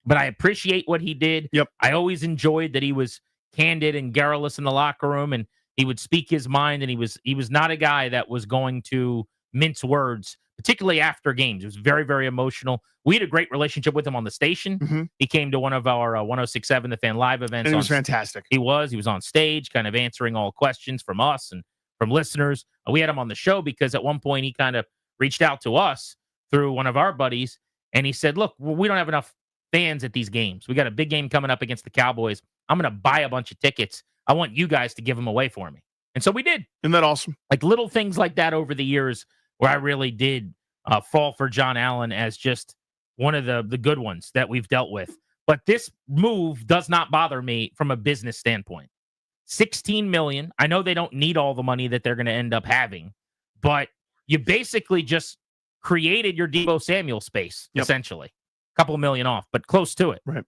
[SPEAKER 20] But I appreciate what he did.
[SPEAKER 21] Yep.
[SPEAKER 20] I always enjoyed that he was candid and garrulous in the locker room, and he would speak his mind, and he was not a guy that was going to mince words, particularly after games. It was very, very emotional. We had a great relationship with him on the station.
[SPEAKER 21] Mm-hmm.
[SPEAKER 20] He came to one of our 106.7 The Fan Live events.
[SPEAKER 21] And it was fantastic.
[SPEAKER 20] He was on stage kind of answering all questions from us and from listeners. We had him on the show because at one point he kind of reached out to us through one of our buddies, and he said, look, we don't have enough fans at these games. We got a big game coming up against the Cowboys. I'm going to buy a bunch of tickets. I want you guys to give them away for me. And so we did.
[SPEAKER 21] Isn't that awesome?
[SPEAKER 20] Like little things like that over the years where I really did fall for John Allen as just one of the good ones that we've dealt with. But this move does not bother me from a business standpoint. $16 million. I know they don't need all the money that they're going to end up having, but you basically just created your Deebo Samuel space, essentially. A couple of million off, but close to it.
[SPEAKER 21] Right.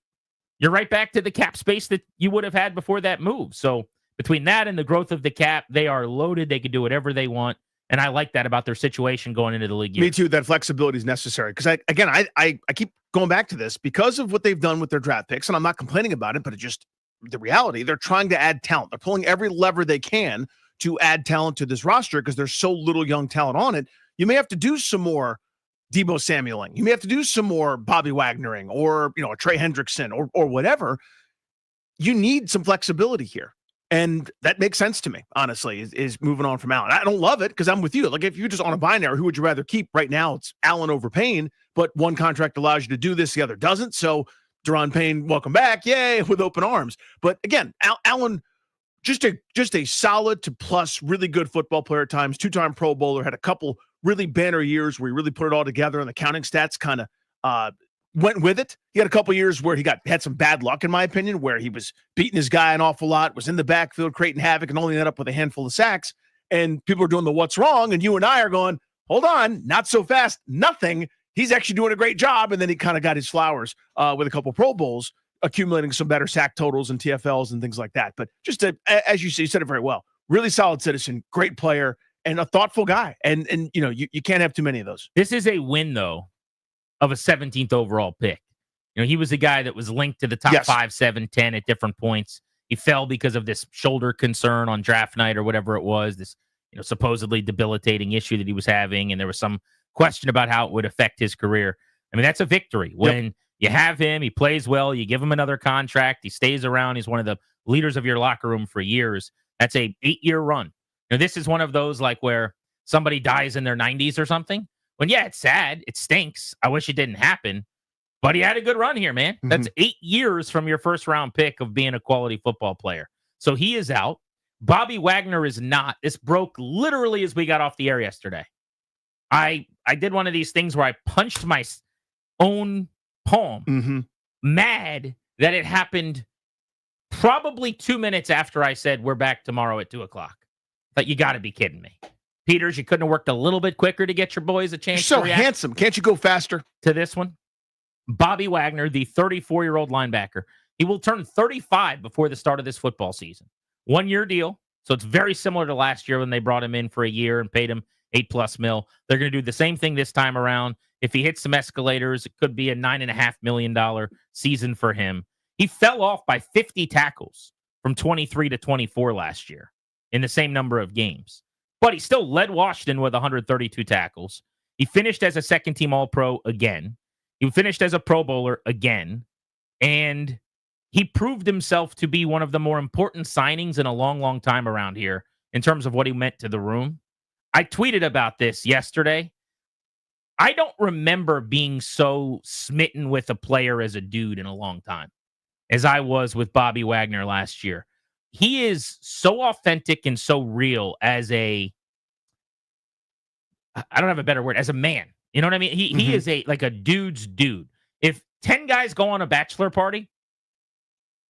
[SPEAKER 20] You're right back to the cap space that you would have had before that move. So between that and the growth of the cap, they are loaded. They can do whatever they want. And I like that about their situation going into the league year.
[SPEAKER 21] Me too. That flexibility is necessary. Because I keep going back to this because of what they've done with their draft picks. And I'm not complaining about it, but it's just the reality. They're trying to add talent. They're pulling every lever they can to add talent to this roster because there's so little young talent on it. You may have to do some more Deebo Samueling. You may have to do some more Bobby Wagnering or, a Trey Hendrickson or whatever. You need some flexibility here. And that makes sense to me, honestly, is moving on from Allen. I don't love it because I'm with you. Like, if you're just on a binary, who would you rather keep? Right now, it's Allen over Payne, but one contract allows you to do this, the other doesn't. So, Deron Payne, welcome back. Yay, with open arms. But again, Allen, just a solid to plus really good football player at times, 2-time Pro Bowler, had a couple really banner years where he really put it all together and the counting stats kind of went with it. He had a couple years where he had some bad luck, in my opinion, where he was beating his guy an awful lot, was in the backfield creating havoc, and only ended up with a handful of sacks. And people are doing the what's wrong, and you and I are going, hold on, not so fast, nothing. He's actually doing a great job, and then he kind of got his flowers with a couple Pro Bowls, accumulating some better sack totals and TFLs and things like that. But just as you said it very well, really solid citizen, great player, and a thoughtful guy. And you can't have too many of those.
[SPEAKER 20] This is a win, though, of a 17th overall pick. He was a guy that was linked to the top 5, 7, 10 at different points. He fell because of this shoulder concern on draft night or whatever it was, this supposedly debilitating issue that he was having, and there was some question about how it would affect his career. I mean, that's a victory. When you have him, he plays well, you give him another contract, he stays around, he's one of the leaders of your locker room for years. That's a 8-year run. This is one of those like where somebody dies in their 90s or something. When, it's sad. It stinks. I wish it didn't happen. But he had a good run here, man. Mm-hmm. That's 8 years from your first-round pick of being a quality football player. So he is out. Bobby Wagner is not. This broke literally as we got off the air yesterday. I did one of these things where I punched my own palm, mad that it happened probably 2 minutes after I said we're back tomorrow at 2 o'clock. But you got to be kidding me. Peters, you couldn't have worked a little bit quicker to get your boys a chance
[SPEAKER 21] You're
[SPEAKER 20] to react
[SPEAKER 21] handsome. Can't you go faster?
[SPEAKER 20] To this one? Bobby Wagner, the 34-year-old linebacker. He will turn 35 before the start of this football season. 1-year deal. So it's very similar to last year when they brought him in for a year and paid him $8+ million. They're going to do the same thing this time around. If he hits some escalators, it could be a $9.5 million season for him. He fell off by 50 tackles from 23 to 24 last year in the same number of games. But he still led Washington with 132 tackles. He finished as a second-team All-Pro again. He finished as a Pro Bowler again. And he proved himself to be one of the more important signings in a long, long time around here in terms of what he meant to the room. I tweeted about this yesterday. I don't remember being so smitten with a player as a dude in a long time as I was with Bobby Wagner last year. he is so authentic and so real as I don't have a better word, as a man. You know what I mean? He is like a dude's dude. If 10 guys go on a bachelor party,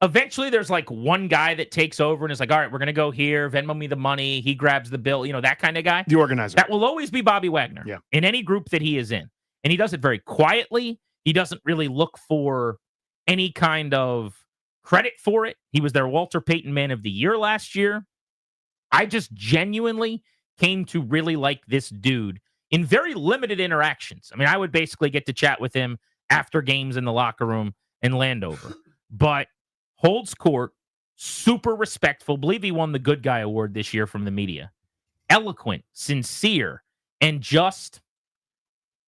[SPEAKER 20] eventually there's like one guy that takes over and is like, all right, we're going to go here. Venmo me the money. He grabs the bill, that kind of guy.
[SPEAKER 21] The organizer.
[SPEAKER 20] That will always be Bobby Wagner in any group that he is in. And he does it very quietly. He doesn't really look for any kind of credit for it. He was their Walter Payton Man of the Year last year. I just genuinely came to really like this dude in very limited interactions. I mean, I would basically get to chat with him after games in the locker room in Landover. But holds court, super respectful. Believe he won the Good Guy Award this year from the media. Eloquent, sincere, and just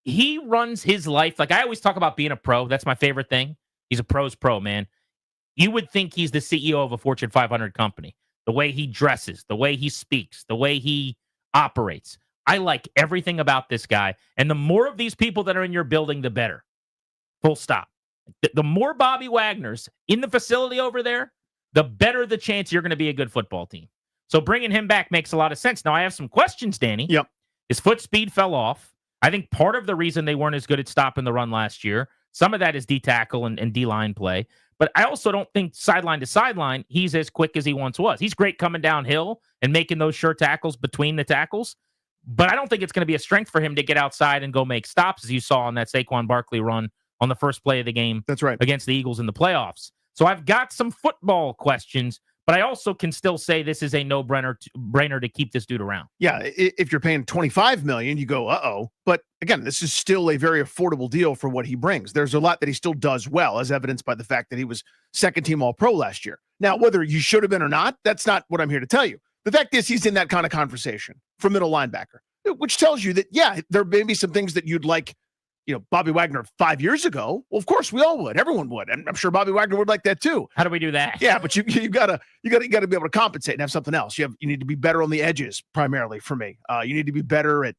[SPEAKER 20] he runs his life. Like I always talk about being a pro. That's my favorite thing. He's a pro's pro, man. You would think he's the CEO of a Fortune 500 company. The way he dresses, the way he speaks, the way he operates. I like everything about this guy. And the more of these people that are in your building, the better. Full stop. The more Bobby Wagners in the facility over there, the better the chance you're going to be a good football team. So bringing him back makes a lot of sense. Now, I have some questions, Danny.
[SPEAKER 21] Yep.
[SPEAKER 20] His foot speed fell off. I think part of the reason they weren't as good at stopping the run last year, some of that is D-tackle and D-line play. But I also don't think sideline to sideline, he's as quick as he once was. He's great coming downhill and making those sure tackles between the tackles. But I don't think it's going to be a strength for him to get outside and go make stops, as you saw on that Saquon Barkley run on the first play of the game.
[SPEAKER 21] That's right.
[SPEAKER 20] Against the Eagles in the playoffs. So I've got some football questions, but I also can still say this is a no-brainer to keep this dude around.
[SPEAKER 21] Yeah, if you're paying $25 million, you go, uh-oh. But again, this is still a very affordable deal for what he brings. There's a lot that he still does well, as evidenced by the fact that he was second-team All-Pro last year. Now, whether you should have been or not, that's not what I'm here to tell you. The fact is he's in that kind of conversation for middle linebacker, which tells you that, yeah, there may be some things that you'd like, Bobby Wagner 5 years ago. Well, of course we all would. Everyone would. And I'm sure Bobby Wagner would like that too.
[SPEAKER 20] How do we do that?
[SPEAKER 21] Yeah, but you gotta be able to compensate and have something else. You need to be better on the edges primarily for me. You need to be better at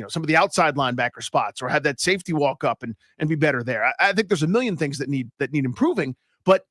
[SPEAKER 21] some of the outside linebacker spots, or have that safety walk up and be better there. I think there's a million things that need improving, but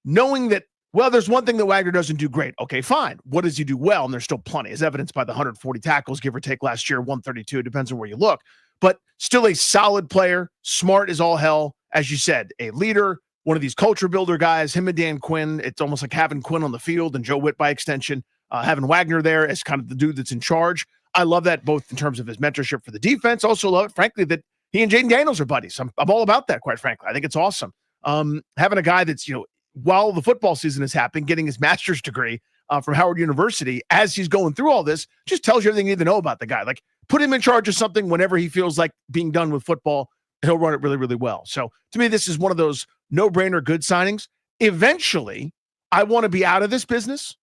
[SPEAKER 21] knowing that, well, there's one thing that Wagner doesn't do great. Okay, fine. What does he do well? And there's still plenty, as evidenced by the 140 tackles, give or take, last year, 132. It depends on where you look. But still a solid player, smart as all hell. As you said, a leader, one of these culture builder guys, him and Dan Quinn. It's almost like having Quinn on the field and Joe Witt by extension, having Wagner there as kind of the dude that's in charge. I love that both in terms of his mentorship for the defense. Also love it, frankly, that he and Jaden Daniels are buddies. I'm all about that, quite frankly. I think it's awesome. Having a guy that's, while the football season is happening, getting his master's degree from Howard University as he's going through all this, just tells you everything you need to know about the guy. Like, put him in charge of something whenever he feels like being done with football, he'll run it really, really well. So to me, this is one of those no-brainer good signings. Eventually, I want to be out of this business.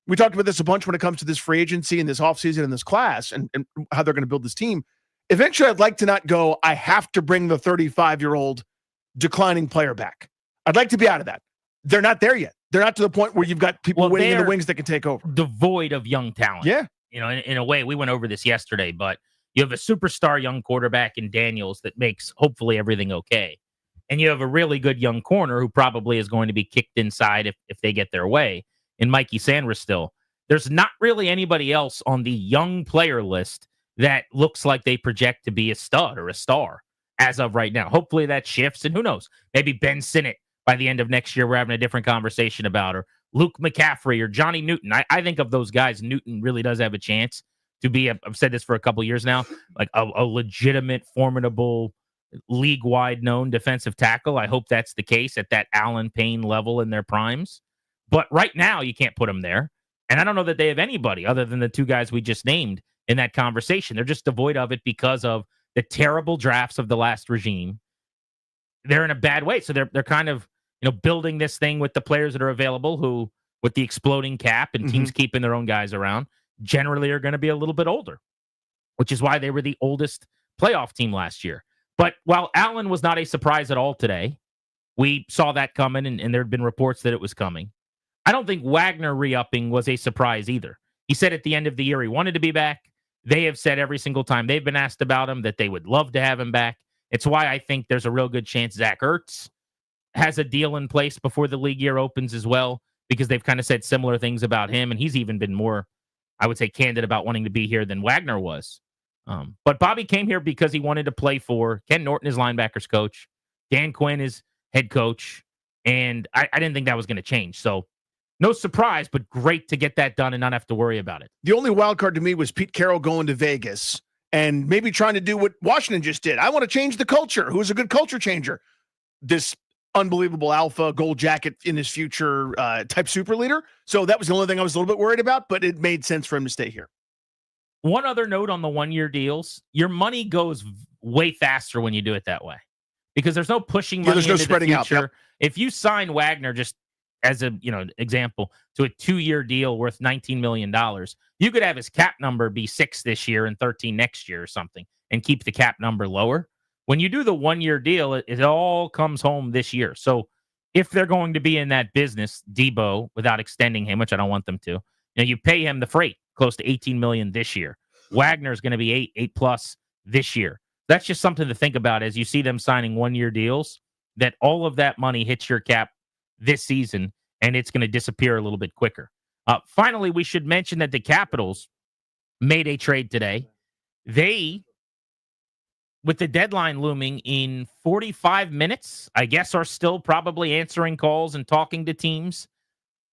[SPEAKER 21] We talked about this a bunch when it comes to this free agency and this offseason and this class and how they're going to build this team. Eventually, I'd like to not go, I have to bring the 35-year-old declining player back. I'd like to be out of that. They're not there yet. They're not to the point where you've got people waiting in the wings that can take over.
[SPEAKER 20] Devoid of young talent.
[SPEAKER 21] Yeah.
[SPEAKER 20] In a way, we went over this yesterday, but you have a superstar young quarterback in Daniels that makes hopefully everything okay. And you have a really good young corner who probably is going to be kicked inside if they get their way in Mikey Sanders still. There's not really anybody else on the young player list that looks like they project to be a stud or a star as of right now. Hopefully that shifts, and who knows? Maybe Ben Sinnott by the end of next year we're having a different conversation about, or Luke McCaffrey or Johnny Newton. I think of those guys, Newton really does have a chance to be, I've said this for a couple of years now, like a legitimate, formidable, league-wide known defensive tackle. I hope that's the case at that Allen Payne level in their primes. But right now, you can't put them there. And I don't know that they have anybody other than the two guys we just named in that conversation. They're just devoid of it because of the terrible drafts of the last regime. They're in a bad way. So they're kind of, building this thing with the players that are available who, with the exploding cap and teams keeping their own guys around, generally are going to be a little bit older, which is why they were the oldest playoff team last year. But while Allen was not a surprise at all today, we saw that coming, and there had been reports that it was coming. I don't think Wagner re-upping was a surprise either. He said at the end of the year he wanted to be back. They have said every single time they've been asked about him that they would love to have him back. It's why I think there's a real good chance Zach Ertz has a deal in place before the league year opens as well. because they've kind of said similar things about him, and he's even been more, I would say, candid about wanting to be here than Wagner was. But Bobby came here because he wanted to play for Ken Norton, his linebackers coach, Dan Quinn, his head coach, and I didn't think that was going to change. So no surprise, but great to get that done and not have to worry about it.
[SPEAKER 21] The only wild card to me was Pete Carroll going to Vegas and maybe trying to do what Washington just did. I want to change the culture. Who's a good culture changer? This unbelievable alpha gold jacket in his future type super leader. So that was the only thing I was a little bit worried about, but it made sense for him to stay here.
[SPEAKER 20] One other note on the 1-year deals, your money goes way faster when you do it that way because there's no pushing money
[SPEAKER 21] there's no
[SPEAKER 20] into
[SPEAKER 21] spreading
[SPEAKER 20] the
[SPEAKER 21] out.
[SPEAKER 20] future.
[SPEAKER 21] Yep.
[SPEAKER 20] If you sign Wagner just as a example to a 2-year deal worth $19 million, you could have his cap number be 6 this year and 13 next year or something and keep the cap number lower. When you do the 1-year deal, it all comes home this year. So if they're going to be in that business, Debo, without extending him, which I don't want them to, you pay him the freight, close to $18 million this year. Wagner's going to be 8 plus this year. That's just something to think about as you see them signing 1-year deals, that all of that money hits your cap this season, and it's going to disappear a little bit quicker. Finally, we should mention that the Capitals made a trade today. They, with the deadline looming in 45 minutes, I guess are still probably answering calls and talking to teams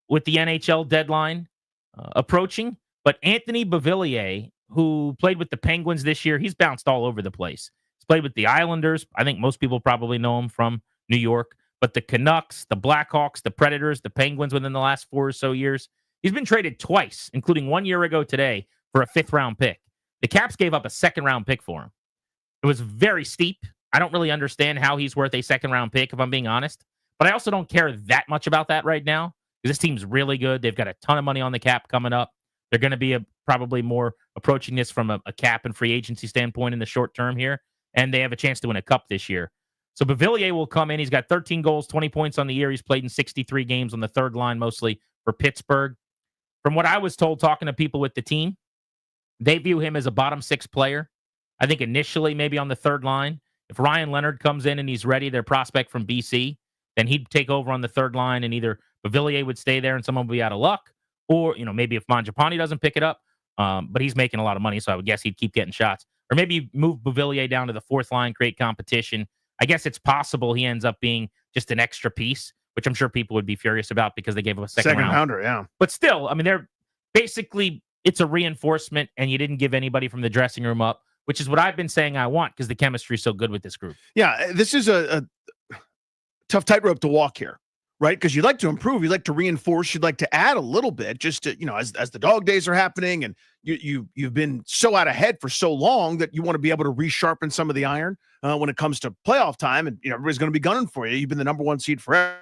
[SPEAKER 20] with the NHL deadline approaching. But Anthony Beauvillier, who played with the Penguins this year, he's bounced all over the place. He's played with the Islanders. I think most people probably know him from New York. But the Canucks, the Blackhawks, the Predators, the Penguins within the last 4 or so years, he's been traded twice, including 1 year ago today for a 5th-round pick. The Caps gave up a 2nd-round pick for him. It was very steep. I don't really understand how he's worth a 2nd-round pick, if I'm being honest. But I also don't care that much about that right now because this team's really good. They've got a ton of money on the cap coming up. They're going to be probably more approaching this from a cap and free agency standpoint in the short term here, and they have a chance to win a cup this year. So Beauvillier will come in. He's got 13 goals, 20 points on the year. He's played in 63 games on the 3rd line, mostly for Pittsburgh. From what I was told, talking to people with the team, they view him as a bottom 6 player. I think initially maybe on the 3rd line. If Ryan Leonard comes in and he's ready, their prospect from BC, then he'd take over on the 3rd line, and either Beauvillier would stay there and someone would be out of luck, or maybe if Mangiapane doesn't pick it up, but he's making a lot of money, so I would guess he'd keep getting shots. Or maybe move Beauvillier down to the 4th line, create competition. I guess it's possible he ends up being just an extra piece, which I'm sure people would be furious about because they gave him a second
[SPEAKER 21] rounder, yeah.
[SPEAKER 20] But still, I mean, they're basically, it's a reinforcement, and you didn't give anybody from the dressing room up, which is what I've been saying I want because the chemistry is so good with this group.
[SPEAKER 21] Yeah, this is a tough tightrope to walk here, right? Because you'd like to improve, you'd like to reinforce, you'd like to add a little bit just to, as the dog days are happening and you've been so out ahead for so long that you want to be able to resharpen some of the iron when it comes to playoff time, and everybody's going to be gunning for you. You've been the number 1 seed forever.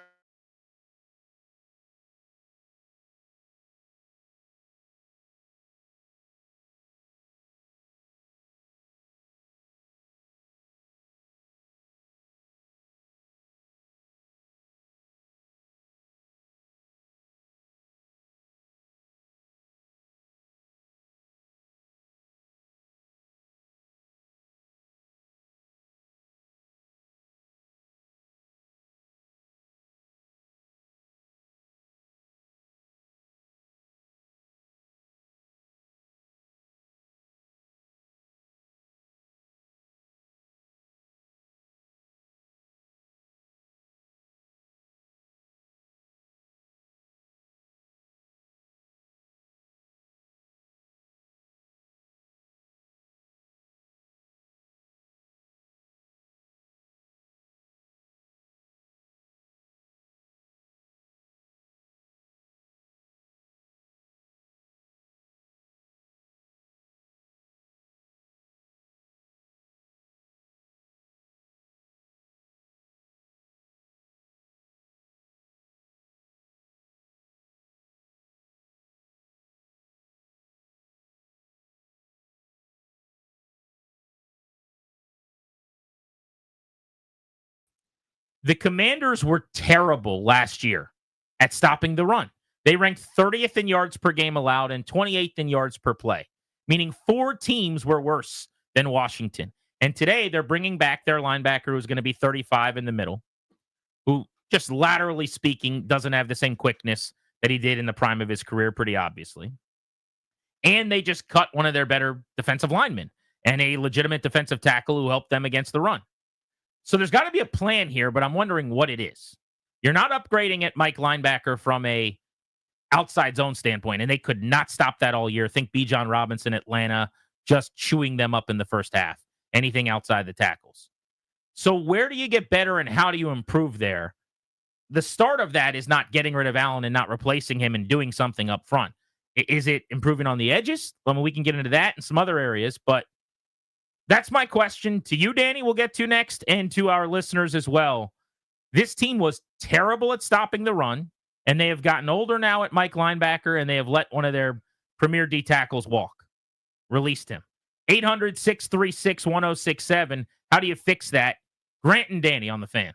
[SPEAKER 20] The Commanders were terrible last year at stopping the run. They ranked 30th in yards per game allowed and 28th in yards per play, meaning 4 teams were worse than Washington. And today they're bringing back their linebacker who's going to be 35 in the middle, who just laterally speaking doesn't have the same quickness that he did in the prime of his career, pretty obviously. And they just cut one of their better defensive linemen and a legitimate defensive tackle who helped them against the run. So there's got to be a plan here, but I'm wondering what it is. You're not upgrading at Mike linebacker from a outside zone standpoint, and they could not stop that all year. Think Bijan Robinson, Atlanta, just chewing them up in the first half. Anything outside the tackles. So where do you get better and how do you improve there? The start of that is not getting rid of Allen and not replacing him and doing something up front. Is it improving on the edges? Well, we can get into that and some other areas, but that's my question to you, Danny. We'll get to next, and to our listeners as well. This team was terrible at stopping the run, and they have gotten older now at Mike linebacker, and they have let one of their premier D tackles walk. Released him. 800-636-1067. How do you fix that? Grant and Danny on the Fan.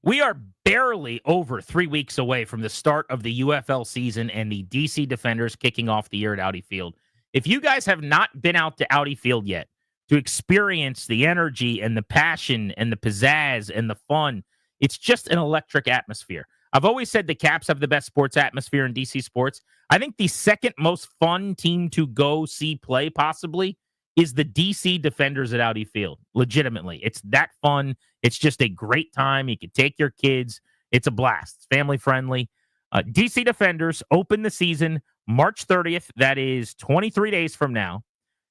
[SPEAKER 20] We are barely over 3 weeks away from the start of the UFL season and the DC Defenders kicking off the year at Audi Field. If you guys have not been out to Audi Field yet to experience the energy and the passion and the pizzazz and the fun, it's just an electric atmosphere. I've always said the Caps have the best sports atmosphere in DC sports. I think the second most fun team to go see play possibly is the DC Defenders at Audi Field. Legitimately. It's that fun. It's just a great time. You can take your kids. It's a blast. It's family friendly. DC Defenders open the season March 30th. That is 23 days from now.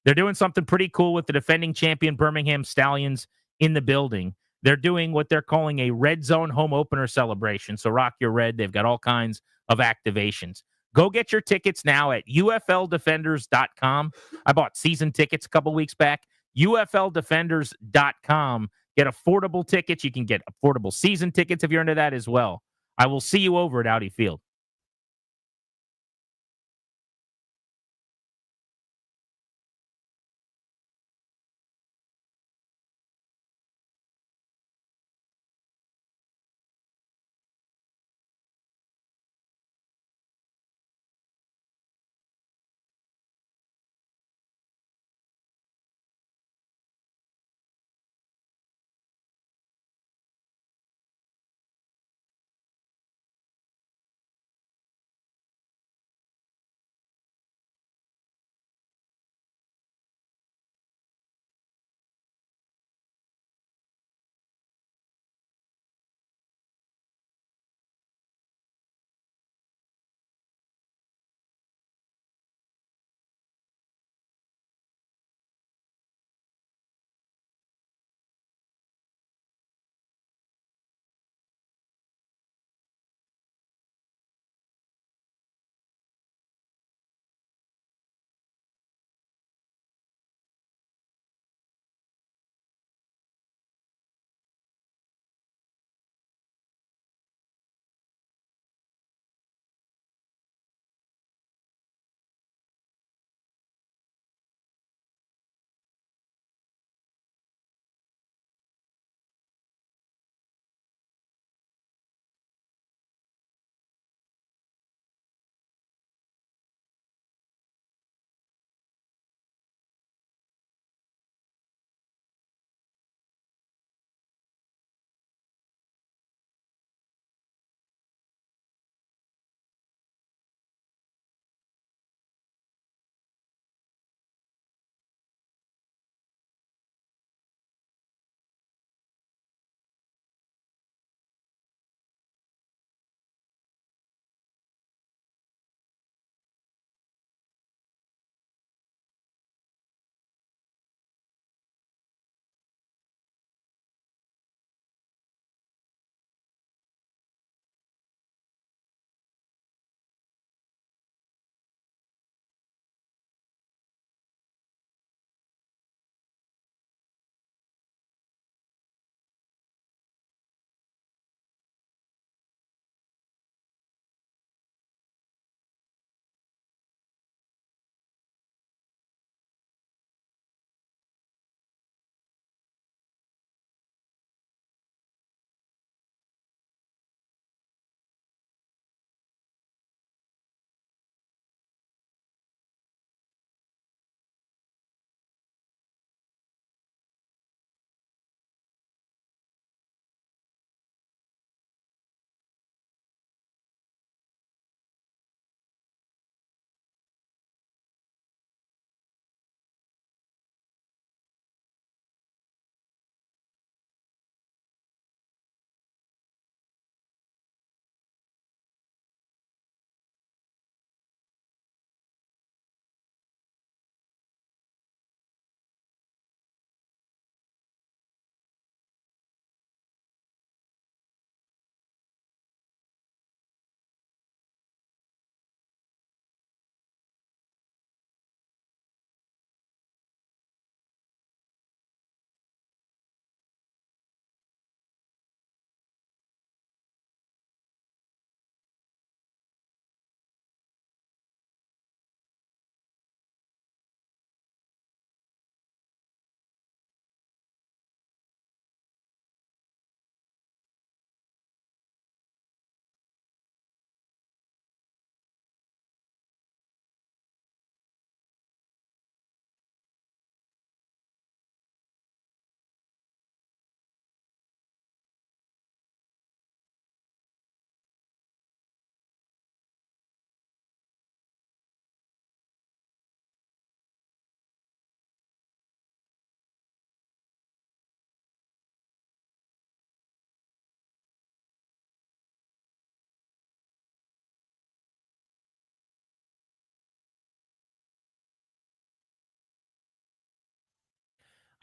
[SPEAKER 20] They're doing something pretty cool with the defending champion Birmingham Stallions in the building. They're doing what they're calling a red zone home opener celebration. So rock your red. They've got all kinds of activations. Go get your tickets now at ufldefenders.com. I bought season tickets a couple weeks back. ufldefenders.com. Get affordable tickets. You can get affordable season tickets if you're into that as well. I will see you over at Audi Field.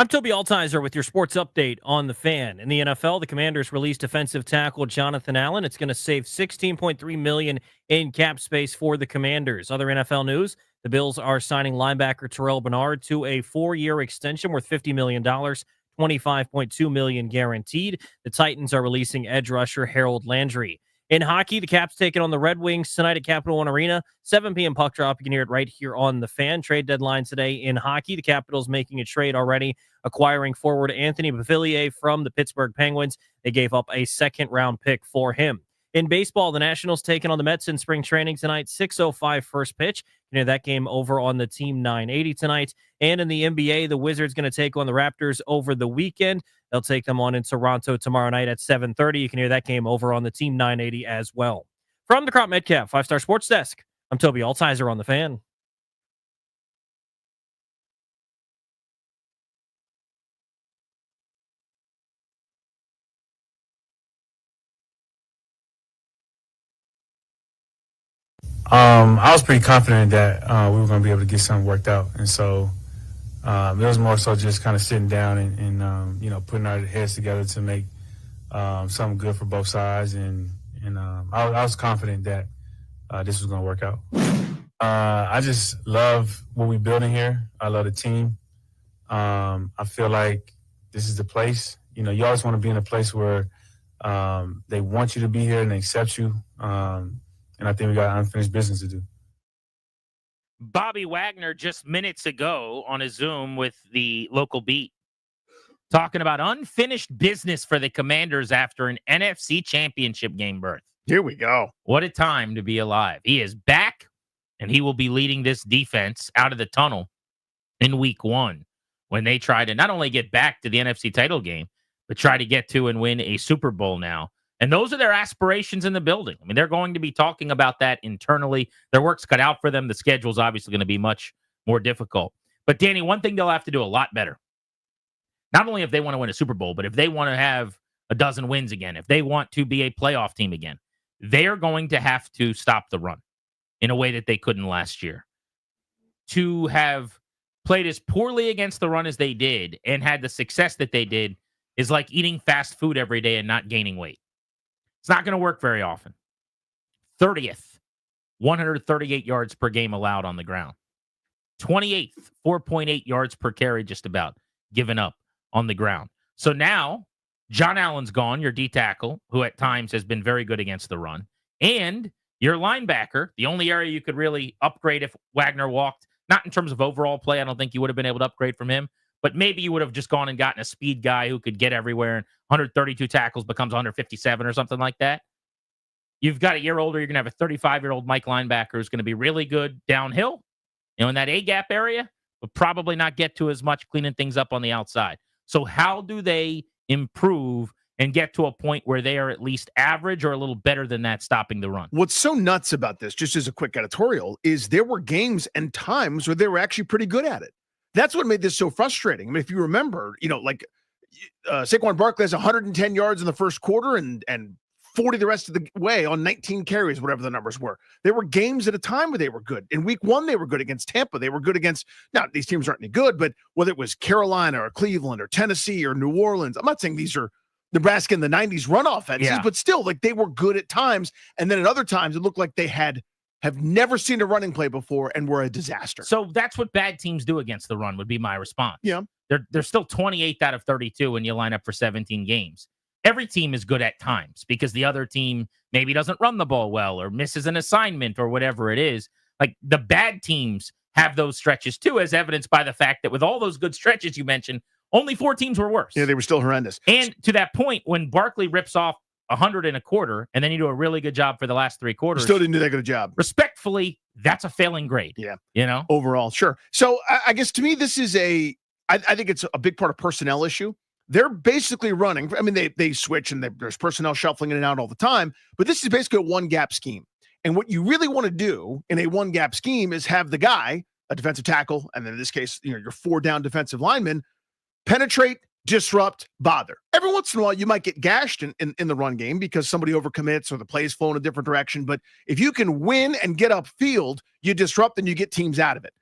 [SPEAKER 17] I'm Toby Altizer with your sports update on the Fan. In the NFL, the Commanders released defensive tackle Jonathan Allen. It's going to save $16.3 million in cap space for the Commanders. Other NFL news, the Bills are signing linebacker Terrell Bernard to a 4-year extension worth $50 million, $25.2 million guaranteed. The Titans are releasing edge rusher Harold Landry. In hockey, the Caps taking on the Red Wings tonight at Capital One Arena. 7 p.m. puck drop. You can hear it right here on the Fan. Trade deadline today in hockey. The Capitals making a trade already, acquiring forward Anthony Beauvillier from the Pittsburgh Penguins. They gave up a second-round pick for him. In baseball, the Nationals taking on the Mets in spring training tonight. 6:05 first pitch. You know that game over on the Team 980 tonight. And in the NBA, the Wizards going to take on the Raptors over the weekend. They'll take them on in Toronto tomorrow night at 7:30. You can hear that game over on the Team 980 as well. From the Crop Metcalf 5-Star Sports Desk, I'm Toby Altizer on the Fan.
[SPEAKER 6] I was pretty confident that we were going to be able to get something worked out. And so it was more so just kind of sitting down and putting our heads together to make something good for both sides. And I was confident that this was going to work out. I just love what we're building here. I love the team. I feel like this is the place. You know, you always want to be in a place where they want you to be here and they accept you. And I think we got unfinished business to do.
[SPEAKER 20] Bobby Wagner just minutes ago on a Zoom with the local beat talking about unfinished business for the Commanders after an NFC championship game berth.
[SPEAKER 21] Here we go.
[SPEAKER 20] What a time to be alive. He is back, and he will be leading this defense out of the tunnel in week 1 when they try to not only get back to the NFC title game, but try to get to and win a Super Bowl now. And those are their aspirations in the building. I mean, they're going to be talking about that internally. Their work's cut out for them. The schedule's obviously going to be much more difficult. But, Danny, one thing they'll have to do a lot better, not only if they want to win a Super Bowl, but if they want to have a dozen wins again, if they want to be a playoff team again, they are going to have to stop the run in a way that they couldn't last year. To have played as poorly against the run as they did and had the success that they did is like eating fast food every day and not gaining weight. It's not going to work very often. 30th, 138 yards per game allowed on the ground. 28th, 4.8 yards per carry just about given up on the ground. So now, John Allen's gone, your D tackle, who at times has been very good against the run. And your linebacker, the only area you could really upgrade if Wagner walked, not in terms of overall play, I don't think you would have been able to upgrade from him, but maybe you would have just gone and gotten a speed guy who could get everywhere and 132 tackles becomes 157 or something like that. You've got a year older, you're going to have a 35-year-old Mike linebacker who's going to be really good downhill, in that A-gap area, but probably not get to as much cleaning things up on the outside. So how do they improve and get to a point where they are at least average or a little better than that stopping the run?
[SPEAKER 21] What's so nuts about this, just as a quick editorial, is there were games and times where they were actually pretty good at it. That's what made this so frustrating. I mean, if you remember, Saquon Barkley has 110 yards in the first quarter and 40 the rest of the way on 19 carries, whatever the numbers were. There were games at a time where they were good. In week 1, they were good against Tampa. They were good against, now these teams aren't any good, but whether it was Carolina or Cleveland or Tennessee or New Orleans, I'm not saying these are Nebraska in the 90s run offenses, but still, like, they were good at times. And then at other times, it looked like they have never seen a running play before and were a disaster.
[SPEAKER 20] So that's what bad teams do against the run, would be my response.
[SPEAKER 21] Yeah.
[SPEAKER 20] They're still 28th out of 32 when you line up for 17 games. Every team is good at times because the other team maybe doesn't run the ball well or misses an assignment or whatever it is. Like, the bad teams have those stretches too, as evidenced by the fact that with all those good stretches you mentioned, only 4 teams were worse.
[SPEAKER 21] Yeah, they were still horrendous.
[SPEAKER 20] And to that point, when Barkley rips off 100 and a quarter, and then you do a really good job for the last 3 quarters.
[SPEAKER 21] Still didn't do that good a job.
[SPEAKER 20] Respectfully, that's a failing grade.
[SPEAKER 21] Yeah. Overall, sure. So I guess to me, this is I think it's a big part of personnel issue. They're basically running. I mean, they switch and there's personnel shuffling in and out all the time, but this is basically a one-gap scheme. And what you really want to do in a one-gap scheme is have the guy, a defensive tackle, and then in this case, your 4-down defensive lineman, penetrate, disrupt, bother. Every once in a while, you might get gashed in the run game because somebody overcommits or the play's flow in a different direction. But if you can win and get upfield, you disrupt and you get teams out of it.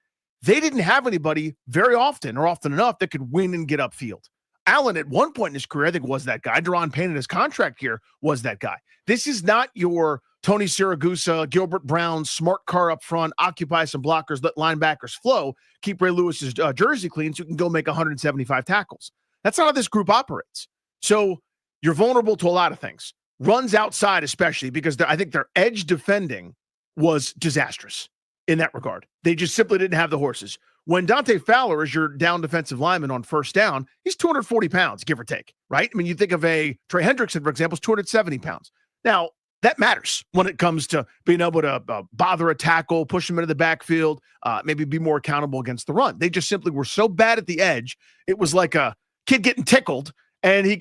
[SPEAKER 21] they didn't have anybody very often or often enough that could win and get upfield. Allen, at one point in his career, I think, was that guy. Deron Payne in his contract year was that guy. This is not your Tony Siragusa, Gilbert Brown, smart car up front, occupy some blockers, let linebackers flow, keep Ray Lewis's jersey clean so you can go make 175 tackles. That's not how this group operates. So you're vulnerable to a lot of things. Runs outside, especially because I think their edge defending was disastrous in that regard. They just simply didn't have the horses. When Dante Fowler is your down defensive lineman on first down, he's 240 pounds, give or take, right? I mean, you think of a Trey Hendrickson, for example, is 270 pounds. Now, that matters when it comes to being able to bother a tackle, push him into the backfield, maybe be more accountable against the run. They just simply were so bad at the edge. It was like a kid getting tickled, and he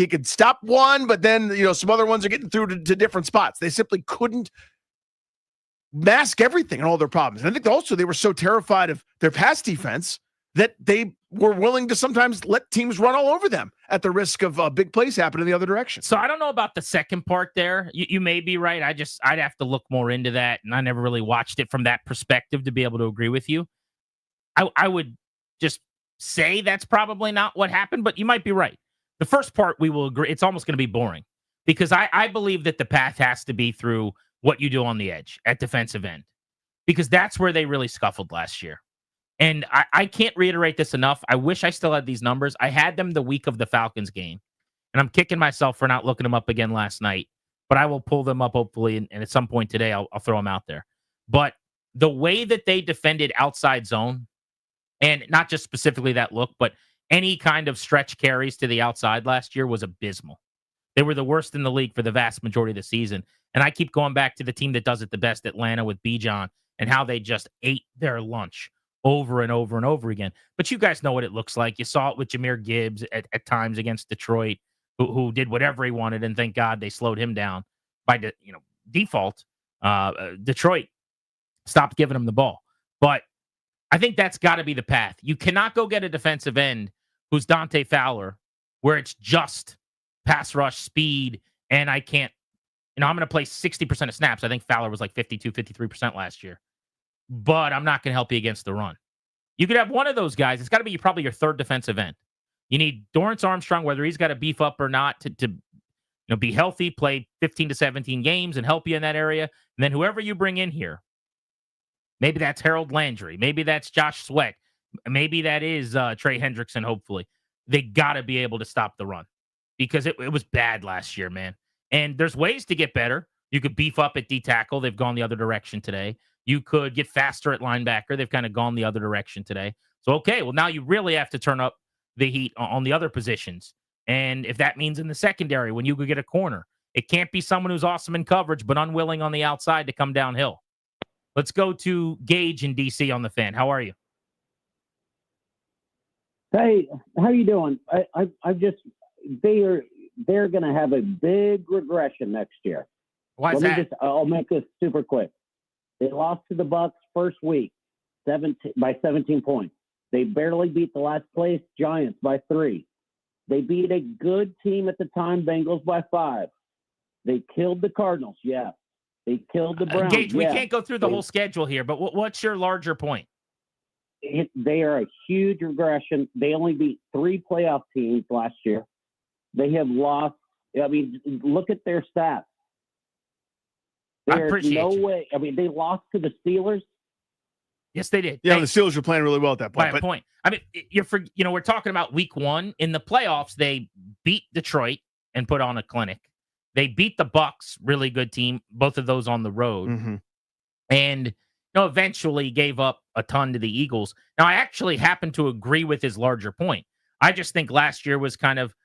[SPEAKER 21] could stop one, but then some other ones are getting through to different spots. They simply couldn't mask everything and all their problems. And I think also they were so terrified of their pass defense that they were willing to sometimes let teams run all over them at the risk of big plays happening the other direction.
[SPEAKER 20] So I don't know about the second part there. You may be right. I'd have to look more into that, and I never really watched it from that perspective to be able to agree with you. I would just say that's probably not what happened, but you might be right. The first part, we will agree. It's almost going to be boring because I believe that the path has to be through what you do on the edge at defensive end, because that's where they really scuffled last year. And I can't reiterate this enough. I wish I still had these numbers. I had them the week of the Falcons game, and I'm kicking myself for not looking them up again last night, but I will pull them up hopefully, and at some point today, I'll throw them out there. But the way that they defended outside zone, and not just specifically that look, but any kind of stretch carries to the outside last year was abysmal. They were the worst in the league for the vast majority of the season. And I keep going back to the team that does it the best, Atlanta, with Bijan, and how they just ate their lunch over and over and over again. But you guys know what it looks like. You saw it with Jahmyr Gibbs at times against Detroit, who did whatever he wanted, and thank God they slowed him down by default. Detroit stopped giving him the ball. But I think that's got to be the path. You cannot go get a defensive end who's Dante Fowler, where it's just pass rush speed, and I can't. I'm going to play 60% of snaps. I think Fowler was like 52, 53% last year. But I'm not going to help you against the run. You could have one of those guys. It's got to be probably your third defensive end. You need Dorrance Armstrong, whether he's got to beef up or not, to be healthy, play 15 to 17 games and help you in that area. And then whoever you bring in here, maybe that's Harold Landry. Maybe that's Josh Sweat. Maybe that is Trey Hendrickson, hopefully. They got to be able to stop the run because it was bad last year, man. And there's ways to get better. You could beef up at D tackle. They've gone the other direction today. You could get faster at linebacker. They've kind of gone the other direction today. So, okay, well, now you really have to turn up the heat on the other positions. And if that means in the secondary, when you could get a corner, it can't be someone who's awesome in coverage but unwilling on the outside to come downhill. Let's go to Gage in D.C. on the Fan. How are you?
[SPEAKER 7] Hey, how you doing? I just they're going to have a big regression next year.
[SPEAKER 20] Why is that?
[SPEAKER 7] I'll make this super quick. They lost to the Bucs first week, by 17 points. They barely beat the last place Giants by 3. They beat a good team at the time, Bengals, by 5. They killed the Cardinals, yes. They killed the Browns.
[SPEAKER 20] Gage, we can't go through the whole schedule here, but what's your larger point?
[SPEAKER 7] They are a huge regression. They only beat 3 playoff teams last year. They have lost. I mean, look at their stats. There's no way. I mean, they lost to the Steelers.
[SPEAKER 20] Yes, they did.
[SPEAKER 21] Yeah, the Steelers were playing really well at that point.
[SPEAKER 20] By a point. I mean, we're talking about week 1 in the playoffs. They beat Detroit and put on a clinic. They beat the Bucs, really good team. Both of those on the road, and eventually gave up a ton to the Eagles. Now, I actually happen to agree with his larger point. I just think last year was kind of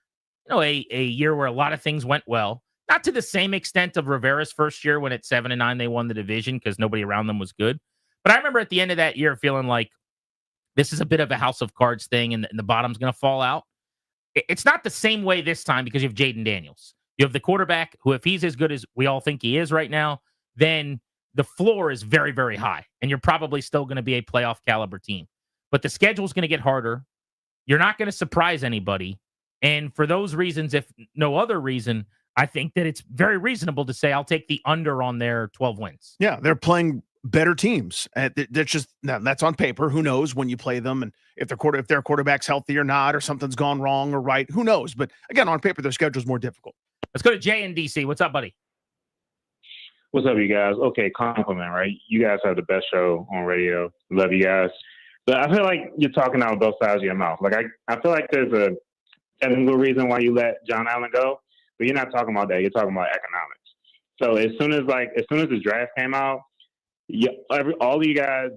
[SPEAKER 20] a year where a lot of things went well. Not to the same extent of Rivera's first year when at 7-9 they won the division because nobody around them was good. But I remember at the end of that year feeling like this is a bit of a house of cards thing and the bottom's going to fall out. It's not the same way this time because you have Jaden Daniels. You have the quarterback who, if he's as good as we all think he is right now, then the floor is very, very high. And you're probably still going to be a playoff caliber team. But the schedule is going to get harder. You're not going to surprise anybody. And for those reasons, if no other reason, I think that it's very reasonable to say I'll take the under on their 12 wins.
[SPEAKER 21] Yeah, they're playing better teams. That's just that's on paper. Who knows when you play them and if their quarterback's healthy or not, or something's gone wrong or right. Who knows? But again, on paper, their schedule's more difficult.
[SPEAKER 20] Let's go to Jay in DC. What's up, buddy?
[SPEAKER 8] What's up, you guys? Okay, compliment, right? You guys have the best show on radio. Love you guys. But I feel like you're talking out of both sides of your mouth. Like I feel like there's a technical reason why you let John Allen go, but you're not talking about that. You're talking about economics. So as soon as the draft came out, all of you guys,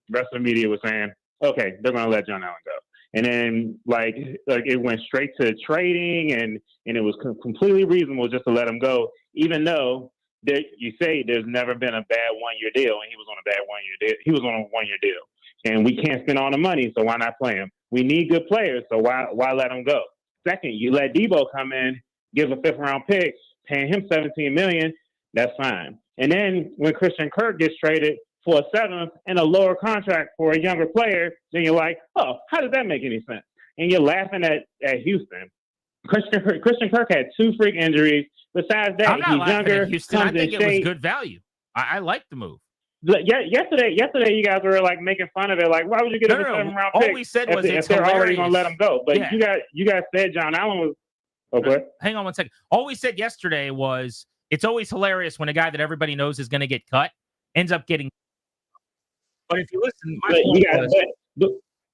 [SPEAKER 8] rest of the media was saying, okay, they're going to let John Allen go. And then like it went straight to trading and it was completely reasonable just to let him go, even though you say there's never been a bad 1-year deal, and he was on a bad 1-year deal. He was on a 1-year deal, and we can't spend all the money, so why not play him? We need good players, so why let him go? Second, you let Debo come in, give a 5th-round pick, paying him $17 million. That's fine. And then when Christian Kirk gets traded for a 7th and a lower contract for a younger player, then you're like, oh, how does that make any sense? And you're laughing at Houston. Christian Kirk had 2 freak injuries. Besides that,
[SPEAKER 20] I'm not
[SPEAKER 8] he's
[SPEAKER 20] laughing
[SPEAKER 8] younger.
[SPEAKER 20] at Houston. I think it was good value. I like the move.
[SPEAKER 8] Yesterday, you guys were like making fun of it. Like, why would you get a 7th-round pick?
[SPEAKER 20] All we said was
[SPEAKER 8] if they're already going to let him go. But
[SPEAKER 20] yeah.
[SPEAKER 8] you guys said John Allen was okay.
[SPEAKER 20] Hang on one second. All we said yesterday was it's always hilarious when a guy that everybody knows is going to get cut ends up getting. But if you listen,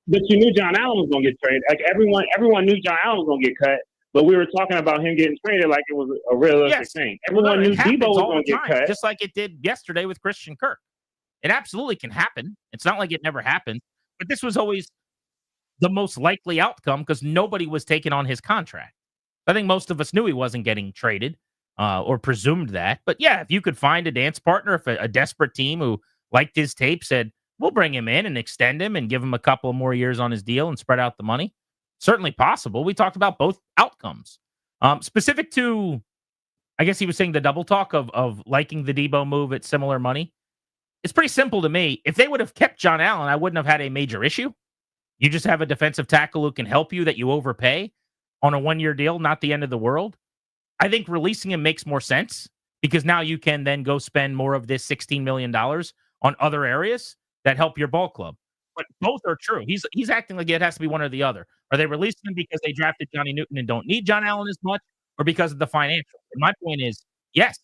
[SPEAKER 8] but you knew John Allen was going to get traded. Like everyone knew John Allen was going to get cut. But we were talking about him getting traded like it was a realistic thing. Everyone knew Debo was going to get cut.
[SPEAKER 20] Just like it did yesterday with Christian Kirk. It absolutely can happen. It's not like it never happened. But this was always the most likely outcome because nobody was taking on his contract. I think most of us knew he wasn't getting traded or presumed that. But yeah, if you could find a dance partner, if a desperate team who liked his tape said, we'll bring him in and extend him and give him a couple more years on his deal and spread out the money. Certainly possible. We talked about both outcomes. Specific to, I guess he was saying the double talk of liking the Debo move at similar money. It's pretty simple to me. If they would have kept John Allen, I wouldn't have had a major issue. You just have a defensive tackle who can help you that you overpay on a 1-year deal, not the end of the world. I think releasing him makes more sense because now you can then go spend more of this $16 million on other areas that help your ball club. But both are true. He's acting like it has to be one or the other. Are they releasing him because they drafted Johnny Newton and don't need John Allen as much, or because of the financial? And my point is, yes,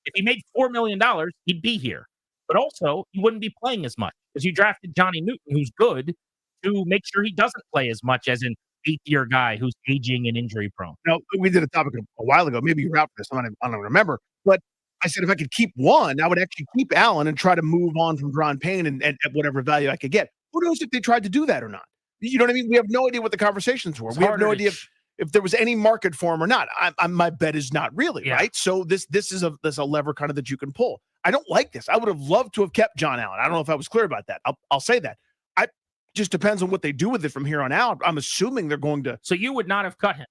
[SPEAKER 20] if he made $4 million, he'd be here. But also, he wouldn't be playing as much because you drafted Johnny Newton, who's good, to make sure he doesn't play as much as an 8-year guy who's aging and injury prone.
[SPEAKER 21] Now, we did a topic a while ago. Maybe you were out for this. I don't remember. But I said if I could keep one, I would actually keep Allen and try to move on from Deron Payne and at whatever value I could get. Who knows if they tried to do that or not? You know what I mean? We have no idea what the conversations were. We have no idea if there was any market for him or not. My bet is not really, right? So this is a lever kind of that you can pull. I don't like this. I would have loved to have kept John Allen. I don't know if I was clear about that. I'll say that. Just depends on what they do with it from here on out. I'm assuming they're going to.
[SPEAKER 20] So you would not have cut him.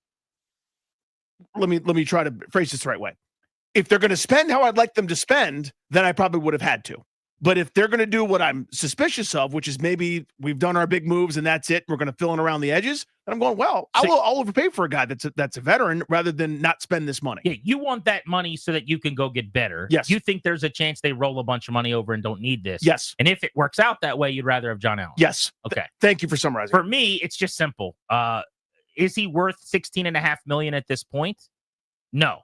[SPEAKER 21] Let me try to phrase this the right way. If they're going to spend how I'd like them to spend, then I probably would have had to. But if they're going to do what I'm suspicious of, which is maybe we've done our big moves and that's it, we're going to fill in around the edges, then I'm going, well, I'll overpay for a guy that's a veteran rather than not spend this money.
[SPEAKER 20] Yeah, you want that money so that you can go get better.
[SPEAKER 21] Yes.
[SPEAKER 20] You think there's a chance they roll a bunch of money over and don't need this.
[SPEAKER 21] Yes.
[SPEAKER 20] And if it works out that way, you'd rather have John Allen.
[SPEAKER 21] Yes.
[SPEAKER 20] Okay.
[SPEAKER 21] Thank you for summarizing.
[SPEAKER 20] For me, it's just simple. Is he worth $16.5 million at this point? No.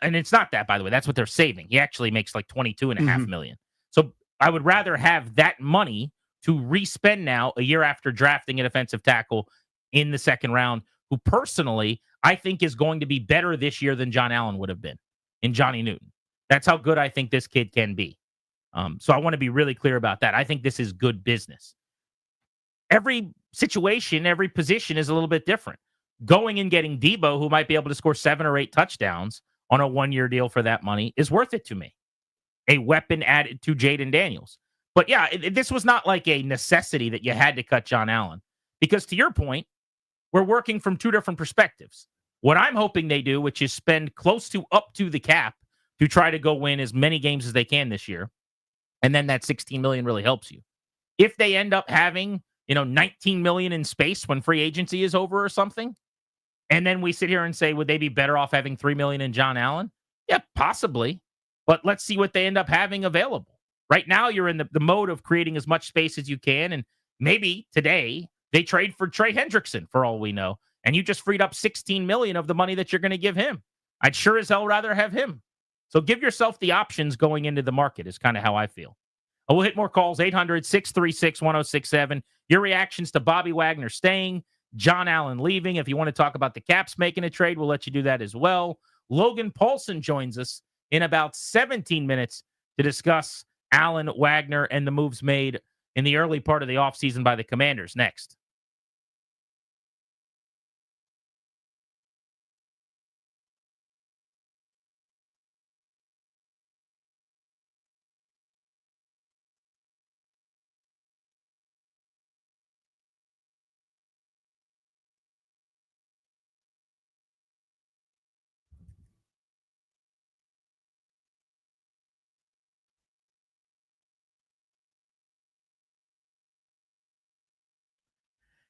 [SPEAKER 20] And it's not that, by the way. That's what they're saving. He actually makes like $22.5 million. So I would rather have that money to respend now a year after drafting a defensive tackle in the second round, who personally I think is going to be better this year than John Allen would have been in Johnny Newton. That's how good I think this kid can be. So I want to be really clear about that. I think this is good business. Every situation, every position is a little bit different. Going and getting Debo, who might be able to score 7 or 8 touchdowns on a 1-year deal for that money, is worth it to me. A weapon added to Jaden Daniels. But yeah, this was not like a necessity that you had to cut John Allen. Because to your point, we're working from two different perspectives. What I'm hoping they do, which is spend close to up to the cap to try to go win as many games as they can this year. And then that $16 million really helps you. If they end up having, $19 million in space when free agency is over or something, and then we sit here and say, would they be better off having $3 million in John Allen? Yeah, possibly. But let's see what they end up having available. Right now, you're in the mode of creating as much space as you can, and maybe today they trade for Trey Hendrickson for all we know, and you just freed up $16 million of the money that you're going to give him. I'd sure as hell rather have him. So give yourself the options going into the market is kind of how I feel. We'll hit more calls, 800-636-1067. Your reactions to Bobby Wagner staying, John Allen leaving. If you want to talk about the Caps making a trade, we'll let you do that as well. Logan Paulson joins us in about 17 minutes to discuss Allen, Wagner, and the moves made in the early part of the offseason by the Commanders. Next.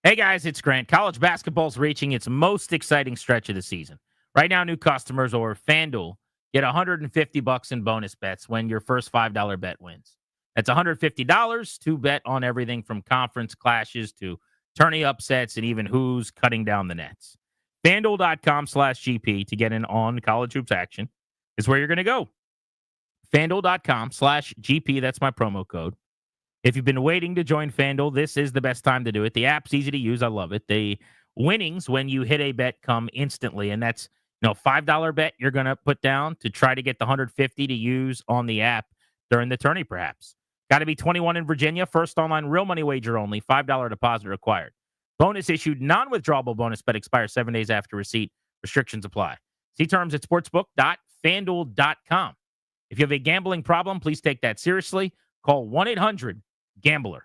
[SPEAKER 20] Hey guys, it's Grant. College basketball's reaching its most exciting stretch of the season. Right now, new customers over FanDuel get $150 in bonus bets when your first $5 bet wins. That's $150 to bet on everything from conference clashes to tourney upsets and even who's cutting down the nets. FanDuel.com/GP to get in on college hoops action is where you're going to go. FanDuel.com/GP, that's my promo code. If you've been waiting to join FanDuel, this is the best time to do it. The app's easy to use. I love it. The winnings when you hit a bet come instantly, and that's $5 bet you're going to put down to try to get the 150 to use on the app during the tourney, perhaps. Got to be 21 in Virginia. First online real money wager only. $5 deposit required. Bonus issued non-withdrawable bonus bet expires 7 days after receipt. Restrictions apply. See terms at sportsbook.fanduel.com. If you have a gambling problem, please take that seriously. Call 1-800-GAMBLER.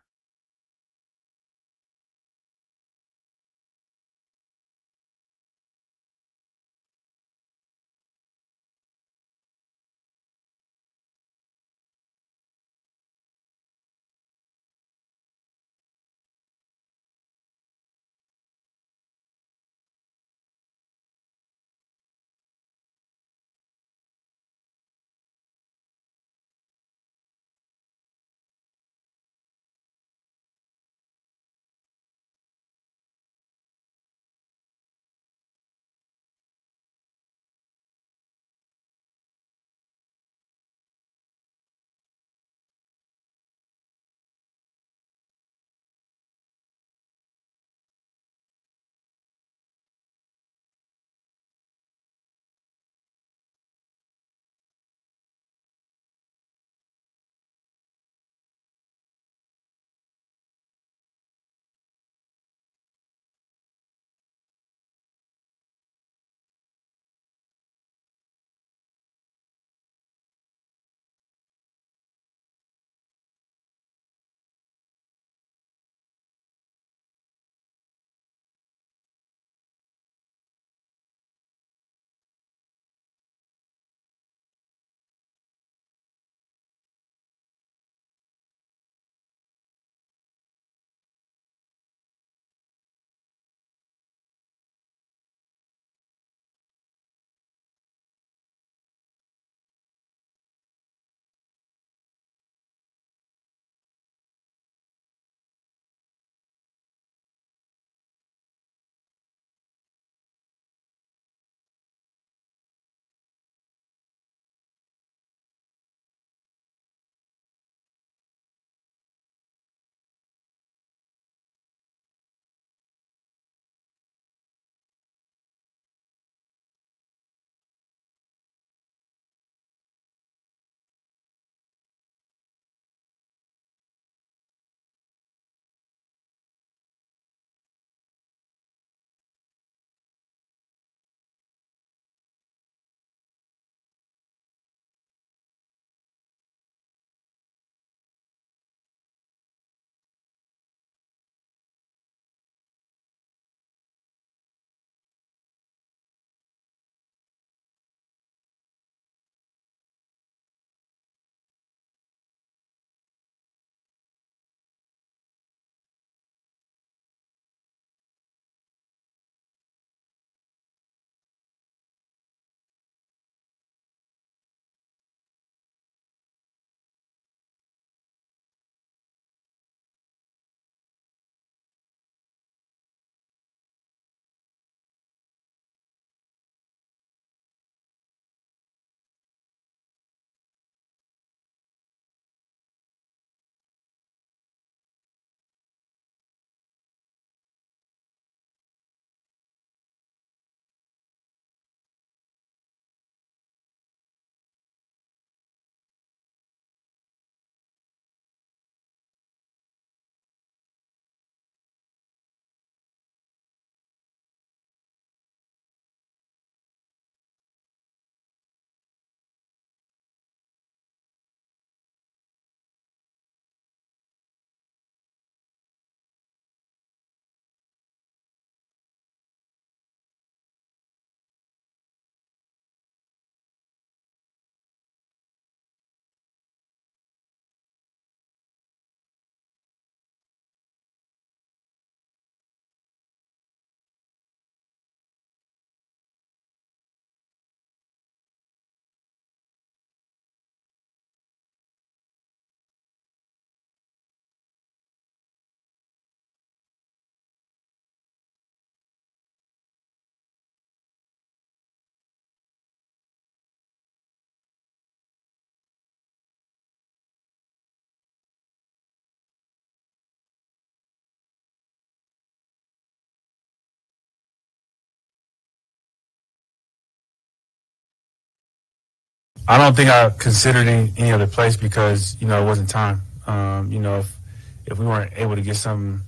[SPEAKER 6] I don't think I considered any other place because, it wasn't time. If we weren't able to get something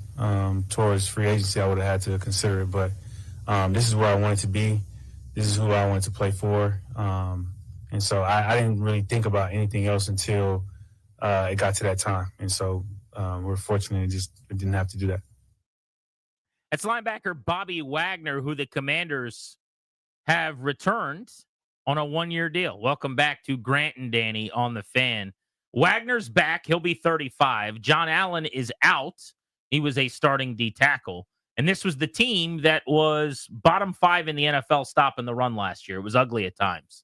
[SPEAKER 6] towards free agency, I would have had to consider it. But this is where I wanted to be. This is who I wanted to play for. And so I didn't really think about anything else until it got to that time. And so we're fortunate we didn't have to do that.
[SPEAKER 20] That's linebacker Bobby Wagner, who the Commanders have returned on a one-year deal. Welcome back to Grant and Danny on the Fan. Wagner's back. He'll be 35. John Allen is out. He was a starting D tackle. And this was the team that was bottom 5 in the NFL stopping the run last year. It was ugly at times.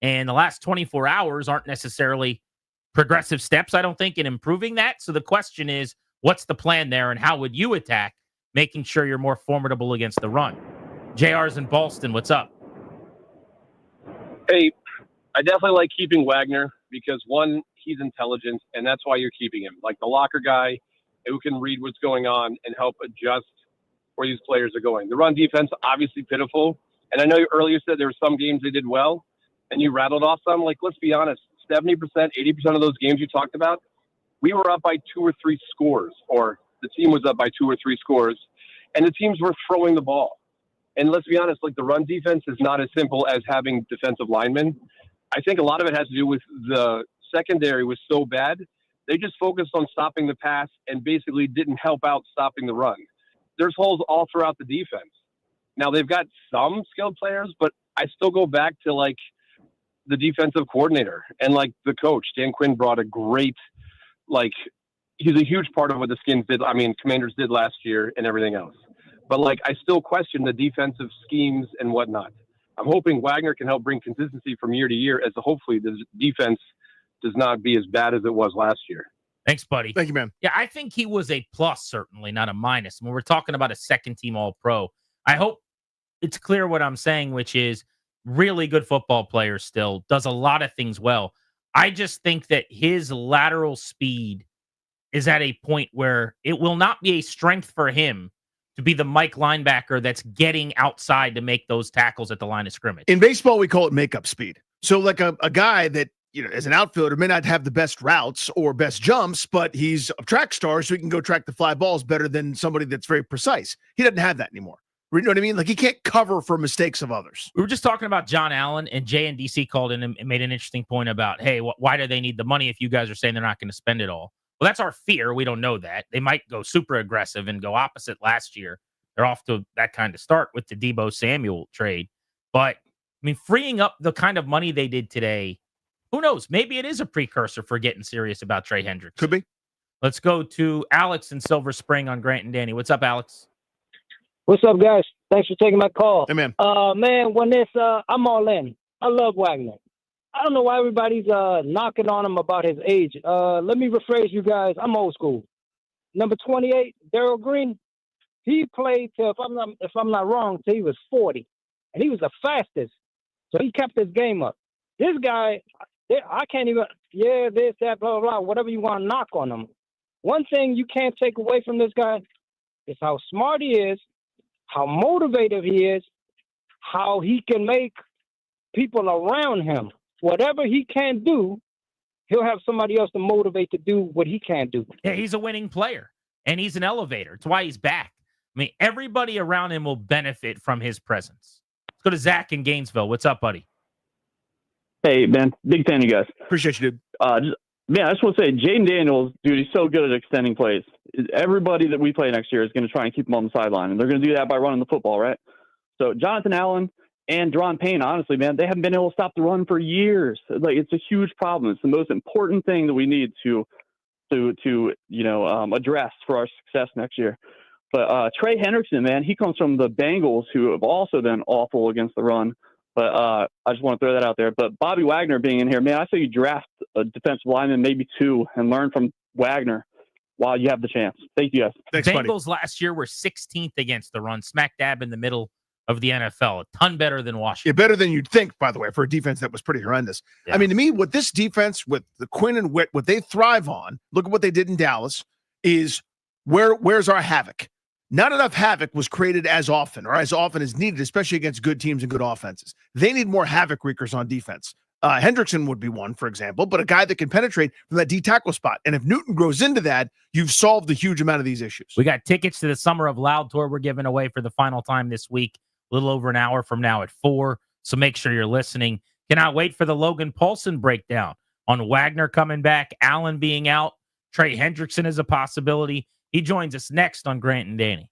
[SPEAKER 20] And the last 24 hours aren't necessarily progressive steps, I don't think, in improving that. So the question is, what's the plan there and how would you attack making sure you're more formidable against the run? JR's in Boston. What's up?
[SPEAKER 9] Hey, I definitely like keeping Wagner because, one, he's intelligent, and that's why you're keeping him. Like the locker guy who can read what's going on and help adjust where these players are going. The run defense, obviously pitiful. And I know you earlier said there were some games they did well, and you rattled off some. Like, let's be honest, 70%, 80% of those games you talked about, we were up by 2 or 3 scores, or the team was up by 2 or 3 scores, and the teams were throwing the ball. And let's be honest, like the run defense is not as simple as having defensive linemen. I think a lot of it has to do with the secondary was so bad. They just focused on stopping the pass and basically didn't help out stopping the run. There's holes all throughout the defense. Now they've got some skilled players, but I still go back to like the defensive coordinator and like the coach. Dan Quinn brought a great, like, he's a huge part of what the Skins did. I mean, Commanders did last year and everything else. But like, I still question the defensive schemes and whatnot. I'm hoping Wagner can help bring consistency from year to year as hopefully the defense does not be as bad as it was last year.
[SPEAKER 20] Thanks, buddy.
[SPEAKER 21] Thank you, man.
[SPEAKER 20] Yeah, I think he was a plus, certainly, not a minus. When we're talking about a second-team All-Pro, I hope it's clear what I'm saying, which is really good football player still, does a lot of things well. I just think that his lateral speed is at a point where it will not be a strength for him to be the Mike linebacker that's getting outside to make those tackles at the line of scrimmage.
[SPEAKER 21] In baseball, we call it makeup speed. So like a guy that, as an outfielder may not have the best routes or best jumps, but he's a track star, so he can go track the fly balls better than somebody that's very precise. He doesn't have that anymore. You know what I mean? Like he can't cover for mistakes of others.
[SPEAKER 20] We were just talking about John Allen, and Jay and DC called in and made an interesting point about, hey, why do they need the money if you guys are saying they're not going to spend it all? Well, that's our fear. We don't know that. They might go super aggressive and go opposite last year. They're off to that kind of start with the Deebo Samuel trade. But, I mean, freeing up the kind of money they did today, who knows? Maybe it is a precursor for getting serious about Trey Hendrickson.
[SPEAKER 21] Could be.
[SPEAKER 20] Let's go to Alex in Silver Spring on Grant and Danny. What's up, Alex?
[SPEAKER 22] What's up, guys? Thanks for taking my call.
[SPEAKER 21] Hey, man.
[SPEAKER 22] Man, when this, I'm all in. I love Wagner. I don't know why everybody's knocking on him about his age. Let me rephrase you guys. I'm old school. Number 28, Daryl Green. He played till, if I'm not wrong, till he was 40, and he was the fastest. So he kept his game up. This guy, I can't even. This, that, blah, blah, blah. Whatever you want to knock on him. One thing you can't take away from this guy is how smart he is, how motivated he is, how he can make people around him. Whatever he can do, he'll have somebody else to motivate to do what he can't do.
[SPEAKER 20] Yeah, he's a winning player, and he's an elevator. It's why he's back. I mean, everybody around him will benefit from his presence. Let's go to Zach in Gainesville. What's up, buddy?
[SPEAKER 23] Hey, man. Big fan of you guys.
[SPEAKER 21] Appreciate you, dude.
[SPEAKER 23] I just want to say, Jaden Daniels, dude, he's so good at extending plays. Everybody that we play next year is going to try and keep him on the sideline, and they're going to do that by running the football, right? So Jonathan Allen and Deron Payne, honestly, man, they haven't been able to stop the run for years. Like, it's a huge problem. It's the most important thing that we need to address for our success next year. But Trey Hendrickson, man, he comes from the Bengals, who have also been awful against the run. But I just want to throw that out there. But Bobby Wagner being in here, man, I say you draft a defensive lineman, maybe 2, and learn from Wagner while you have the chance. Thank you, guys.
[SPEAKER 21] Thanks,
[SPEAKER 20] Bengals last year were 16th against the run, smack dab in the middle of the NFL. A ton better than Washington.
[SPEAKER 21] Yeah, better than you'd think, by the way, for a defense that was pretty horrendous.
[SPEAKER 20] Yeah.
[SPEAKER 21] I mean, to me, what this defense with the Quinn and Witt, what they thrive on, look at what they did in Dallas, is where's our havoc? Not enough havoc was created as often as needed, especially against good teams and good offenses. They need more havoc wreakers on defense. Hendrickson would be one, for example, but a guy that can penetrate from that D tackle spot. And if Newton grows into that, you've solved a huge amount of these issues.
[SPEAKER 20] We got tickets to the Summer of Loud tour we're giving away for the final time this week, a little over an hour from now at 4. So make sure you're listening. Cannot wait for the Logan Paulson breakdown on Wagner coming back, Allen being out, Trey Hendrickson is a possibility. He joins us next on Grant and Danny.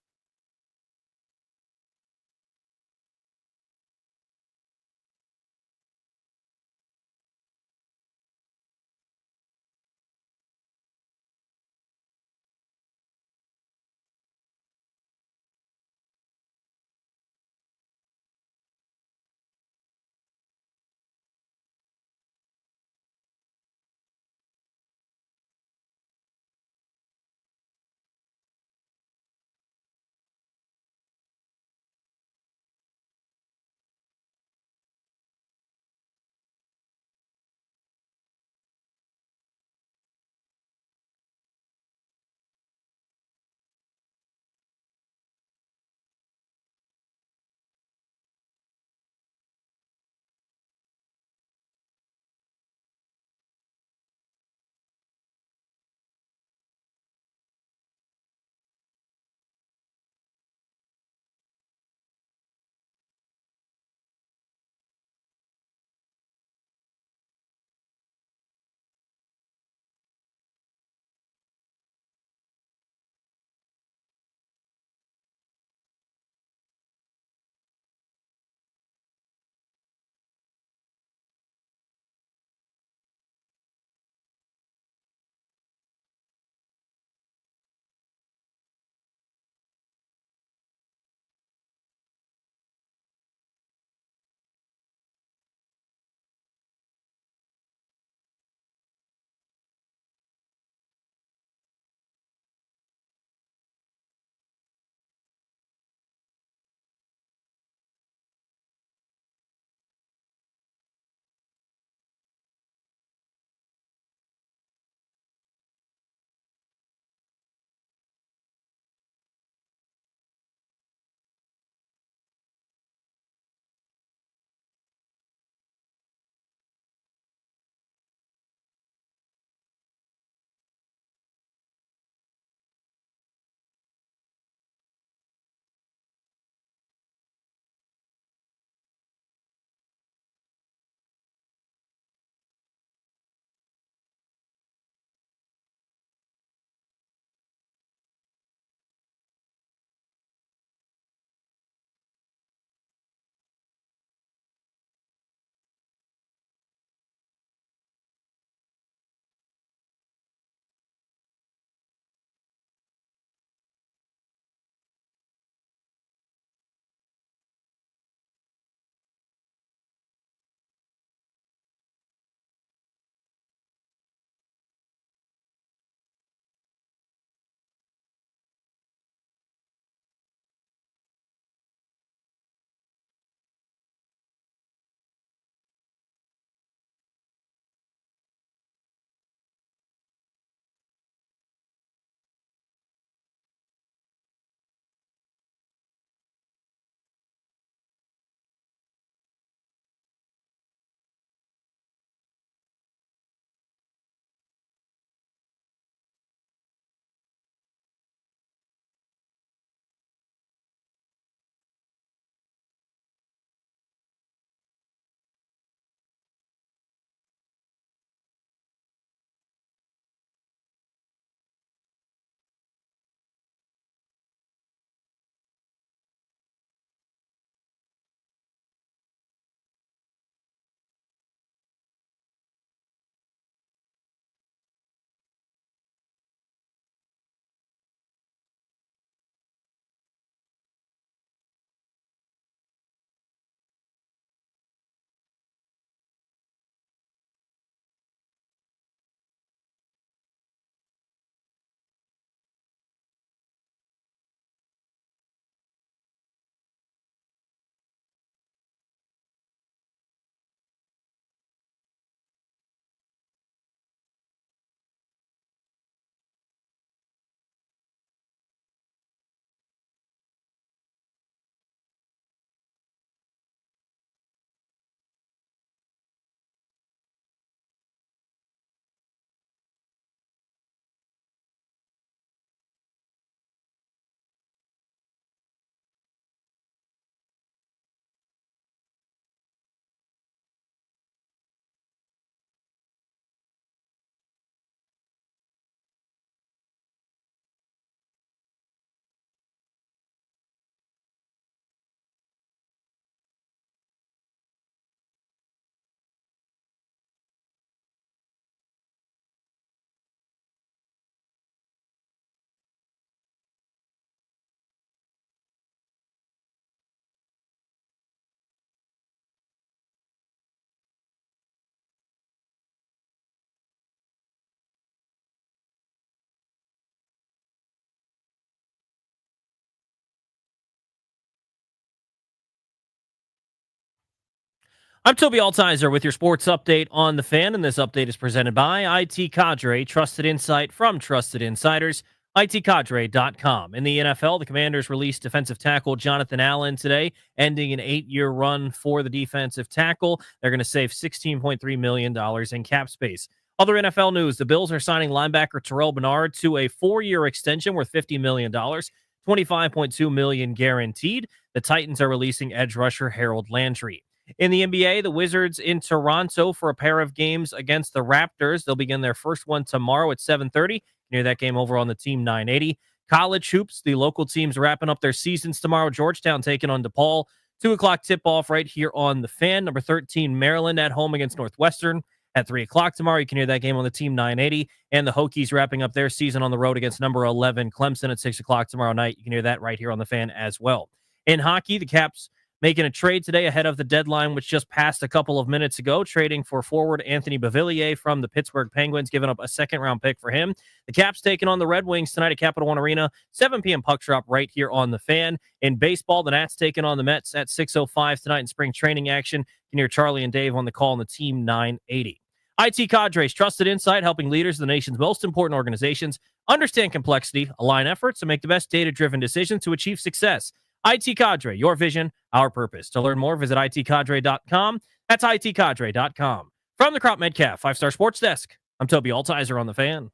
[SPEAKER 17] I'm Toby Altizer with your sports update on the Fan, and this update is presented by IT Cadre, trusted insight from trusted insiders. ITCadre.com. In the NFL, the Commanders released defensive tackle Jonathan Allen today, ending an 8-year run for the defensive tackle. They're going to save $16.3 million in cap space. Other NFL news, the Bills are signing linebacker Terrell Bernard to a 4-year extension worth $50 million, $25.2 million guaranteed. The Titans are releasing edge rusher Harold Landry. In the NBA, the Wizards in Toronto for a pair of games against the Raptors. They'll begin their first one tomorrow at 7:30. Near that game over on the Team 980. College hoops, the local teams wrapping up their seasons tomorrow. Georgetown taking on DePaul. 2 o'clock tip-off right here on the Fan. Number 13, Maryland at home against Northwestern at 3 o'clock tomorrow. You can hear that game on the Team 980. And the Hokies wrapping up their season on the road against number 11, Clemson at 6 o'clock tomorrow night. You can hear that right here on the Fan as well. In hockey, the Caps making a trade today ahead of the deadline, which just passed a couple of minutes ago, trading for forward Anthony Beauvillier from the Pittsburgh Penguins, giving up a second-round pick for him. The Caps taking on the Red Wings tonight at Capital One Arena, 7 p.m. puck drop right here on the Fan. In baseball, the Nats taking on the Mets at 6:05 tonight in spring training action. You can hear Charlie and Dave on the call on the Team 980. IT Cadre's trusted insight, helping leaders of the nation's most important organizations understand complexity, align efforts, and make the best data-driven decisions to achieve success. IT Cadre, your vision, our purpose. To learn more, visit itcadre.com. That's itcadre.com. From the Crop Metcalf 5-Star Sports Desk, I'm Toby Altizer on the Fan.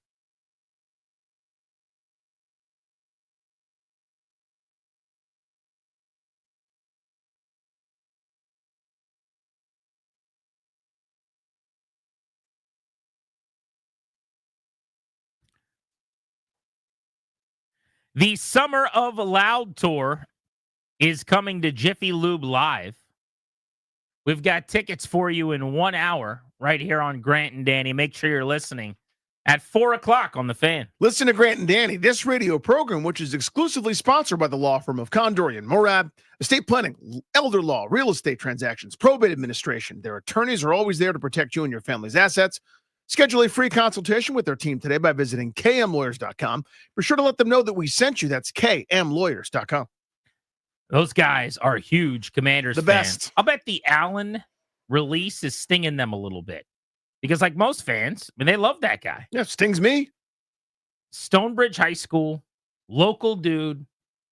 [SPEAKER 20] The Summer of Loud Tour is coming to Jiffy Lube Live. We've got tickets for you in 1 hour right here on Grant and Danny. Make sure you're listening at 4 o'clock on the Fan.
[SPEAKER 21] Listen to Grant and Danny, this radio program, which is exclusively sponsored by the law firm of Condorian Morab, estate planning, elder law, real estate transactions, probate administration. Their attorneys are always there to protect you and your family's assets. Schedule a free consultation with their team today by visiting kmlawyers.com. Be sure to let them know that we sent you. That's kmlawyers.com.
[SPEAKER 20] Those guys are huge Commanders
[SPEAKER 21] The
[SPEAKER 20] fans.
[SPEAKER 21] best.
[SPEAKER 20] I'll bet the Allen release is stinging them a little bit. Because like most fans, I mean, they love that guy.
[SPEAKER 21] Yeah, stings me.
[SPEAKER 20] Stonebridge High School, local dude,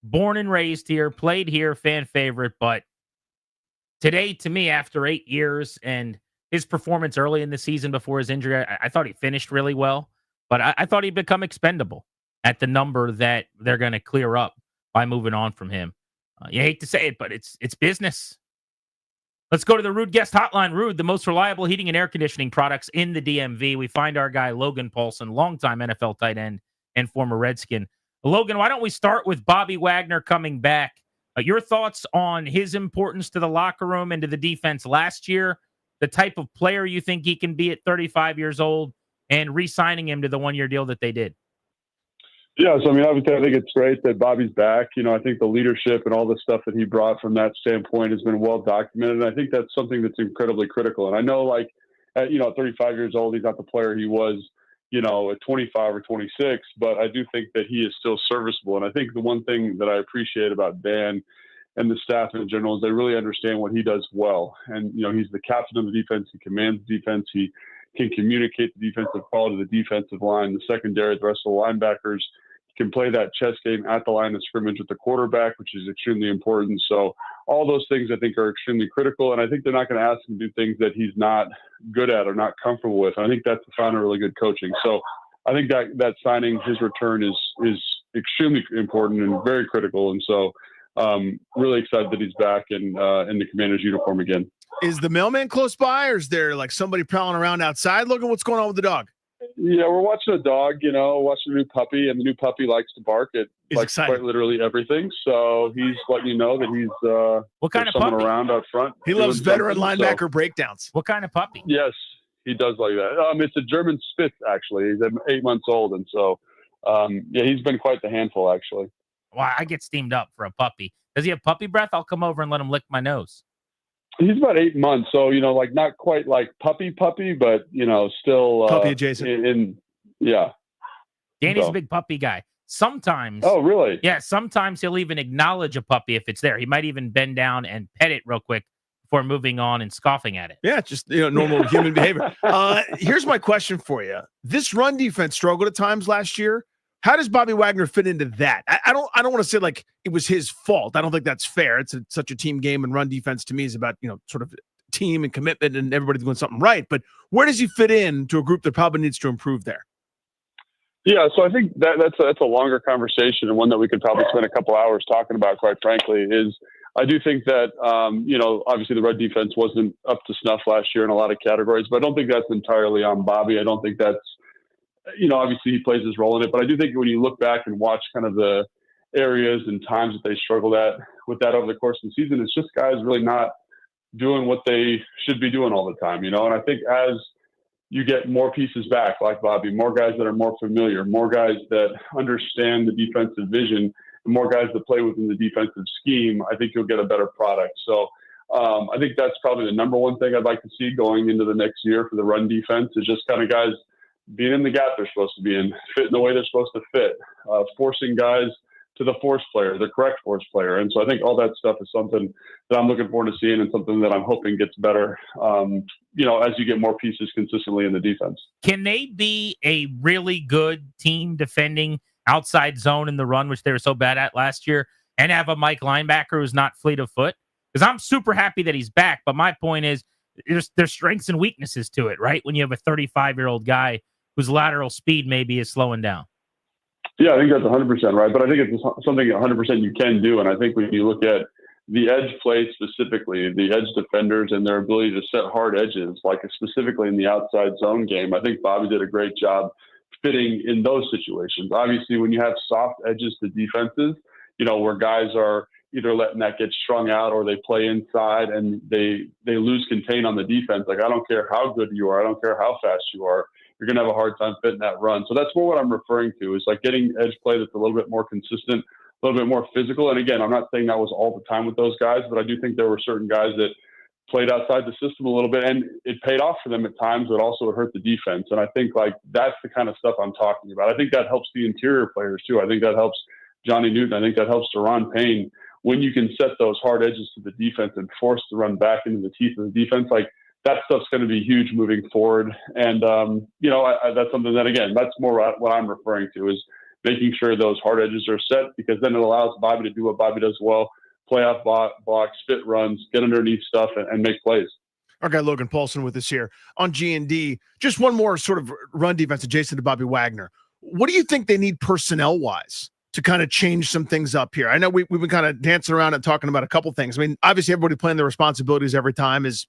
[SPEAKER 20] born and raised here, played here, fan favorite. But today, to me, after 8 years and his performance early in the season before his injury, I thought he finished really well. But I thought he'd become expendable at the number that they're going to clear up by moving on from him. You hate to say it, but it's business. Let's go to the Rude Guest Hotline. Rude, the most reliable heating and air conditioning products in the DMV. We find our guy, Logan Paulson, longtime NFL tight end and former Redskin. Logan, why don't we start with Bobby Wagner coming back? Your thoughts on his importance to the locker room and to the defense last year, the type of player you think he can be at 35 years old, and re-signing him to the one-year deal that they did?
[SPEAKER 1] Yeah, so I mean, obviously, I think it's great that Bobby's back. You know, I think the leadership and all the stuff that he brought from that standpoint has been well documented. And I think that's something that's incredibly critical. And I know, like, at 35 years old, he's not the player he was, at 25 or 26, but I do think that he is still serviceable. And I think the one thing that I appreciate about Dan and the staff in general is they really understand what he does well. And, he's the captain of the defense. He commands the defense. He can communicate the defensive call to the defensive line, the secondary, the rest of the linebackers. Can play that chess game at the line of scrimmage with the quarterback, which is extremely important. So all those things I think are extremely critical. And I think they're not going to ask him to do things that he's not good at or not comfortable with. And I think that's the sign of really good coaching. So I think that signing, his return is extremely important and very critical. And so really excited that he's back in the Commander's uniform again.
[SPEAKER 21] Is the mailman close by, or is there like somebody prowling around outside? Logan, what's going on with the dog?
[SPEAKER 1] Yeah, we're watching a dog, watching a new puppy, and the new puppy likes to bark at quite literally everything. So he's letting you know that he's
[SPEAKER 20] what kind of
[SPEAKER 1] someone
[SPEAKER 20] puppy?
[SPEAKER 1] around out front.
[SPEAKER 21] He loves veteran
[SPEAKER 1] something,
[SPEAKER 21] linebacker breakdowns.
[SPEAKER 20] What kind of puppy?
[SPEAKER 1] Yes, he does like that. It's a German Spitz, actually. He's 8 months old, and so he's been quite the handful, actually.
[SPEAKER 20] Well, I get steamed up for a puppy. Does he have puppy breath? I'll come over and let him lick my nose.
[SPEAKER 1] He's about 8 months, so like not quite like puppy, but still
[SPEAKER 21] puppy adjacent.
[SPEAKER 1] Yeah.
[SPEAKER 20] Danny's a big puppy guy. Sometimes.
[SPEAKER 1] Oh, really?
[SPEAKER 20] Yeah. Sometimes he'll even acknowledge a puppy if it's there. He might even bend down and pet it real quick before moving on and scoffing at it.
[SPEAKER 21] Yeah, just normal human behavior. Here's my question for you. This run defense struggled at times last year. How does Bobby Wagner fit into that? I don't want to say like it was his fault. I don't think that's fair. It's such a team game, and run defense to me is about sort of team and commitment and everybody doing something right. But where does he fit in to a group that probably needs to improve there?
[SPEAKER 1] Yeah, so I think that's a longer conversation, and one that we could probably spend a couple hours talking about, quite frankly, is I do think that, obviously the red defense wasn't up to snuff last year in a lot of categories, but I don't think that's entirely on Bobby. I don't think that's, obviously he plays his role in it, but I do think when you look back and watch kind of the areas and times that they struggled with that over the course of the season, it's just guys really not doing what they should be doing all the time, and I think as you get more pieces back, like Bobby, more guys that are more familiar, more guys that understand the defensive vision, and more guys that play within the defensive scheme, I think you'll get a better product. So I think that's probably the number one thing I'd like to see going into the next year for the run defense is just kind of guys being in the gap they're supposed to be in, fitting the way they're supposed to fit, forcing guys to the force player, the correct force player. And so I think all that stuff is something that I'm looking forward to seeing and something that I'm hoping gets better, as you get more pieces consistently in the defense.
[SPEAKER 20] Can they be a really good team defending outside zone in the run, which they were so bad at last year, and have a Mike linebacker who's not fleet of foot? Because I'm super happy that he's back, but my point is there's strengths and weaknesses to it, right? When you have a 35-year-old guy whose lateral speed maybe is slowing down.
[SPEAKER 1] Yeah, I think that's 100% right. But I think it's something 100% you can do. And I think when you look at the edge play specifically, the edge defenders and their ability to set hard edges, like specifically in the outside zone game, I think Bobby did a great job fitting in those situations. Obviously, when you have soft edges to defenses, where guys are either letting that get strung out or they play inside and they lose contain on the defense. Like, I don't care how good you are. I don't care how fast you are. You're going to have a hard time fitting that run. So that's more what I'm referring to is like getting edge play that's a little bit more consistent, a little bit more physical. And again, I'm not saying that was all the time with those guys, but I do think there were certain guys that played outside the system a little bit and it paid off for them at times, but also it hurt the defense. And I think like that's the kind of stuff I'm talking about. I think that helps the interior players too. I think that helps Johnny Newton. I think that helps Deron Payne when you can set those hard edges to the defense and force the run back into the teeth of the defense. Like, that stuff's going to be huge moving forward. And, that's something that, again, that's more what I'm referring to is making sure those hard edges are set because then it allows Bobby to do what Bobby does well, play off blocks, fit runs, get underneath stuff, and make plays.
[SPEAKER 21] Our guy Logan Paulson with us here on G&D. Just one more sort of run defense adjacent to Bobby Wagner. What do you think they need personnel-wise to kind of change some things up here? I know we've been kind of dancing around and talking about a couple things. I mean, obviously everybody playing their responsibilities every time is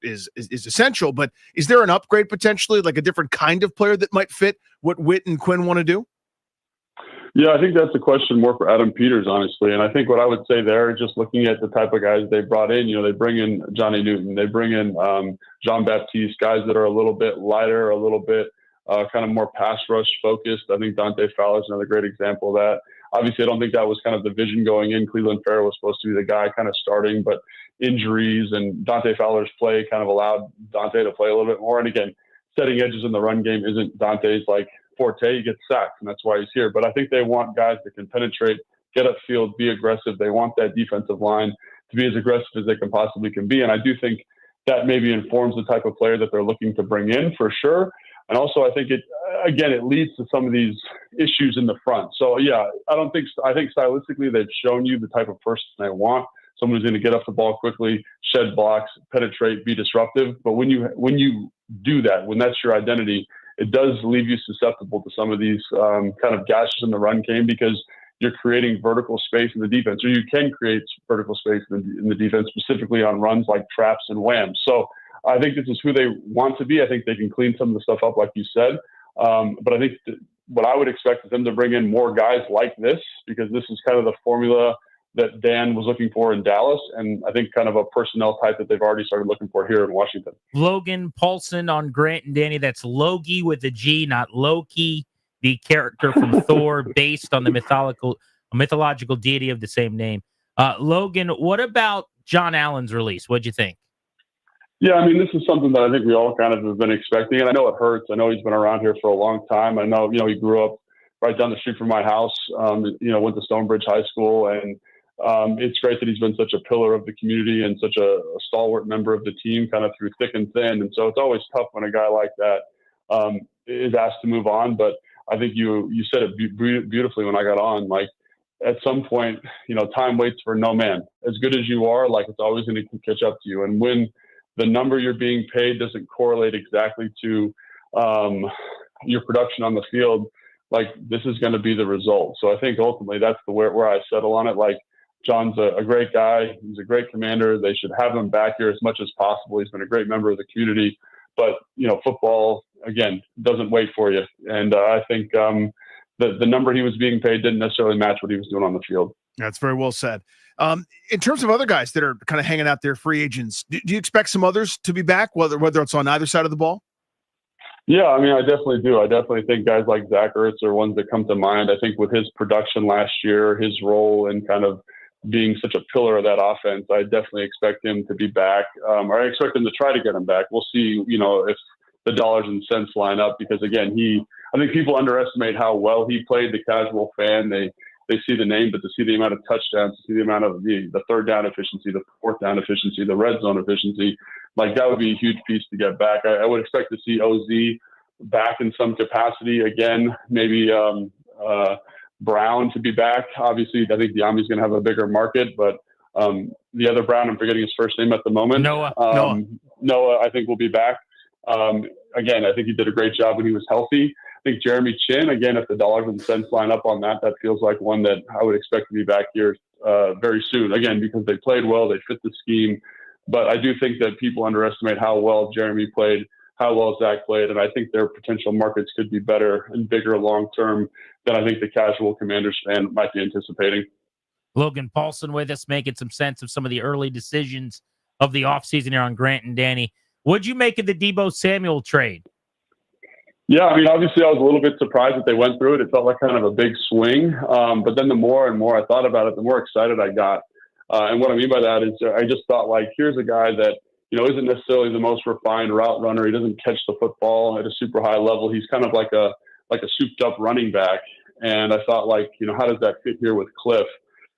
[SPEAKER 21] essential, but is there an upgrade potentially, like a different kind of player that might fit what Witt and Quinn want to do?
[SPEAKER 1] Yeah, I think that's a question more for Adam Peters, honestly. And I think what I would say there, just looking at the type of guys they brought in, they bring in Johnny Newton, they bring in Jean-Baptiste, guys that are a little bit lighter, a little bit kind of more pass rush focused. I think Dante Fowler's another great example of that. Obviously, I don't think that was kind of the vision going in. Cleveland Farrell was supposed to be the guy kind of starting, but injuries and Dante Fowler's play kind of allowed Dante to play a little bit more. And again, setting edges in the run game isn't Dante's like forte. He gets sacked, and that's why he's here. But I think they want guys that can penetrate, get upfield, be aggressive. They want that defensive line to be as aggressive as they can possibly be. And I do think that maybe informs the type of player that they're looking to bring in for sure. And also, I think it leads to some of these issues in the front. So, yeah, I think stylistically they've shown you the type of person they want. Someone who's going to get off the ball quickly, shed blocks, penetrate, be disruptive. But when you do that, when that's your identity, it does leave you susceptible to some of these kind of gashes in the run game because you're creating vertical space in the defense, or you can create vertical space in the defense, specifically on runs like traps and whams. So I think this is who they want to be. I think they can clean some of the stuff up, like you said. But I think what I would expect is them to bring in more guys like this, because this is kind of the formula that Dan was looking for in Dallas, and I think kind of a personnel type that they've already started looking for here in Washington.
[SPEAKER 20] Logan Paulson on Grant and Danny. That's Logie with a G, not Loki, the character from Thor, based on the mythological deity of the same name. Logan, what about John Allen's release? What'd you think?
[SPEAKER 1] Yeah, I mean, this is something that I think we all kind of have been expecting, and I know it hurts. I know he's been around here for a long time. I know, he grew up right down the street from my house. Went to Stonebridge High School, and it's great that he's been such a pillar of the community and such a stalwart member of the team kind of through thick and thin. And so it's always tough when a guy like that is asked to move on. But I think you said it beautifully when I got on. Like, at some point, time waits for no man. As good as you are, like, it's always going to catch up to you. And when the number you're being paid doesn't correlate exactly to your production on the field, like, this is going to be the result. So I think ultimately that's where I settle on it. Like, John's a great guy. He's a great commander. They should have him back here as much as possible. He's been a great member of the community. But, football, again, doesn't wait for you. And I think the number he was being paid didn't necessarily match what he was doing on the field.
[SPEAKER 21] That's very well said. In terms of other guys that are kind of hanging out there, free agents, do you expect some others to be back, whether it's on either side of the ball?
[SPEAKER 1] Yeah, I mean, I definitely do. I definitely think guys like Zach Ertz are ones that come to mind. I think with his production last year, his role in kind of being such a pillar of that offense, I definitely expect him to be back. Or I expect him to try to get him back. We'll see, if the dollars and cents line up, because again, I think people underestimate how well he played. The casual fan, they see the name, but to see the amount of touchdowns, to see the amount of the third down efficiency, the fourth down efficiency, the red zone efficiency, like, that would be a huge piece to get back. I would expect to see OZ back in some capacity again, maybe Brown to be back. Obviously, I think Diami's going to have a bigger market, but the other Brown, I'm forgetting his first name at the moment.
[SPEAKER 20] Noah,
[SPEAKER 1] I think will be back. Again, I think he did a great job when he was healthy. I think Jeremy Chin, again, if the dollars and cents line up on that feels like one that I would expect to be back here very soon. Again, because they played well, they fit the scheme. But I do think that people underestimate how well Jeremy played, how well Zach played, and I think their potential markets could be better and bigger long-term than I think the casual Commanders fan might be anticipating.
[SPEAKER 20] Logan Paulson with us, making some sense of some of the early decisions of the offseason here on Grant and Danny. What'd you make of the Deebo Samuel trade?
[SPEAKER 1] Yeah, I mean, obviously I was a little bit surprised that they went through it. It felt like kind of a big swing. But then the more and more I thought about it, the more excited I got. And what I mean by that is I just thought, like, here's a guy that, isn't necessarily the most refined route runner. He doesn't catch the football at a super high level. He's kind of like a souped up running back. And I thought, like, how does that fit here with Cliff?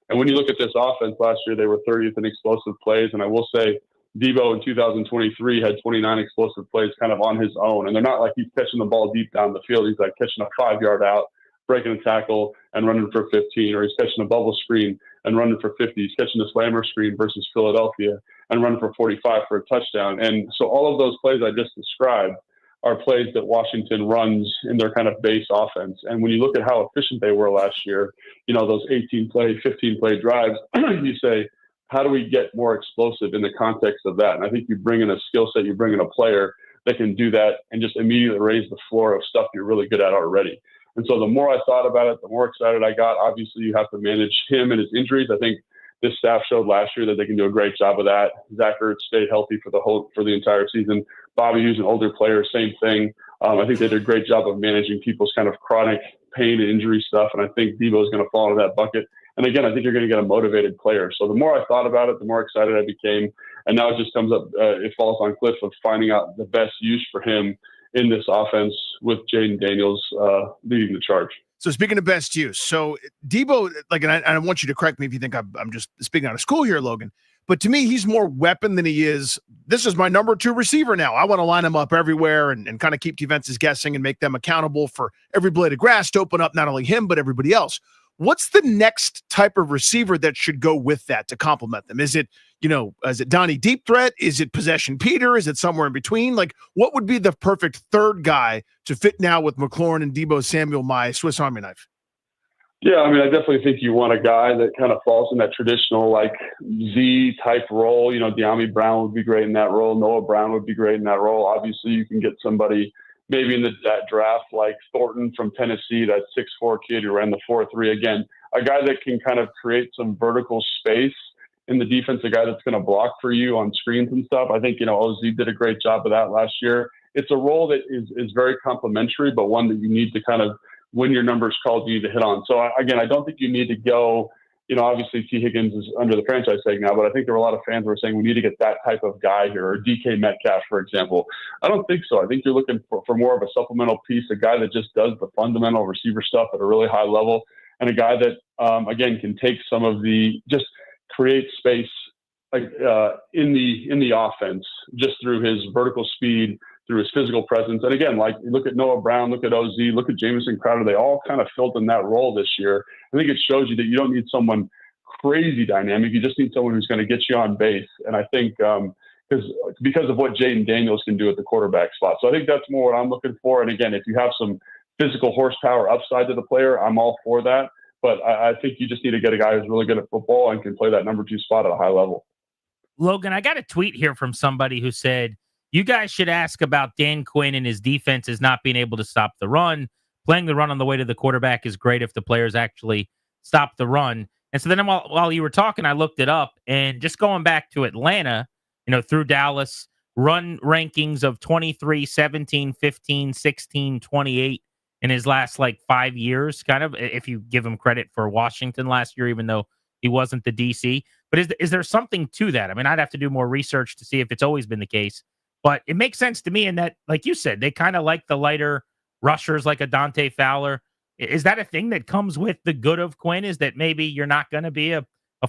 [SPEAKER 1] And when you look at this offense last year, they were 30th in explosive plays. And I will say Deebo in 2023 had 29 explosive plays kind of on his own. And they're not like he's catching the ball deep down the field. He's like catching a 5-yard out, breaking a tackle and running for 15, or he's catching a bubble screen and running for 50. He's catching a slammer screen versus Philadelphia and running for 45 for a touchdown. And so all of those plays I just described are plays that Washington runs in their kind of base offense. And when you look at how efficient they were last year, those 18-play, 15-play drives, you say, how do we get more explosive in the context of that? And I think you bring in a skill set, you bring in a player that can do that and just immediately raise the floor of stuff you're really good at already. And so the more I thought about it, the more excited I got. Obviously, you have to manage him and his injuries. I think this staff showed last year that they can do a great job of that. Zach Ertz stayed healthy for the entire season. Bobby, who's an older player, same thing. I think they did a great job of managing people's kind of chronic pain and injury stuff. And I think Deebo is going to fall into that bucket. And again, I think you're going to get a motivated player. So the more I thought about it, the more excited I became. And now it just comes up, it falls on Cliff of finding out the best use for him in this offense with Jaden Daniels leading the charge.
[SPEAKER 21] So speaking of best use, so Deebo, like, and I want you to correct me if you think I'm just speaking out of school here, Logan, but to me, he's more weapon than he is. This is my number 2 receiver now. I want to line him up everywhere and kind of keep defenses guessing and make them accountable for every blade of grass to open up not only him, but everybody else. What's the next type of receiver that should go with that to complement them? Is it, is it Donnie deep threat? Is it possession Peter? Is it somewhere in between? Like, what would be the perfect third guy to fit now with McLaurin and Deebo Samuel, my Swiss Army knife?
[SPEAKER 1] Yeah, I mean, I definitely think you want a guy that kind of falls in that traditional, like, Z type role. Diami Brown would be great in that role. Noah Brown would be great in that role. Obviously, you can get somebody maybe in that draft like Thornton from Tennessee, that 6'4" kid who ran the 4.3. Again, a guy that can kind of create some vertical space in the defense, a guy that's going to block for you on screens and stuff. I think, OZ did a great job of that last year. It's a role that is very complimentary, but one that you need to kind of, when your number's called, you need to hit on. So again, I don't think you need to go, obviously T. Higgins is under the franchise tag now, but I think there were a lot of fans who were saying we need to get that type of guy here, or DK Metcalf, for example. I don't think so. I think you're looking for more of a supplemental piece, a guy that just does the fundamental receiver stuff at a really high level. and a guy that, again, can take some of the, just create space in the offense just through his vertical speed, through his physical presence. And again, like look at Noah Brown, look at OZ, look at Jamison Crowder. They all kind of filled in that role this year. I think it shows you that you don't need someone crazy dynamic. You just need someone who's going to get you on base. And I think because of what Jaden Daniels can do at the quarterback spot. So I think that's more what I'm looking for. And again, if you have some physical horsepower upside to the player, I'm all for that. But I think you just need to get a guy who's really good at football and can play that number 2 spot at a high level.
[SPEAKER 20] Logan, I got a tweet here from somebody who said, you guys should ask about Dan Quinn and his defenses not being able to stop the run. Playing the run on the way to the quarterback is great if the players actually stop the run. And so then while you were talking, I looked it up, and just going back to Atlanta, through Dallas, run rankings of 23, 17, 15, 16, 28 in his last 5 years, kind of, if you give him credit for Washington last year, even though he wasn't the DC. But is there something to that? I mean, I'd have to do more research to see if it's always been the case. But it makes sense to me in that, like you said, they kind of like the lighter rushers like a Dante Fowler. Is that a thing that comes with the good of Quinn, is that maybe you're not going to be a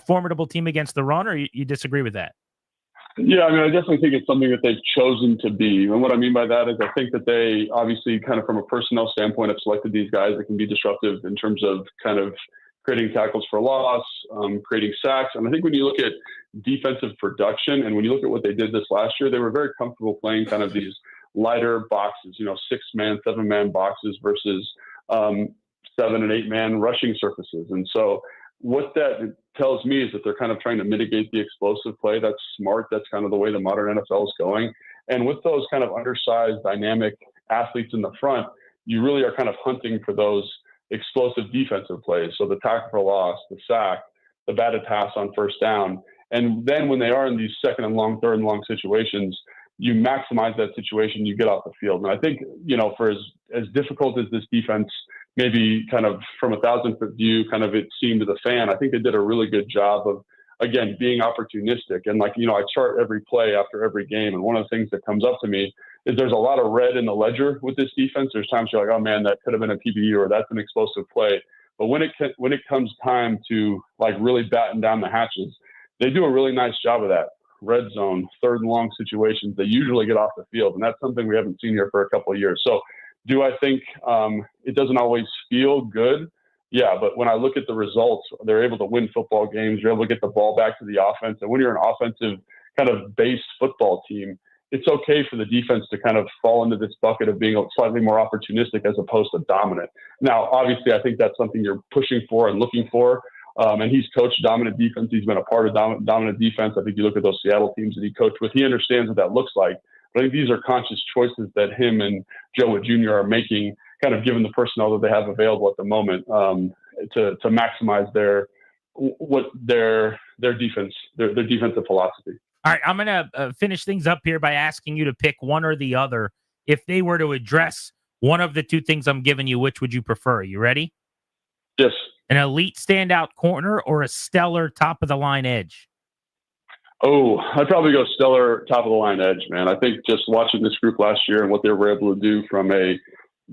[SPEAKER 20] formidable team against the run, or you disagree with that?
[SPEAKER 1] Yeah, I mean, I definitely think it's something that they've chosen to be. And what I mean by that is I think that they obviously kind of from a personnel standpoint have selected these guys that can be disruptive in terms of kind of creating tackles for loss, creating sacks. And I think when you look at defensive production and when you look at what they did this last year, they were very comfortable playing kind of these lighter boxes, 6-man, 7-man boxes versus 7- and 8-man rushing surfaces. And so what that tells me is that they're kind of trying to mitigate the explosive play. That's smart. That's kind of the way the modern NFL is going. And with those kind of undersized, dynamic athletes in the front, you really are kind of hunting for those explosive defensive plays. So the tackle for loss, the sack, the batted pass on first down. And then when they are in these 2nd and long, 3rd and long situations, you maximize that situation, you get off the field. And I think, for as difficult as this defense maybe kind of from a 1,000-foot view, kind of it seemed to the fan, I think they did a really good job of, again, being opportunistic. And I chart every play after every game. And one of the things that comes up to me is there's a lot of red in the ledger with this defense. There's times you're like, oh man, that could have been a PBU or that's an explosive play. But when it comes time to really batten down the hatches, they do a really nice job of that. Red zone, 3rd and long situations, they usually get off the field. And that's something we haven't seen here for a couple of years. So do I think it doesn't always feel good? Yeah, but when I look at the results, they're able to win football games. You're able to get the ball back to the offense. And when you're an offensive kind of based football team, it's okay for the defense to kind of fall into this bucket of being slightly more opportunistic as opposed to dominant. Now, obviously, I think that's something you're pushing for and looking for. And he's coached dominant defense. He's been a part of dominant defense. I think you look at those Seattle teams that he coached with. He understands what that looks like. But I think these are conscious choices that him and Joe Wood Jr. are making, kind of given the personnel that they have available at the moment, to maximize their defense, their defensive philosophy.
[SPEAKER 20] All right, I'm going to finish things up here by asking you to pick one or the other. If they were to address one of the two things I'm giving you, which would you prefer? You ready?
[SPEAKER 1] Yes.
[SPEAKER 20] An elite standout corner or a stellar top-of-the-line edge?
[SPEAKER 1] Oh, I'd probably go stellar top-of-the-line edge, man. I think just watching this group last year and what they were able to do from a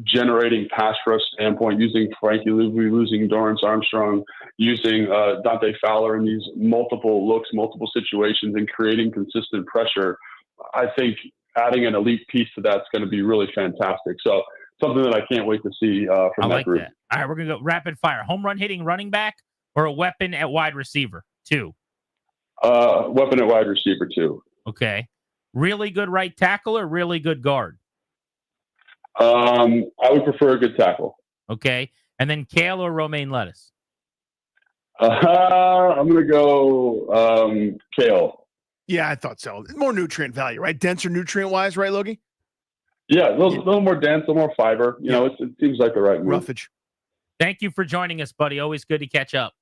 [SPEAKER 1] generating pass rush standpoint, using Frankie Louis, losing Dorrance Armstrong, using Dante Fowler in these multiple looks, multiple situations, and creating consistent pressure. I think adding an elite piece to that's going to be really fantastic. So something that I can't wait to see from that group.
[SPEAKER 20] That. All right, we're going to go rapid fire. Home run hitting running back or a weapon at wide receiver? 2.
[SPEAKER 1] Weapon at wide receiver 2.
[SPEAKER 20] Okay. Really good right tackle or really good guard?
[SPEAKER 1] I would prefer a good tackle.
[SPEAKER 20] Okay. And then kale or romaine lettuce?
[SPEAKER 1] I'm going to go kale.
[SPEAKER 21] Yeah, I thought so. More nutrient value, right? Denser nutrient-wise, right, Logie?
[SPEAKER 1] Yeah, a little more dense, a little more fiber. It seems like the right move.
[SPEAKER 21] Roughage.
[SPEAKER 20] Thank you for joining us, buddy. Always good to catch up.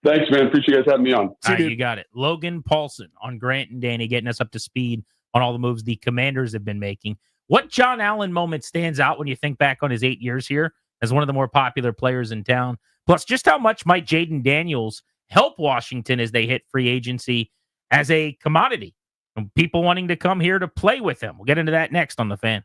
[SPEAKER 1] Thanks, man. Appreciate you guys having me on.
[SPEAKER 20] All right, you got it. Logan Paulson on Grant and Danny, getting us up to speed on all the moves the Commanders have been making. What John Allen moment stands out when you think back on his 8 years here as one of the more popular players in town? Plus, just how much might Jaden Daniels help Washington as they hit free agency as a commodity? And people wanting to come here to play with him. We'll get into that next on The Fan.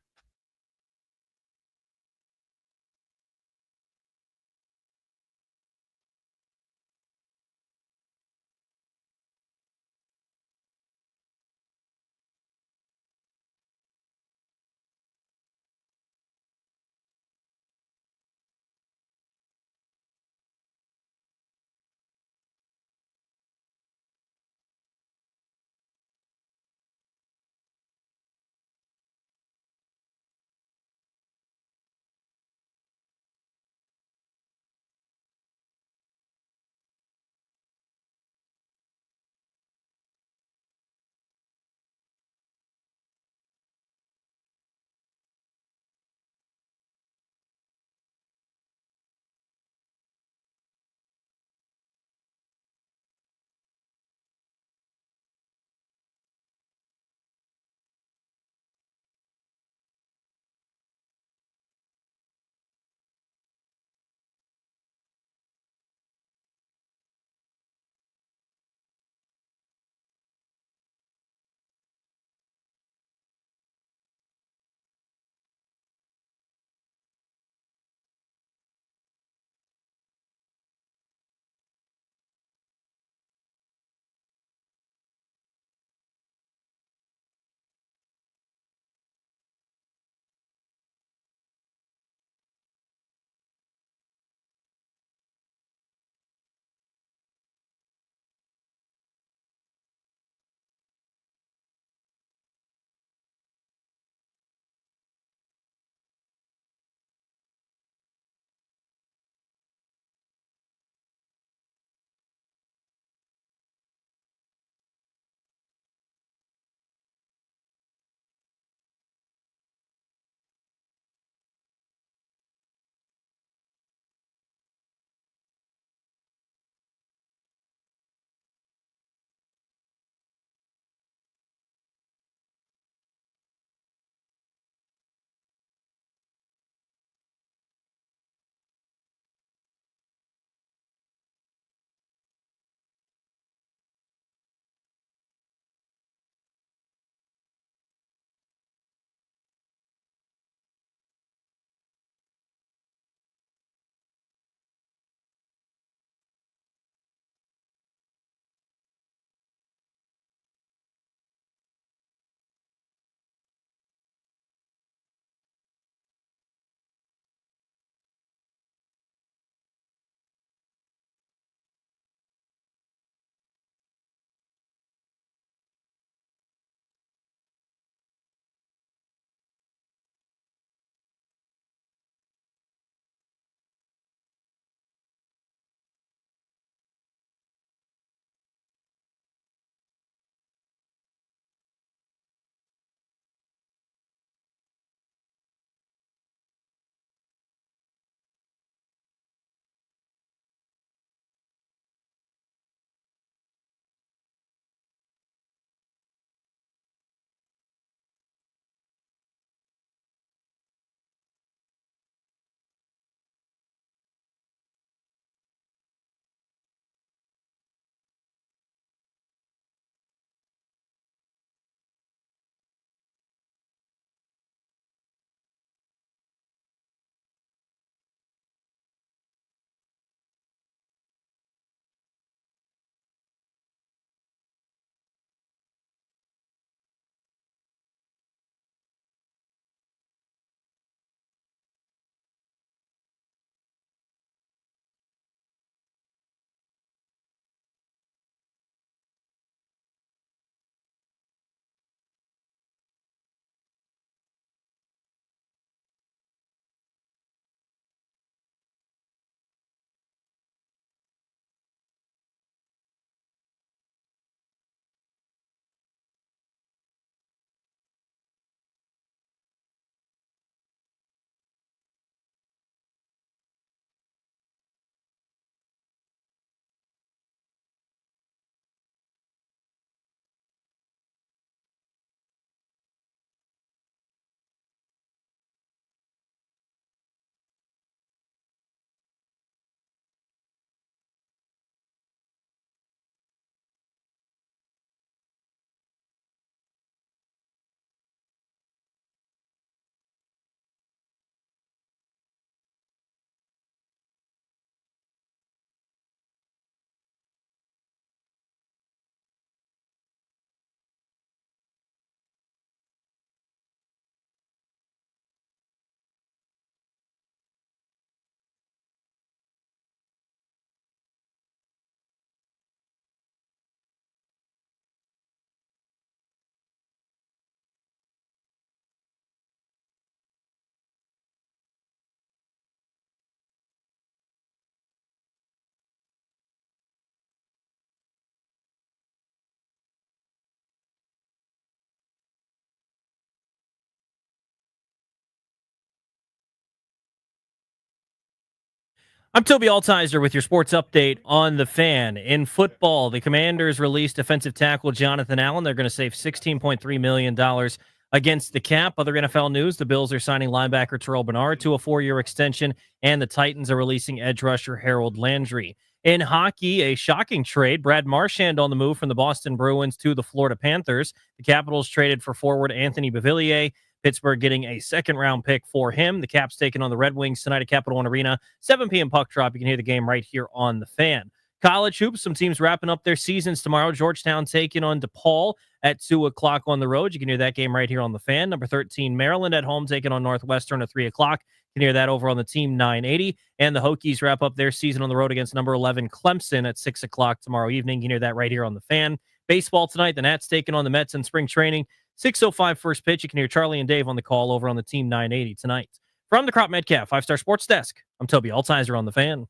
[SPEAKER 17] I'm Toby Altizer with your sports update on the Fan. In football, the Commanders released defensive tackle Jonathan Allen. They're going to save $16.3 million against the cap. Other NFL news, the Bills are signing linebacker Terrell Bernard to a 4-year extension, and the Titans are releasing edge rusher Harold Landry. In hockey, a shocking trade. Brad Marchand on the move from the Boston Bruins to the Florida Panthers. The Capitals traded for forward Anthony Beauvillier. Pittsburgh getting a second-round pick for him. The Caps taking on the Red Wings tonight at Capital One Arena. 7 p.m. puck drop. You can hear the game right here on the Fan. College hoops, some teams wrapping up their seasons tomorrow. Georgetown taking on DePaul at 2 o'clock on the road. You can hear that game right here on the Fan. Number 13, Maryland at home taking on Northwestern at 3 o'clock. You can hear that over on the Team 980. And the Hokies wrap up their season on the road against number 11, Clemson at 6 o'clock tomorrow evening. You can hear that right here on the Fan. Baseball tonight, the Nats taking on the Mets in spring training. 6:05 first pitch. You can hear Charlie and Dave on the call over on the Team 980 tonight. From the Crop Metcalf 5-Star Sports Desk, I'm Toby Altizer on the Fan.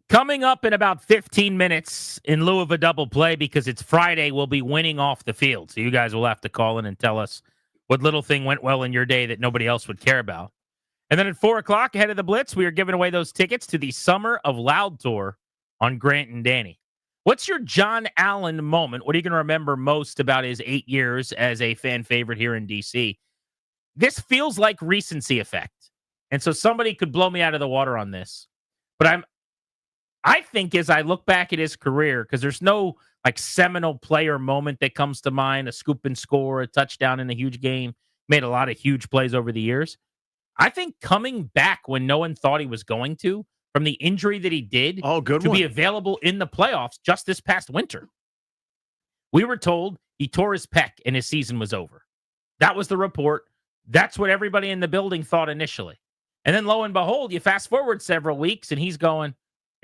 [SPEAKER 20] Coming up in about 15 minutes, in lieu of a double play, because it's Friday, we'll be winning off the field. So you guys will have to call in and tell us what little thing went well in your day that nobody else would care about. And then at 4 o'clock, ahead of the Blitz, we are giving away those tickets to the Summer of Loud Tour on Grant and Danny. What's your John Allen moment? What are you going to remember most about his 8 years as a fan favorite here in D.C.? This feels like recency effect. And so somebody could blow me out of the water on this. But I think as I look back at his career, because there's no like seminal player moment that comes to mind, a scoop and score, a touchdown in a huge game, made a lot of huge plays over the years. I think coming back when no one thought he was going to, from the injury that he did, be available in the playoffs just this past winter. We were told he tore his pec and his season was over. That was the report. That's what everybody in the building thought initially. And then lo and behold, you fast forward several weeks and he's going,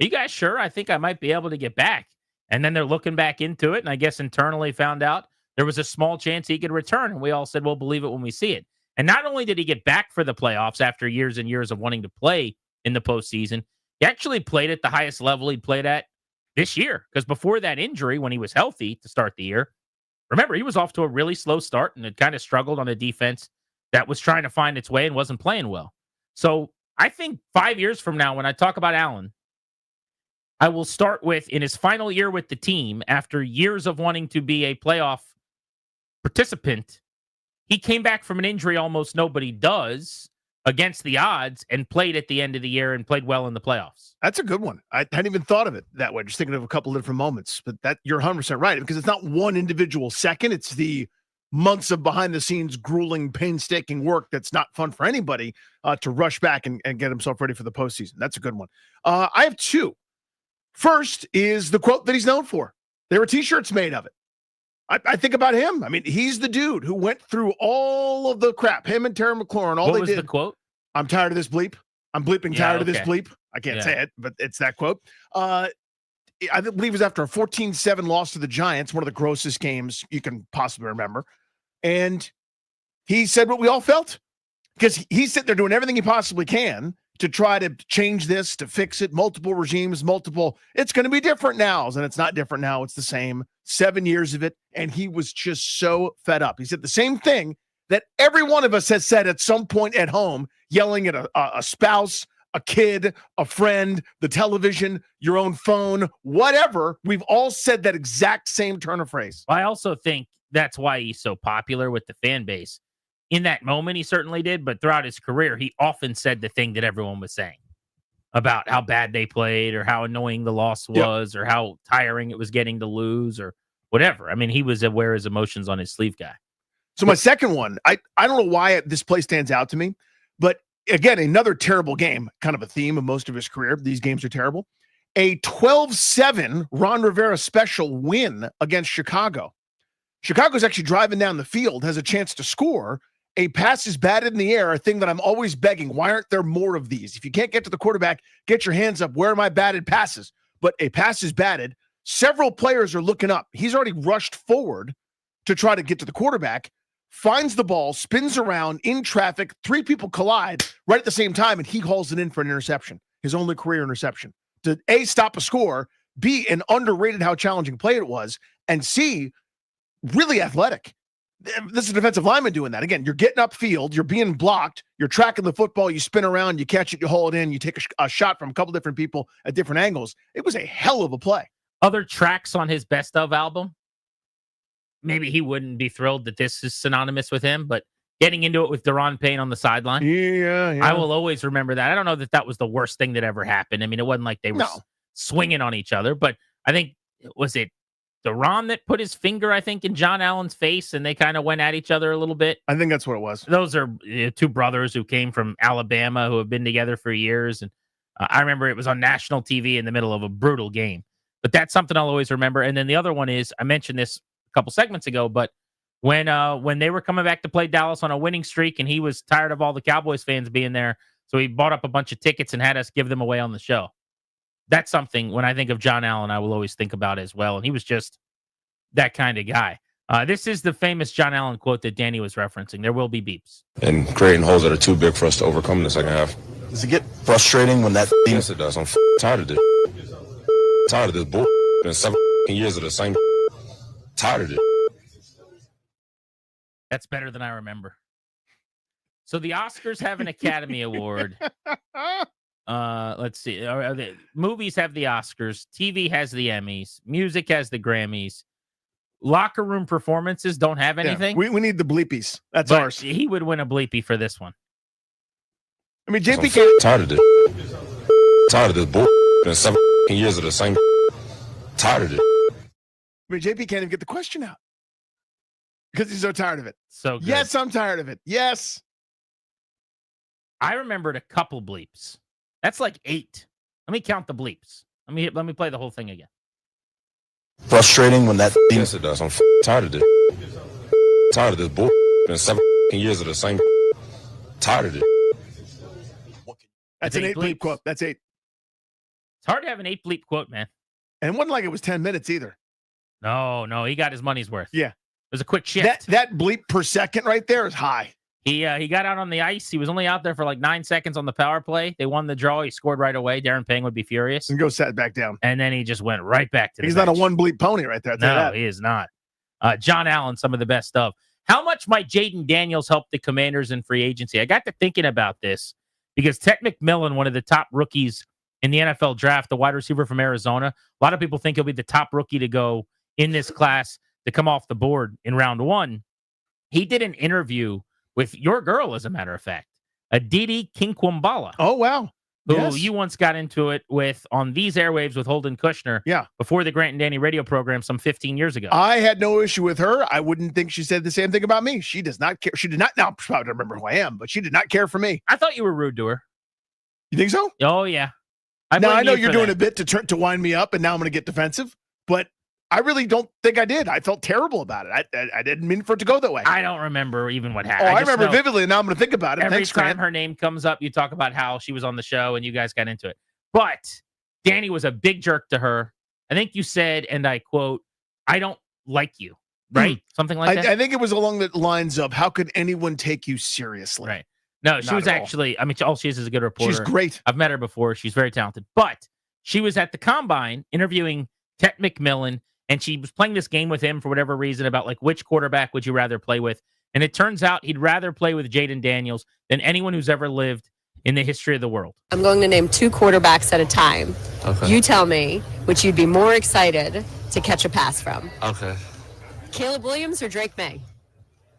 [SPEAKER 20] "Are you guys sure? I think I might be able to get back." And then they're looking back into it, and I guess internally found out there was a small chance he could return. And we all said, we'll believe it when we see it. And not only did he get back for the playoffs after years and years of wanting to play in the postseason, he actually played at the highest level he played at this year. Because before that injury, when he was healthy to start the year, remember, he was off to a really slow start and had kind of struggled on a defense that was trying to find its way and wasn't playing well. So I think 5 years from now, when I talk about Allen, I will start with, in his final year with the team, after years of wanting to be a playoff participant, he came back from an injury almost nobody does against the odds and played at the end of the year and played well in the playoffs.
[SPEAKER 21] That's a good one. I hadn't even thought of it that way. Just thinking of a couple of different moments, but that you're 100% right, because it's not one individual second. It's the months of behind the scenes, grueling, painstaking work that's not fun for anybody to rush back and get himself ready for the postseason. That's a good one. I have two. First is the quote that he's known for. There were t-shirts made of it. I think about him. I mean, he's the dude who went through all of the crap. Him and Terry McLaurin, all
[SPEAKER 20] what
[SPEAKER 21] they
[SPEAKER 20] was
[SPEAKER 21] did.
[SPEAKER 20] The quote?
[SPEAKER 21] I'm tired of this bleep. I'm bleeping tired of this bleep. I can't say it, but it's that quote. I believe it was after a 14-7 loss to the Giants, one of the grossest games you can possibly remember. And he said what we all felt, because he's sitting there doing everything he possibly can to try to change this, to fix it, multiple regimes, it's going to be different now. And it's not different now. It's the same. 7 years of it. And he was just so fed up. He said the same thing that every one of us has said at some point at home, yelling at a spouse, a kid, a friend, the television, your own phone, whatever. We've all said that exact same turn of phrase.
[SPEAKER 20] I also think that's why he's so popular with the fan base. In that moment, he certainly did, but throughout his career, he often said the thing that everyone was saying about how bad they played or how annoying the loss was or how tiring it was getting to lose or whatever. I mean, he was aware of his emotions on his sleeve, guy.
[SPEAKER 21] So my second one, I don't know why this play stands out to me, but again, another terrible game, kind of a theme of most of his career. These games are terrible. A 12-7 Ron Rivera special win against Chicago. Chicago's actually driving down the field, has a chance to score. A pass is batted in the air, a thing that I'm always begging. Why aren't there more of these? If you can't get to the quarterback, get your hands up. Where are my batted passes? But a pass is batted. Several players are looking up. He's already rushed forward to try to get to the quarterback, finds the ball, spins around in traffic. 3 people collide right at the same time, and he hauls it in for an interception. his only career interception. To A, stop a score, B, and underrated how challenging play it was, and C, really athletic. This is a defensive lineman doing that. Again, you're getting upfield, you're being blocked, you're tracking the football, you spin around, you catch it, you haul it in, you take a shot from a couple different people at different angles. It was a hell of a play.
[SPEAKER 20] Other tracks on his best of album, maybe he wouldn't be thrilled that this is synonymous with him, but getting into it with Daron Payne on the sideline.
[SPEAKER 21] Yeah.
[SPEAKER 20] I will always remember that. I don't know that was the worst thing that ever happened. I mean, it wasn't like they were swinging on each other, but I think, was it Daron that put his finger, I think, in John Allen's face, and they kind of went at each other a little bit?
[SPEAKER 21] I think that's what it was.
[SPEAKER 20] Those are two brothers who came from Alabama who have been together for years, and I remember it was on national TV in the middle of a brutal game. But that's something I'll always remember. And then the other one is, I mentioned this a couple segments ago, but when they were coming back to play Dallas on a winning streak, and he was tired of all the Cowboys fans being there, so he bought up a bunch of tickets and had us give them away on the show. That's something, when I think of John Allen, I will always think about as well. And he was just that kind of guy. This is the famous John Allen quote that Danny was referencing. There will be beeps.
[SPEAKER 11] And creating holes that are too big for us to overcome in the second half.
[SPEAKER 12] Does it get frustrating when that?
[SPEAKER 11] Yes, it does. I'm tired of this. Tired of this bull. Been 7 years of the same. Tired of it.
[SPEAKER 20] That's better than I remember. So the Oscars have an Academy Award. Let's see. Movies have the Oscars. TV has the Emmys. Music has the Grammys. Locker room performances don't have anything.
[SPEAKER 21] Yeah, we need the bleepies. That's
[SPEAKER 20] but
[SPEAKER 21] ours.
[SPEAKER 20] He would win a bleepy for this one.
[SPEAKER 21] I mean, JP can't.
[SPEAKER 11] Tired of this. Tired of this bull. Been 7 years of the same. Tired of it.
[SPEAKER 21] I mean, JP can't even get the question out because he's so tired of it.
[SPEAKER 20] So good.
[SPEAKER 21] Yes, I'm tired of it. Yes.
[SPEAKER 20] I remembered a couple bleeps. That's like 8. Let me count the bleeps. Let me play the whole thing again.
[SPEAKER 12] Frustrating when that.
[SPEAKER 11] Yes, it does. I'm tired of this. Tired of this bull. Been 7 years of the same. Tired of it.
[SPEAKER 21] That's an 8 bleep quote. That's 8.
[SPEAKER 20] It's hard to have an 8 bleep quote, man.
[SPEAKER 21] And it wasn't like it was 10 minutes either.
[SPEAKER 20] No, he got his money's worth.
[SPEAKER 21] Yeah.
[SPEAKER 20] It was a quick shift.
[SPEAKER 21] That bleep per second right there is high.
[SPEAKER 20] He got out on the ice. He was only out there for like 9 seconds on the power play. They won the draw. He scored right away. Darren Payne would be furious.
[SPEAKER 21] And go sat back down.
[SPEAKER 20] And then he just went right back to the
[SPEAKER 21] He's
[SPEAKER 20] bench.
[SPEAKER 21] not a one bleep pony right there.
[SPEAKER 20] No, he is not. John Allen, some of the best stuff. How much might Jaden Daniels help the Commanders in free agency? I got to thinking about this because Ted McMillan, one of the top rookies in the NFL draft, the wide receiver from Arizona, a lot of people think he'll be the top rookie to go in this class to come off the board in round 1. He did an interview with your girl, as a matter of fact, Aditi Kinkwambala.
[SPEAKER 21] Oh, wow.
[SPEAKER 20] Who you once got into it with on these airwaves with Holden Kushner.
[SPEAKER 21] Yeah.
[SPEAKER 20] Before the Grant and Danny radio program some 15 years ago.
[SPEAKER 21] I had no issue with her. I wouldn't think she said the same thing about me. She does not care. She did not. Now, I probably don't remember who I am, but she did not care for me.
[SPEAKER 20] I thought you were rude to her.
[SPEAKER 21] You think so?
[SPEAKER 20] Oh, yeah.
[SPEAKER 21] Now, I know you're doing a bit to wind me up, and now I'm going to get defensive, but I really don't think I did. I felt terrible about it. I didn't mean for it to go that way.
[SPEAKER 20] I don't remember even what happened.
[SPEAKER 21] I remember vividly, and now I'm going to think about it.
[SPEAKER 20] Every
[SPEAKER 21] Thanks,
[SPEAKER 20] time
[SPEAKER 21] Grant.
[SPEAKER 20] her name comes up, you talk about how she was on the show and you guys got into it. But Danny was a big jerk to her. I think you said, and I quote, "I don't like you," right? Something like that.
[SPEAKER 21] I think it was along the lines of, "How could anyone take you seriously?"
[SPEAKER 20] Right. No, she
[SPEAKER 21] Not
[SPEAKER 20] was
[SPEAKER 21] at all.
[SPEAKER 20] actually, I mean, all she is a good reporter.
[SPEAKER 21] She's great.
[SPEAKER 20] I've met her before. She's very talented. But she was at the Combine interviewing Ted McMillan, and she was playing this game with him for whatever reason about like which quarterback would you rather play with. And it turns out he'd rather play with Jaden Daniels than anyone who's ever lived in the history of the world.
[SPEAKER 14] I'm going to name 2 quarterbacks at a time.
[SPEAKER 11] Okay.
[SPEAKER 14] You tell me which you'd be more excited to catch a pass from.
[SPEAKER 11] Okay.
[SPEAKER 14] Caleb Williams or Drake May?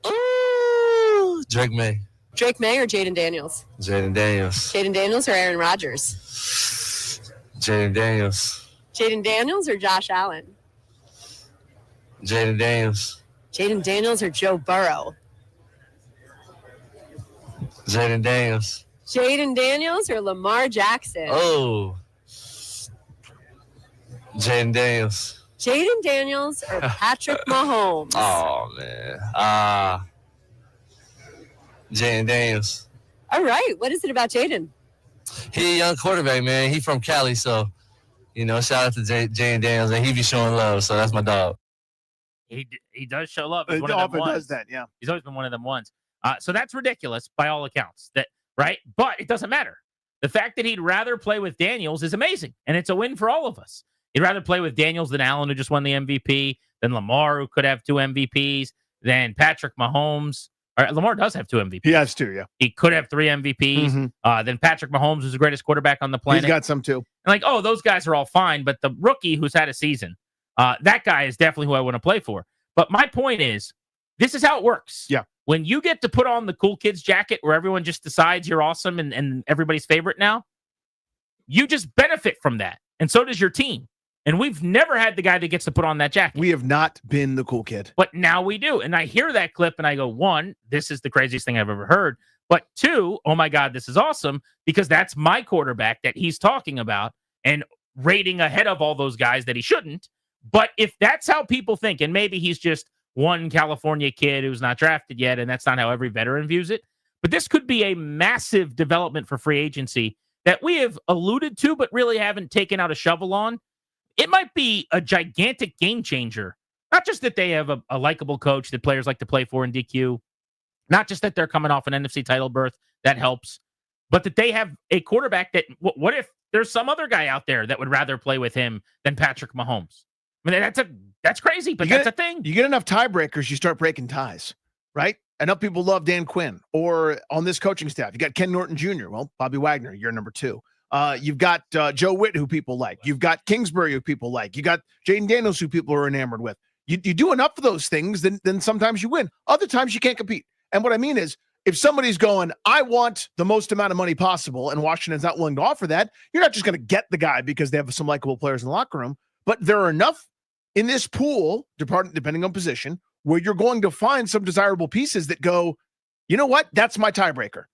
[SPEAKER 11] Ooh, Drake May.
[SPEAKER 14] Drake May or Jaden Daniels?
[SPEAKER 11] Jaden Daniels.
[SPEAKER 14] Jaden Daniels or Aaron Rodgers?
[SPEAKER 11] Jaden Daniels.
[SPEAKER 14] Jaden Daniels or Josh Allen?
[SPEAKER 11] Jaden Daniels.
[SPEAKER 14] Jaden Daniels or Joe Burrow?
[SPEAKER 11] Jaden Daniels.
[SPEAKER 14] Jaden Daniels or Lamar Jackson?
[SPEAKER 11] Oh. Jaden Daniels.
[SPEAKER 14] Jaden Daniels or Patrick Mahomes?
[SPEAKER 11] Oh, man. Jaden Daniels.
[SPEAKER 14] All right. What is it about Jaden?
[SPEAKER 11] He a young quarterback, man. He from Cali, so, shout out to Jaden Daniels, and he be showing love, so that's my dog.
[SPEAKER 20] He does show love. He's
[SPEAKER 21] It
[SPEAKER 20] one of them
[SPEAKER 21] often
[SPEAKER 20] ones.
[SPEAKER 21] does that, yeah.
[SPEAKER 20] He's always been one of them ones. So that's ridiculous by all accounts. Right? But it doesn't matter The fact that he'd rather play with Daniels is amazing, and it's a win for all of us. He'd rather play with Daniels than Allen, who just won the MVP, than Lamar, who could have 2 MVPs, than Patrick Mahomes. Lamar does have 2 MVPs.
[SPEAKER 21] He has 2, yeah.
[SPEAKER 20] He could have 3 MVPs. Then Patrick Mahomes, who's the greatest quarterback on the planet.
[SPEAKER 21] He's got some too.
[SPEAKER 20] And those guys are all fine, but the rookie who's had a season, that guy is definitely who I want to play for. But my point is, this is how it works.
[SPEAKER 21] Yeah.
[SPEAKER 20] When you get to put on the cool kids jacket where everyone just decides you're awesome and everybody's favorite now, you just benefit from that. And so does your team. And we've never had the guy that gets to put on that jacket.
[SPEAKER 21] We have not been the cool kid.
[SPEAKER 20] But now we do. And I hear that clip and I go, 1, this is the craziest thing I've ever heard. But 2, oh my God, this is awesome, because that's my quarterback that he's talking about and rating ahead of all those guys that he shouldn't. But if that's how people think, and maybe he's just one California kid who's not drafted yet, and that's not how every veteran views it, but this could be a massive development for free agency that we have alluded to, but really haven't taken out a shovel on. It might be a gigantic game changer. Not just that they have a likable coach that players like to play for in DQ, not just that they're coming off an NFC title berth, that helps, but that they have a quarterback that, what if there's some other guy out there that would rather play with him than Patrick Mahomes? I mean, that's crazy, but that's a thing.
[SPEAKER 21] You get enough tiebreakers, you start breaking ties, right? Enough people love Dan Quinn, or on this coaching staff, you got Ken Norton Jr. Well, Bobby Wagner, you're number 2. You've got Joe Witt, who people like. You've got Kingsbury, who people like. You got Jaden Daniels, who people are enamored with. You do enough of those things, then sometimes you win. Other times you can't compete. And what I mean is, if somebody's going, I want the most amount of money possible, and Washington's not willing to offer that, you're not just going to get the guy because they have some likable players in the locker room. But there are enough in this pool, depending on position, where you're going to find some desirable pieces that go, you know what? That's my tiebreaker.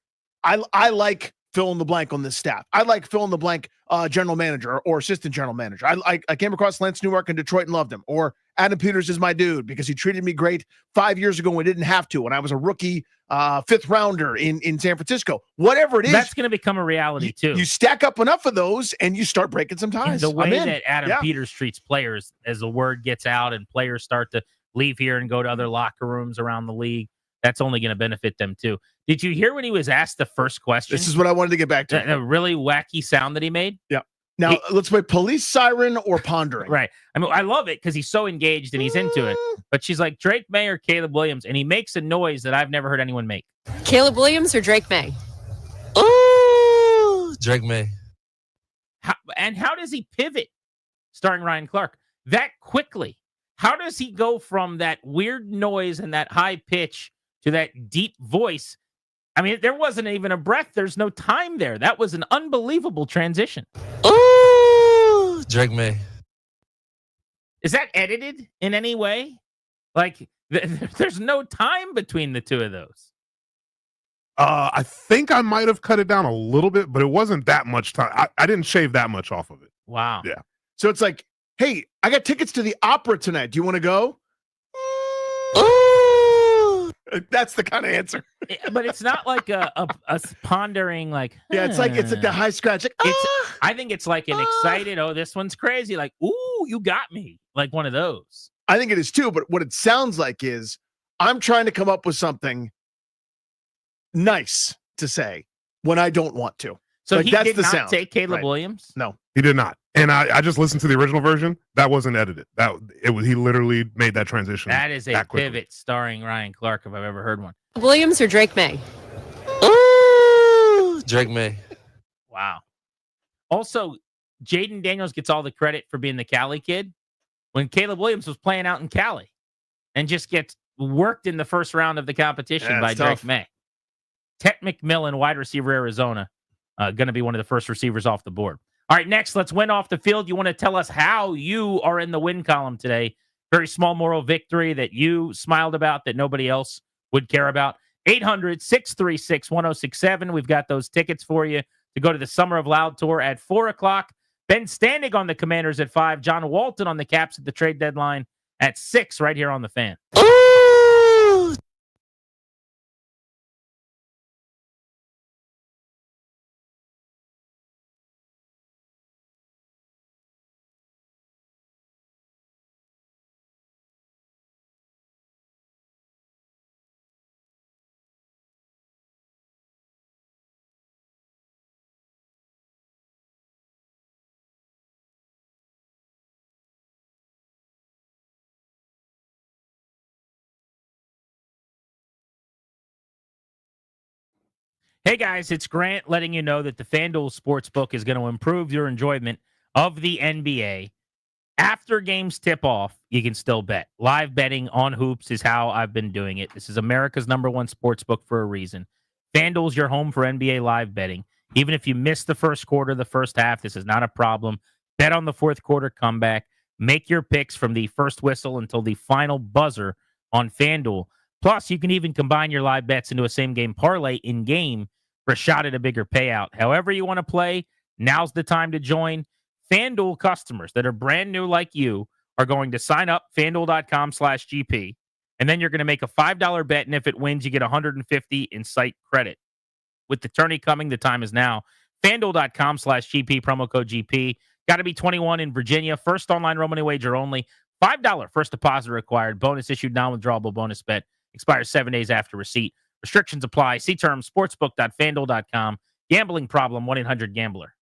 [SPEAKER 21] I like fill in the blank on this staff. I like fill in the blank general manager or assistant general manager. I came across Lance Newmark in Detroit and loved him. Or Adam Peters is my dude because he treated me great 5 years ago when I didn't have to, when I was a rookie 5th rounder in San Francisco. Whatever it is,
[SPEAKER 20] that's going to become a reality too.
[SPEAKER 21] You stack up enough of those and you start breaking some ties.
[SPEAKER 20] And the way that Adam Peters treats players, as the word gets out and players start to leave here and go to other locker rooms around the league, that's only going to benefit them too. Did you hear when he was asked the first question?
[SPEAKER 21] This is what I wanted to get back to.
[SPEAKER 20] The really wacky sound that he made?
[SPEAKER 21] Yeah. Now, let's play police siren or pondering.
[SPEAKER 20] Right. I mean, I love it because he's so engaged and he's into it. But she's like, Drake May or Caleb Williams, and he makes a noise that I've never heard anyone make.
[SPEAKER 14] Caleb Williams or Drake May?
[SPEAKER 11] Ooh, Drake May.
[SPEAKER 20] How does he pivot, starring Ryan Clark, that quickly? How does he go from that weird noise and that high pitch to that deep voice? I mean, there wasn't even a breath. There's no time there. That was an unbelievable transition.
[SPEAKER 11] Ooh, Drake May.
[SPEAKER 20] Is that edited in any way? Like, there's no time between the two of those.
[SPEAKER 13] I think I might have cut it down a little bit, but it wasn't that much time. I didn't shave that much off of it.
[SPEAKER 20] Wow.
[SPEAKER 13] Yeah.
[SPEAKER 21] So it's like, hey, I got tickets to the opera tonight. Do you want to go? That's the kind of answer.
[SPEAKER 20] But it's not like a pondering, like,
[SPEAKER 21] yeah, it's like the high scratch. Like,
[SPEAKER 20] I think it's like an excited, oh, this one's crazy. Like, ooh, you got me. Like one of those.
[SPEAKER 21] I think it is too. But what it sounds like is I'm trying to come up with something nice to say when I don't want to.
[SPEAKER 20] So
[SPEAKER 21] like,
[SPEAKER 20] he did not take Caleb Williams?
[SPEAKER 21] No,
[SPEAKER 13] he did not. And I just listened to the original version. That wasn't edited. He literally made that transition.
[SPEAKER 20] That is a pivot starring Ryan Clark, if I've ever heard one.
[SPEAKER 14] Williams or Drake May?
[SPEAKER 11] Ooh, Drake May.
[SPEAKER 20] Wow. Also, Jaden Daniels gets all the credit for being the Cali kid when Caleb Williams was playing out in Cali and just gets worked in the first round of the competition by Drake May. Tet McMillan, wide receiver, Arizona, going to be one of the first receivers off the board. All right, next, let's win off the field. You want to tell us how you are in the win column today. Very small moral victory that you smiled about that nobody else would care about. 800-636-1067. We've got those tickets for you to go to the Summer of Loud Tour at 4 o'clock. Ben Standig on the Commanders at 5. John Walton on the Caps at the trade deadline at 6 right here on The Fan. Hey guys, it's Grant letting you know that the FanDuel Sportsbook is going to improve your enjoyment of the NBA. After games tip off, you can still bet. Live betting on hoops is how I've been doing it. This is America's #1 sportsbook for a reason. FanDuel's your home for NBA live betting. Even if you miss the first quarter, the first half, this is not a problem. Bet on the fourth quarter comeback. Make your picks from the first whistle until the final buzzer on FanDuel. Plus, you can even combine your live bets into a same-game parlay in-game for a shot at a bigger payout. However you want to play, now's the time to join. FanDuel customers that are brand new like you are going to sign up, FanDuel.com/GP, and then you're going to make a $5 bet, and if it wins, you get $150 in site credit. With the tourney coming, the time is now. FanDuel.com/GP, promo code GP. Got to be 21 in Virginia. First online real money wager only. $5 first deposit required. Bonus issued, non-withdrawable bonus bet. Expires 7 days after receipt. Restrictions apply. See terms, sportsbook.fanduel.com. Gambling problem, 1-800-GAMBLER.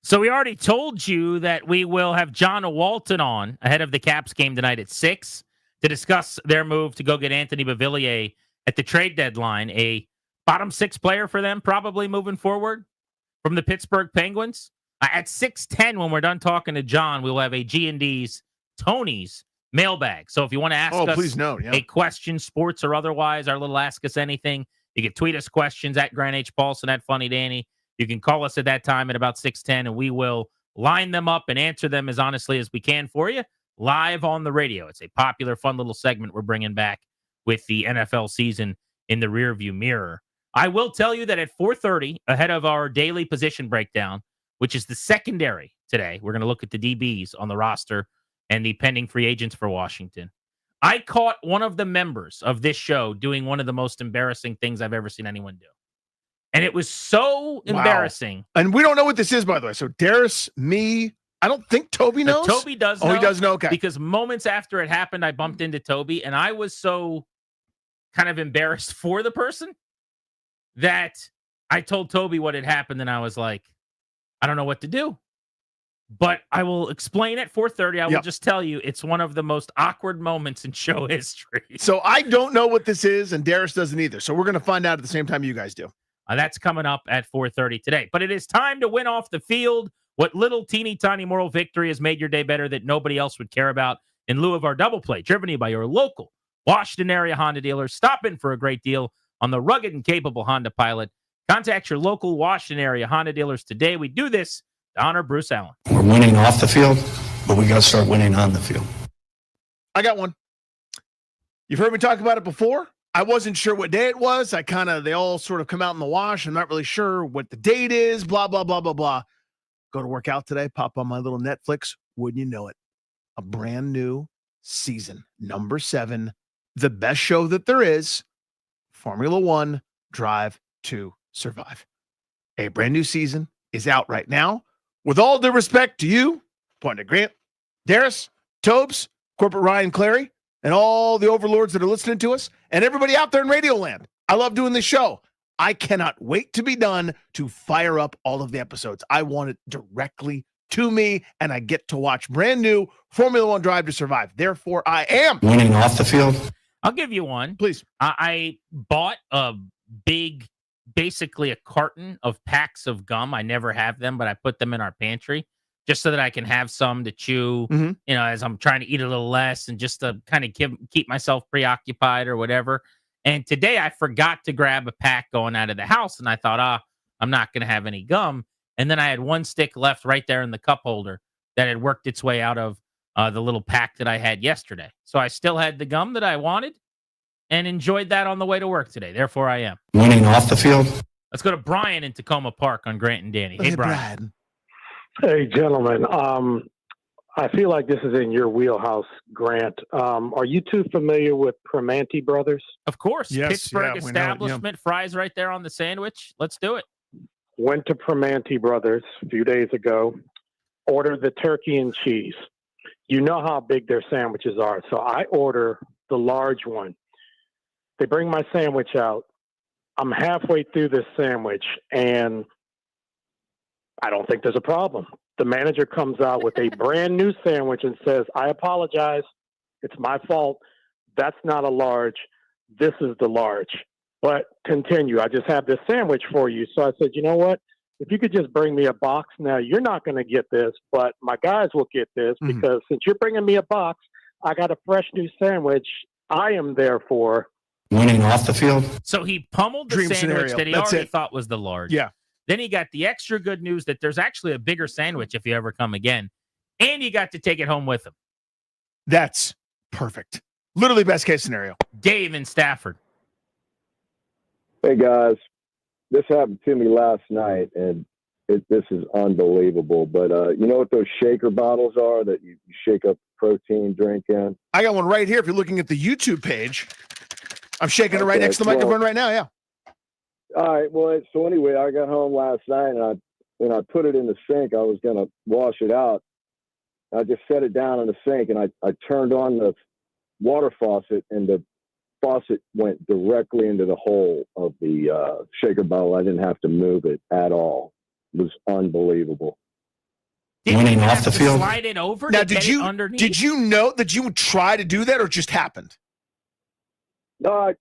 [SPEAKER 20] So we already told you that we will have John Walton on ahead of the Caps game tonight at 6 to discuss their move to go get Anthony Beauvillier at the trade deadline, a bottom 6 player for them probably moving forward from the Pittsburgh Penguins. At 6:10, when we're done talking to John, we will have a G&D's Tony's mailbag. So if you want to ask us
[SPEAKER 21] please note,
[SPEAKER 20] a question, sports or otherwise, our little Ask Us Anything, you can tweet us questions at Grant H. Paulson, at Funny Danny. You can call us at that time at about 6:10, and we will line them up and answer them as honestly as we can for you live on the radio. It's a popular, fun little segment we're bringing back with the NFL season in the rearview mirror. I will tell you that at 4:30, ahead of our daily position breakdown, which is the secondary today, we're going to look at the DBs on the roster and the pending free agents for Washington. I caught one of the members of this show doing one of the most embarrassing things I've ever seen anyone do. And it was so embarrassing.
[SPEAKER 21] And we don't know what this is, by the way. So Darius, me, I don't think Toby knows.
[SPEAKER 20] Toby does know.
[SPEAKER 21] Oh, he does know? Okay.
[SPEAKER 20] Because moments after it happened, I bumped into Toby, and I was so kind of embarrassed for the person that I told Toby what had happened, and I was like, I don't know what to do. But I will explain at 4:30. I will just tell you it's one of the most awkward moments in show history.
[SPEAKER 21] So I don't know what this is, and Darius doesn't either. So we're going to find out at the same time you guys do.
[SPEAKER 20] That's coming up at 4:30 today. But it is time to win off the field. What little teeny tiny moral victory has made your day better that nobody else would care about in lieu of our double play, driven to you by your local Washington area Honda dealer. Stop in for a great deal on the rugged and capable Honda Pilot. Contact your local Washington area Honda dealers today. We do this to honor Bruce Allen.
[SPEAKER 12] We're winning off the field, but we got to start winning on the field.
[SPEAKER 21] I got one. You've heard me talk about it before. I wasn't sure what day it was. They all sort of come out in the wash. I'm not really sure what the date is, blah, blah, blah, blah, blah. Go to work out today, pop on my little Netflix. Wouldn't you know it? A brand new season, number 7, the best show that there is, Formula One, Drive to Survive. A brand new season is out right now. With all due respect to you, point to Grant, Darius, Tobes, Corporate Ryan Clary, and all the overlords that are listening to us, and everybody out there in Radio Land. I love doing this show. I cannot wait to be done to fire up all of the episodes. I want it directly to me, and I get to watch brand new Formula One Drive to Survive. Therefore, I am
[SPEAKER 12] winning off the field.
[SPEAKER 20] I'll give you one.
[SPEAKER 21] Please.
[SPEAKER 20] I bought a big, basically a carton of packs of gum. I never have them, but I put them in our pantry just so that I can have some to chew, as I'm trying to eat a little less and just to kind of keep myself preoccupied or whatever. And today I forgot to grab a pack going out of the house, and I thought, I'm not going to have any gum. And then I had one stick left right there in the cup holder that had worked its way out of the little pack that I had yesterday. So I still had the gum that I wanted and enjoyed that on the way to work today. Therefore, I am
[SPEAKER 12] winning off the field.
[SPEAKER 20] Let's go to Brian in Tacoma Park on Grant and Danny. Hey, Brian.
[SPEAKER 10] Hey, gentlemen. I feel like this is in your wheelhouse, Grant. Are you two familiar with Primanti Brothers?
[SPEAKER 20] Of course.
[SPEAKER 10] Yes,
[SPEAKER 20] Pittsburgh
[SPEAKER 10] yeah, we know it,
[SPEAKER 20] establishment, fries right there on the sandwich. Let's do it.
[SPEAKER 10] Went to Primanti Brothers a few days ago, ordered the turkey and cheese. You know how big their sandwiches are, so I order the large one. They bring my sandwich out. I'm halfway through this sandwich, and I don't think there's a problem. The manager comes out with a brand new sandwich and says, I apologize. It's my fault. That's not a large. This is the large. But continue. I just have this sandwich for you. So I said, you know what? If you could just bring me a box. Now, you're not going to get this, but my guys will get this because since you're bringing me a box, I got a fresh new sandwich. I am therefore
[SPEAKER 12] winning off the field.
[SPEAKER 20] So he pummeled the sandwich
[SPEAKER 21] scenario.
[SPEAKER 20] that he
[SPEAKER 21] That's
[SPEAKER 20] already
[SPEAKER 21] it.
[SPEAKER 20] thought was the large.
[SPEAKER 21] Yeah.
[SPEAKER 20] Then he got the extra good news that there's actually a bigger sandwich if you ever come again. And you got to take it home with him.
[SPEAKER 21] That's perfect. Literally best case scenario.
[SPEAKER 20] Dave in Stafford.
[SPEAKER 15] Hey, guys. This happened to me last night, and this is unbelievable. But you know what those shaker bottles are that you shake up protein drink in?
[SPEAKER 21] I got one right here. If you're looking at the YouTube page, I'm shaking it right next to the microphone right now. Yeah.
[SPEAKER 15] All right. Well, so anyway, I got home last night, and I put it in the sink. I was going to wash it out. I just set it down in the sink, and I turned on the water faucet, and the faucet went directly into the hole of the shaker bottle. I didn't have to move it at all. It was unbelievable.
[SPEAKER 12] winning off the field.
[SPEAKER 20] Slide it over
[SPEAKER 21] Now,
[SPEAKER 20] to get it underneath?
[SPEAKER 21] did you know that you would try to do that, or it just happened?
[SPEAKER 15] No,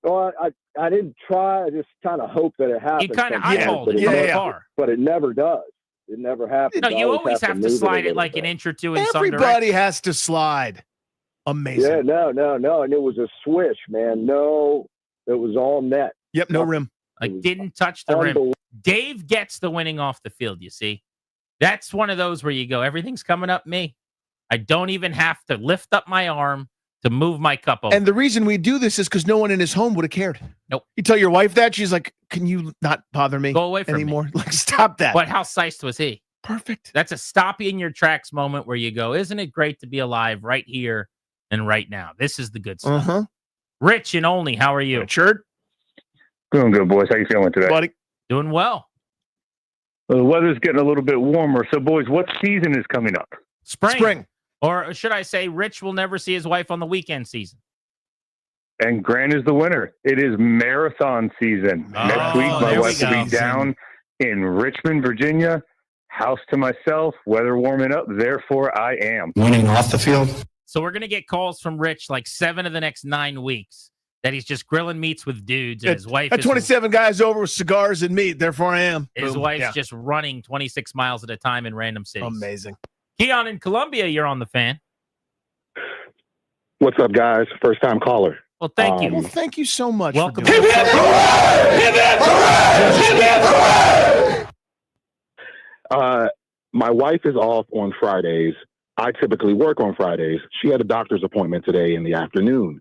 [SPEAKER 15] I didn't try. I just kind of hope that it happened.
[SPEAKER 20] You kind of
[SPEAKER 15] sometimes,
[SPEAKER 20] eyeballed
[SPEAKER 15] but
[SPEAKER 20] it from afar.
[SPEAKER 15] But it never does. It never happens.
[SPEAKER 20] No,
[SPEAKER 15] I
[SPEAKER 20] you always have to
[SPEAKER 15] move
[SPEAKER 20] slide
[SPEAKER 15] a
[SPEAKER 20] it like
[SPEAKER 15] little
[SPEAKER 20] an
[SPEAKER 15] bit.
[SPEAKER 20] inch or two in some
[SPEAKER 21] Everybody
[SPEAKER 20] direction.
[SPEAKER 21] has to slide. Amazing.
[SPEAKER 15] Yeah, no. And it was a swish, man. No, it was all net.
[SPEAKER 21] Yep, no rim.
[SPEAKER 20] Like, didn't touch the rim. Dave gets the winning off the field, you see. That's one of those where you go, everything's coming up me. I don't even have to lift up my arm to move my cup over.
[SPEAKER 21] And the reason we do this is because no one in his home would have cared.
[SPEAKER 20] Nope.
[SPEAKER 21] You tell your wife that, she's like, can you not bother me
[SPEAKER 20] Go away from
[SPEAKER 21] anymore?
[SPEAKER 20] me.
[SPEAKER 21] Like, stop that.
[SPEAKER 20] But how psyched was he?
[SPEAKER 21] Perfect.
[SPEAKER 20] That's a stop you in your tracks moment where you go, isn't it great to be alive right here and right now? This is the good stuff.
[SPEAKER 21] Uh-huh.
[SPEAKER 20] Rich and Only, how are you?
[SPEAKER 21] Richard?
[SPEAKER 4] Doing good, boys. How you feeling today?
[SPEAKER 21] Buddy.
[SPEAKER 20] Doing well.
[SPEAKER 4] Well, the weather's getting a little bit warmer. So, boys, what season is coming up?
[SPEAKER 20] Spring. Or should I say, Rich will never see his wife on the weekend season.
[SPEAKER 4] And Grant is the winner. It is marathon season. Next week, my wife will be down in Richmond, Virginia. House to myself, weather warming up. Therefore, I am.
[SPEAKER 12] Winning off the field.
[SPEAKER 20] So we're going to get calls from Rich like 7 of the next 9 weeks that he's just grilling meats with dudes. And his wife
[SPEAKER 21] At
[SPEAKER 20] is
[SPEAKER 21] 27 guys over with cigars and meat. Therefore, I am.
[SPEAKER 20] His
[SPEAKER 21] Boom.
[SPEAKER 20] wife's
[SPEAKER 21] Yeah.
[SPEAKER 20] just running 26 miles at a time in random cities.
[SPEAKER 21] Amazing.
[SPEAKER 20] Keon in Columbia, you're on the fan.
[SPEAKER 16] What's up, guys? First time caller.
[SPEAKER 20] Well, thank you.
[SPEAKER 21] Well, thank you so much.
[SPEAKER 20] Welcome.
[SPEAKER 21] For doing
[SPEAKER 16] My wife is off on Fridays. I typically work on Fridays. She had a doctor's appointment today in the afternoon.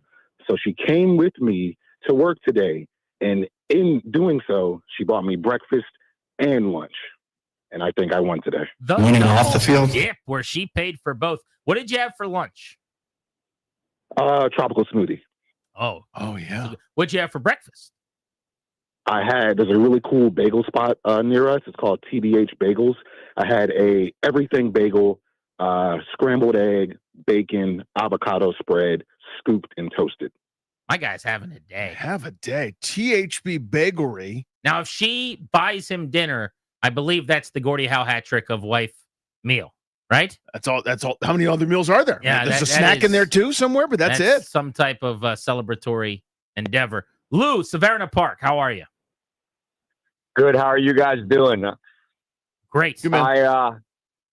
[SPEAKER 16] So she came with me to work today. And in doing so, she bought me breakfast and lunch. And I think I won today.
[SPEAKER 12] Winning off the field.
[SPEAKER 20] Dip, where she paid for both. What did you have for lunch?
[SPEAKER 16] Tropical smoothie.
[SPEAKER 20] Oh,
[SPEAKER 21] yeah.
[SPEAKER 20] What'd you have for breakfast?
[SPEAKER 16] There's a really cool bagel spot near us. It's called TBH Bagels. I had a everything bagel, scrambled egg, bacon, avocado spread, scooped and toasted.
[SPEAKER 20] My guy's having a day.
[SPEAKER 21] Have a day. THB Bagelry.
[SPEAKER 20] Now, if she buys him dinner, I believe that's the Gordie Howe hat trick of wife meal, right?
[SPEAKER 21] That's all. How many other meals are there?
[SPEAKER 20] Yeah,
[SPEAKER 21] There's
[SPEAKER 20] that
[SPEAKER 21] a snack in there too somewhere, but that's it.
[SPEAKER 20] Some type of celebratory endeavor. Lou, Savannah Park, how are you?
[SPEAKER 18] Good. How are you guys doing?
[SPEAKER 20] Great.
[SPEAKER 18] I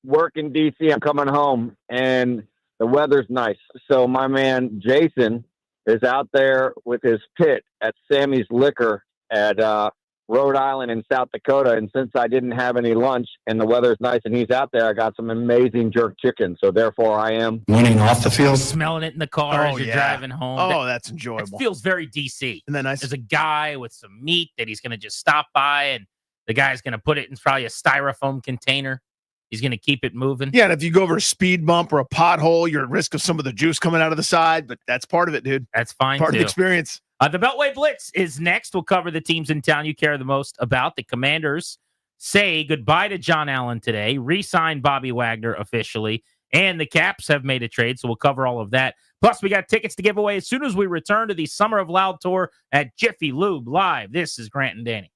[SPEAKER 18] work in DC. I'm coming home, and the weather's nice. So my man Jason is out there with his pit at Sammy's Liquor at Rhode Island in South Dakota. And since I didn't have any lunch and the weather's nice and he's out there, I got some amazing jerk chicken. So therefore, I am
[SPEAKER 12] winning off the field.
[SPEAKER 20] Smelling it in the car as you're driving home.
[SPEAKER 21] Oh, that's enjoyable.
[SPEAKER 20] It feels very DC.
[SPEAKER 21] And then nice.
[SPEAKER 20] There's a guy with some meat that he's going to just stop by, and the guy's going to put it in probably a styrofoam container. He's going to keep it moving.
[SPEAKER 21] Yeah, and if you go over a speed bump or a pothole, you're at risk of some of the juice coming out of the side, but that's part of it, dude.
[SPEAKER 20] That's fine,
[SPEAKER 21] Part of
[SPEAKER 20] too.
[SPEAKER 21] the experience.
[SPEAKER 20] The Beltway Blitz is next. We'll cover the teams in town you care the most about. The Commanders say goodbye to John Allen today, re-signed Bobby Wagner officially, and the Caps have made a trade, so we'll cover all of that. Plus, we got tickets to give away as soon as we return to the Summer of Loud Tour at Jiffy Lube Live. This is Grant and Danny.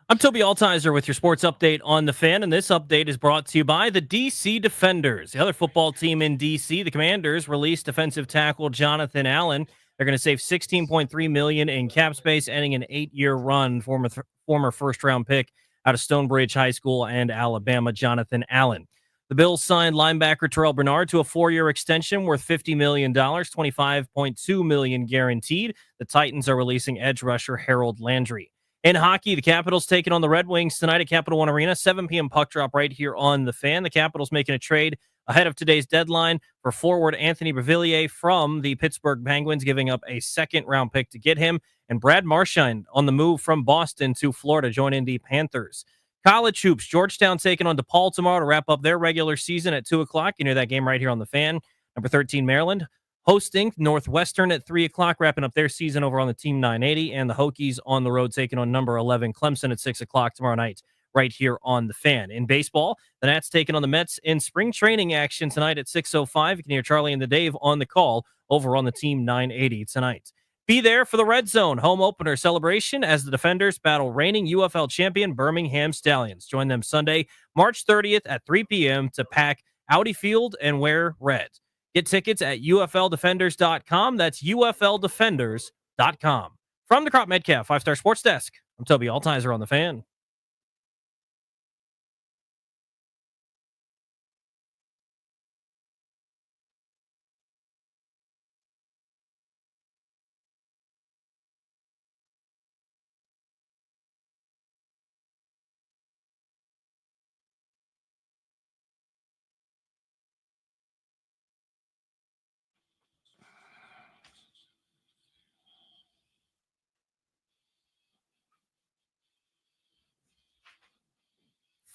[SPEAKER 17] I'm Toby Altizer with your sports update on the Fan, and this update is brought to you by the DC Defenders. The other football team in DC, the Commanders, released defensive tackle Jonathan Allen. They're going to save $16.3 million in cap space, ending an 8-year run. Former first-round pick out of Stonebridge High School and Alabama, Jonathan Allen. The Bills signed linebacker Terrell Bernard to a 4-year extension worth $50 million, $25.2 million guaranteed. The Titans are releasing edge rusher Harold Landry. In hockey, the Capitals taking on the Red Wings tonight at Capital One Arena, 7 p.m. puck drop right here on the Fan. The Capitals making a trade ahead of today's deadline for forward Anthony Beauvillier from the Pittsburgh Penguins, giving up a second-round pick to get him. And Brad Marchand on the move from Boston to Florida, joining the Panthers. College hoops, Georgetown taking on DePaul tomorrow to wrap up their regular season at 2 o'clock. You know that game right here on the Fan. Number 13, Maryland, hosting Northwestern at 3 o'clock, wrapping up their season over on the Team 980. And the Hokies on the road taking on number 11, Clemson, at 6 o'clock tomorrow night, right here on the Fan. In baseball, the Nats taking on the Mets in spring training action tonight at 6:05. You can hear Charlie and the Dave on the call over on the Team 980 tonight. Be there for the Red Zone home opener celebration as the Defenders battle reigning UFL champion Birmingham Stallions. Join them Sunday, March 30th at 3 p.m. to pack Audi Field and wear red. Get tickets at UFLDefenders.com. That's UFLDefenders.com. From the Crop Metcalf 5-Star Sports Desk, I'm Toby Altizer on the Fan.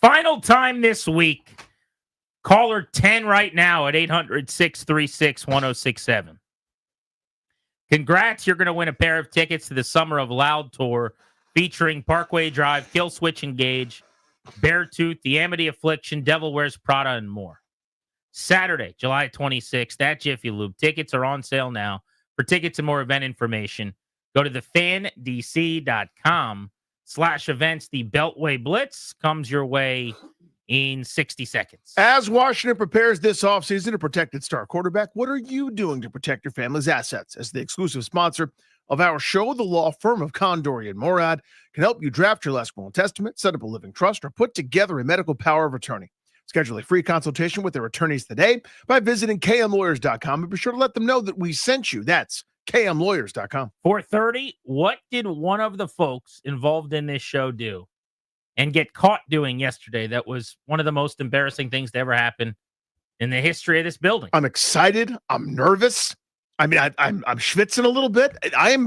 [SPEAKER 20] Final time this week. Caller 10 right now at 800-636-1067. Congrats, you're going to win a pair of tickets to the Summer of Loud Tour featuring Parkway Drive, Kill Switch Engage, Beartooth, The Amity Affliction, Devil Wears Prada, and more. Saturday, July 26th at Jiffy Lube. Tickets are on sale now. For tickets and more event information, go to thefandc.com/events. The Beltway Blitz comes your way in 60 seconds.
[SPEAKER 21] As Washington prepares this offseason to protect its star quarterback, what are you doing to protect your family's assets? As the exclusive sponsor of our show, the law firm of Condori and Morad can help you draft your last will and testament, set up a living trust, or put together a medical power of attorney. Schedule a free consultation with their attorneys today by visiting kmlawyers.com, and be sure to let them know that we sent you. That's kmlawyers.com.
[SPEAKER 20] 4:30, what did one of the folks involved in this show do and get caught doing yesterday that was one of the most embarrassing things to ever happen in the history of this building?
[SPEAKER 21] I'm excited. I'm nervous. I mean, I'm schwitzing a little bit. I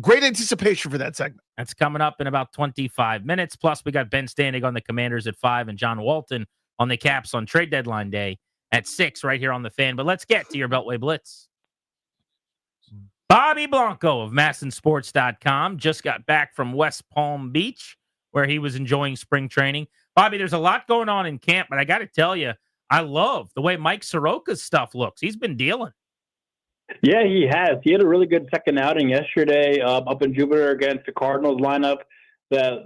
[SPEAKER 21] great anticipation for that segment.
[SPEAKER 20] That's coming up in about 25 minutes. Plus, we got Ben Standig on the Commanders at 5 and John Walton on the Caps on trade deadline day at 6 right here on the Fan. But let's get to your Beltway Blitz. Bobby Blanco of MASNsports.com just got back from West Palm Beach, where he was enjoying spring training. Bobby, there's a lot going on in camp, but I got to tell you, I love the way Mike Soroka's stuff looks. He's been dealing.
[SPEAKER 23] Yeah, he has. He had a really good second outing yesterday up in Jupiter against the Cardinals lineup that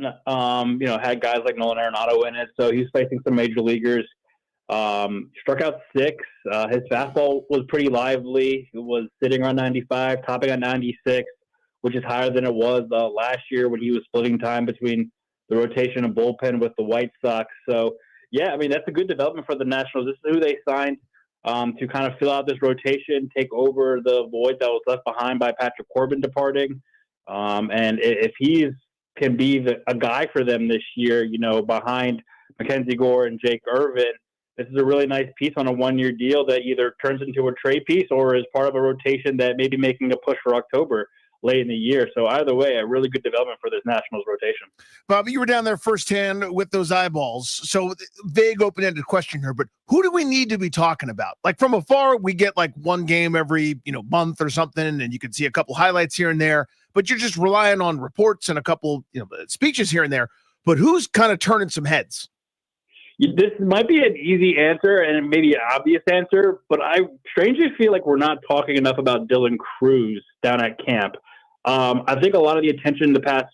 [SPEAKER 23] had guys like Nolan Arenado in it. So he's facing some major leaguers. Struck out 6. His fastball was pretty lively. It was sitting around 95, topping at 96, which is higher than it was last year when he was splitting time between the rotation and bullpen with the White Sox. So, yeah, I mean, that's a good development for the Nationals. This is who they signed to kind of fill out this rotation, take over the void that was left behind by Patrick Corbin departing. And if he can be a guy for them this year, behind Mackenzie Gore and Jake Irvin, this is a really nice piece on a 1-year deal that either turns into a trade piece or is part of a rotation that may be making a push for October late in the year. So either way, a really good development for this Nationals rotation.
[SPEAKER 21] Bobby, you were down there firsthand with those eyeballs. So vague, open-ended question here, but who do we need to be talking about? Like from afar, we get like one game every month or something, and you can see a couple highlights here and there, but you're just relying on reports and a couple speeches here and there. But who's kind of turning some heads?
[SPEAKER 23] This might be an easy answer and maybe an obvious answer, but I strangely feel like we're not talking enough about Dylan Cruz down at camp. I think a lot of the attention the past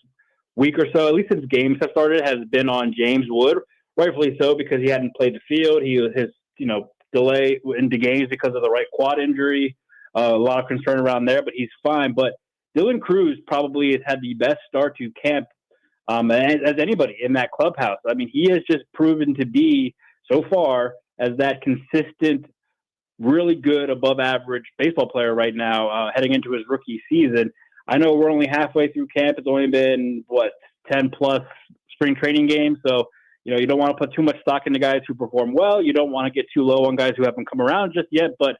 [SPEAKER 3] week or so, at least since games have started, has been on James Wood, rightfully so, because he hadn't played the field. His delay into games because of the right quad injury, a lot of concern around there, but he's fine. But Dylan Cruz probably has had the best start to camp as anybody in that clubhouse. I mean, he has just proven to be so far as that consistent, really good, above average baseball player right now, heading into his rookie season. I know we're only halfway through camp. It's only been 10 plus spring training games. So, you don't want to put too much stock into guys who perform well. You don't want to get too low on guys who haven't come around just yet. But,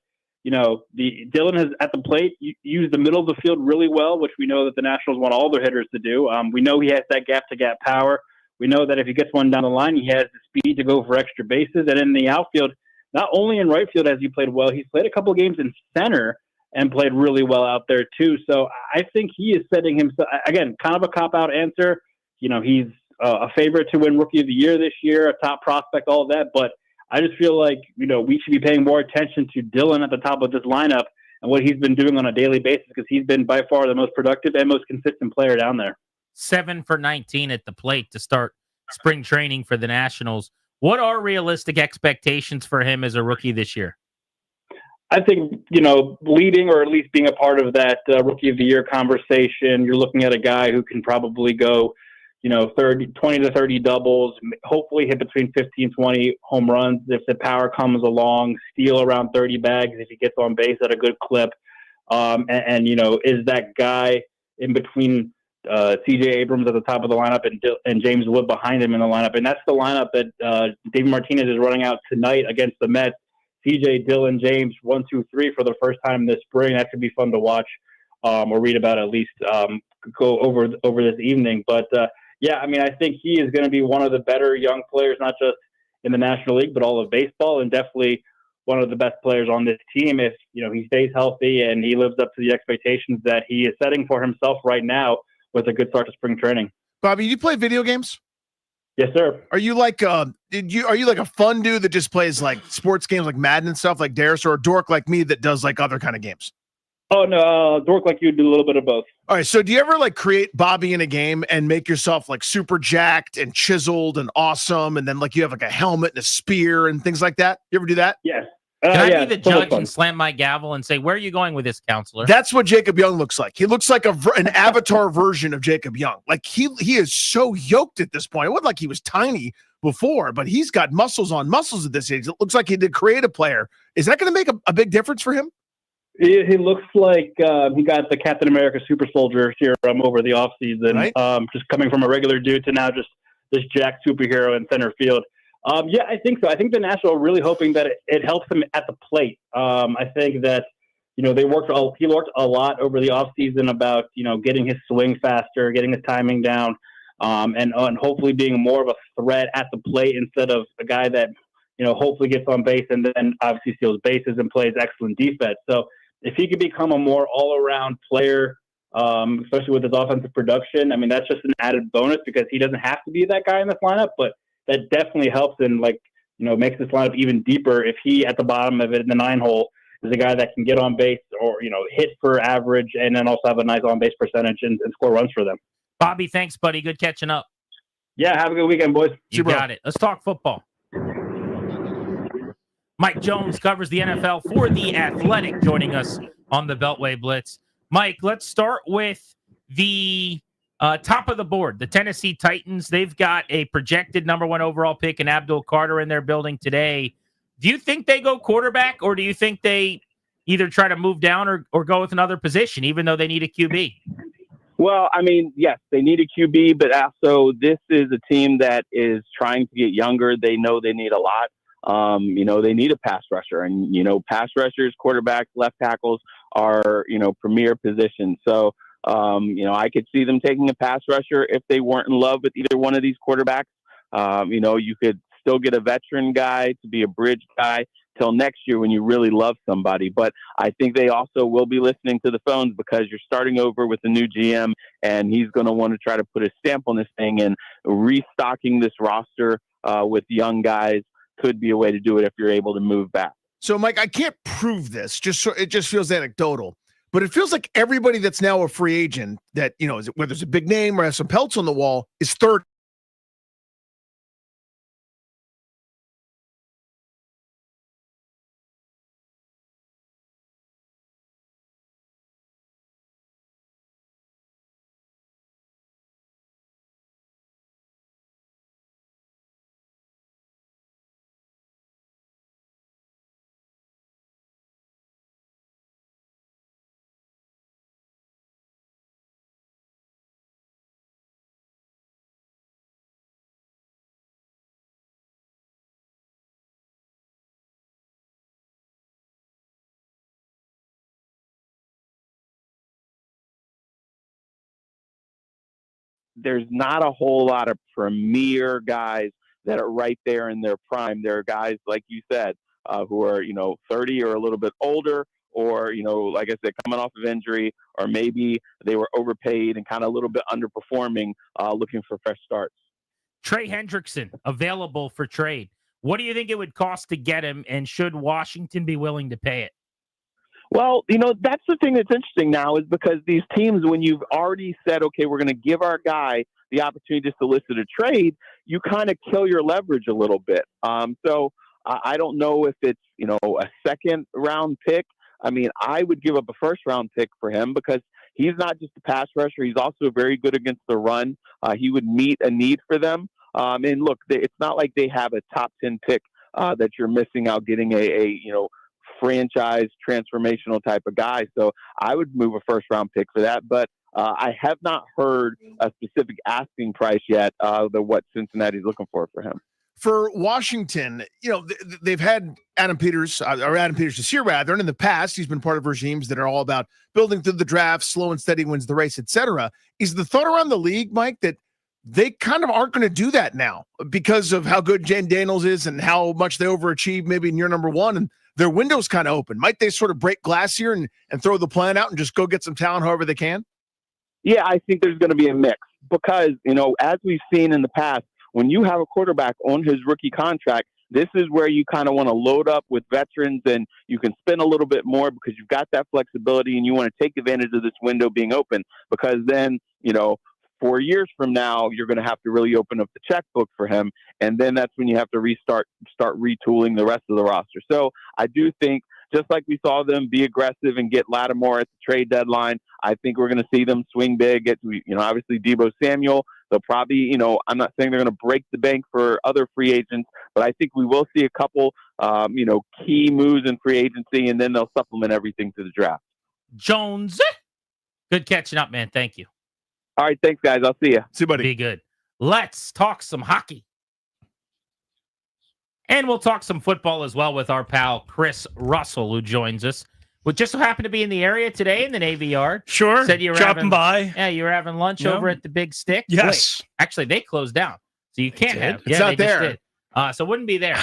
[SPEAKER 3] Dylan has at the plate used the middle of the field really well, which we know that the Nationals want all their hitters to do. We know he has that gap-to-gap power. We know that if he gets one down the line, he has the speed to go for extra bases. And in the outfield, not only in right field has he played well, he's played a couple of games in center and played really well out there too. So I think he is setting himself, again, kind of a cop-out answer. He's a favorite to win Rookie of the Year this year, a top prospect, all of that. But I just feel like, we should be paying more attention to Dylan at the top of this lineup and what he's been doing on a daily basis, because he's been by far the most productive and most consistent player down there.
[SPEAKER 20] 7 for 19 at the plate to start spring training for the Nationals. What are realistic expectations for him as a rookie this year?
[SPEAKER 3] I think, leading or at least being a part of that Rookie of the Year conversation, you're looking at a guy who can probably go, 20 to 30 doubles, hopefully hit between 15 and 20 home runs if the power comes along, steal around 30 bags if he gets on base at a good clip. Is that guy in between C.J. Abrams at the top of the lineup and James Wood behind him in the lineup. And that's the lineup that David Martinez is running out tonight against the Mets. C.J., Dylan, James, 1, 2, 3 for the first time this spring. That could be fun to watch or read about, at least go over this evening. But, I think he is going to be one of the better young players, not just in the National League, but all of baseball, and definitely one of the best players on this team if, he stays healthy and he lives up to the expectations that he is setting for himself right now with a good start to spring training.
[SPEAKER 21] Bobby, do you play video games?
[SPEAKER 3] Yes, sir.
[SPEAKER 21] Are you like are you like a fun dude that just plays like sports games like Madden and stuff like Darius, or a dork like me that does like other kind of games?
[SPEAKER 3] Oh no, dork like you do a little bit of both.
[SPEAKER 21] All right, so do you ever like create Bobby in a game and make yourself like super jacked and chiseled and awesome, and then like you have like a helmet and a spear and things like that? You ever do that?
[SPEAKER 3] Yes.
[SPEAKER 20] Can I be the judge and slam my gavel and say, where are you going with this, counselor?
[SPEAKER 21] That's what Jacob Young looks like. He looks like an avatar version of Jacob Young. Like he is so yoked at this point. It wasn't like he was tiny before, but he's got muscles on muscles at this age. It looks like he did create a player. Is that going to make a big difference for him?
[SPEAKER 3] He looks like he got the Captain America super soldier serum over the offseason, right? Just coming from a regular dude to now just this jack superhero in center field. I think so. I think the Nationals are really hoping that it helps him at the plate. I think that, he worked a lot over the offseason about, getting his swing faster, getting his timing down, and hopefully being more of a threat at the plate instead of a guy that, hopefully gets on base and then obviously steals bases and plays excellent defense. So if he could become a more all-around player, especially with his offensive production, I mean, that's just an added bonus because he doesn't have to be that guy in this lineup, but that definitely helps and makes this lineup even deeper if he at the bottom of it in the 9-hole is a guy that can get on base or, hit for average and then also have a nice on base percentage and score runs for them.
[SPEAKER 20] Bobby, thanks, buddy. Good catching up.
[SPEAKER 3] Yeah, have a good weekend, boys.
[SPEAKER 20] You got it. Let's talk football. Mike Jones covers the NFL for The Athletic, joining us on the Beltway Blitz. Mike, let's start with the top of the board. The Tennessee Titans, they've got a projected number 1 overall pick in Abdul Carter in their building today. Do you think they go quarterback, or do you think they either try to move down or go with another position, even though they need a QB?
[SPEAKER 5] Well, I mean, yes, they need a QB, but also this is a team that is trying to get younger. They know they need a lot. They need a pass rusher, and, pass rushers, quarterbacks, left tackles are, premier positions. So, I could see them taking a pass rusher if they weren't in love with either one of these quarterbacks. You could still get a veteran guy to be a bridge guy till next year when you really love somebody. But I think they also will be listening to the phones because you're starting over with a new GM, and he's going to want to try to put a stamp on this thing, and restocking this roster with young guys could be a way to do it if you're able to move back.
[SPEAKER 21] So, Mike, I can't prove this. It just feels anecdotal. But it feels like everybody that's now a free agent that, whether it's a big name or has some pelts on the wall is third.
[SPEAKER 5] There's not a whole lot of premier guys that are right there in their prime. There are guys, like you said, who are, 30 or a little bit older, or, like I said, coming off of injury, or maybe they were overpaid and kind of a little bit underperforming, looking for fresh starts.
[SPEAKER 20] Trey Hendrickson, available for trade. What do you think it would cost to get him, and should Washington be willing to pay it?
[SPEAKER 5] Well, that's the thing that's interesting now, is because these teams, when you've already said, okay, we're going to give our guy the opportunity to solicit a trade, you kind of kill your leverage a little bit. So I don't know if it's, a second round pick. I mean, I would give up a first round pick for him, because he's not just a pass rusher. He's also very good against the run. He would meet a need for them. And look, it's not like they have a top 10 pick that you're missing out getting a franchise transformational type of guy. So I would move a first round pick for that. But I have not heard a specific asking price yet, what Cincinnati's looking for him.
[SPEAKER 21] For Washington, they've had Adam Peters this year, rather, and in the past, he's been part of regimes that are all about building through the draft, slow and steady wins the race, etc. Is the thought around the league, Mike, that they kind of aren't going to do that now because of how good Jane Daniels is and how much they overachieved maybe in year number one, and their window's kind of open? Might they sort of break glass here and throw the plan out and just go get some talent however they can?
[SPEAKER 5] Yeah, I think there's going to be a mix, because, as we've seen in the past, when you have a quarterback on his rookie contract, this is where you kind of want to load up with veterans, and you can spend a little bit more because you've got that flexibility, and you want to take advantage of this window being open, because then, 4 years from now, you're going to have to really open up the checkbook for him. And then that's when you have to start retooling the rest of the roster. So I do think, just like we saw them be aggressive and get Lattimore at the trade deadline, I think we're going to see them swing big at, obviously Deebo Samuel. They'll probably, I'm not saying they're going to break the bank for other free agents, but I think we will see a couple, key moves in free agency, and then they'll supplement everything to the draft.
[SPEAKER 20] Jones, good catching up, man. Thank you.
[SPEAKER 5] All right, thanks, guys. I'll see you.
[SPEAKER 21] See you, buddy.
[SPEAKER 20] Be good. Let's talk some hockey. And we'll talk some football as well with our pal Chris Russell, who joins us. Who just so happened to be in the area today in the Navy Yard.
[SPEAKER 2] Sure.
[SPEAKER 20] Said you were
[SPEAKER 2] dropping by.
[SPEAKER 20] Yeah, you were having lunch over at the Big Stick.
[SPEAKER 2] Yes.
[SPEAKER 20] Wait, actually, they closed down, so you can't have.
[SPEAKER 21] It's not there.
[SPEAKER 20] So it wouldn't be there.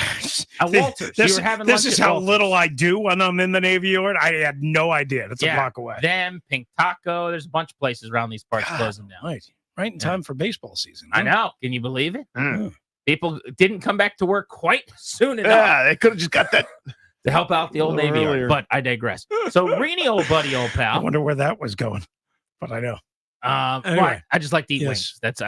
[SPEAKER 20] Walters, you were having lunch.
[SPEAKER 2] This is how little I do when I'm in the Navy Yard. I had no idea. That's a block away.
[SPEAKER 20] Them, Pink Taco. There's a bunch of places around these parts closing down.
[SPEAKER 2] Right in time for baseball season.
[SPEAKER 20] I know. Can you believe it? People didn't come back to work quite soon enough.
[SPEAKER 21] Yeah, they could have just got that
[SPEAKER 20] to help out the old Navy Yard. But I digress. So Rini, old buddy, old pal.
[SPEAKER 2] I wonder where that was going, but I know.
[SPEAKER 20] Anyway, I just like to eat wings. That's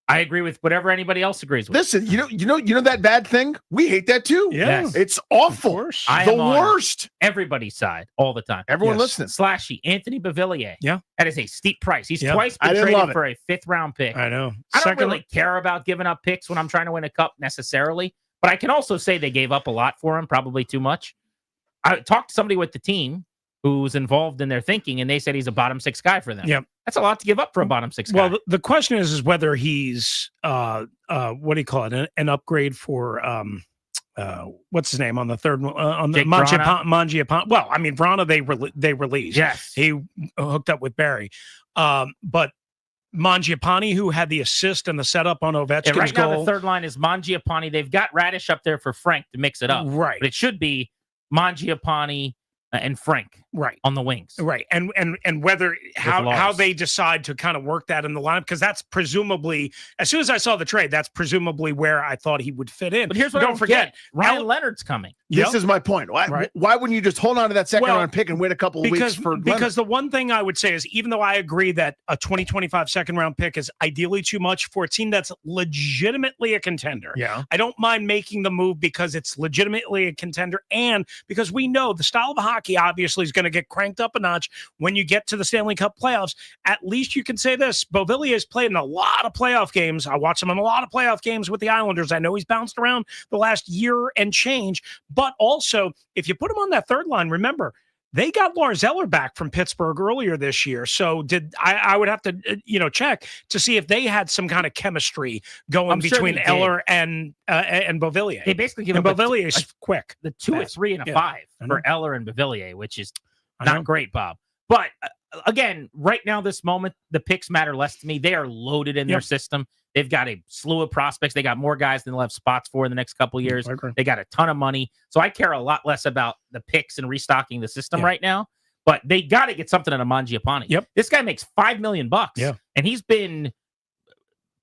[SPEAKER 20] I agree with whatever anybody else agrees with.
[SPEAKER 21] Listen, you know that bad thing? We hate that too.
[SPEAKER 2] Yeah.
[SPEAKER 21] Yes. It's awful. The worst.
[SPEAKER 20] Everybody's side all the time.
[SPEAKER 21] Everyone listening.
[SPEAKER 20] Slashy, Anthony Bavillier.
[SPEAKER 2] Yeah.
[SPEAKER 20] That is a steep price. He's twice been traded for a 5th round pick.
[SPEAKER 2] I know.
[SPEAKER 20] I don't really care about giving up picks when I'm trying to win a cup necessarily, but I can also say they gave up a lot for him, probably too much. I talked to somebody with the team who's involved in their thinking, and they said he's a bottom 6 guy for them.
[SPEAKER 2] Yep.
[SPEAKER 20] That's a lot to give up for a bottom 6 guy.
[SPEAKER 2] Well, the question is whether he's what do you call it? An upgrade for what's his name on the third one on the Mangiapane. Well, I mean, Vrana they released.
[SPEAKER 20] Yes,
[SPEAKER 2] he hooked up with Barry, but Mangiapane, who had the assist and the setup on Ovechkin's
[SPEAKER 20] right
[SPEAKER 2] goal.
[SPEAKER 20] Now the third line is Mangiapane. They've got Radish up there for Frank to mix it up.
[SPEAKER 2] Right,
[SPEAKER 20] but it should be Mangiapane and Frank. on the wings.
[SPEAKER 2] Right. And whether how they decide to kind of work that in the lineup, because that's presumably, as soon as I saw the trade, that's presumably where I thought he would fit in.
[SPEAKER 20] But here's what
[SPEAKER 2] don't forget,
[SPEAKER 20] Ryan Leonard's coming.
[SPEAKER 21] This is my point. Why wouldn't you just hold on to that second round pick and wait a couple of weeks for Leonard?
[SPEAKER 2] Because the one thing I would say is, even though I agree that a 2025 second round pick is ideally too much for a team that's legitimately a contender, I don't mind making the move because it's legitimately a contender, and because we know the style of hockey obviously is going to get cranked up a notch when you get to the Stanley Cup playoffs. At least you can say this: Beauvillier has played in a lot of playoff games. I watched him in a lot of playoff games with the Islanders. I know he's bounced around the last year and change, but also if you put him on that third line, remember, they got Lars Eller back from Pittsburgh earlier this year. So I would have to, check to see if they had some kind of chemistry going between Eller and Beauvillier.
[SPEAKER 20] They basically give
[SPEAKER 2] him Beauvillier's quick.
[SPEAKER 20] The 2, a 3, and a 5 for Eller and Beauvillier, which is not great, Bob. But again, right now, this moment, the picks matter less to me. They are loaded in their system. They've got a slew of prospects. They got more guys than they'll have spots for in the next couple of years. They got a ton of money. So I care a lot less about the picks and restocking the system right now. But they got to get something out of Mangiapane. This guy makes $5 million, and he's been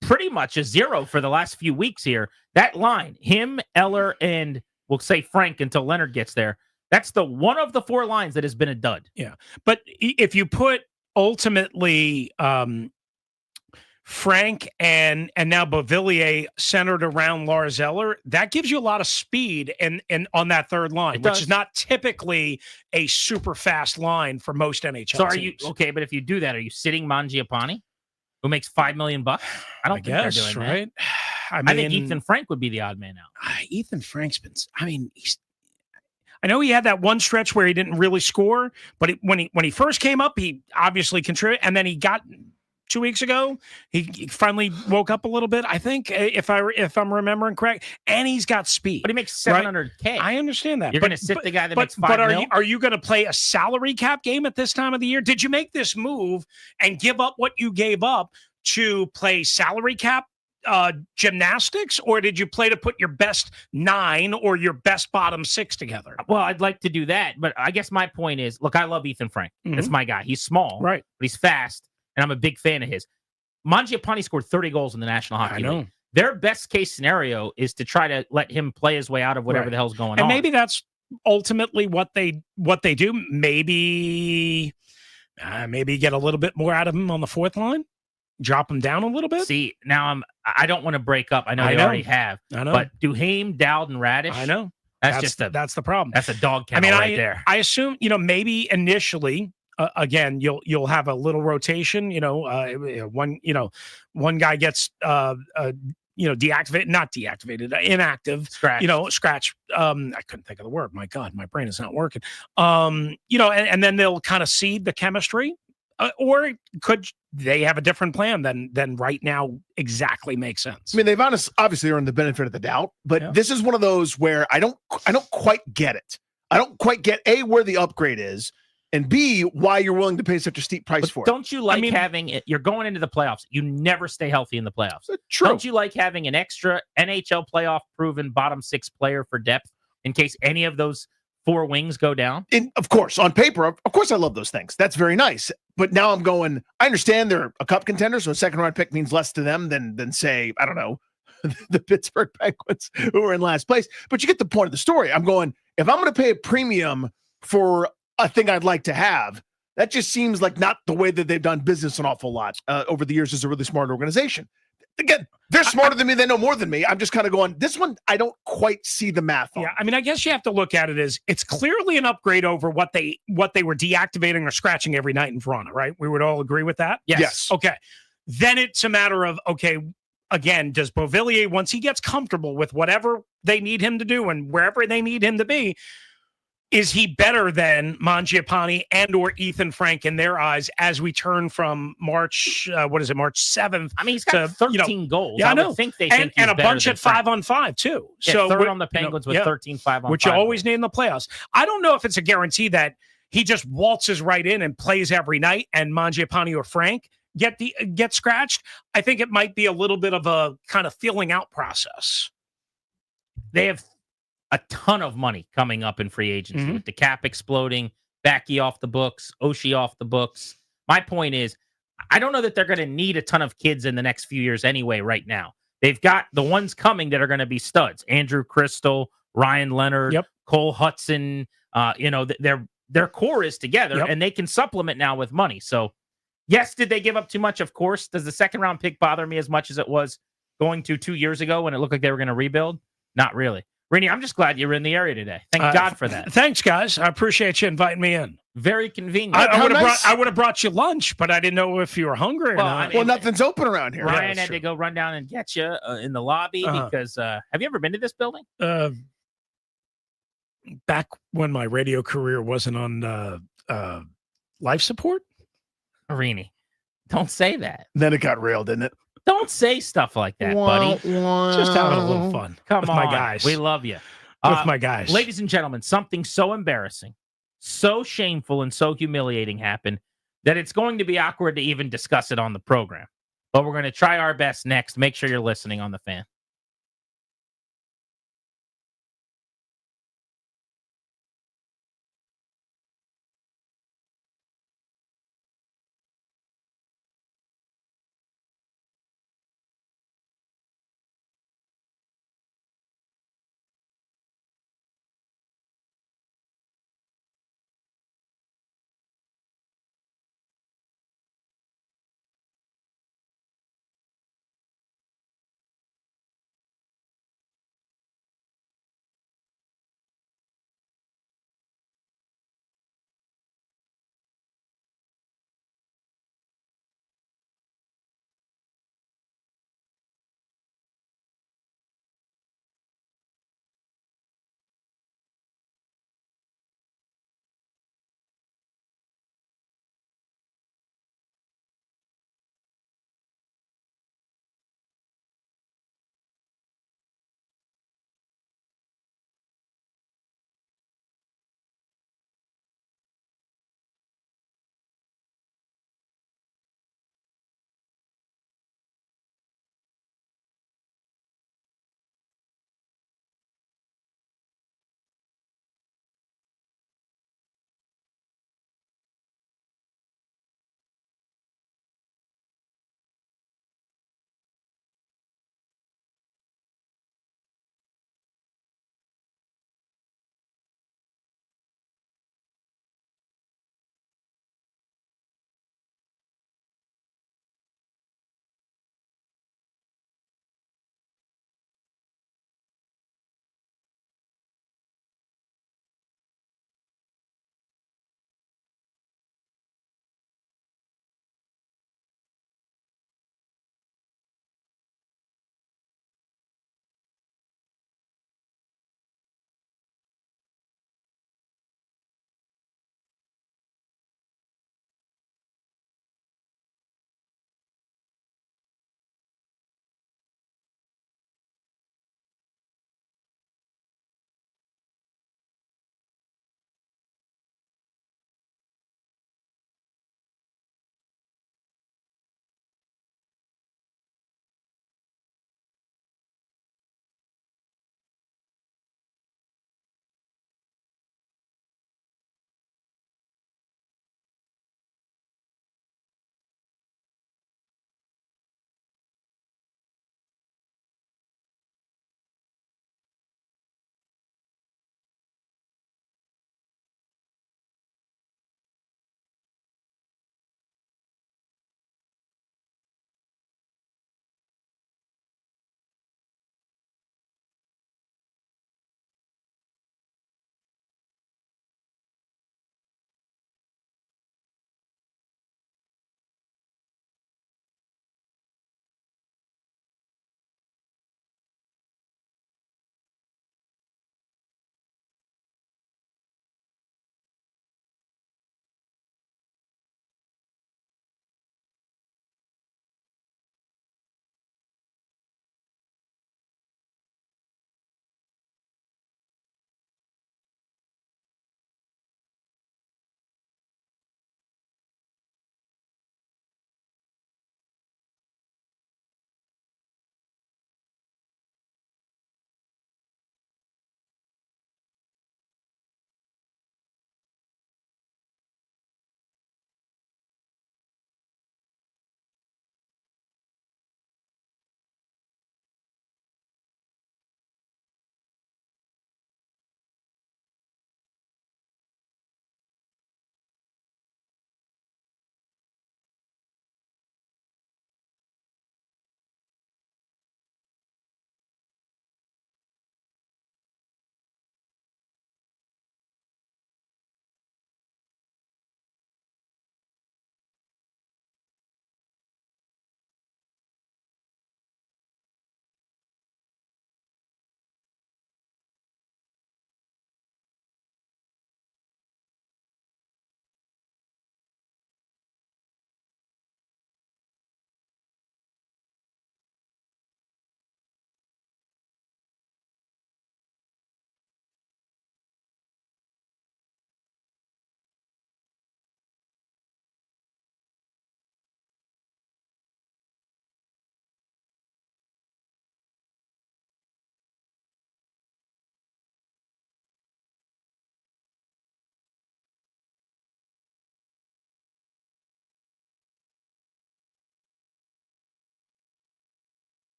[SPEAKER 20] pretty much a zero for the last few weeks here. That line, him, Eller, and we'll say Frank until Leonard gets there. That's the one of the 4 lines that has been a dud.
[SPEAKER 2] Yeah, but if you put ultimately Frank and now Beauvillier centered around Lars Eller, that gives you a lot of speed and on that third line, which is not typically a super fast line for most NHL
[SPEAKER 20] So are
[SPEAKER 2] teams.
[SPEAKER 20] you okay? But if you do that, are you sitting Mangiapane, who makes $5 million? I don't think they're doing
[SPEAKER 2] right?
[SPEAKER 20] That. I think Ethan Frank would be the odd man out.
[SPEAKER 2] Ethan Frank's been. I know he had that one stretch where he didn't really score, but when he first came up, he obviously contributed, and then he got 2 weeks ago, he finally woke up a little bit, I think, if I'm remembering correct, and he's got speed.
[SPEAKER 20] But he makes $700K.
[SPEAKER 2] I understand that.
[SPEAKER 20] You're going to sit the guy that makes $5 million?
[SPEAKER 2] Are you going to play a salary cap game at this time of the year? Did you make this move and give up what you gave up to play salary cap gymnastics, or did you play to put your best 9 or your best bottom 6 together?
[SPEAKER 20] Well, I'd like to do that, but I guess my point is, look, I love Ethan Frank. That's my guy. He's small,
[SPEAKER 2] right?
[SPEAKER 20] But he's fast, and I'm a big fan of his. Mangiapane scored 30 goals in the National Hockey League. Their best case scenario is to try to let him play his way out of whatever the hell's going on.
[SPEAKER 2] And maybe that's ultimately what they do. Maybe get a little bit more out of him on the fourth line. Drop him down a little bit.
[SPEAKER 20] See, now I don't want to break up. I know they already have.
[SPEAKER 2] I know.
[SPEAKER 20] But Duhaime, Dowd, and Radish.
[SPEAKER 2] I know.
[SPEAKER 20] That's
[SPEAKER 2] the problem.
[SPEAKER 20] That's a dog kennel right there.
[SPEAKER 2] I assume, maybe initially, again, you'll have a little rotation. One guy gets inactive, scratch. I couldn't think of the word. My God, my brain is not working. And then they'll kind of seed the chemistry. Or could they have a different plan than right now exactly makes sense?
[SPEAKER 21] I mean, they've obviously earned the benefit of the doubt, but this is one of those where I don't quite get it. I don't quite get A, where the upgrade is, and B, why you're willing to pay such a steep price for it.
[SPEAKER 20] Don't you like having it? You're going into the playoffs. You never stay healthy in the playoffs.
[SPEAKER 21] True.
[SPEAKER 20] Don't you like having an extra NHL playoff proven bottom 6 player for depth in case any of those 4 wings go down?
[SPEAKER 21] Of course, on paper, of course I love those things. That's very nice. But now I'm going, I understand they're a cup contender, so a second round pick means less to them than say, I don't know, the Pittsburgh Penguins who are in last place. But you get the point of the story. I'm going, if I'm going to pay a premium for a thing I'd like to have, that just seems like not the way that they've done business an awful lot over the years as a really smart organization. Again, they're smarter than me. They know more than me. I'm just kind of going, this one, I don't quite see the math on.
[SPEAKER 2] Yeah, I mean, I guess you have to look at it as it's clearly an upgrade over what they were deactivating or scratching every night in Toronto, right? We would all agree with that?
[SPEAKER 21] Yes.
[SPEAKER 2] Okay. Then it's a matter of, okay, again, does Beauvillier, once he gets comfortable with whatever they need him to do and wherever they need him to be, is he better than Mangiapane and or Ethan Frank in their eyes as we turn from March 7th?
[SPEAKER 20] I mean, he's got 13 goals.
[SPEAKER 2] Yeah, I know.
[SPEAKER 20] Would think they think
[SPEAKER 2] and
[SPEAKER 20] he's
[SPEAKER 2] a bunch
[SPEAKER 20] better
[SPEAKER 2] at 5-on-5 too.
[SPEAKER 20] Yeah,
[SPEAKER 2] so
[SPEAKER 20] third on the Penguins with 13 5-on-5.
[SPEAKER 2] which you always need in the playoffs. I don't know if it's a guarantee that he just waltzes right in and plays every night and Mangiapane or Frank get scratched. I think it might be a little bit of a kind of feeling out process.
[SPEAKER 20] They have a ton of money coming up in free agency with the cap exploding, Backy off the books, Oshie off the books. My point is, I don't know that they're going to need a ton of kids in the next few years anyway right now. They've got the ones coming that are going to be studs. Andrew Crystal, Ryan Leonard, Cole Hudson. Their core is together, and they can supplement now with money. So, yes, did they give up too much? Of course. Does the second-round pick bother me as much as it was going to 2 years ago when it looked like they were going to rebuild? Not really. Rini, I'm just glad you were in the area today. Thank God for that.
[SPEAKER 2] Thanks, guys. I appreciate you inviting me in.
[SPEAKER 20] Very convenient.
[SPEAKER 2] I would have brought you lunch, but I didn't know if you were hungry or not.
[SPEAKER 21] Well, nothing's open around here.
[SPEAKER 20] Ryan had to go run down and get you in the lobby because have you ever been to this building?
[SPEAKER 2] Back when my radio career wasn't on life support?
[SPEAKER 20] Rini, don't say that.
[SPEAKER 21] Then it got real, didn't it?
[SPEAKER 20] Don't say stuff like that, buddy.
[SPEAKER 2] Just having a little fun.
[SPEAKER 20] Come
[SPEAKER 2] with
[SPEAKER 20] on.
[SPEAKER 2] my guys.
[SPEAKER 20] We love you.
[SPEAKER 2] With my guys.
[SPEAKER 20] Ladies and gentlemen, something so embarrassing, so shameful, and so humiliating happened that it's going to be awkward to even discuss it on the program. But we're going to try our best next. Make sure you're listening on the Fan.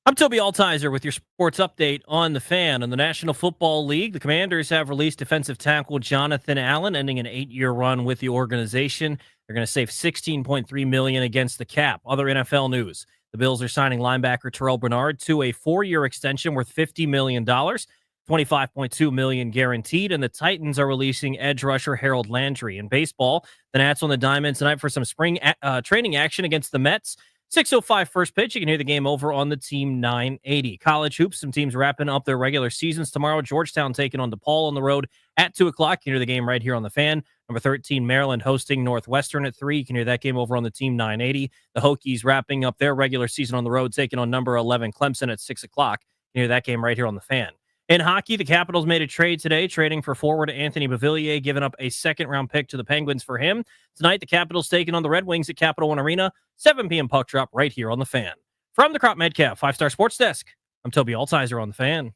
[SPEAKER 17] I'm Toby Altizer with your sports update on the Fan. In the National Football League, the Commanders have released defensive tackle Jonathan Allen, ending an 8-year run with the organization. They're going to save $16.3 million against the cap. Other NFL news: the Bills are signing linebacker Terrell Bernard to a 4-year extension worth $50 million, $25.2 million guaranteed, and the Titans are releasing edge rusher Harold Landry. In baseball, the Nats on the diamond tonight for some spring training action against the Mets. 6:05 first pitch. You can hear the game over on the Team 980. College hoops, some teams wrapping up their regular seasons tomorrow. Georgetown taking on DePaul on the road at 2 o'clock. You can hear the game right here on the Fan. Number 13, Maryland hosting Northwestern at 3. You can hear that game over on the Team 980. The Hokies wrapping up their regular season on the road, taking on number 11, Clemson at 6 o'clock. You can hear that game right here on the Fan. In hockey, the Capitals made a trade today, trading for forward Anthony Beauvillier, giving up a second-round pick to the Penguins for him. Tonight, the Capitals taking on the Red Wings at Capital One Arena, 7 p.m. puck drop right here on the Fan. From the Crop Medcalf 5-Star Sports Desk, I'm Toby Altizer on the Fan.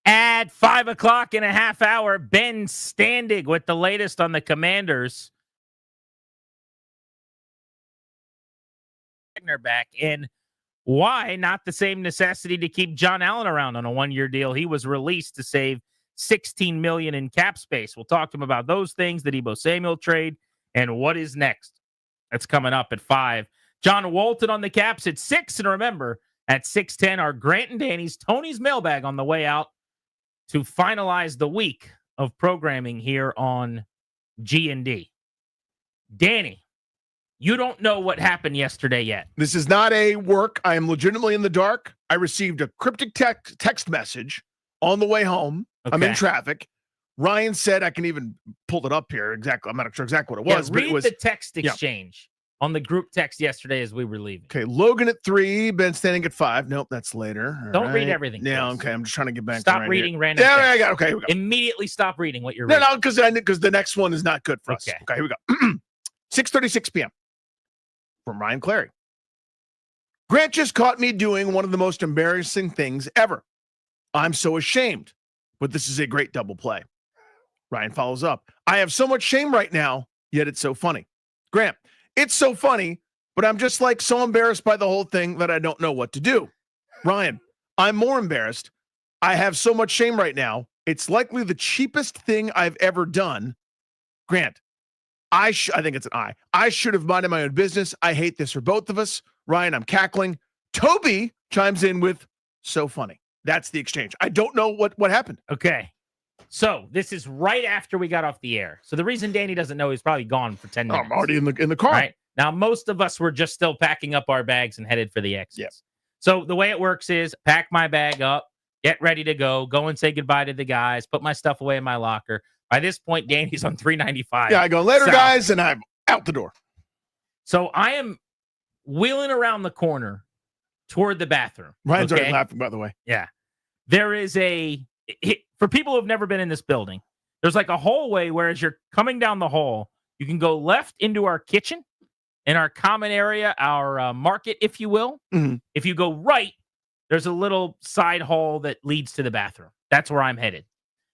[SPEAKER 20] At 5 o'clock in a half hour, Ben Standig with the latest on the Commanders. Wagner back in. Why not the same necessity to keep John Allen around on a 1-year deal? He was released to save $16 million in cap space. We'll talk to him about those things, the Deebo Samuel trade, and what is next. That's coming up at 5. John Walton on the Caps at 6. And remember, at 6:10, our Grant and Danny's Tony's Mailbag on the way out to finalize the week of programming here on G&D. Danny, you don't know what happened yesterday yet.
[SPEAKER 21] This is not a work. I am legitimately in the dark. I received a cryptic text message on the way home. Okay. I'm in traffic. Ryan said, I can even pull it up here exactly. I'm not sure exactly what it was.
[SPEAKER 20] Read
[SPEAKER 21] but it was
[SPEAKER 20] the text exchange on the group text yesterday as we were leaving.
[SPEAKER 21] Okay, Logan at 3, Ben Standing at 5. Nope, that's later. All
[SPEAKER 20] Don't read everything.
[SPEAKER 21] Yeah, okay. I'm just trying to get back.
[SPEAKER 20] Stop reading random.
[SPEAKER 21] Yeah, I got. Okay, here we go.
[SPEAKER 20] Immediately stop reading what you're reading.
[SPEAKER 21] No, because the next one is not good for us. Okay, here we go. 6:36 p.m. from Ryan Clary. Grant just caught me doing one of the most embarrassing things ever. I'm so ashamed, but this is a great double play. Ryan follows up. I have so much shame right now, yet it's so funny. Grant, it's so funny, but I'm just like so embarrassed by the whole thing that I don't know what to do. Ryan, I'm more embarrassed. I have so much shame right now. It's likely the cheapest thing I've ever done. Grant, I think it's an I. I should have minded my own business. I hate this for both of us. Ryan, I'm cackling. Toby chimes in with so funny. That's the exchange. I don't know what happened.
[SPEAKER 20] Okay. So this is right after we got off the air. So the reason Danny doesn't know, he's probably gone for 10 minutes.
[SPEAKER 21] I'm already in the car.
[SPEAKER 20] Right? Now, most of us were just still packing up our bags and headed for the exits.
[SPEAKER 21] Yep.
[SPEAKER 20] So the way it works is pack my bag up, get ready to go and say goodbye to the guys, put my stuff away in my locker. By this point, Danny's on 395.
[SPEAKER 21] Yeah, I go later, guys, and I'm out the door.
[SPEAKER 20] So I am wheeling around the corner toward the bathroom.
[SPEAKER 21] Ryan's already laughing, by the way.
[SPEAKER 20] Yeah. There is for people who have never been in this building, there's like a hallway where as you're coming down the hall, you can go left into our kitchen and our common area, our market, if you will.
[SPEAKER 21] Mm-hmm.
[SPEAKER 20] If you go right, there's a little side hall that leads to the bathroom. That's where I'm headed.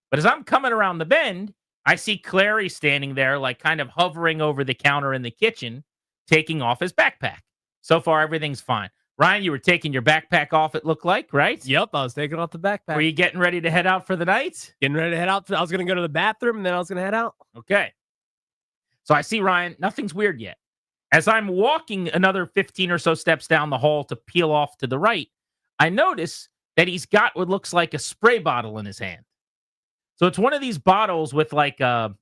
[SPEAKER 20] But as I'm coming around the bend, I see Clary standing there, like kind of hovering over the counter in the kitchen, taking off his backpack. So far, everything's fine. Ryan, you were taking your backpack off, it looked like, right?
[SPEAKER 7] Yep, I was taking off the backpack.
[SPEAKER 20] Were you getting ready to head out for the night?
[SPEAKER 7] Getting ready to head out. I was going to go to the bathroom, and then I was going to head out.
[SPEAKER 20] Okay. So I see Ryan. Nothing's weird yet. As I'm walking another 15 or so steps down the hall to peel off to the right, I notice that he's got what looks like a spray bottle in his hand. So it's one of these bottles with like the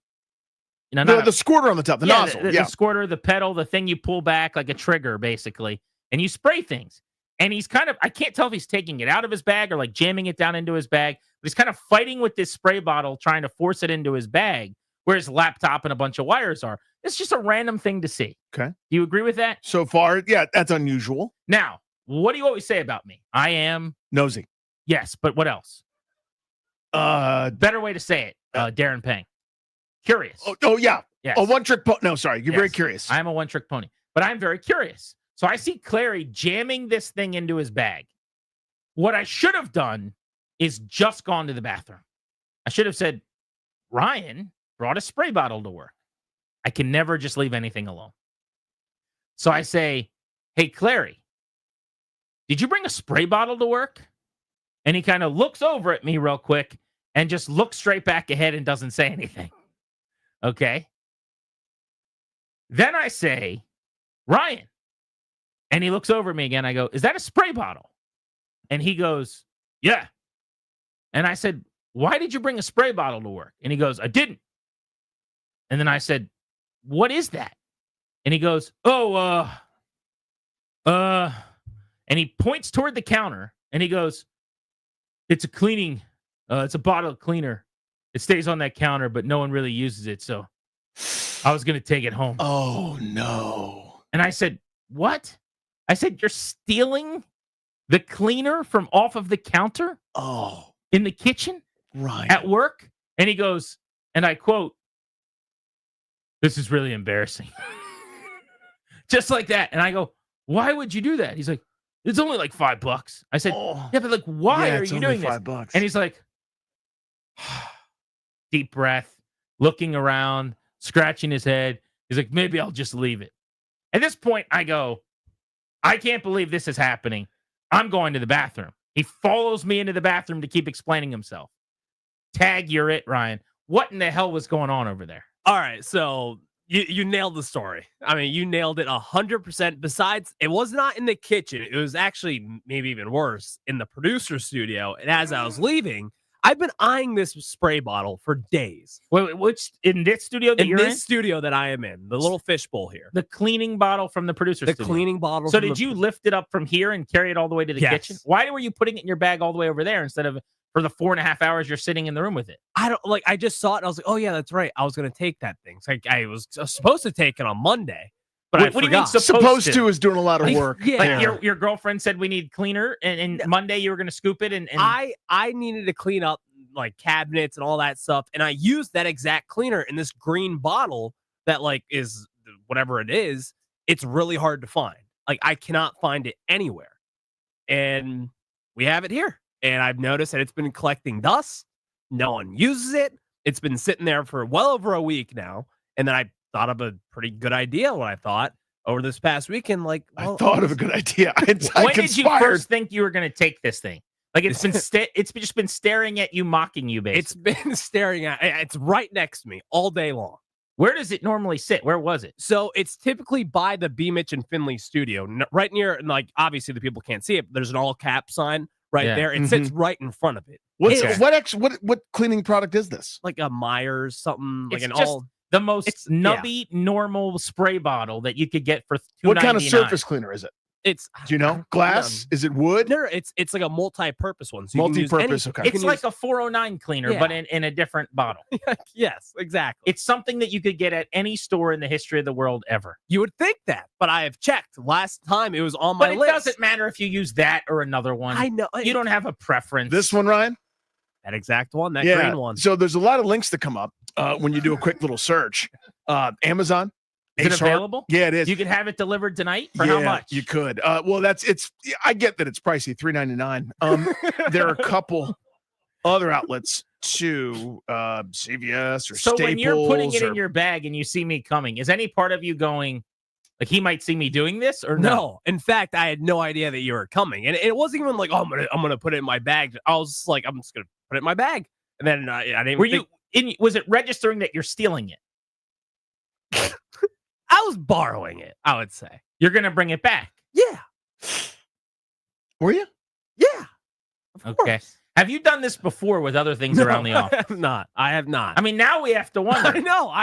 [SPEAKER 21] squirter on the top, the nozzle.
[SPEAKER 20] The squirter, the pedal, the thing you pull back like a trigger, basically. And you spray things. And he's kind of, I can't tell if he's taking it out of his bag or like jamming it down into his bag, but he's kind of fighting with this spray bottle, trying to force it into his bag where his laptop and a bunch of wires are. It's just a random thing to see.
[SPEAKER 21] Okay.
[SPEAKER 20] Do you agree with that?
[SPEAKER 21] So far, yeah, that's unusual.
[SPEAKER 20] Now, what do you always say about me? I am
[SPEAKER 21] nosy.
[SPEAKER 20] Yes, but what else? Better way to say it, Darren Pang. Curious.
[SPEAKER 21] Oh yeah.
[SPEAKER 20] Yes.
[SPEAKER 21] A one-trick pony. No, sorry. You're
[SPEAKER 20] Yes.
[SPEAKER 21] very curious.
[SPEAKER 20] I'm a one-trick pony, but I'm very curious. So I see Clary jamming this thing into his bag. What I should have done is just gone to the bathroom. I should have said, Ryan brought a spray bottle to work. I can never just leave anything alone. So I say, hey, Clary, did you bring a spray bottle to work? And he kind of looks over at me real quick and just looks straight back ahead and doesn't say anything. Okay. Then I say, Ryan. And he looks over at me again. I go, is that a spray bottle? And he goes, yeah. And I said, why did you bring a spray bottle to work? And he goes, I didn't. And then I said, what is that? And he goes, and he points toward the counter and he goes, it's a cleaning, it's a bottle of cleaner. It stays on that counter, but no one really uses it. So I was going to take it home.
[SPEAKER 21] Oh, no.
[SPEAKER 20] And I said, what? I said, you're stealing the cleaner from off of the counter?
[SPEAKER 21] Oh.
[SPEAKER 20] In the kitchen?
[SPEAKER 21] Right.
[SPEAKER 20] At work? And he goes, and I quote, this is really embarrassing. Just like that. And I go, why would you do that? He's like, it's only like $5. I said, yeah, but like, why are you doing this?
[SPEAKER 21] $5.
[SPEAKER 20] And he's like, deep breath, looking around, scratching his head. He's like, maybe I'll just leave it. At this point, I go, I can't believe this is happening. I'm going to the bathroom. He follows me into the bathroom to keep explaining himself. Tag, you're it, Ryan. What in the hell was going on over there?
[SPEAKER 7] All right, so you nailed the story. I mean, you nailed it 100%. Besides, it was not in the kitchen. It was actually maybe even worse in the producer studio. And as I was leaving, I've been eyeing this spray bottle for days.
[SPEAKER 20] Wait, which in this studio that
[SPEAKER 7] in
[SPEAKER 20] you're
[SPEAKER 7] this studio that I am in, the little fishbowl here,
[SPEAKER 20] the cleaning bottle from the producer
[SPEAKER 7] the
[SPEAKER 20] studio.
[SPEAKER 7] cleaning bottle.
[SPEAKER 20] So did you lift it up from here and carry it all the way to the kitchen? Why were you putting it in your bag all the way over there instead of for the 4.5 hours you're sitting in the room with it?
[SPEAKER 7] I just saw it and I was like, oh yeah, that's right. I was going to take that thing. So I was supposed to take it on Monday, but
[SPEAKER 20] what do you mean
[SPEAKER 21] supposed to is doing a lot of work.
[SPEAKER 20] Like your girlfriend said we need cleaner and Monday you were going to scoop it and
[SPEAKER 7] I needed to clean up like cabinets and all that stuff. And I used that exact cleaner in this green bottle that like is whatever it is. It's really hard to find. Like I cannot find it anywhere. And we have it here. And I've noticed that it's been collecting dust. No one uses it. It's been sitting there for well over a week now. And then I thought of a pretty good idea when I thought over this past weekend, like, well,
[SPEAKER 21] I thought of a good idea.
[SPEAKER 20] When did you first think you were going to take this thing? Like it's been it's just been staring at you, mocking you, basically.
[SPEAKER 7] It's been staring at. It's right next to me all day long.
[SPEAKER 20] Where does it normally sit? Where was it?
[SPEAKER 7] So it's typically by the BMitch and Finley studio, right near. And like obviously the people can't see it, but there's an all cap sign right there. It sits right in front of it.
[SPEAKER 21] What cleaning product is this?
[SPEAKER 7] Like a Myers something.
[SPEAKER 20] It's
[SPEAKER 7] like an
[SPEAKER 20] just
[SPEAKER 7] all.
[SPEAKER 20] The most nubby normal spray bottle that you could get for $2.99.
[SPEAKER 21] What kind of surface cleaner is it?
[SPEAKER 7] It's
[SPEAKER 21] do you know glass? Is it wood?
[SPEAKER 7] No, it's like a multi-purpose one. So
[SPEAKER 21] multi-purpose. Okay,
[SPEAKER 20] it's like a 409 cleaner, but in a different bottle.
[SPEAKER 7] Yes, exactly.
[SPEAKER 20] It's something that you could get at any store in the history of the world ever.
[SPEAKER 7] You would think that, but I have checked. Last time it was on my list.
[SPEAKER 20] But it doesn't matter if you use that or another one.
[SPEAKER 7] I know
[SPEAKER 20] you don't have a preference.
[SPEAKER 21] This one, Ryan.
[SPEAKER 7] That exact one, that green one.
[SPEAKER 21] So there's a lot of links that come up when you do a quick little search. Amazon.
[SPEAKER 20] Is it available?
[SPEAKER 21] Yeah, it is.
[SPEAKER 20] You could have it delivered tonight for how much?
[SPEAKER 21] You could. Well, I get that it's pricey, $3.99. There are a couple other outlets too, CVS or
[SPEAKER 20] so
[SPEAKER 21] Staples.
[SPEAKER 20] When you're putting it in your bag and you see me coming, is any part of you going, like he might see me doing this or no?
[SPEAKER 7] In fact, I had no idea that you were coming, and it wasn't even like, oh, I'm gonna put it in my bag. I was just like, I'm just gonna put it in my bag, and then I didn't.
[SPEAKER 20] Was it registering that you're stealing it?
[SPEAKER 7] I was borrowing it, I would say.
[SPEAKER 20] You're going to bring it back?
[SPEAKER 7] Yeah.
[SPEAKER 21] Were you?
[SPEAKER 7] Yeah.
[SPEAKER 20] Okay. Have you done this before with other things around the office?
[SPEAKER 7] I have not.
[SPEAKER 20] I mean, now we have to wonder.
[SPEAKER 7] I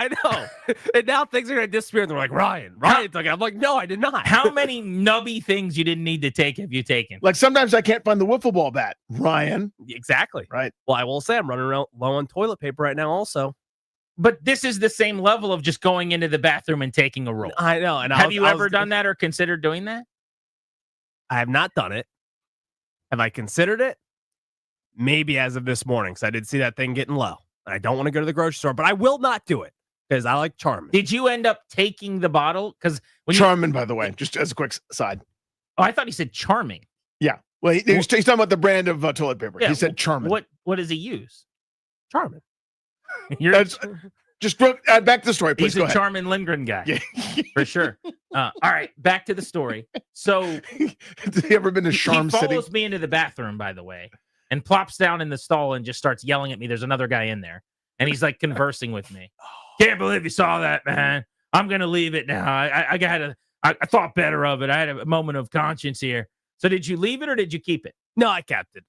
[SPEAKER 7] know. And now things are going to disappear. And they're like, Ryan's like, I'm like, no, I did not.
[SPEAKER 20] How many nubby things you didn't need to take have you taken?
[SPEAKER 21] Like sometimes I can't find the wiffle ball bat. Ryan.
[SPEAKER 7] Exactly.
[SPEAKER 21] Right.
[SPEAKER 7] Well, I will say I'm running around low on toilet paper right now also.
[SPEAKER 20] But this is the same level of just going into the bathroom and taking a roll.
[SPEAKER 7] I know. And
[SPEAKER 20] have you ever done that or considered doing that?
[SPEAKER 7] I have not done it. Have I considered it? maybe as of this morning, because I did see that thing getting low. I don't want to go to the grocery store, but I will not do it because I like Charmin.
[SPEAKER 20] Did you end up taking the bottle? Because
[SPEAKER 21] Charmin, by the way, just as a quick side.
[SPEAKER 20] Oh, I thought he said Charming.
[SPEAKER 21] Yeah. Well, he's talking about the brand of toilet paper.
[SPEAKER 20] Yeah,
[SPEAKER 21] he said Charmin.
[SPEAKER 20] What does he use?
[SPEAKER 7] Charmin.
[SPEAKER 21] Just back to the story, please.
[SPEAKER 20] He's a Charmin Lindgren guy.
[SPEAKER 21] Yeah.
[SPEAKER 20] For sure. All right, back to the story. So,
[SPEAKER 21] have you ever been to Charm City?
[SPEAKER 20] He follows me into the bathroom, by the way, and plops down in the stall and just starts yelling at me. There's another guy in there, and he's like conversing with me. Can't believe you saw that, man. I'm gonna leave it now. I thought better of it. I had a moment of conscience here. So, did you leave it or did you keep it?
[SPEAKER 7] No, I kept it.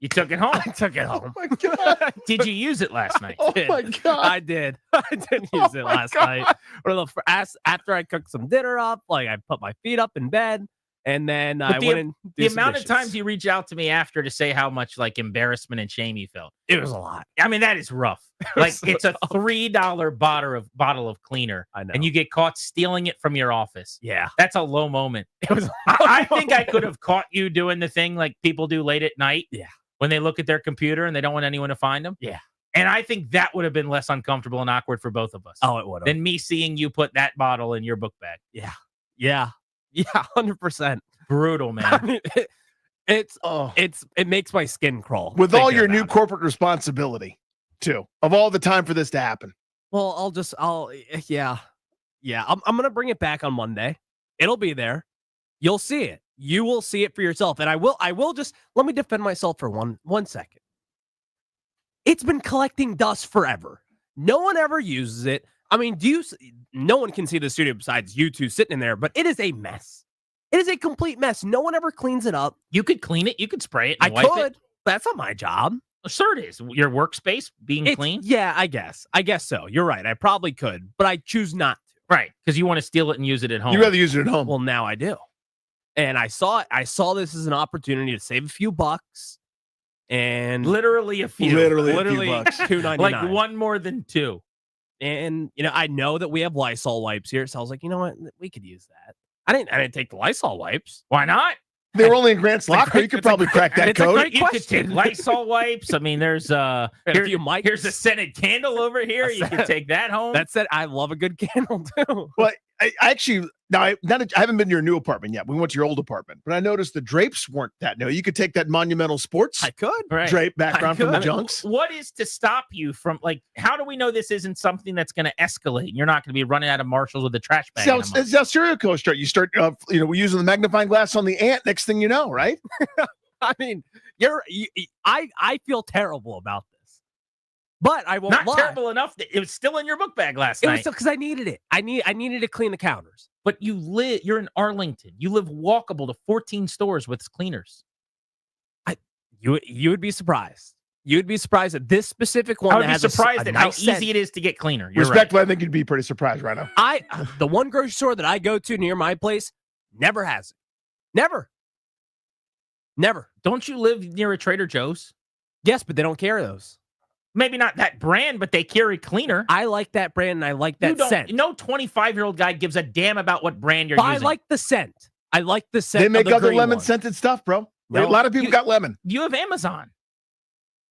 [SPEAKER 20] You took it home.
[SPEAKER 7] I took it home.
[SPEAKER 21] Oh my God.
[SPEAKER 20] Did you use it last night?
[SPEAKER 21] Oh my God.
[SPEAKER 7] I did. I did use it last night. After I cooked some dinner up, like I put my feet up in bed, and then I went and
[SPEAKER 20] the amount of times you reach out to me after to say how much like embarrassment and shame you felt.
[SPEAKER 7] It was a lot.
[SPEAKER 20] I mean, that is rough. Like it's a $3 bottle of cleaner,
[SPEAKER 7] I know.
[SPEAKER 20] and you get caught stealing it from your office.
[SPEAKER 7] Yeah,
[SPEAKER 20] that's a low moment.
[SPEAKER 7] It was.
[SPEAKER 20] I think I could have caught you doing the thing like people do late at night.
[SPEAKER 7] Yeah.
[SPEAKER 20] When they look at their computer and they don't want anyone to find them.
[SPEAKER 7] Yeah.
[SPEAKER 20] And I think that would have been less uncomfortable and awkward for both of us.
[SPEAKER 7] Oh, it would have.
[SPEAKER 20] Than me seeing you put that bottle in your book bag.
[SPEAKER 7] Yeah. 100%.
[SPEAKER 20] Brutal, man.
[SPEAKER 7] I mean, it makes my skin crawl.
[SPEAKER 21] With all your new corporate responsibility, too, of all the time for this to happen.
[SPEAKER 7] Well, I'm gonna bring it back on Monday. It'll be there. You'll see it. You will see it for yourself. And I will just let me defend myself for one second. It's been collecting dust forever. No one ever uses it. I mean, no one can see the studio besides you two sitting in there, but it is a mess. It is a complete mess. No one ever cleans it up.
[SPEAKER 20] You could clean it. You could spray it.
[SPEAKER 7] I
[SPEAKER 20] And wipe
[SPEAKER 7] could.
[SPEAKER 20] It.
[SPEAKER 7] But that's not my job.
[SPEAKER 20] Sure, it is. Your workspace being clean.
[SPEAKER 7] Yeah, I guess so. You're right. I probably could, but I choose not to.
[SPEAKER 20] Right, because you want to steal it and use it at home.
[SPEAKER 21] You'd rather use it at home.
[SPEAKER 7] Well, now I do. And I saw this as an opportunity to save a few bucks. And
[SPEAKER 20] literally a few.
[SPEAKER 21] Literally a few bucks.
[SPEAKER 7] $2.99.
[SPEAKER 20] Like one more than two.
[SPEAKER 7] And I know that we have Lysol wipes here, so I was like, you know what, we could use that. I didn't take the Lysol wipes.
[SPEAKER 20] Why not?
[SPEAKER 21] They were only in Grant's locker. You could probably crack that code.
[SPEAKER 20] You could take Lysol wipes. I mean, here's here's a scented candle over here. You can take that home.
[SPEAKER 7] That said, I love a good candle too.
[SPEAKER 21] Well, I actually I haven't been to your new apartment yet. We went to your old apartment, but I noticed the drapes weren't that new. You could take that Monumental Sports drape background from the junks.
[SPEAKER 20] What is to stop you from how do we know this isn't something that's going to escalate? You're not going to be running out of Marshalls with a trash bag.
[SPEAKER 21] It's how serial killers start. You start, we're using the magnifying glass on the ant. Next thing you know, right?
[SPEAKER 7] I mean, I feel terrible about this. But I won't
[SPEAKER 20] lie.
[SPEAKER 7] Not
[SPEAKER 20] terrible enough that it was still in your book bag last night.
[SPEAKER 7] It was because I needed it. I needed to clean the counters.
[SPEAKER 20] But you're in Arlington. You live walkable to 14 stores with cleaners.
[SPEAKER 7] You would be surprised. You'd be surprised at this specific one.
[SPEAKER 20] I would be surprised at how easy it is to get cleaner. You're
[SPEAKER 21] Respectfully, I think you'd be pretty surprised right now.
[SPEAKER 7] The one grocery store that I go to near my place never has it. Never.
[SPEAKER 20] Don't you live near a Trader Joe's?
[SPEAKER 7] Yes, but they don't carry those.
[SPEAKER 20] Maybe not that brand, but they carry cleaner.
[SPEAKER 7] I like that brand and I like that scent.
[SPEAKER 20] No 25-year-old guy gives a damn about what brand you're using.
[SPEAKER 7] I like the scent.
[SPEAKER 21] They make other lemon-scented stuff, bro. No, a lot of people got lemon.
[SPEAKER 20] You have Amazon.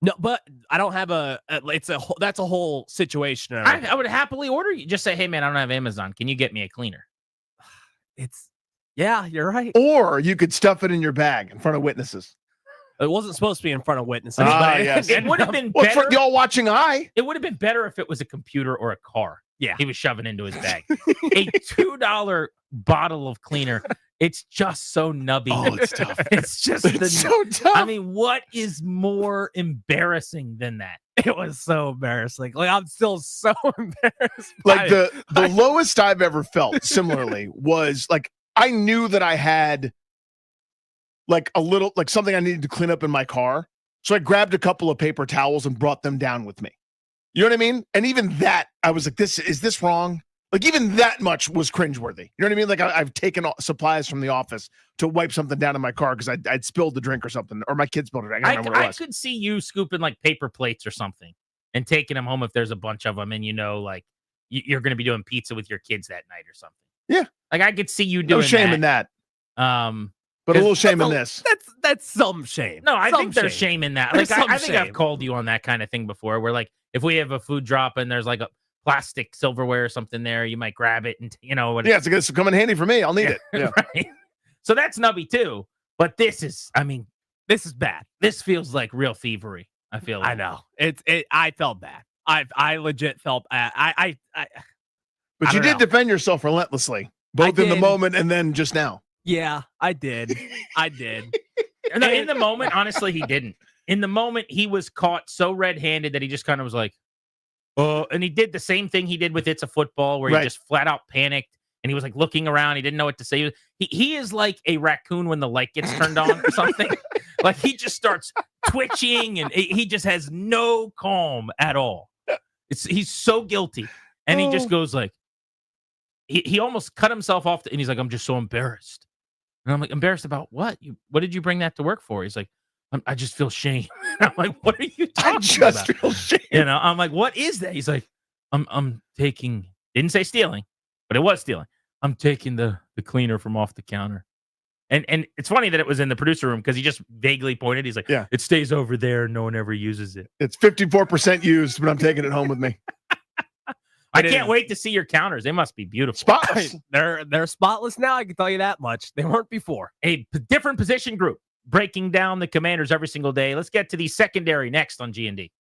[SPEAKER 7] No, but I don't have that's a whole situation.
[SPEAKER 20] I would happily order you. Just say, hey, man, I don't have Amazon. Can you get me a cleaner?
[SPEAKER 7] Yeah, you're right.
[SPEAKER 21] Or you could stuff it in your bag in front of witnesses.
[SPEAKER 7] It wasn't supposed to be in front of witnesses.
[SPEAKER 21] Yes.
[SPEAKER 20] It would have been better.
[SPEAKER 21] For the all-watching eye.
[SPEAKER 20] It would have been better if it was a computer or a car.
[SPEAKER 7] Yeah.
[SPEAKER 20] He was shoving into his bag. A $2 bottle of cleaner. It's just so nubby.
[SPEAKER 21] Oh, it's tough.
[SPEAKER 20] It's just
[SPEAKER 21] so tough.
[SPEAKER 20] I mean, what is more embarrassing than that?
[SPEAKER 7] It was so embarrassing. I'm still so embarrassed.
[SPEAKER 21] The lowest I've ever felt similarly was I knew that I had a little, something I needed to clean up in my car. So I grabbed a couple of paper towels and brought them down with me. You know what I mean? And even that, I was like, is this wrong? Even that much was cringeworthy. You know what I mean? I've taken supplies from the office to wipe something down in my car because I'd spilled the drink or something, or my kids spilled it. I can't remember what it was.
[SPEAKER 20] I could see you scooping paper plates or something and taking them home if there's a bunch of them and you're going to be doing pizza with your kids that night or something.
[SPEAKER 21] Yeah.
[SPEAKER 20] I could see you doing
[SPEAKER 21] no shame in that. but a little shame in this.
[SPEAKER 7] That's some shame.
[SPEAKER 20] No, I
[SPEAKER 7] Some
[SPEAKER 20] think there's shame in that.
[SPEAKER 7] There's
[SPEAKER 20] Like,
[SPEAKER 7] some
[SPEAKER 20] I think I've
[SPEAKER 7] shame.
[SPEAKER 20] called you on that kind of thing before, where like if we have a food drop and there's like a plastic silverware or something there, you might grab it and
[SPEAKER 21] It's come in handy for me. I'll need it. Yeah.
[SPEAKER 20] Right. So that's nubby too. But this is
[SPEAKER 7] bad.
[SPEAKER 20] This feels like real thievery. I feel like.
[SPEAKER 7] I know. I felt bad. I legit felt I
[SPEAKER 21] But you did defend yourself relentlessly, both in the moment and then just now.
[SPEAKER 7] Yeah, I did. I did.
[SPEAKER 20] No, in the moment, honestly, he didn't. In the moment, he was caught so red-handed that he just kind of was like, oh, and he did the same thing he did with It's a Football, where he just flat out panicked and he was like looking around. He didn't know what to say. He is like a raccoon when the light gets turned on or something. Like he just starts twitching and he just has no calm at all. He's so guilty. And he just goes like, he almost cut himself off and he's like, I'm just so embarrassed. And I'm like, embarrassed about what? What did you bring that to work for? He's like, I just feel shame. I'm like, what are you talking about?
[SPEAKER 21] Feel shame.
[SPEAKER 20] You know, I'm like, what is that? He's like, I'm taking, didn't say stealing, but it was stealing. I'm taking the cleaner from off the counter. And it's funny that it was in the producer room because he just vaguely pointed. He's like, it stays over there. No one ever uses it.
[SPEAKER 21] It's 54% used, but I'm taking it home with me.
[SPEAKER 20] I can't wait to see your counters. They must be beautiful.
[SPEAKER 21] Spotless.
[SPEAKER 7] They're spotless now. I can tell you that much. They weren't before.
[SPEAKER 20] A different position group breaking down the Commanders every single day. Let's get to the secondary next on G&D.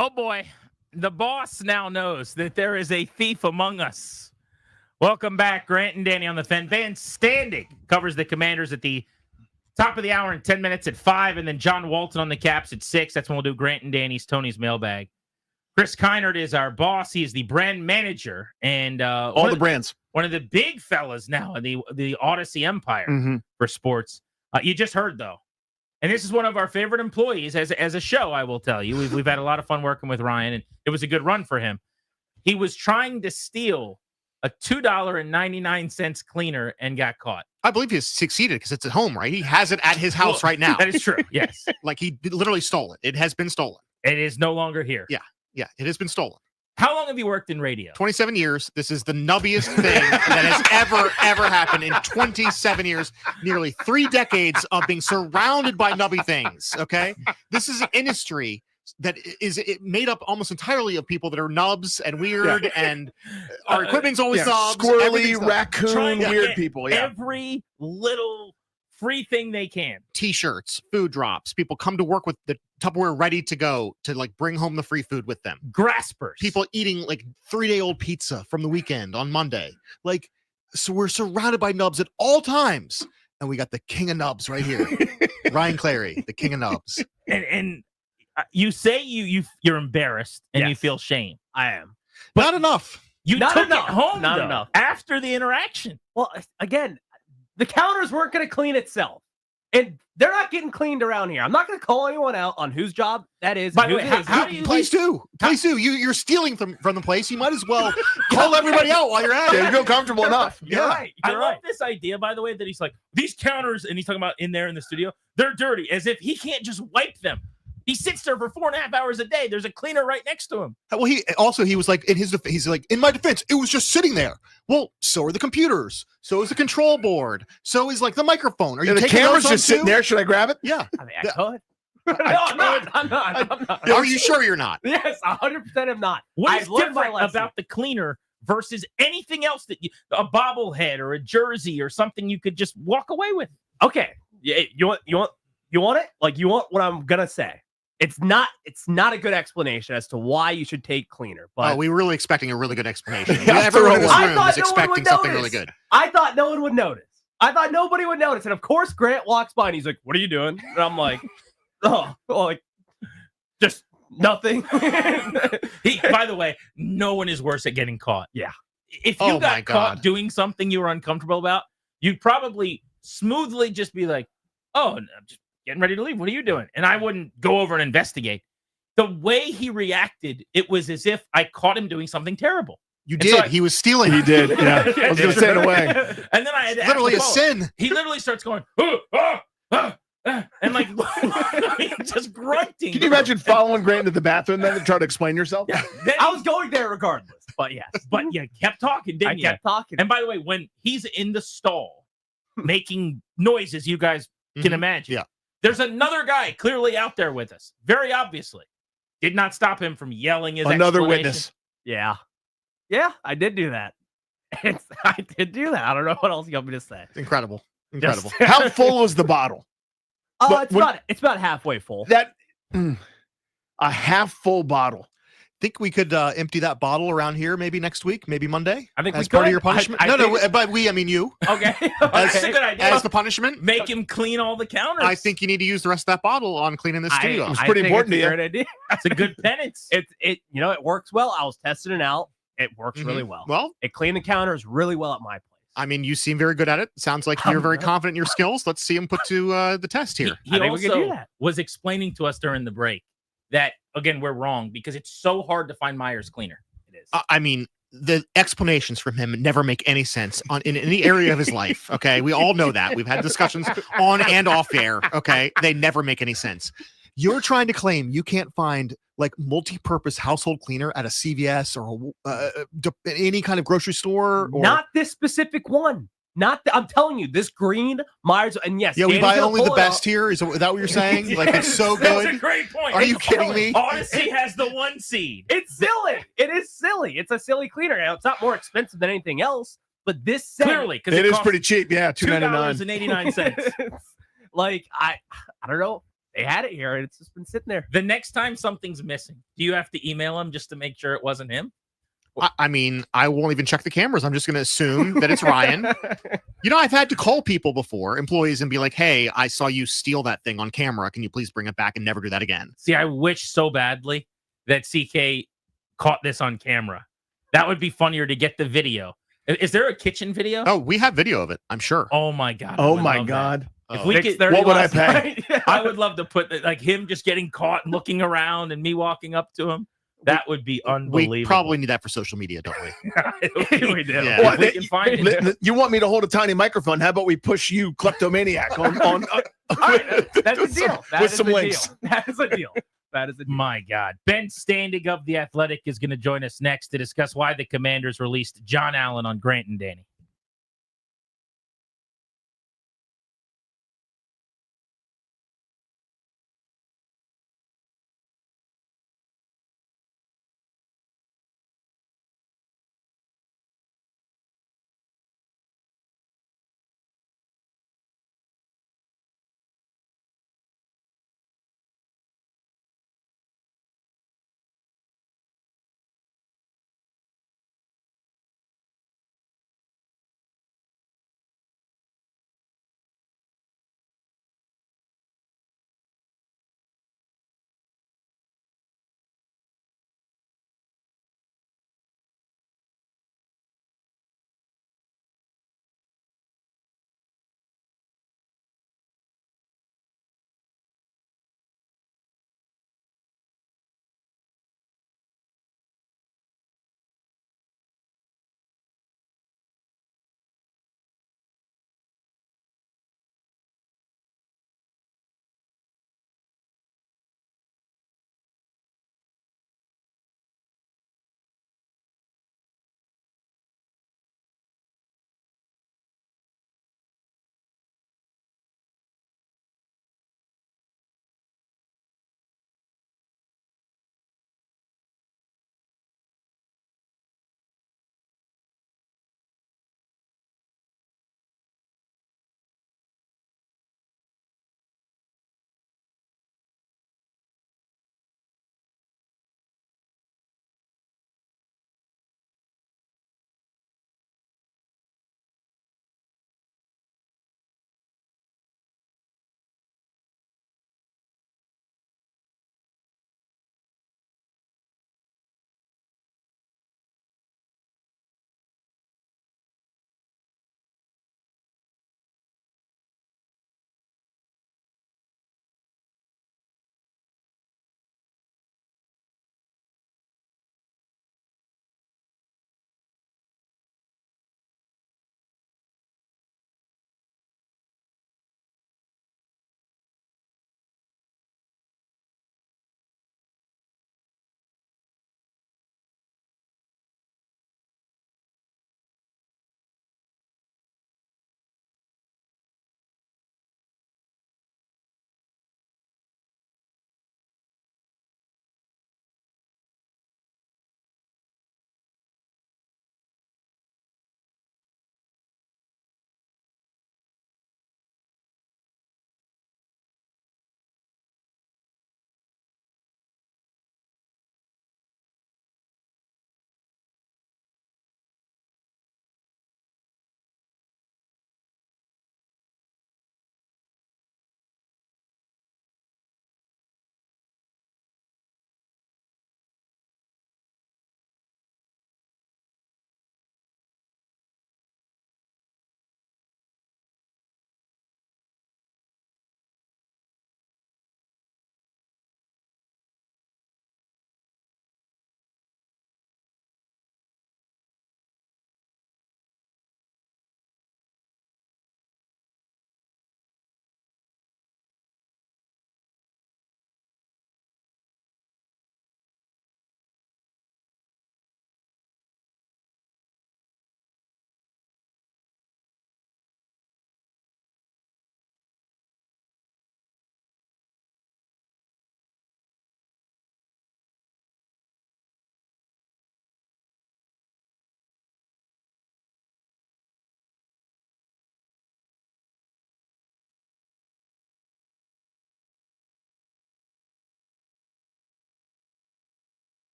[SPEAKER 20] Oh, boy. The boss now knows that there is a thief among us. Welcome back, Grant and Danny on the Fan. Van Standing covers the Commanders at the top of the hour in 10 minutes at 5, and then John Walton on the Caps at 6. That's when we'll do Grant and Danny's Tony's Mailbag. Chris Keinert is our boss. He is the brand manager and
[SPEAKER 21] all the brands.
[SPEAKER 20] One of the big fellas now in the Odyssey Empire for sports. You just heard, though. And this is one of our favorite employees as a show, I will tell you. We've had a lot of fun working with Ryan, and it was a good run for him. He was trying to steal a $2.99 cleaner and got caught.
[SPEAKER 6] I believe he succeeded because it's at home, right? He has it at his house right now.
[SPEAKER 20] That is true, yes.
[SPEAKER 6] Like he literally stole it. It has been stolen.
[SPEAKER 20] It is no longer here.
[SPEAKER 6] Yeah, it has been stolen.
[SPEAKER 20] How long have you worked in radio?
[SPEAKER 6] 27 years. This is the nubbiest thing that has ever happened in 27 years. Nearly 3 decades of being surrounded by nubby things, okay? This is an industry that is made up almost entirely of people that are nubs and weird, and our equipment's always nubs.
[SPEAKER 21] Squirrely, raccoon, weird people. Yeah.
[SPEAKER 20] Every little free thing they can.
[SPEAKER 6] T-shirts, food drops. People come to work with the Tupperware ready to go to like bring home the free food with them.
[SPEAKER 20] Graspers.
[SPEAKER 6] People eating like 3-day-old pizza from the weekend on Monday. Like, so we're surrounded by nubs at all times. And we got the king of nubs right here. Ryan Clary, the king of nubs.
[SPEAKER 20] And you say you're embarrassed and you feel shame.
[SPEAKER 7] I am.
[SPEAKER 6] But not enough.
[SPEAKER 20] You
[SPEAKER 7] not
[SPEAKER 20] took
[SPEAKER 7] enough.
[SPEAKER 20] it home
[SPEAKER 7] Not
[SPEAKER 20] though,
[SPEAKER 7] enough.
[SPEAKER 20] after the interaction.
[SPEAKER 7] Well, again, the counters weren't going to clean itself. And they're not getting cleaned around here. I'm not going to call anyone out on whose job that is.
[SPEAKER 20] By the way, how do you
[SPEAKER 6] please do. You're stealing from the place. You might as well call everybody out while you're at it.
[SPEAKER 21] You feel comfortable enough.
[SPEAKER 20] You're right. I love this idea, by the way, that he's like, these counters, and he's talking about in there in the studio, they're dirty, as if he can't just wipe them. He sits there for 4.5 hours a day. There's a cleaner right next to him.
[SPEAKER 6] Well, he was like, he's like, in my defense, it was just sitting there. Well, so are the computers. So is the control board. So is like the microphone. Are you
[SPEAKER 21] the
[SPEAKER 6] taking
[SPEAKER 21] camera's
[SPEAKER 6] those
[SPEAKER 21] just sitting there? Should I grab it?
[SPEAKER 6] Yeah.
[SPEAKER 7] I mean, I could. No, I'm not.
[SPEAKER 6] Are you sure you're not?
[SPEAKER 7] Yes, 100% am not.
[SPEAKER 20] What is different about the cleaner versus anything else that a bobblehead or a jersey or something you could just walk away with?
[SPEAKER 7] Okay. You want it? Like, you want what I'm gonna say? It's not a good explanation as to why you should take cleaner. But
[SPEAKER 6] we were really expecting a really good explanation. Everyone in this room was expecting something really good.
[SPEAKER 7] I thought no one would notice. I thought nobody would notice. And of course, Grant walks by and he's like, "What are you doing?" And I'm like, just nothing.
[SPEAKER 20] By the way, no one is worse at getting caught.
[SPEAKER 7] Yeah.
[SPEAKER 20] If you got caught doing something you were uncomfortable about, you'd probably smoothly just be like, "Oh, I'm just getting ready to leave. What are you doing?" And I wouldn't go over and investigate. The way he reacted, it was as if I caught him doing something terrible.
[SPEAKER 6] You did. So he was stealing.
[SPEAKER 21] He did. Yeah. I was going to say it away.
[SPEAKER 20] And then I had to
[SPEAKER 6] literally a sin.
[SPEAKER 20] He literally starts going, and like just grunting.
[SPEAKER 21] Can you imagine following Grant into the bathroom then to try to explain yourself?
[SPEAKER 7] Yeah. I was going there regardless, but yes.
[SPEAKER 20] But you kept talking, didn't you?
[SPEAKER 7] I kept talking.
[SPEAKER 20] And by the way, when he's in the stall making noises, you guys can imagine.
[SPEAKER 6] Yeah.
[SPEAKER 20] There's another guy clearly out there with us. Very obviously. Did not stop him from yelling his
[SPEAKER 21] another witness.
[SPEAKER 7] Yeah. Yeah, I did do that. I did do that. I don't know what else you want me to say.
[SPEAKER 6] Incredible.
[SPEAKER 21] How full was the bottle?
[SPEAKER 7] It's about halfway full.
[SPEAKER 21] A half full bottle.
[SPEAKER 6] Think we could empty that bottle around here maybe next week, maybe Monday?
[SPEAKER 7] I think
[SPEAKER 6] as part of your punishment. By we, I mean you.
[SPEAKER 20] Okay. That's a good idea.
[SPEAKER 6] As the punishment,
[SPEAKER 20] make him clean all the counters.
[SPEAKER 6] I think you need to use the rest of that bottle on cleaning the studio.
[SPEAKER 21] It's pretty important to you.
[SPEAKER 7] Great idea.
[SPEAKER 20] That's a good penance.
[SPEAKER 7] It works well. I was testing it out. It works really well.
[SPEAKER 6] Well,
[SPEAKER 7] it cleaned the counters really well at my place.
[SPEAKER 6] I mean, you seem very good at it. Sounds like you're very confident in your skills. Let's see him put to the test here.
[SPEAKER 20] He also was explaining to us during the break that, again, we're wrong because it's so hard to find Myers cleaner. It is.
[SPEAKER 6] I mean, the explanations from him never make any sense in any area of his life. Okay. We all know that. We've had discussions on and off air. Okay. They never make any sense. You're trying to claim you can't find like multi-purpose household cleaner at a CVS or any kind of grocery store? Or...
[SPEAKER 7] Not this specific one. I'm telling you, this green Myers, and yes.
[SPEAKER 6] Yeah, we buy only the best here. Is that what you're saying? Like, it's so good.
[SPEAKER 20] That's a great point.
[SPEAKER 6] Are you kidding me?
[SPEAKER 20] Odyssey has the 1 seed.
[SPEAKER 7] It's silly. It is silly. It's a silly cleaner. Now, it's not more expensive than anything else, but this
[SPEAKER 20] clearly,
[SPEAKER 21] because it is pretty cheap. Yeah, $2.99.
[SPEAKER 20] $2.89.
[SPEAKER 7] Like, I don't know. they had it here and it's just been sitting there.
[SPEAKER 20] The next time something's missing, do you have to email him just to make sure it wasn't him?
[SPEAKER 6] I mean, I won't even check the cameras. I'm just going to assume that it's Ryan. You know, I've had to call people before, employees, and be like, hey, I saw you steal that thing on camera. Can you please bring it back and never do that again?
[SPEAKER 20] See, I wish so badly that CK caught this on camera. That would be funnier to get the video. Is there a kitchen video?
[SPEAKER 6] Oh, we have video of it, I'm sure.
[SPEAKER 20] Oh, my God.
[SPEAKER 21] Oh, my God.
[SPEAKER 20] If we could,
[SPEAKER 21] what would I pay?
[SPEAKER 20] I would love to put like him just getting caught and looking around and me walking up to him. That would be unbelievable.
[SPEAKER 6] We probably need that for social media, don't we?
[SPEAKER 20] We do.
[SPEAKER 6] Yeah.
[SPEAKER 20] Well, we can find it.
[SPEAKER 21] You want me to hold a tiny microphone? How about we push you, kleptomaniac, on
[SPEAKER 7] That's a deal.
[SPEAKER 21] with some links.
[SPEAKER 7] That is a deal. That is a deal.
[SPEAKER 20] My God. Ben Standig of The Athletic is going to join us next to discuss why the Commanders released John Allen on Grant and Danny.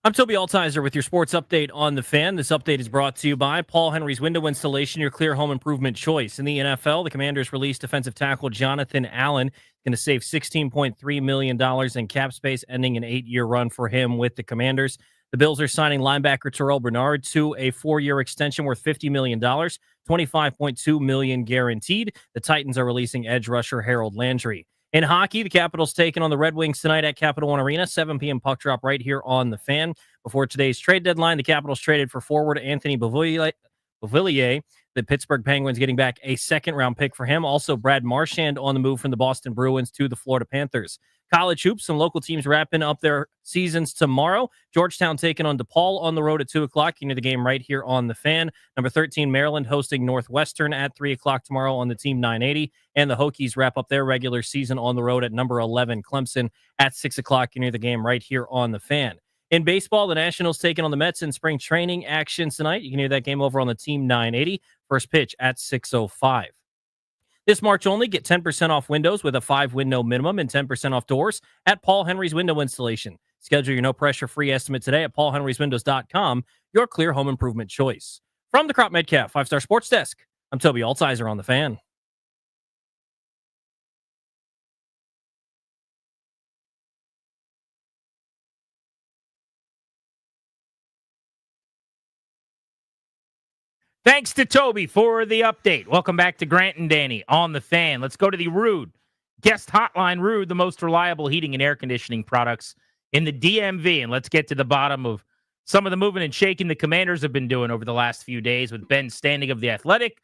[SPEAKER 17] I'm Toby Altizer with your sports update on the Fan. This update is brought to you by Paul Henry's Window Installation, your clear home improvement choice. In the NFL, the Commanders released defensive tackle Jonathan Allen, going to save $16.3 million in cap space, ending an 8-year run for him with the Commanders. The Bills are signing linebacker Terrell Bernard to a 4-year extension worth $50 million, $25.2 million guaranteed. The Titans are releasing edge rusher Harold Landry. In hockey, the Capitals taking on the Red Wings tonight at Capital One Arena, 7 p.m. puck drop right here on the Fan. Before today's trade deadline, the Capitals traded for forward Anthony Beauvillier. The Pittsburgh Penguins getting back a second-round pick for him. Also, Brad Marchand on the move from the Boston Bruins to the Florida Panthers. College hoops, some local teams wrapping up their seasons tomorrow. Georgetown taking on DePaul on the road at 2 o'clock. You know the game right here on the Fan. Number 13, Maryland hosting Northwestern at 3 o'clock tomorrow on the Team 980. And the Hokies wrap up their regular season on the road at number 11, Clemson at 6 o'clock. You know the game right here on the Fan. In baseball, the Nationals taking on the Mets in spring training action tonight. You can hear that game over on the Team 980. First pitch at 6:05. This March only, get 10% off windows with a 5-window minimum and 10% off doors at Paul Henry's Window Installation. Schedule your no-pressure free estimate today at paulhenryswindows.com, your clear home improvement choice. From the Crop Metcalf 5-Star Sports Desk, I'm Toby Altizer on the Fan.
[SPEAKER 20] Thanks to Toby for the update. Welcome back to Grant and Danny on the Fan. Let's go to the Rude guest hotline. Rude, the most reliable heating and air conditioning products in the DMV. And let's get to the bottom of some of the moving and shaking the Commanders have been doing over the last few days with Ben Standing of The Athletic,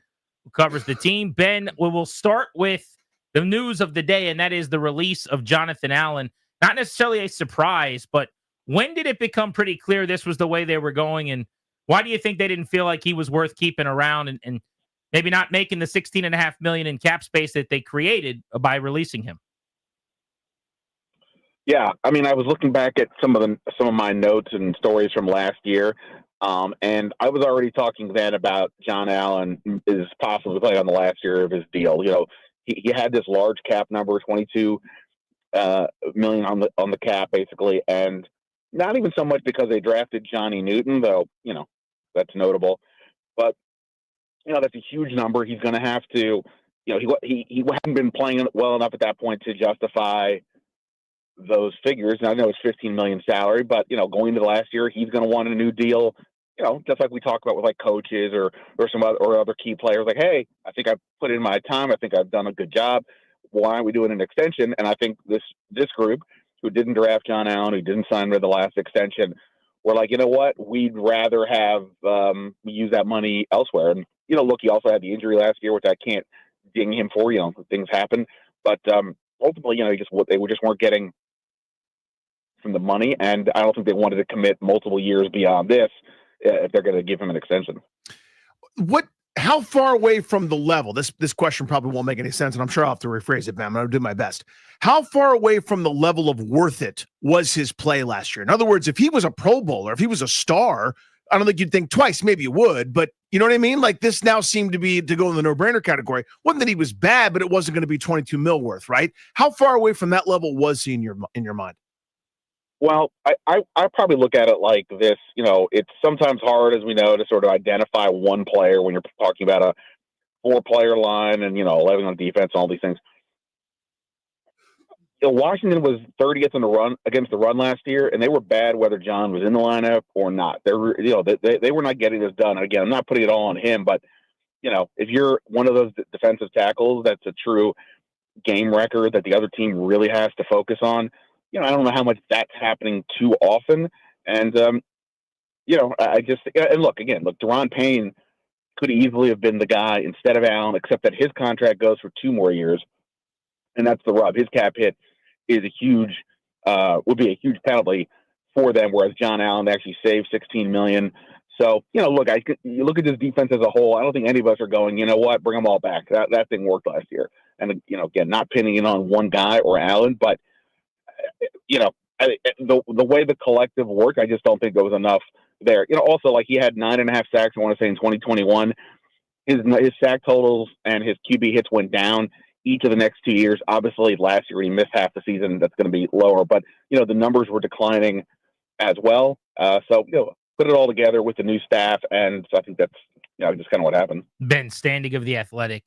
[SPEAKER 20] who covers the team. Ben, we'll start with the news of the day, and that is the release of Jonathan Allen. Not necessarily a surprise, but when did it become pretty clear this was the way they were going, and why do you think they didn't feel like he was worth keeping around and maybe not making the $16.5 million in cap space that they created by releasing him?
[SPEAKER 16] Yeah, I mean, I was looking back at some of my notes and stories from last year, and I was already talking then about John Allen is possibly playing on the last year of his deal. You know, he had this large cap number, $22 million on the cap, basically, and not even so much because they drafted Johnny Newton, though, you know, that's notable. But, you know, that's a huge number. He's going to have to, you know, he hadn't been playing well enough at that point to justify those figures. And I know it's $15 million salary, but, you know, going into the last year, he's going to want a new deal, you know, just like we talk about with like coaches or some other key players. Like, hey, I think I've put in my time. I think I've done a good job. Why aren't we doing an extension? And I think this group who didn't draft John Allen, who didn't sign with the last extension, we're like, you know what? We'd rather have use that money elsewhere. And, you know, look, he also had the injury last year, which I can't ding him for. You know, things happen. But ultimately, you know, they just weren't getting from the money. And I don't think they wanted to commit multiple years beyond this if they're going to give him an extension.
[SPEAKER 21] How far away from the level? This question probably won't make any sense, and I'm sure I'll have to rephrase it, man. I'm going to do my best. How far away from the level of worth it was his play last year? In other words, if he was a Pro Bowler, if he was a star, I don't think you'd think twice. Maybe you would, but you know what I mean? Like, this now seemed to go in the no-brainer category. Wasn't that he was bad, but it wasn't going to be 22 mil worth, right? How far away from that level was he in your mind?
[SPEAKER 16] Well, I probably look at it like this. You know, it's sometimes hard, as we know, to sort of identify one player when you're talking about a 4-player line and, you know, 11 on defense and all these things. You know, Washington was 30th in the run against the run last year, and they were bad whether John was in the lineup or not. They were not getting this done. And again, I'm not putting it all on him, but, you know, if you're one of those defensive tackles that's a true game record that the other team really has to focus on, you know, I don't know how much that's happening too often. And, you know, look, Deron Payne could easily have been the guy instead of Allen, except that his contract goes for 2 more years. And that's the rub. His cap hit is would be a huge penalty for them, whereas John Allen actually saved $16 million. So, you know, look, you look at this defense as a whole, I don't think any of us are going, you know what, bring them all back. That thing worked last year. And, you know, again, not pinning it on one guy or Allen, but, you know, the way the collective worked, I just don't think there was enough there. You know, also, like, he had 9.5 sacks, I want to say, in 2021. His sack totals and his QB hits went down each of the next 2 years. Obviously, last year he missed half the season. That's going to be lower. But, you know, the numbers were declining as well. So, put it all together with the new staff, and so I think that's just kind of what happened.
[SPEAKER 20] Ben Standing of The Athletic.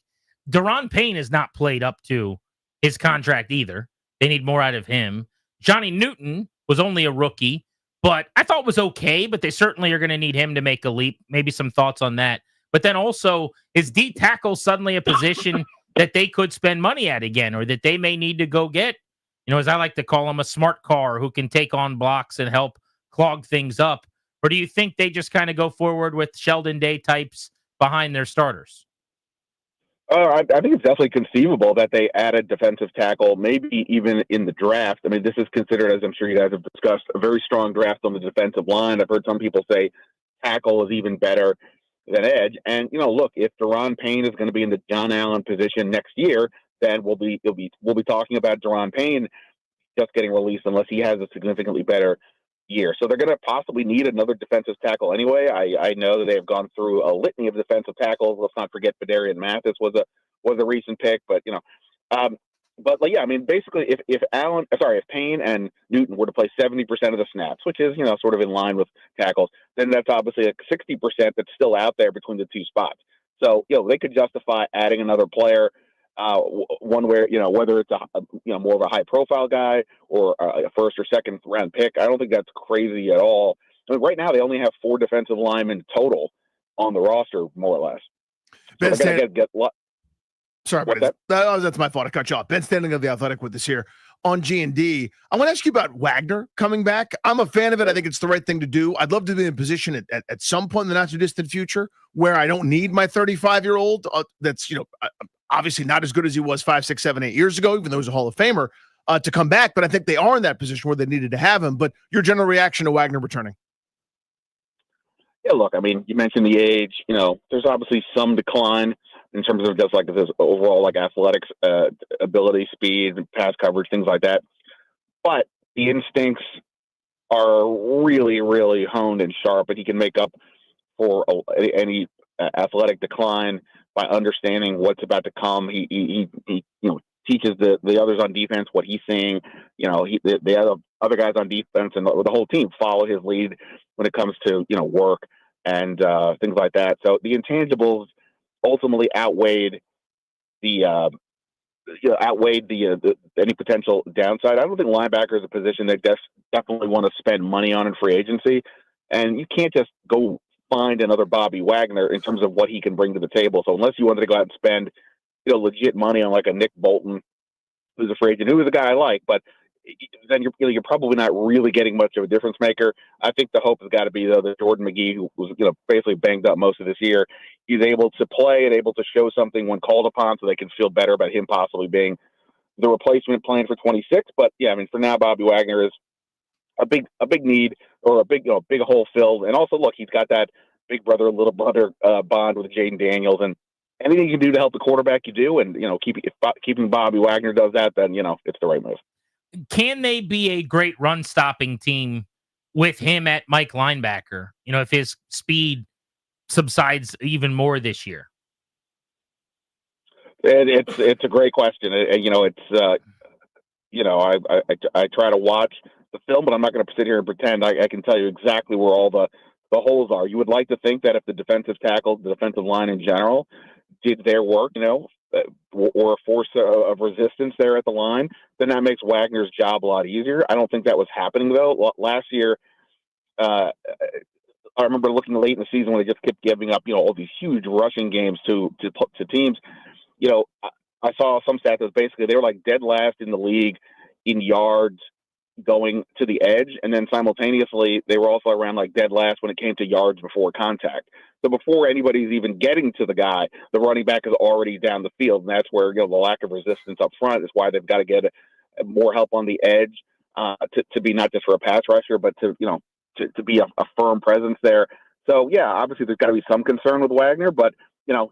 [SPEAKER 20] Deron Payne has not played up to his contract either. They need more out of him. Johnny Newton was only a rookie, but I thought was okay, but they certainly are going to need him to make a leap. Maybe some thoughts on that. But then also, is D tackle suddenly a position that they could spend money at again, or that they may need to go get, as I like to call him, a smart car who can take on blocks and help clog things up? Or do you think they just kind of go forward with Sheldon Day types behind their starters?
[SPEAKER 16] I think it's definitely conceivable that they added defensive tackle, maybe even in the draft. I mean, this is considered, as I'm sure you guys have discussed, a very strong draft on the defensive line. I've heard some people say tackle is even better than edge. And, look, if Deron Payne is going to be in the John Allen position next year, then we'll be talking about Deron Payne just getting released unless he has a significantly better year. So they're going to possibly need another defensive tackle anyway. I know that they have gone through a litany of defensive tackles. Let's not forget Badarian Mathis was a recent pick, but I mean, basically, if Payne and Newton were to play 70% of the snaps, which is sort of in line with tackles, then that's obviously like 60% that's still out there between the two spots. So they could justify adding another player. One where whether it's a more of a high profile guy or a first or second round pick. I don't think that's crazy at all. I mean, right now they only have 4 defensive linemen total on the roster, more or less. So
[SPEAKER 21] Sorry, but that's my fault. I cut you off. Ben Standing of The Athletic with us here on G&D. I want to ask you about Wagner coming back. I'm a fan of it. I think it's the right thing to do. I'd love to be in a position at some point in the not too distant future where I don't need my 35-year-old that's obviously not as good as he was 5, 6, 7, 8 years ago, even though he's a Hall of Famer, to come back. But I think they are in that position where they needed to have him. But your general reaction to Wagner returning?
[SPEAKER 16] Yeah, look, I mean, you mentioned the age. There's obviously some decline in terms of just like this overall like athletics, ability, speed, pass coverage, things like that. But the instincts are really, really honed and sharp, and he can make up for any athletic decline by understanding what's about to come. He teaches the others on defense what he's seeing. The other guys on defense and the whole team follow his lead when it comes to work and things like that. So the intangibles ultimately outweighed the any potential downside. I don't think linebacker is a position that definitely want to spend money on in free agency, and you can't just go find another Bobby Wagner in terms of what he can bring to the table. So unless you wanted to go out and spend legit money on like a Nick Bolton, who's a free agent, who is a guy I like, but then you're probably not really getting much of a difference maker. I think the hope has got to be though that Jordan McGee, who was basically banged up most of this year, he's able to play and able to show something when called upon, so they can feel better about him possibly being the replacement plan for 26. But yeah, I mean, for now, Bobby Wagner is a big need, or a big hole filled. And also, look, he's got that big brother, little brother bond with Jaden Daniels, and anything you can do to help the quarterback, you do. And keeping Bobby Wagner does that, then it's the right move.
[SPEAKER 20] Can they be a great run stopping team with him at Mike linebacker? If his speed subsides even more this year.
[SPEAKER 16] It's a great question. I try to watch the film, but I'm not going to sit here and pretend I can tell you exactly where all the holes are. You would like to think that if the defensive tackle, the defensive line in general, did their work, or a force of resistance there at the line, then that makes Wagner's job a lot easier. I don't think that was happening though. Last year, I remember looking late in the season when they just kept giving up, all these huge rushing games to teams. I saw some stats that was basically they were like dead last in the league in yards going to the edge, and then simultaneously they were also around like dead last when it came to yards before contact. So before anybody's even getting to the guy, the running back is already down the field, and that's where the lack of resistance up front is why they've got to get more help on the edge to be not just for a pass rusher, but to be a firm presence there. So yeah, obviously there's got to be some concern with Wagner, but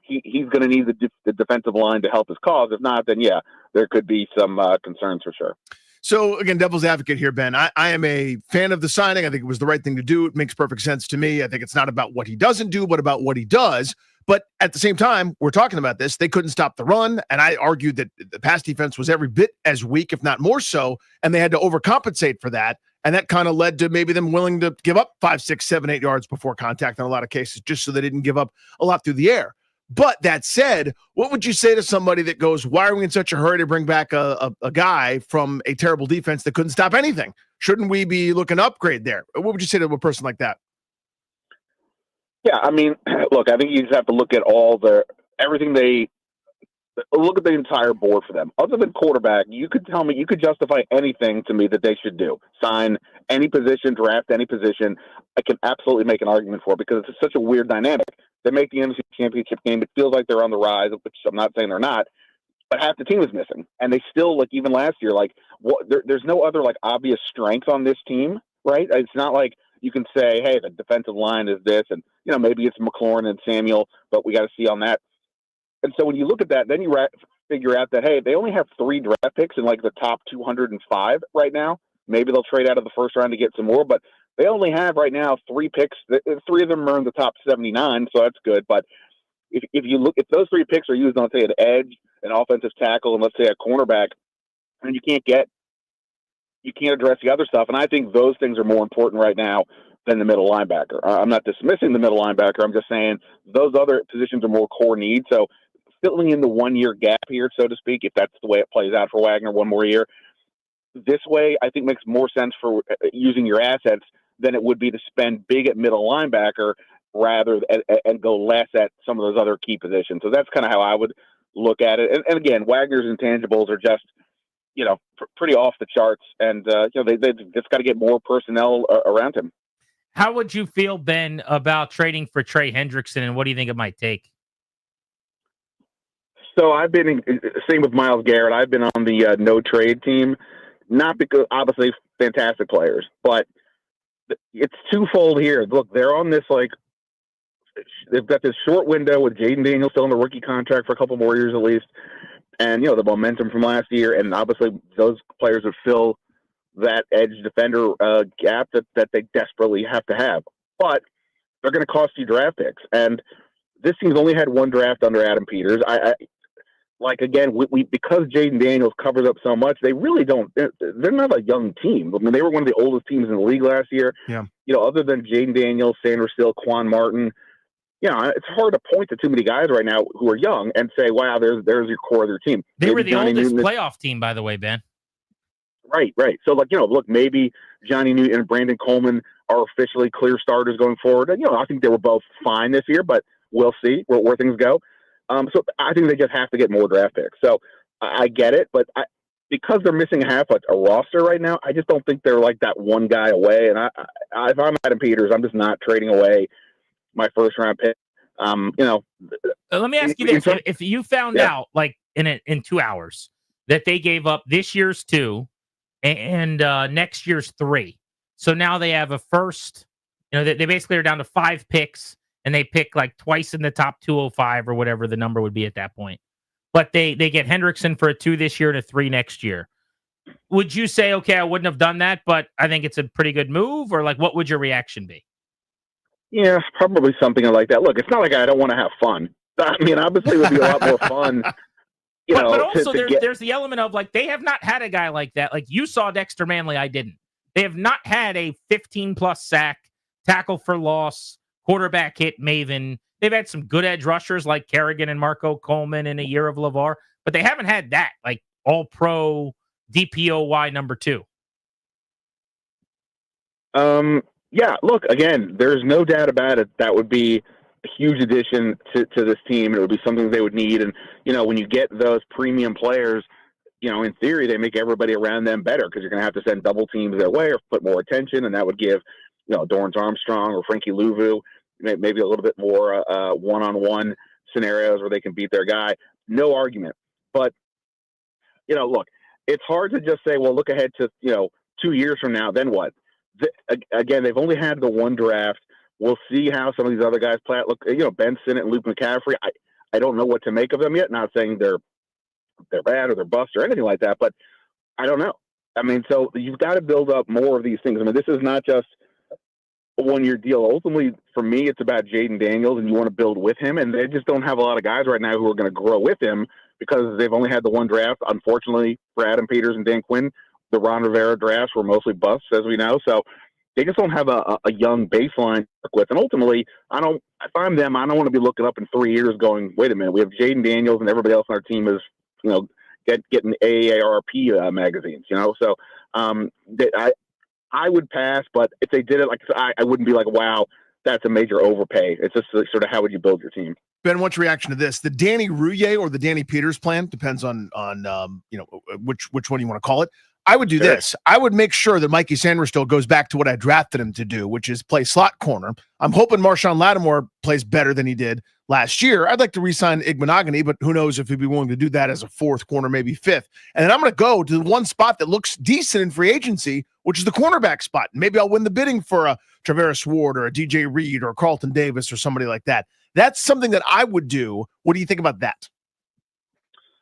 [SPEAKER 16] he's going to need the defensive line to help his cause. If not, then yeah, there could be some concerns for sure.
[SPEAKER 21] So, again, devil's advocate here, Ben. I am a fan of the signing. I think it was the right thing to do. It makes perfect sense to me. I think it's not about what he doesn't do, but about what he does. But at the same time, we're talking about this. They couldn't stop the run, and I argued that the pass defense was every bit as weak, if not more so, and they had to overcompensate for that. And that kind of led to maybe them willing to give up 5, 6, 7, 8 yards before contact in a lot of cases, just so they didn't give up a lot through the air. But that said, what would you say to somebody that goes, why are we in such a hurry to bring back a guy from a terrible defense that couldn't stop anything? Shouldn't we be looking to upgrade there? What would you say to a person like that?
[SPEAKER 16] Yeah, I mean, look, I think you just have to look at everything look at the entire board for them. Other than quarterback, you could justify anything to me that they should do. Sign any position, draft any position. I can absolutely make an argument for it because it's such a weird dynamic. They make the NFC Championship game. It feels like they're on the rise, which I'm not saying they're not, but half the team is missing. And they still, like, even last year, like, there's no other, like, obvious strength on this team, right? It's not like you can say, hey, the defensive line is this, and, you know, maybe it's McLaurin and Samuel, but we got to see on that. And so when you look at that, then you figure out that, hey, they only have 3 draft picks in, like, the top 205 right now. Maybe they'll trade out of the first round to get some more, but they only have right now 3 picks. 3 of them are in the top 79, so that's good. But if if those 3 picks are used on, say, an edge, an offensive tackle, and let's say a cornerback, and you can't address the other stuff. And I think those things are more important right now than the middle linebacker. I'm not dismissing the middle linebacker. I'm just saying those other positions are more core needs. So filling in the 1-year gap here, so to speak, if that's the way it plays out for Wagner, 1 more year, this way I think makes more sense for using your assets than it would be to spend big at middle linebacker rather and go less at some of those other key positions. So that's kind of how I would look at it. And again, Wagner's intangibles are just, you know, pretty off the charts, and you know, they just got to get more personnel around him.
[SPEAKER 20] How would you feel, Ben, about trading for Trey Hendrickson, and what do you think it might take?
[SPEAKER 16] So I've been same with Myles Garrett. I've been on the no trade team, not because obviously fantastic players, but it's twofold here. Look, they're on this, like, they've got this short window with Jaden Daniels still on the rookie contract for a couple more years at least, and you know the momentum from last year, and obviously those players would fill that edge defender gap that they desperately have to have. But they're going to cost you draft picks, and this team's only had 1 draft under Adam Peters. Like, again, we because Jaden Daniels covers up so much, they really don't. They're not a young team. I mean, they were one of the oldest teams in the league last year.
[SPEAKER 21] Yeah.
[SPEAKER 16] You know, other than Jaden Daniels, Sanders Still, Quan Martin. You know, it's hard to point to too many guys right now who are young and say, "Wow, there's your core of their team."
[SPEAKER 20] They were the oldest playoff team, by the way, Ben.
[SPEAKER 16] Right. So, like, you know, look, maybe Johnny Newton and Brandon Coleman are officially clear starters going forward. And, you know, I think they were both fine this year, but we'll see where things go. So I think they just have to get more draft picks. So I get it, but because they're missing half a roster right now, I just don't think they're like that one guy away. And if I'm Adam Peters, I'm just not trading away my first round pick. You know,
[SPEAKER 20] let me ask you this: if you found out, like, in 2 hours, that they gave up this year's 2 and next year's 3, so now they have a first. You know, they basically are down to 5 picks. And they pick like twice in the top 205 or whatever the number would be at that point. But they get Hendrickson for a 2 this year and a 3 next year. Would you say, okay, I wouldn't have done that, but I think it's a pretty good move? Or, like, what would your reaction be?
[SPEAKER 16] Yeah, probably something like that. Look, it's not like I don't want to have fun. I mean, obviously it would be a lot more fun.
[SPEAKER 20] But also there's the element of, like, they have not had a guy like that. Like, you saw Dexter Manley, I didn't. They have not had a 15-plus sack, tackle for loss, quarterback hit maven. They've had some good edge rushers like Kerrigan and Marco Coleman in a year of LeVar, but they haven't had that, like, all-pro DPOY number 2.
[SPEAKER 16] Yeah, look, again, there's no doubt about it. That would be a huge addition to this team. It would be something they would need. And, you know, when you get those premium players, you know, in theory, they make everybody around them better because you're going to have to send double teams their way or put more attention, and that would give, you know, Dorrance Armstrong or Frankie Louvu maybe a little bit more one-on-one scenarios where they can beat their guy. No argument. But, you know, look, it's hard to just say, well, look ahead to, you know, 2 years from now, then what? Again, they've only had the 1 draft. We'll see how some of these other guys play. Look, you know, Ben Sinnott and Luke McCaffrey, I don't know what to make of them yet. Not saying they're bad or they're bust or anything like that, but I don't know. I mean, so you've got to build up more of these things. I mean, this is not just a 1-year deal. Ultimately, for me, it's about Jaden Daniels, and you want to build with him. And they just don't have a lot of guys right now who are going to grow with him because they've only had the 1 draft. Unfortunately for Adam Peters and Dan Quinn, the Ron Rivera drafts were mostly busts, as we know. So they just don't have a young baseline to work with. And ultimately, if I'm them, I don't want to be looking up in 3 years going, wait a minute, we have Jaden Daniels and everybody else on our team is, getting AARP magazines, So I would pass, but if they did it, I wouldn't be like, wow, that's a major overpay. It's just sort of how would you build your team?
[SPEAKER 21] Ben, what's your reaction to this? The Danny Rouillet or the Danny Peters plan depends on which one you want to call it. I would do this. I would make sure that Mikey Sanders goes back to what I drafted him to do, which is play slot corner. I'm hoping Marshawn Lattimore plays better than he did last year. I'd like to re-sign Igbenogany, but who knows if he'd be willing to do that as a fourth corner, maybe fifth. And then I'm going to go to the one spot that looks decent in free agency, which is the cornerback spot. Maybe I'll win the bidding for a Traveris Ward or a DJ Reed or Carlton Davis or somebody like that. That's something that I would do. What do you think about that?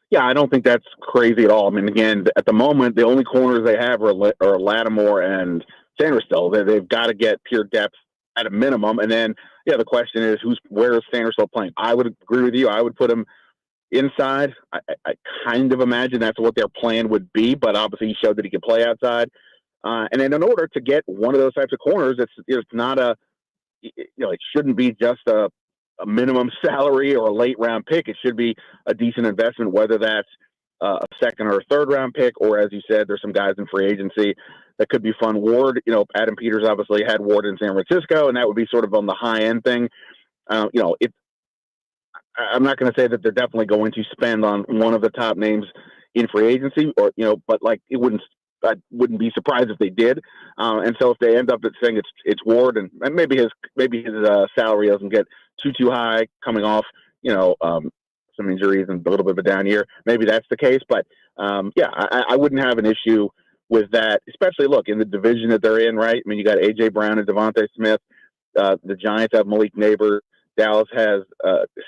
[SPEAKER 16] Yeah, I don't think that's crazy at all. I mean, again, at the moment, the only corners they have are Lattimore and Sanders still. They've got to get pure depth at a minimum. And then, the question is, where is Sanders still playing? I would agree with you. I would put him inside. I kind of imagine that's what their plan would be, but obviously he showed that he could play outside. And then in order to get one of those types of corners, it's not it shouldn't be just a minimum salary or a late round pick. It should be a decent investment, whether that's a second or a third round pick, or as you said, there's some guys in free agency that could be fun. Ward, Adam Peters obviously had Ward in San Francisco, and that would be sort of on the high end thing. I'm not going to say that they're definitely going to spend on one of the top names in free agency, or but I wouldn't be surprised if they did. And so if they end up saying it's Ward, and maybe his salary doesn't get too high coming off some injuries and a little bit of a down year, maybe that's the case. But I wouldn't have an issue with that, especially in the division that they're in, right? I mean, you got AJ Brown and Devontae Smith. The Giants have Malik Neighbors. Dallas has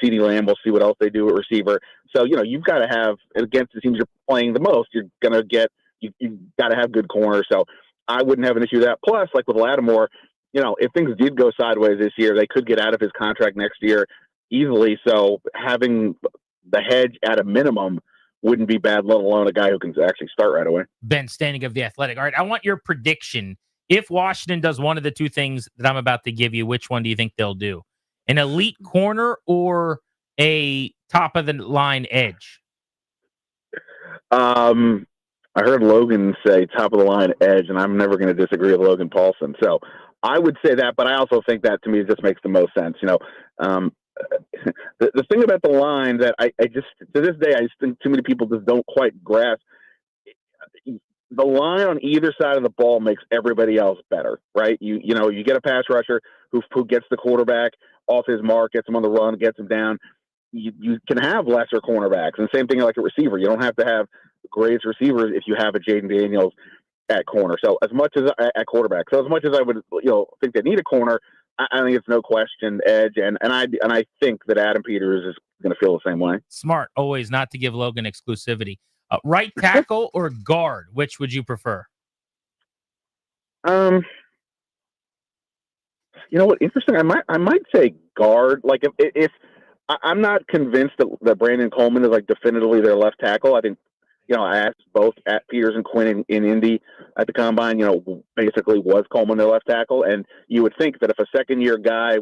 [SPEAKER 16] CeeDee Lamb. We'll see what else they do at receiver. So you've got to have, against the teams you're playing the most, you're gonna get. You've got to have good corners. So I wouldn't have an issue with that. Plus, like with Lattimore, if things did go sideways this year, they could get out of his contract next year easily. So having the hedge at a minimum wouldn't be bad, let alone a guy who can actually start right away.
[SPEAKER 20] Ben Standing of The Athletic. All right, I want your prediction. If Washington does one of the two things that I'm about to give you, which one do you think they'll do? An elite corner or a top-of-the-line edge?
[SPEAKER 16] I heard Logan say top of the line edge, and I'm never going to disagree with Logan Paulson. So I would say that, but I also think that to me just makes the most sense. The thing about the line that I just, to this day, I just think too many people just don't quite grasp. The line on either side of the ball makes everybody else better, right? You get a pass rusher who gets the quarterback off his mark, gets him on the run, gets him down. You can have lesser cornerbacks, and same thing like a receiver. You don't have to have the greatest receivers if you have a Jaden Daniels at corner. So as much as at quarterback, so as much as I would think they need a corner, I think it's no question edge, and I think that Adam Peters is going to feel the same way.
[SPEAKER 20] Smart, always not to give Logan exclusivity. Right tackle or guard, which would you prefer?
[SPEAKER 16] You know what? Interesting. I might say guard. Like if I'm not convinced that Brandon Coleman is definitively their left tackle. I think I asked both at Peters and Quinn in Indy at the combine. Basically was Coleman their left tackle, and you would think that if a second year guy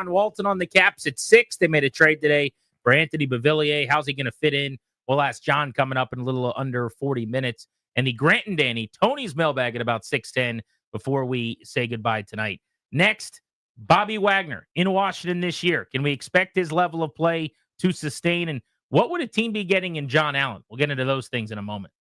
[SPEAKER 20] Walton on the Caps at 6. They made a trade today for Anthony Beauvillier. How's he going to fit in? We'll ask John coming up in a little under 40 minutes. And the Grant and Danny, Tony's mailbag at about 6:10 before we say goodbye tonight. Next, Bobby Wagner in Washington this year. Can we expect his level of play to sustain? And what would a team be getting in John Allen? We'll get into those things in a moment.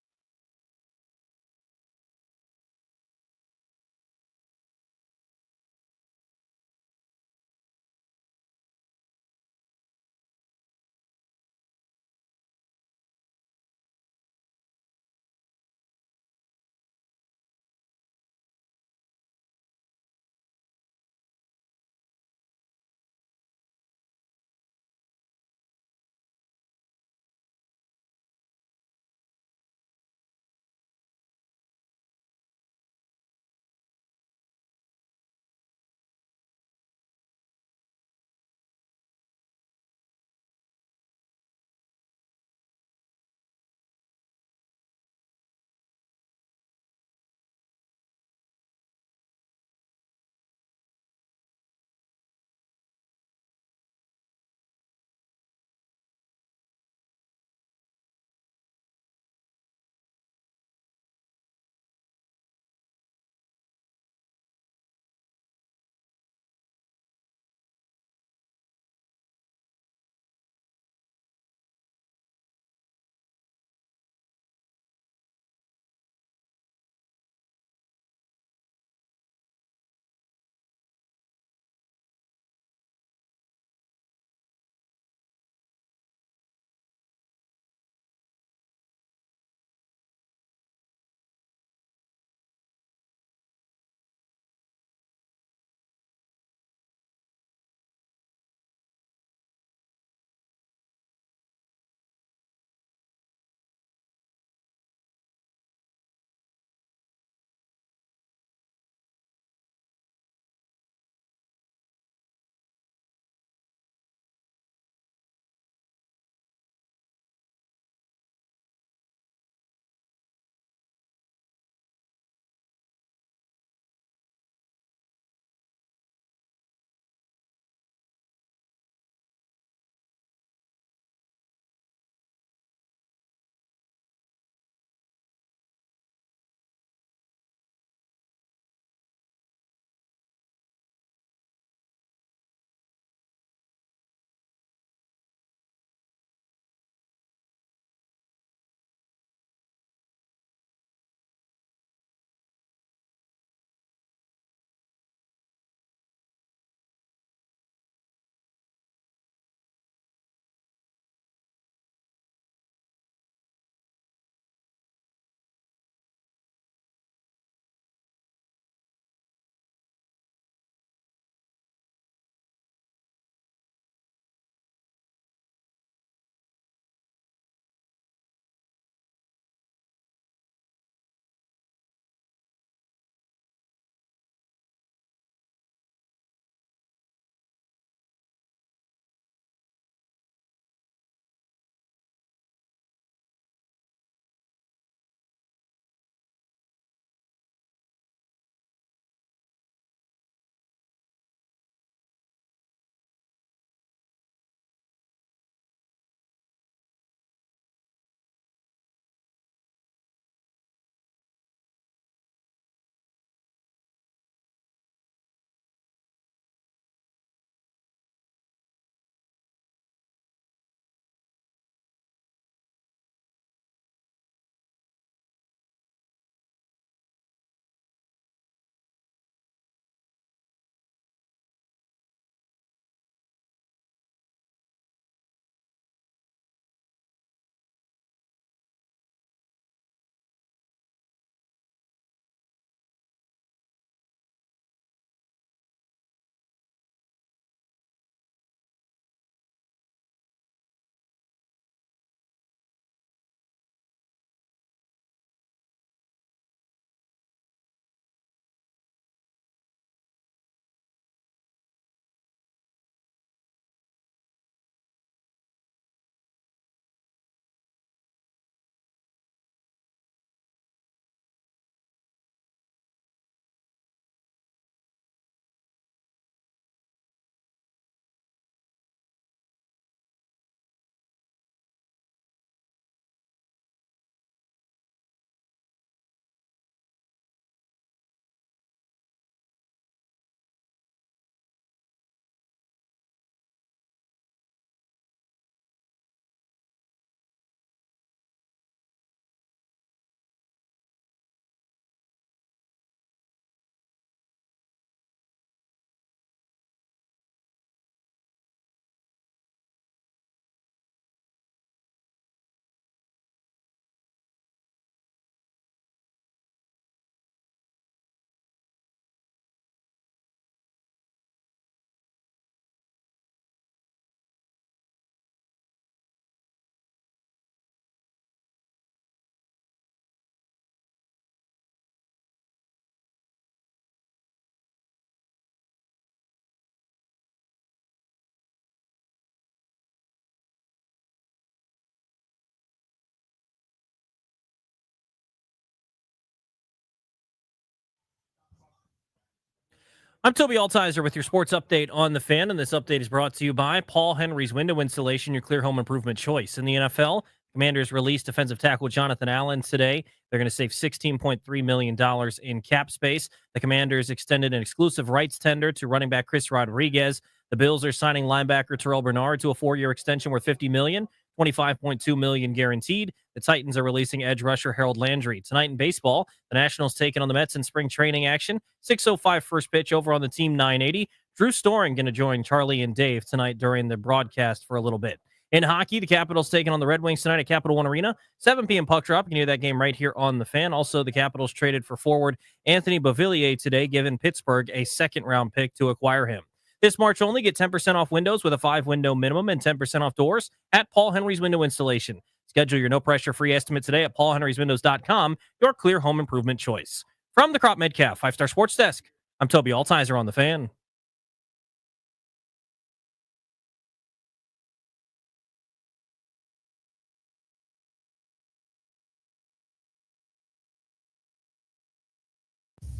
[SPEAKER 17] I'm Toby Altizer with your sports update on the Fan, and this update is brought to you by Paul Henry's Window Installation, your clear home improvement choice. In the NFL, Commanders released defensive tackle Jonathan Allen today. They're going to save $16.3 million in cap space. The Commanders extended an exclusive rights tender to running back Chris Rodriguez. The Bills are signing linebacker Terrell Bernard to a 4-year extension worth $50 million. $25.2 million guaranteed. The Titans are releasing edge rusher Harold Landry. Tonight in baseball, the Nationals taking on the Mets in spring training action. 6:05 first pitch over on the Team 980. Drew Storing going to join Charlie and Dave tonight during the broadcast for a little bit. In hockey, the Capitals taking on the Red Wings tonight at Capital One Arena. 7 p.m. puck drop. You can hear that game right here on the Fan. Also, the Capitals traded for forward Anthony Beauvillier today, giving Pittsburgh a second-round pick to acquire him. This March only, get 10% off windows with a 5-window minimum and 10% off doors at Paul Henry's Window Installation. Schedule your no-pressure free estimate today at paulhenryswindows.com, your clear home improvement choice. From the Crop Metcalf 5-Star Sports Desk, I'm Toby Altizer on the Fan.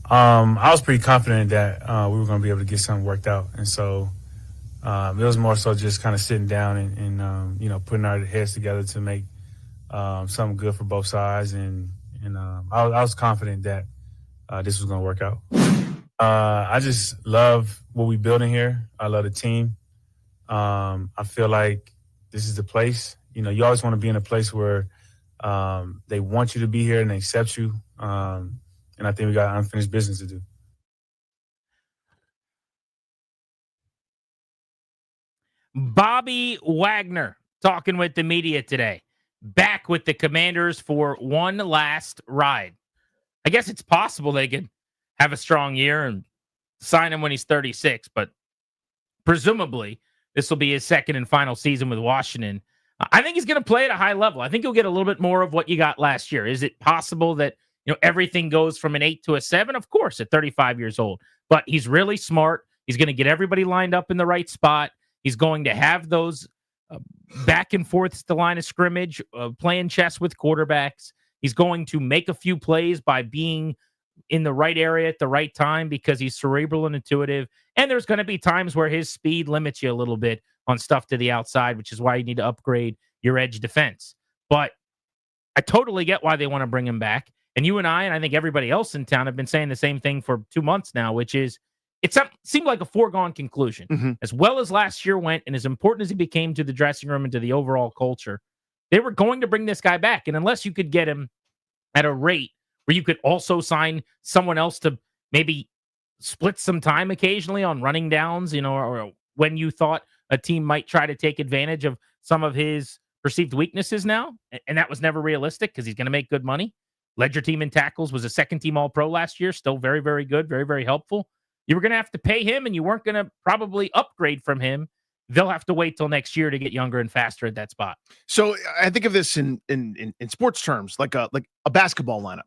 [SPEAKER 8] I was pretty confident that we were going to be able to get something worked out. And so it was more so just kind of sitting down and putting our heads together to make something good for both sides. And I was confident that this was going to work out. I just love what we're building here. I love the team. I feel like this is the place. You always want to be in a place where they want you to be here and they accept you. And I think we got unfinished business to do.
[SPEAKER 20] Bobby Wagner talking with the media today. Back with the Commanders for one last ride. I guess it's possible they could have a strong year and sign him when he's 36, but presumably this will be his second and final season with Washington. I think he's going to play at a high level. I think he'll get a little bit more of what you got last year. Is it possible that everything goes from an 8 to a 7? Of course, at 35 years old. But he's really smart. He's going to get everybody lined up in the right spot. He's going to have those back and forth to the line of scrimmage, playing chess with quarterbacks. He's going to make a few plays by being in the right area at the right time because he's cerebral and intuitive. And there's going to be times where his speed limits you a little bit on stuff to the outside, which is why you need to upgrade your edge defense. But I totally get why they want to bring him back. And you and I think everybody else in town have been saying the same thing for 2 months now, which is it seemed like a foregone conclusion. Mm-hmm. As well as last year went and as important as he became to the dressing room and to the overall culture, they were going to bring this guy back. And unless you could get him at a rate where you could also sign someone else to maybe split some time occasionally on running downs, or when you thought a team might try to take advantage of some of his perceived weaknesses now. And that was never realistic because he's going to make good money. Led your team in tackles, was a second-team All-Pro last year. Still very, very good, very, very helpful. You were going to have to pay him, and you weren't going to probably upgrade from him. They'll have to wait till next year to get younger and faster at that spot.
[SPEAKER 21] So I think of this in sports terms, like a basketball lineup,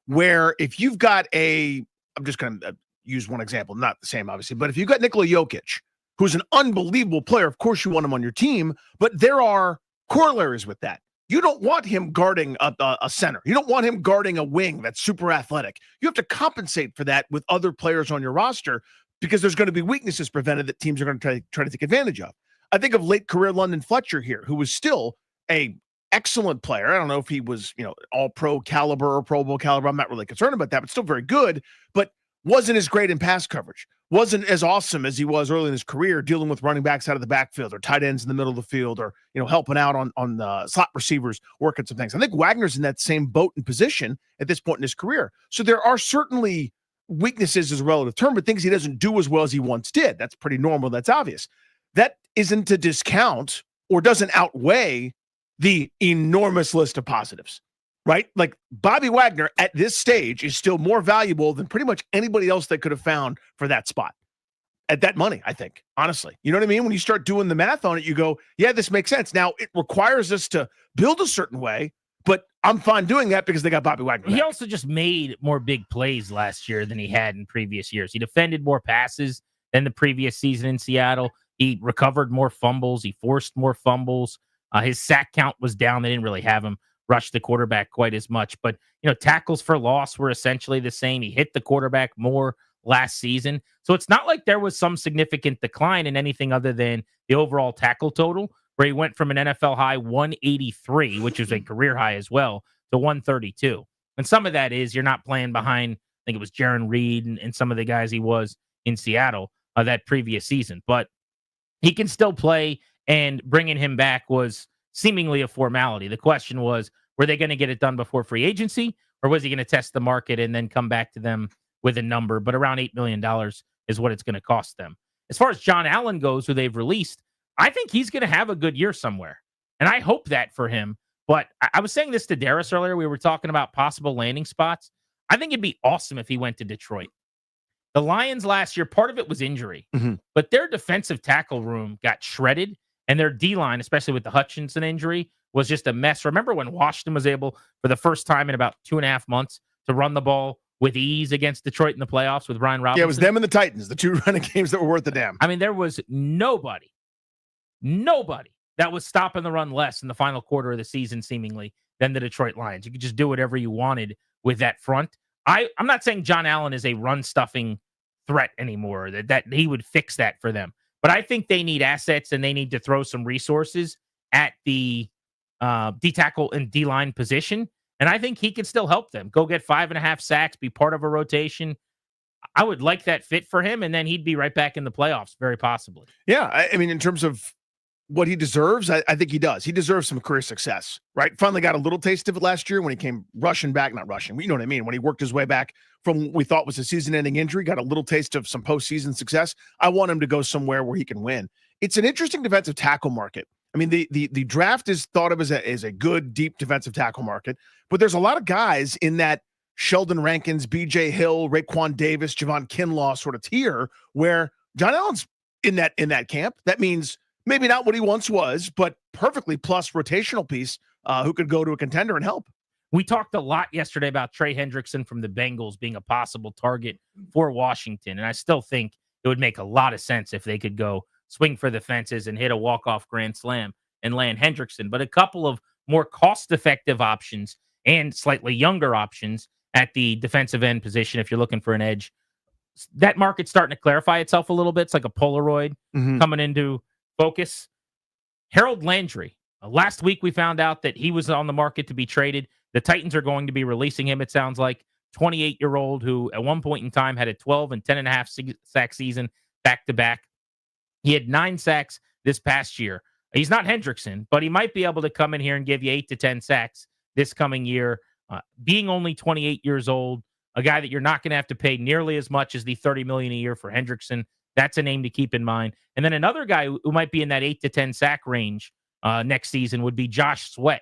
[SPEAKER 21] where if you've got I'm just going to use one example, not the same, obviously, but if you've got Nikola Jokic, who's an unbelievable player, of course you want him on your team, but there are corollaries with that. You don't want him guarding a center. You don't want him guarding a wing that's super athletic. You have to compensate for that with other players on your roster because there's going to be weaknesses prevented that teams are going to try to take advantage of. I think of late career London Fletcher here, who was still a excellent player. I don't know if he was, all pro caliber or Pro Bowl caliber. I'm not really concerned about that, but still very good, but wasn't as great in pass coverage. Wasn't as awesome as he was early in his career dealing with running backs out of the backfield or tight ends in the middle of the field or, helping out on the slot receivers, working some things. I think Wagner's in that same boat and position at this point in his career. So there are certainly weaknesses as a relative term, but things he doesn't do as well as he once did. That's pretty normal. That's obvious. That isn't to discount or doesn't outweigh the enormous list of positives. Right? Like Bobby Wagner at this stage is still more valuable than pretty much anybody else they could have found for that spot at that money, I think, honestly. You know what I mean? When you start doing the math on it, you go, yeah, this makes sense. Now, it requires us to build a certain way, but I'm fine doing that because they got Bobby Wagner.
[SPEAKER 20] He also just made more big plays last year than he had in previous years. He defended more passes than the previous season in Seattle. He recovered more fumbles. He forced more fumbles. His sack count was down. They didn't really have him rush the quarterback quite as much, but tackles for loss were essentially the same. He hit the quarterback more last season. So it's not like there was some significant decline in anything other than the overall tackle total, where he went from an NFL high 183, which is a career high as well, to 132. And some of that is you're not playing behind, I think it was Jaron Reed and some of the guys he was in Seattle that previous season. But he can still play, and bringing him back was seemingly a formality. The question was, were they going to get it done before free agency, or was he going to test the market and then come back to them with a number? But around $8 million is what it's going to cost them. As far as John Allen goes, who they've released, I think he's going to have a good year somewhere. And I hope that for him. But I was saying this to Darius earlier. We were talking about possible landing spots. I think it'd be awesome if he went to Detroit. The Lions last year, part of it was injury, but their defensive tackle room got shredded, and their D-line, especially with the Hutchinson injury, was just a mess. Remember when Washington was able, for the first time in about 2.5 months, to run the ball with ease against Detroit in the playoffs with Brian Robinson?
[SPEAKER 21] Yeah, it was them and the Titans, the two running games that were worth the damn.
[SPEAKER 20] I mean, there was nobody that was stopping the run less in the final quarter of the season, seemingly, than the Detroit Lions. You could just do whatever you wanted with that front. I'm not saying John Allen is a run-stuffing threat anymore, that he would fix that for them. But I think they need assets, and they need to throw some resources at the D-tackle and D-line position. And I think he can still help them. Go get 5.5 sacks, be part of a rotation. I would like that fit for him, and then he'd be right back in the playoffs, very possibly.
[SPEAKER 21] Yeah, I mean, in terms of what he deserves, I think he does. He deserves some career success, right? Finally got a little taste of it last year when he came rushing back, not rushing, you know what I mean? When he worked his way back from what we thought was a season-ending injury, got a little taste of some postseason success. I want him to go somewhere where he can win. It's an interesting defensive tackle market. I mean, the draft is thought of as a good, deep defensive tackle market, but there's a lot of guys in that Sheldon Rankins, B.J. Hill, Raekwon Davis, Javon Kinlaw sort of tier where John Allen's in that camp. That means maybe not what he once was, but perfectly plus rotational piece who could go to a contender and help.
[SPEAKER 20] We talked a lot yesterday about Trey Hendrickson from the Bengals being a possible target for Washington, and I still think it would make a lot of sense if they could go swing for the fences and hit a walk-off grand slam and land Hendrickson. But a couple of more cost-effective options and slightly younger options at the defensive end position, if you're looking for an edge, that market's starting to clarify itself a little bit. It's like a Polaroid coming into focus. Harold Landry. Last week, we found out that he was on the market to be traded. The Titans are going to be releasing him, it sounds like. 28-year-old who at one point in time had a 12 and 10.5 sack season back-to-back. He had 9 sacks this past year. He's not Hendrickson, but he might be able to come in here and give you 8 to 10 sacks this coming year. Being only 28 years old, a guy that you're not going to have to pay nearly as much as the $30 million a year for Hendrickson. That's a name to keep in mind. And then another guy who might be in that 8 to 10 sack range next season would be Josh Sweat,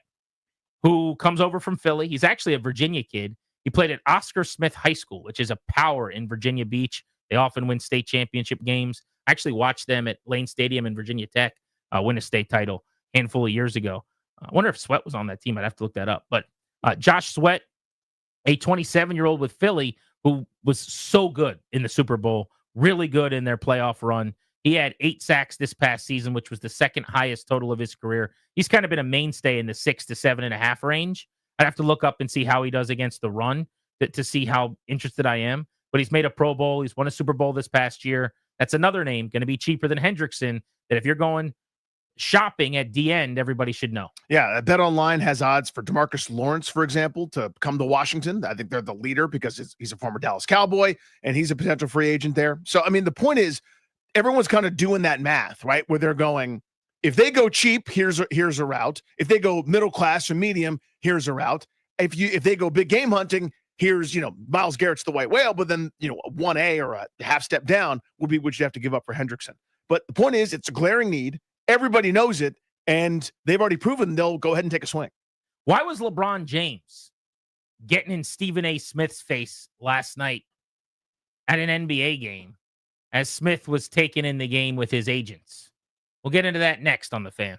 [SPEAKER 20] who comes over from Philly. He's actually a Virginia kid. He played at Oscar Smith High School, which is a power in Virginia Beach. They often win state championship games. I actually watched them at Lane Stadium in Virginia Tech win a state title a handful of years ago. I wonder if Sweat was on that team. I'd have to look that up. But Josh Sweat, a 27-year-old with Philly who was so good in the Super Bowl, really good in their playoff run. He had 8 sacks this past season, which was the second highest total of his career. He's kind of been a mainstay in the 6 to 7.5 range. I'd have to look up and see how he does against the run to see how interested I am. But he's made a Pro Bowl. He's won a Super Bowl this past year. That's another name, going to be cheaper than Hendrickson, that if you're going shopping at D end, everybody should know.
[SPEAKER 21] Yeah, Bet Online has odds for DeMarcus Lawrence, for example, to come to Washington. I think they're the leader because he's a former Dallas Cowboy and he's a potential free agent there. So, I mean, the point is everyone's kind of doing that math, right? Where they're going, if they go cheap, here's a route. If they go middle class or medium, here's a route. If they go big game hunting, here's, Myles Garrett's the white whale, but then, a 1A or a half step down would be what you have to give up for Hendrickson. But the point is, it's a glaring need. Everybody knows it, and they've already proven they'll go ahead and take a swing.
[SPEAKER 20] Why was LeBron James getting in Stephen A. Smith's face last night at an NBA game as Smith was taken in the game with his agents? We'll get into that next on The Fan.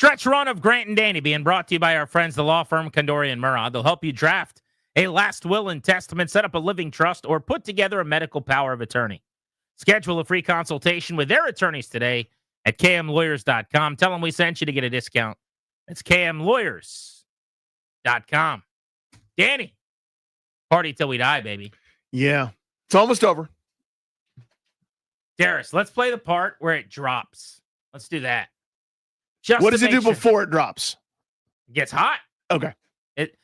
[SPEAKER 20] stretch run of Grant and Danny being brought to you by our friends, the law firm Condori and Murad. They'll help you draft a last will and testament, set up a living trust, or put together a medical power of attorney. Schedule a free consultation with their attorneys today at kmlawyers.com. Tell them we sent you to get a discount. It's kmlawyers.com. Danny, party till we die, baby.
[SPEAKER 21] Yeah, it's almost over.
[SPEAKER 20] Darius, let's play the part where it drops. Let's do that.
[SPEAKER 21] What does it do before it drops?
[SPEAKER 20] It gets hot.
[SPEAKER 21] Okay.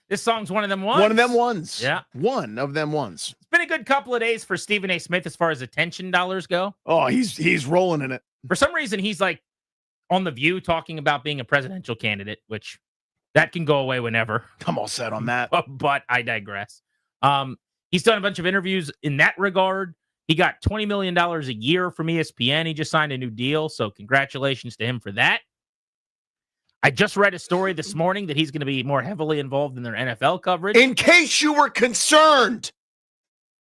[SPEAKER 20] This song's one of them ones.
[SPEAKER 21] One of them ones.
[SPEAKER 20] Yeah.
[SPEAKER 21] One of them ones.
[SPEAKER 20] It's been a good couple of days for Stephen A. Smith as far as attention dollars go.
[SPEAKER 21] Oh, he's rolling in it.
[SPEAKER 20] For some reason, he's like on The View talking about being a presidential candidate, which that can go away whenever.
[SPEAKER 21] I'm all set on that.
[SPEAKER 20] But I digress. He's done a bunch of interviews in that regard. He got $20 million a year from ESPN. He just signed a new deal, so congratulations to him for that. I just read a story this morning that he's going to be more heavily involved in their NFL coverage.
[SPEAKER 21] In case you were concerned,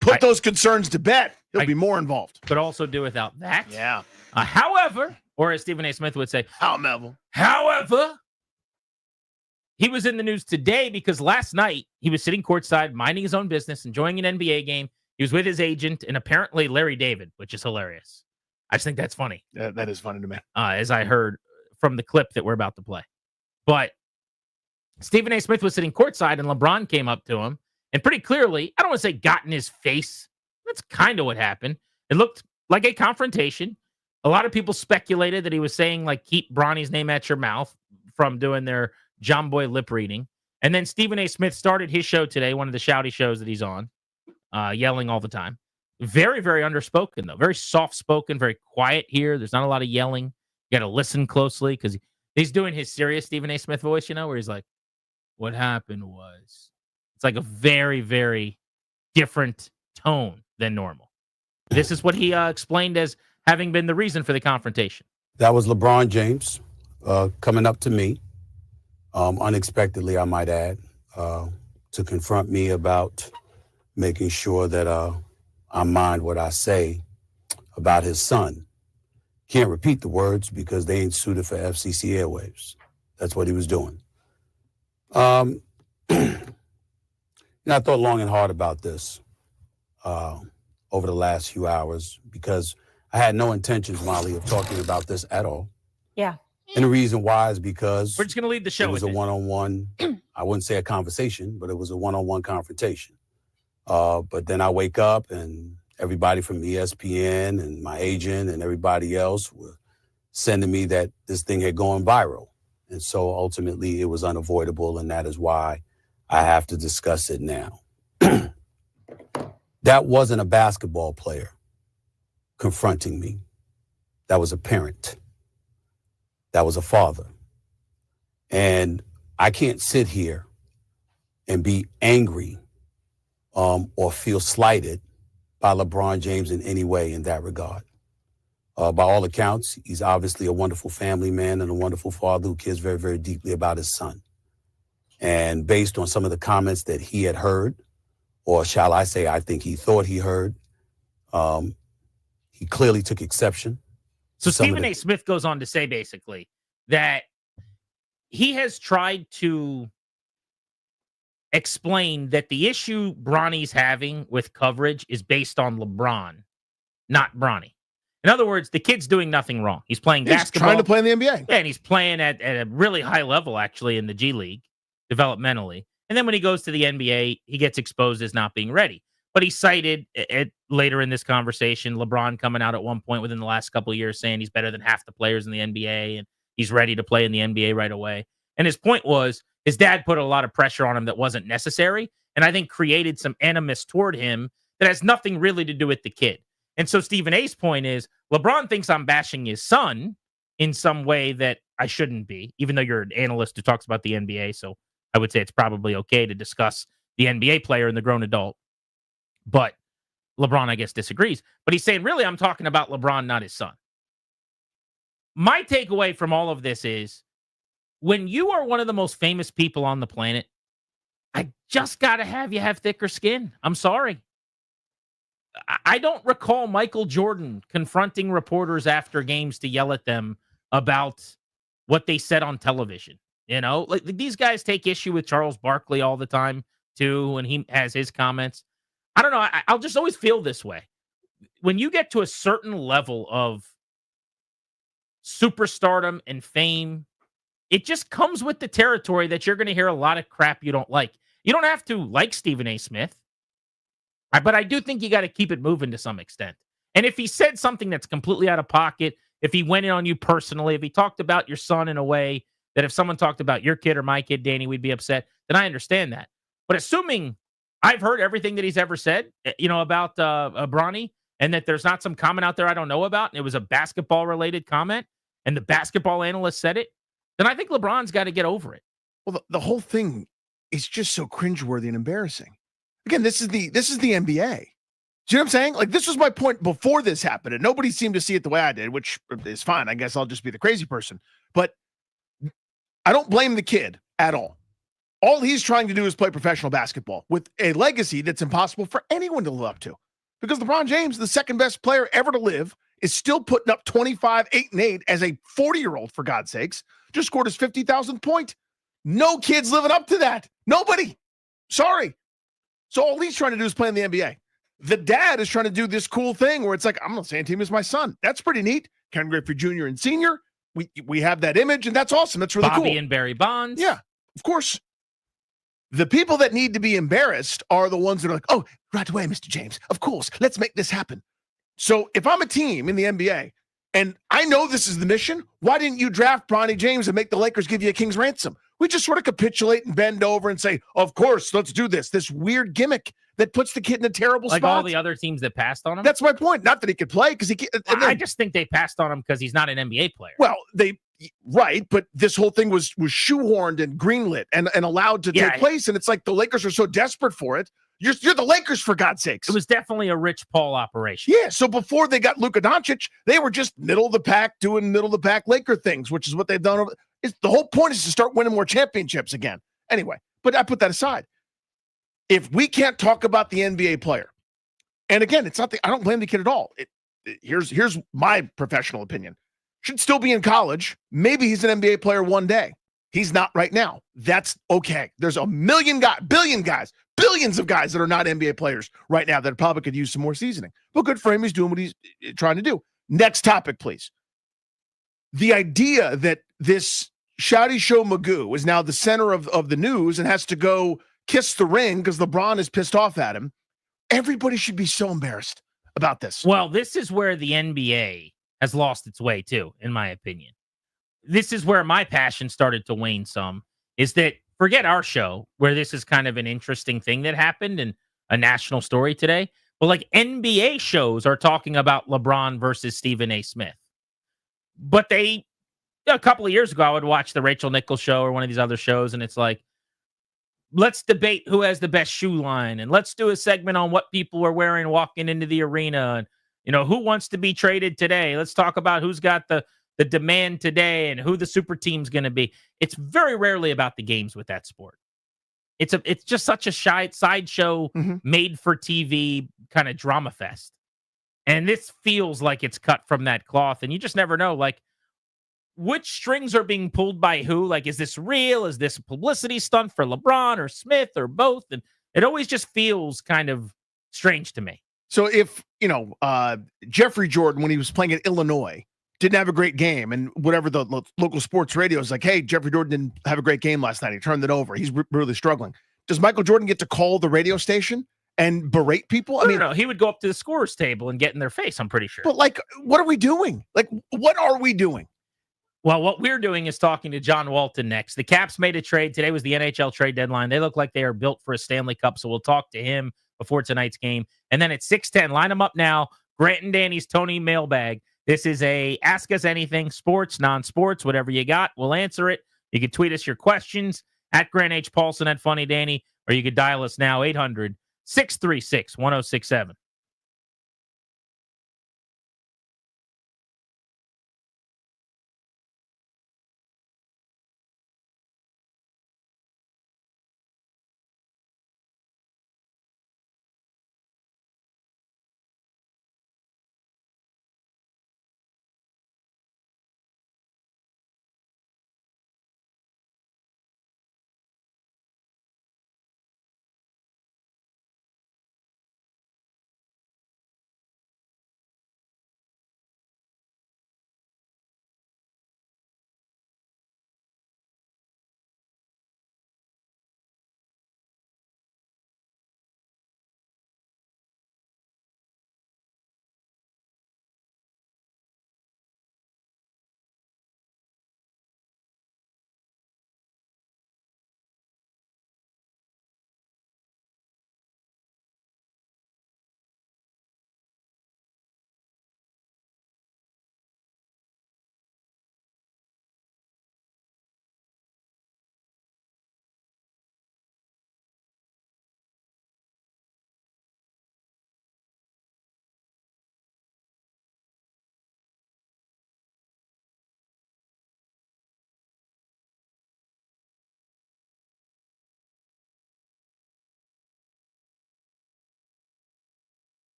[SPEAKER 21] put those concerns to bed. He'll be more involved.
[SPEAKER 20] Could also do without that.
[SPEAKER 21] Yeah.
[SPEAKER 20] However, or as Stephen A. Smith would say, however, he was in the news today because last night he was sitting courtside, minding his own business, enjoying an NBA game. He was with his agent and apparently Larry David, which is hilarious. I just think that's funny.
[SPEAKER 21] That is funny to me.
[SPEAKER 20] As I heard from the clip that we're about to play. But Stephen A. Smith was sitting courtside and LeBron came up to him and pretty clearly, I don't want to say got in his face. That's kind of what happened. It looked like a confrontation. A lot of people speculated that he was saying, like, keep Bronny's name at your mouth from doing their John Boy lip reading. And then Stephen A. Smith started his show today, one of the shouty shows that he's on, yelling all the time. Very, very underspoken, though. Very soft-spoken, very quiet here. There's not a lot of yelling. You got to listen closely because he's doing his serious Stephen A. Smith voice, you know, where he's like, what happened was. It's like a very, very different tone than normal. This is what he explained as having been the reason for the confrontation.
[SPEAKER 9] That was LeBron James coming up to me, unexpectedly, I might add, to confront me about making sure that I mind what I say about his son. Can't repeat the words because they ain't suited for FCC airwaves. That's what he was doing. I thought long and hard about this over the last few hours because I had no intentions, Molly, of talking about this at all.
[SPEAKER 19] Yeah.
[SPEAKER 9] And the reason why is because
[SPEAKER 20] we're just going to leave the show.
[SPEAKER 9] It was a one-on-one, I wouldn't say a conversation, but it was a one-on-one confrontation. But then I wake up and everybody from ESPN and my agent and everybody else were sending me that this thing had gone viral. And so ultimately it was unavoidable, and that is why I have to discuss it now. That wasn't a basketball player confronting me. That was a parent. That was a father. And I can't sit here and be angry or feel slighted by LeBron James in any way in that regard. By all accounts, he's obviously a wonderful family man and a wonderful father who cares very, very deeply about his son. And based on some of the comments that he had heard, or shall I say, I think he thought he heard, he clearly took exception.
[SPEAKER 20] So Stephen A. Smith goes on to say basically that he has tried to explain that the issue Bronny's having with coverage is based on LeBron, not Bronny. In other words, the kid's doing nothing wrong. He's playing basketball.
[SPEAKER 21] He's trying to play in the NBA.
[SPEAKER 20] Yeah, and he's playing at a really high level, actually, in the G League, developmentally. And then when he goes to the NBA, he gets exposed as not being ready. But he cited later in this conversation, LeBron coming out at one point within the last couple of years saying he's better than half the players in the NBA and he's ready to play in the NBA right away. And his point was his dad put a lot of pressure on him that wasn't necessary, and I think created some animus toward him that has nothing really to do with the kid. And so Stephen A's point is LeBron thinks I'm bashing his son in some way that I shouldn't be, even though you're an analyst who talks about the NBA. So I would say it's probably okay to discuss the NBA player and the grown adult. But LeBron, I guess, disagrees. But he's saying, really, I'm talking about LeBron, not his son. My takeaway from all of this is when you are one of the most famous people on the planet, I just got to have you have thicker skin. I'm sorry. I don't recall Michael Jordan confronting reporters after games to yell at them about what they said on television. Like these guys take issue with Charles Barkley all the time too when he has his comments. I don't know. I'll just always feel this way. When you get to a certain level of superstardom and fame, it just comes with the territory that you're going to hear a lot of crap you don't like. You don't have to like Stephen A. Smith, but I do think you got to keep it moving to some extent. And if he said something that's completely out of pocket, if he went in on you personally, if he talked about your son in a way that if someone talked about your kid or my kid, Danny, we'd be upset, then I understand that. But assuming I've heard everything that he's ever said, about Bronny, and that there's not some comment out there I don't know about, and it was a basketball-related comment, and the basketball analyst said it, then I think LeBron's got to get over it.
[SPEAKER 21] Well, the whole thing is just so cringeworthy and embarrassing. Again, this is the NBA. Do you know what I'm saying? Like, this was my point before this happened, and nobody seemed to see it the way I did, which is fine. I guess I'll just be the crazy person. But I don't blame the kid at all. All he's trying to do is play professional basketball with a legacy that's impossible for anyone to live up to. Because LeBron James, the second best player ever to live, is still putting up 25, 8, and 8 as a 40-year-old, for God's sakes. Just scored his 50,000th point. No kid's living up to that. Nobody. Sorry. So all he's trying to do is play in the NBA. The dad is trying to do this cool thing where it's like, I'm not saying team is my son. That's pretty neat. Ken Griffey Jr. and Sr., we have that image, and that's awesome. That's really cool.
[SPEAKER 20] Bobby and Barry Bonds.
[SPEAKER 21] Yeah, of course. The people that need to be embarrassed are the ones that are like, oh, right away, Mr. James. Of course, let's make this happen. So if I'm a team in the NBA and I know this is the mission, why didn't you draft Bronny James and make the Lakers give you a king's ransom? We just sort of capitulate and bend over and say, of course, let's do this. This weird gimmick that puts the kid in a terrible
[SPEAKER 20] like
[SPEAKER 21] spot.
[SPEAKER 20] All the other teams that passed on him?
[SPEAKER 21] That's my point. Not that he could play because he can't.
[SPEAKER 20] I just think they passed on him because he's not an NBA player.
[SPEAKER 21] Well, right, but this whole thing was shoehorned and greenlit and allowed to take place, and it's like the Lakers are so desperate for it. You're the Lakers, for God's sakes.
[SPEAKER 20] It was definitely a Rich Paul operation.
[SPEAKER 21] Yeah, so before they got Luka Doncic, they were just middle of the pack doing middle of the pack Laker things, which is what they've done. The whole point is to start winning more championships again. Anyway, but I put that aside. If we can't talk about the NBA player, and again, it's not I don't blame the kid at all. Here's my professional opinion. Should still be in college. Maybe he's an NBA player one day. He's not right now. That's okay. There's a billions of guys that are not NBA players right now that probably could use some more seasoning. But good for him. He's doing what he's trying to do. Next topic, please. The idea that this Shouty Show Magoo is now the center of the news and has to go kiss the ring because LeBron is pissed off at him. Everybody should be so embarrassed about this.
[SPEAKER 20] Well, this is where the NBA has lost its way too, in my opinion. This is where my passion started to wane some, is that forget our show, where this is kind of an interesting thing that happened and a national story today. But like NBA shows are talking about LeBron versus Stephen A. Smith. But a couple of years ago, I would watch the Rachel Nichols show or one of these other shows, and it's like, let's debate who has the best shoe line, and let's do a segment on what people are wearing walking into the arena, and who wants to be traded today. Let's talk about who's got the demand today and who the super team's going to be. It's very rarely about the games with that sport. It's just such a sideshow made for TV kind of drama fest. And this feels like it's cut from that cloth, and you just never know, like, which strings are being pulled by who? Like, is this real? Is this a publicity stunt for LeBron or Smith or both? And it always just feels kind of strange to me.
[SPEAKER 21] So if, Jeffrey Jordan, when he was playing at Illinois, didn't have a great game, and whatever the local sports radio is like, hey, Jeffrey Jordan didn't have a great game last night. He turned it over. He's really struggling. Does Michael Jordan get to call the radio station and berate people? I mean,
[SPEAKER 20] no, he would go up to the scorer's table and get in their face, I'm pretty sure.
[SPEAKER 21] But, like, what are we doing? Like, what are we doing?
[SPEAKER 20] Well, what we're doing is talking to John Walton next. The Caps made a trade. Today was the NHL trade deadline. They look like they are built for a Stanley Cup, so we'll talk to him before tonight's game. And then at 6:10, line them up now. Grant and Danny's Tony Mailbag. This is a Ask Us Anything, sports, non-sports, whatever you got. We'll answer it. You can tweet us your questions at Grant H. Paulson, at Funny Danny, or you could dial us now, 800-636-1067.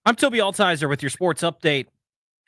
[SPEAKER 17] I'm Toby Altizer with your sports update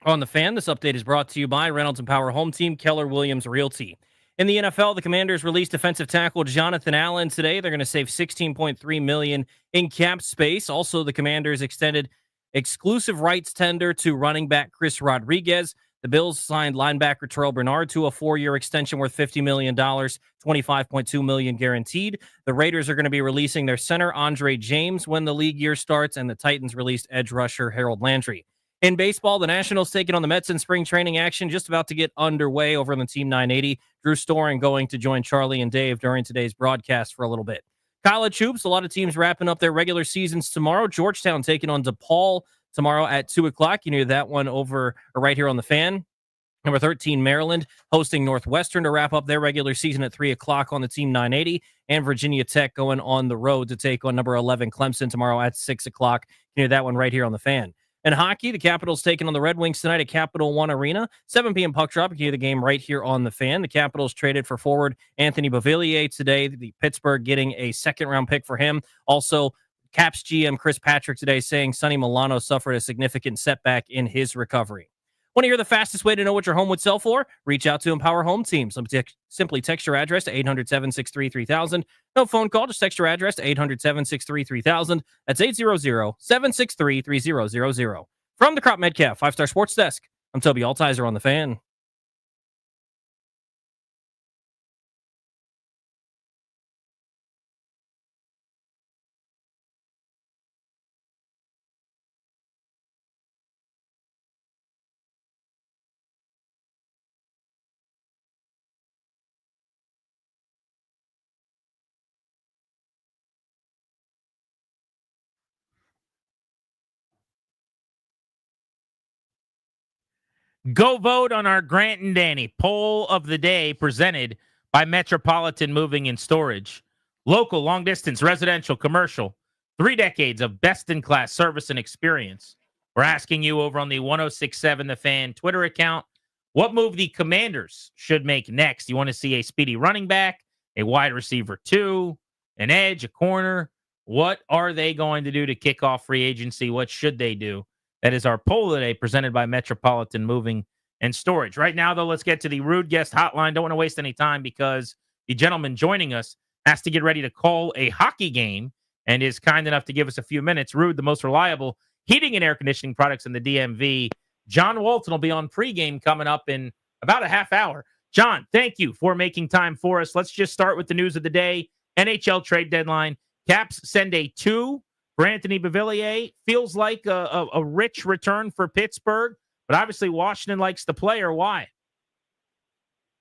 [SPEAKER 17] on the Fan. This update is brought to you by Reynolds and Power Home Team, Keller Williams Realty. In the NFL, the Commanders released defensive tackle Jonathan Allen today. They're going to save $16.3 million in cap space. Also, the Commanders extended exclusive rights tender to running back Chris Rodriguez. The Bills signed linebacker Terrell Bernard to a 4-year extension worth $50 million, $25.2 million guaranteed. The Raiders are going to be releasing their center, Andre James, when the league year starts, and the Titans released edge rusher Harold Landry. In baseball, the Nationals taking on the Mets in spring training action, just about to get underway over on the Team 980. Drew Storing going to join Charlie and Dave during today's broadcast for a little bit. College hoops, a lot of teams wrapping up their regular seasons tomorrow. Georgetown taking on DePaul tomorrow at 2 o'clock. You knew that one over or right here on the Fan. Number 13, Maryland, hosting Northwestern to wrap up their regular season at 3 o'clock on the Team 980. And Virginia Tech going on the road to take on number 11, Clemson, tomorrow at 6 o'clock. You knew that one right here on the Fan. In hockey, the Capitals taking on the Red Wings tonight at Capital One Arena. 7 p.m. puck drop. You can hear the game right here on the Fan. The Capitals traded for forward Anthony Beauvillier today. The Pittsburgh getting a second-round pick for him. Also, Caps GM Chris Patrick today saying Sonny Milano suffered a significant setback in his recovery. Want to hear the fastest way to know what your home would sell for? Reach out to Empower Home Team. Simply text your address to 800-763-3000. No phone call, just text your address to 800-763-3000. That's 800-763-3000. From the Crop Metcalf 5-Star Sports Desk, I'm Toby Altizer on the Fan.
[SPEAKER 20] Go vote on our Grant and Danny poll of the day presented by Metropolitan Moving and Storage. Local, long-distance, residential, commercial. 3 decades of best-in-class service and experience. We're asking you over on the 1067 The Fan Twitter account, what move the Commanders should make next? You want to see a speedy running back, a wide receiver 2, an edge, a corner? What are they going to do to kick off free agency? What should they do? That is our poll today, presented by Metropolitan Moving and Storage. Right now, though, let's get to the Rude Guest Hotline. Don't want to waste any time because the gentleman joining us has to get ready to call a hockey game and is kind enough to give us a few minutes. Rude, the most reliable heating and air conditioning products in the DMV. John Walton will be on pregame coming up in about a half hour. John, thank you for making time for us. Let's just start with the news of the day. NHL trade deadline. Caps send a 2 for Anthony Beauvillier. Feels like a rich return for Pittsburgh, but obviously Washington likes the player. Why?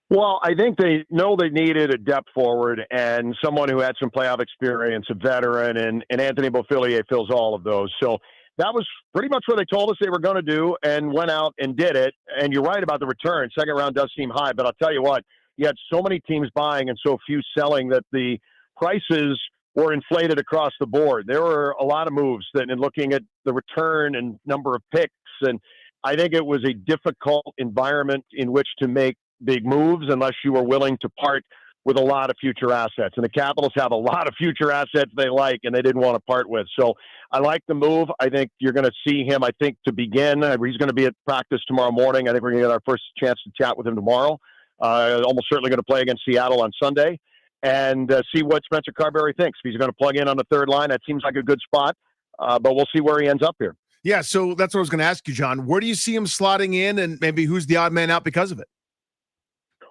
[SPEAKER 1] Well, I think they know they needed a depth forward and someone who had some playoff experience, a veteran, and Anthony Beauvillier fills all of those. So that was pretty much what they told us they were going to do and went out and did it. And you're right about the return. Second round does seem high, but I'll tell you what, you had so many teams buying and so few selling that the prices were inflated across the board. There were a lot of moves that, in looking at the return and number of picks, and I think it was a difficult environment in which to make big moves unless you were willing to part with a lot of future assets. And the Capitals have a lot of future assets they like and they didn't want to part with. So I like the move. I think you're going to see him, I think, to begin. He's going to be at practice tomorrow morning. I think we're going to get our first chance to chat with him tomorrow. Almost certainly going to play against Seattle on Sunday. And see what Spencer Carberry thinks. If he's going to plug in on the third line, that seems like a good spot, but we'll see where he ends up here.
[SPEAKER 21] Yeah, so that's what I was going to ask you, John. Where do you see him slotting in, and maybe who's the odd man out because of it?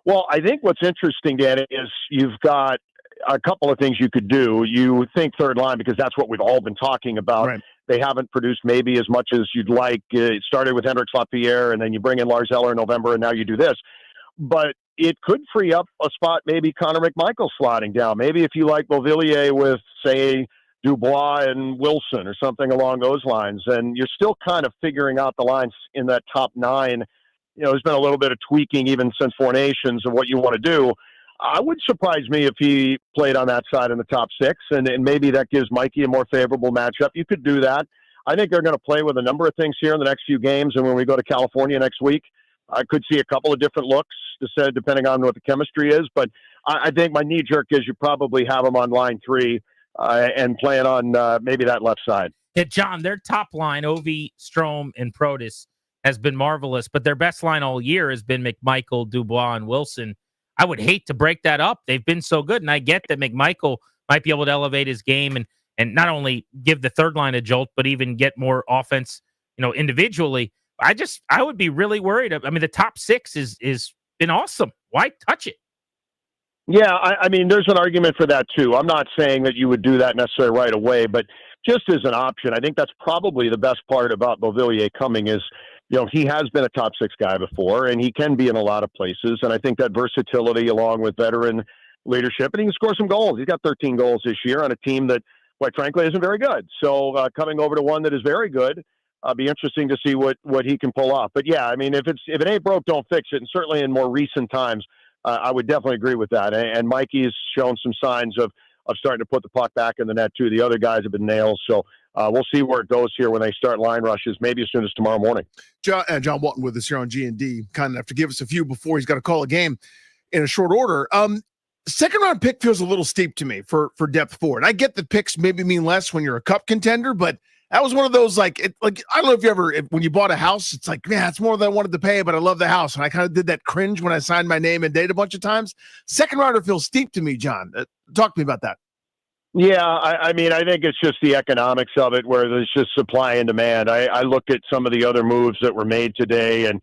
[SPEAKER 1] Well, I think what's interesting, Danny, is you've got a couple of things you could do. You think third line because that's what we've all been talking about. Right. They haven't produced maybe as much as you'd like. It started with Hendrickson Lapierre, and then you bring in Lars Eller in November, and now you do this. But it could free up a spot, maybe Connor McMichael sliding down. Maybe if you like Beauvillier with, say, Dubois and Wilson or something along those lines. And you're still kind of figuring out the lines in that top 9. You know, there's been a little bit of tweaking even since Four Nations of what you want to do. I would surprise me if he played on that side in the top 6, and maybe that gives Mikey a more favorable matchup. You could do that. I think they're going to play with a number of things here in the next few games, and when we go to California next week, I could see a couple of different looks, depending on what the chemistry is. But I think my knee jerk is you probably have him on line 3 and playing on maybe that left side.
[SPEAKER 20] Yeah, John, their top line, Ovi, Strome, and Protas, has been marvelous, but their best line all year has been McMichael, Dubois, and Wilson. I would hate to break that up. They've been so good, and I get that McMichael might be able to elevate his game and not only give the third line a jolt, but even get more offense, individually. I would be really worried. I mean, the top six is been awesome. Why touch it?
[SPEAKER 1] Yeah, I mean, there's an argument for that too. I'm not saying that you would do that necessarily right away, but just as an option, I think that's probably the best part about Beauvillier coming is, he has been a top six guy before, and he can be in a lot of places. And I think that versatility, along with veteran leadership, and he can score some goals. He's got 13 goals this year on a team that, quite frankly, isn't very good. So coming over to one that is very good, be interesting to see what he can pull off. But yeah, I mean, if it ain't broke, don't fix it. And certainly in more recent times, I would definitely agree with that. And Mikey's shown some signs of starting to put the puck back in the net too. The other guys have been nails. So we'll see where it goes here when they start line rushes, maybe as soon as tomorrow morning.
[SPEAKER 21] John Walton with us here on G&D, kind enough to give us a few before he's got to call a game in a short order. Second round pick feels a little steep to me for depth forward. I get that picks maybe mean less when you're a cup contender, but that was one of those I don't know if you ever when you bought a house, it's like, man, it's more than I wanted to pay, but I love the house, and I kind of did that cringe when I signed my name and date a bunch of times. Second rounder feels steep to me, John. Talk to me about that.
[SPEAKER 1] Yeah, I mean, I think it's just the economics of it, where there's just supply and demand. I looked at some of the other moves that were made today, and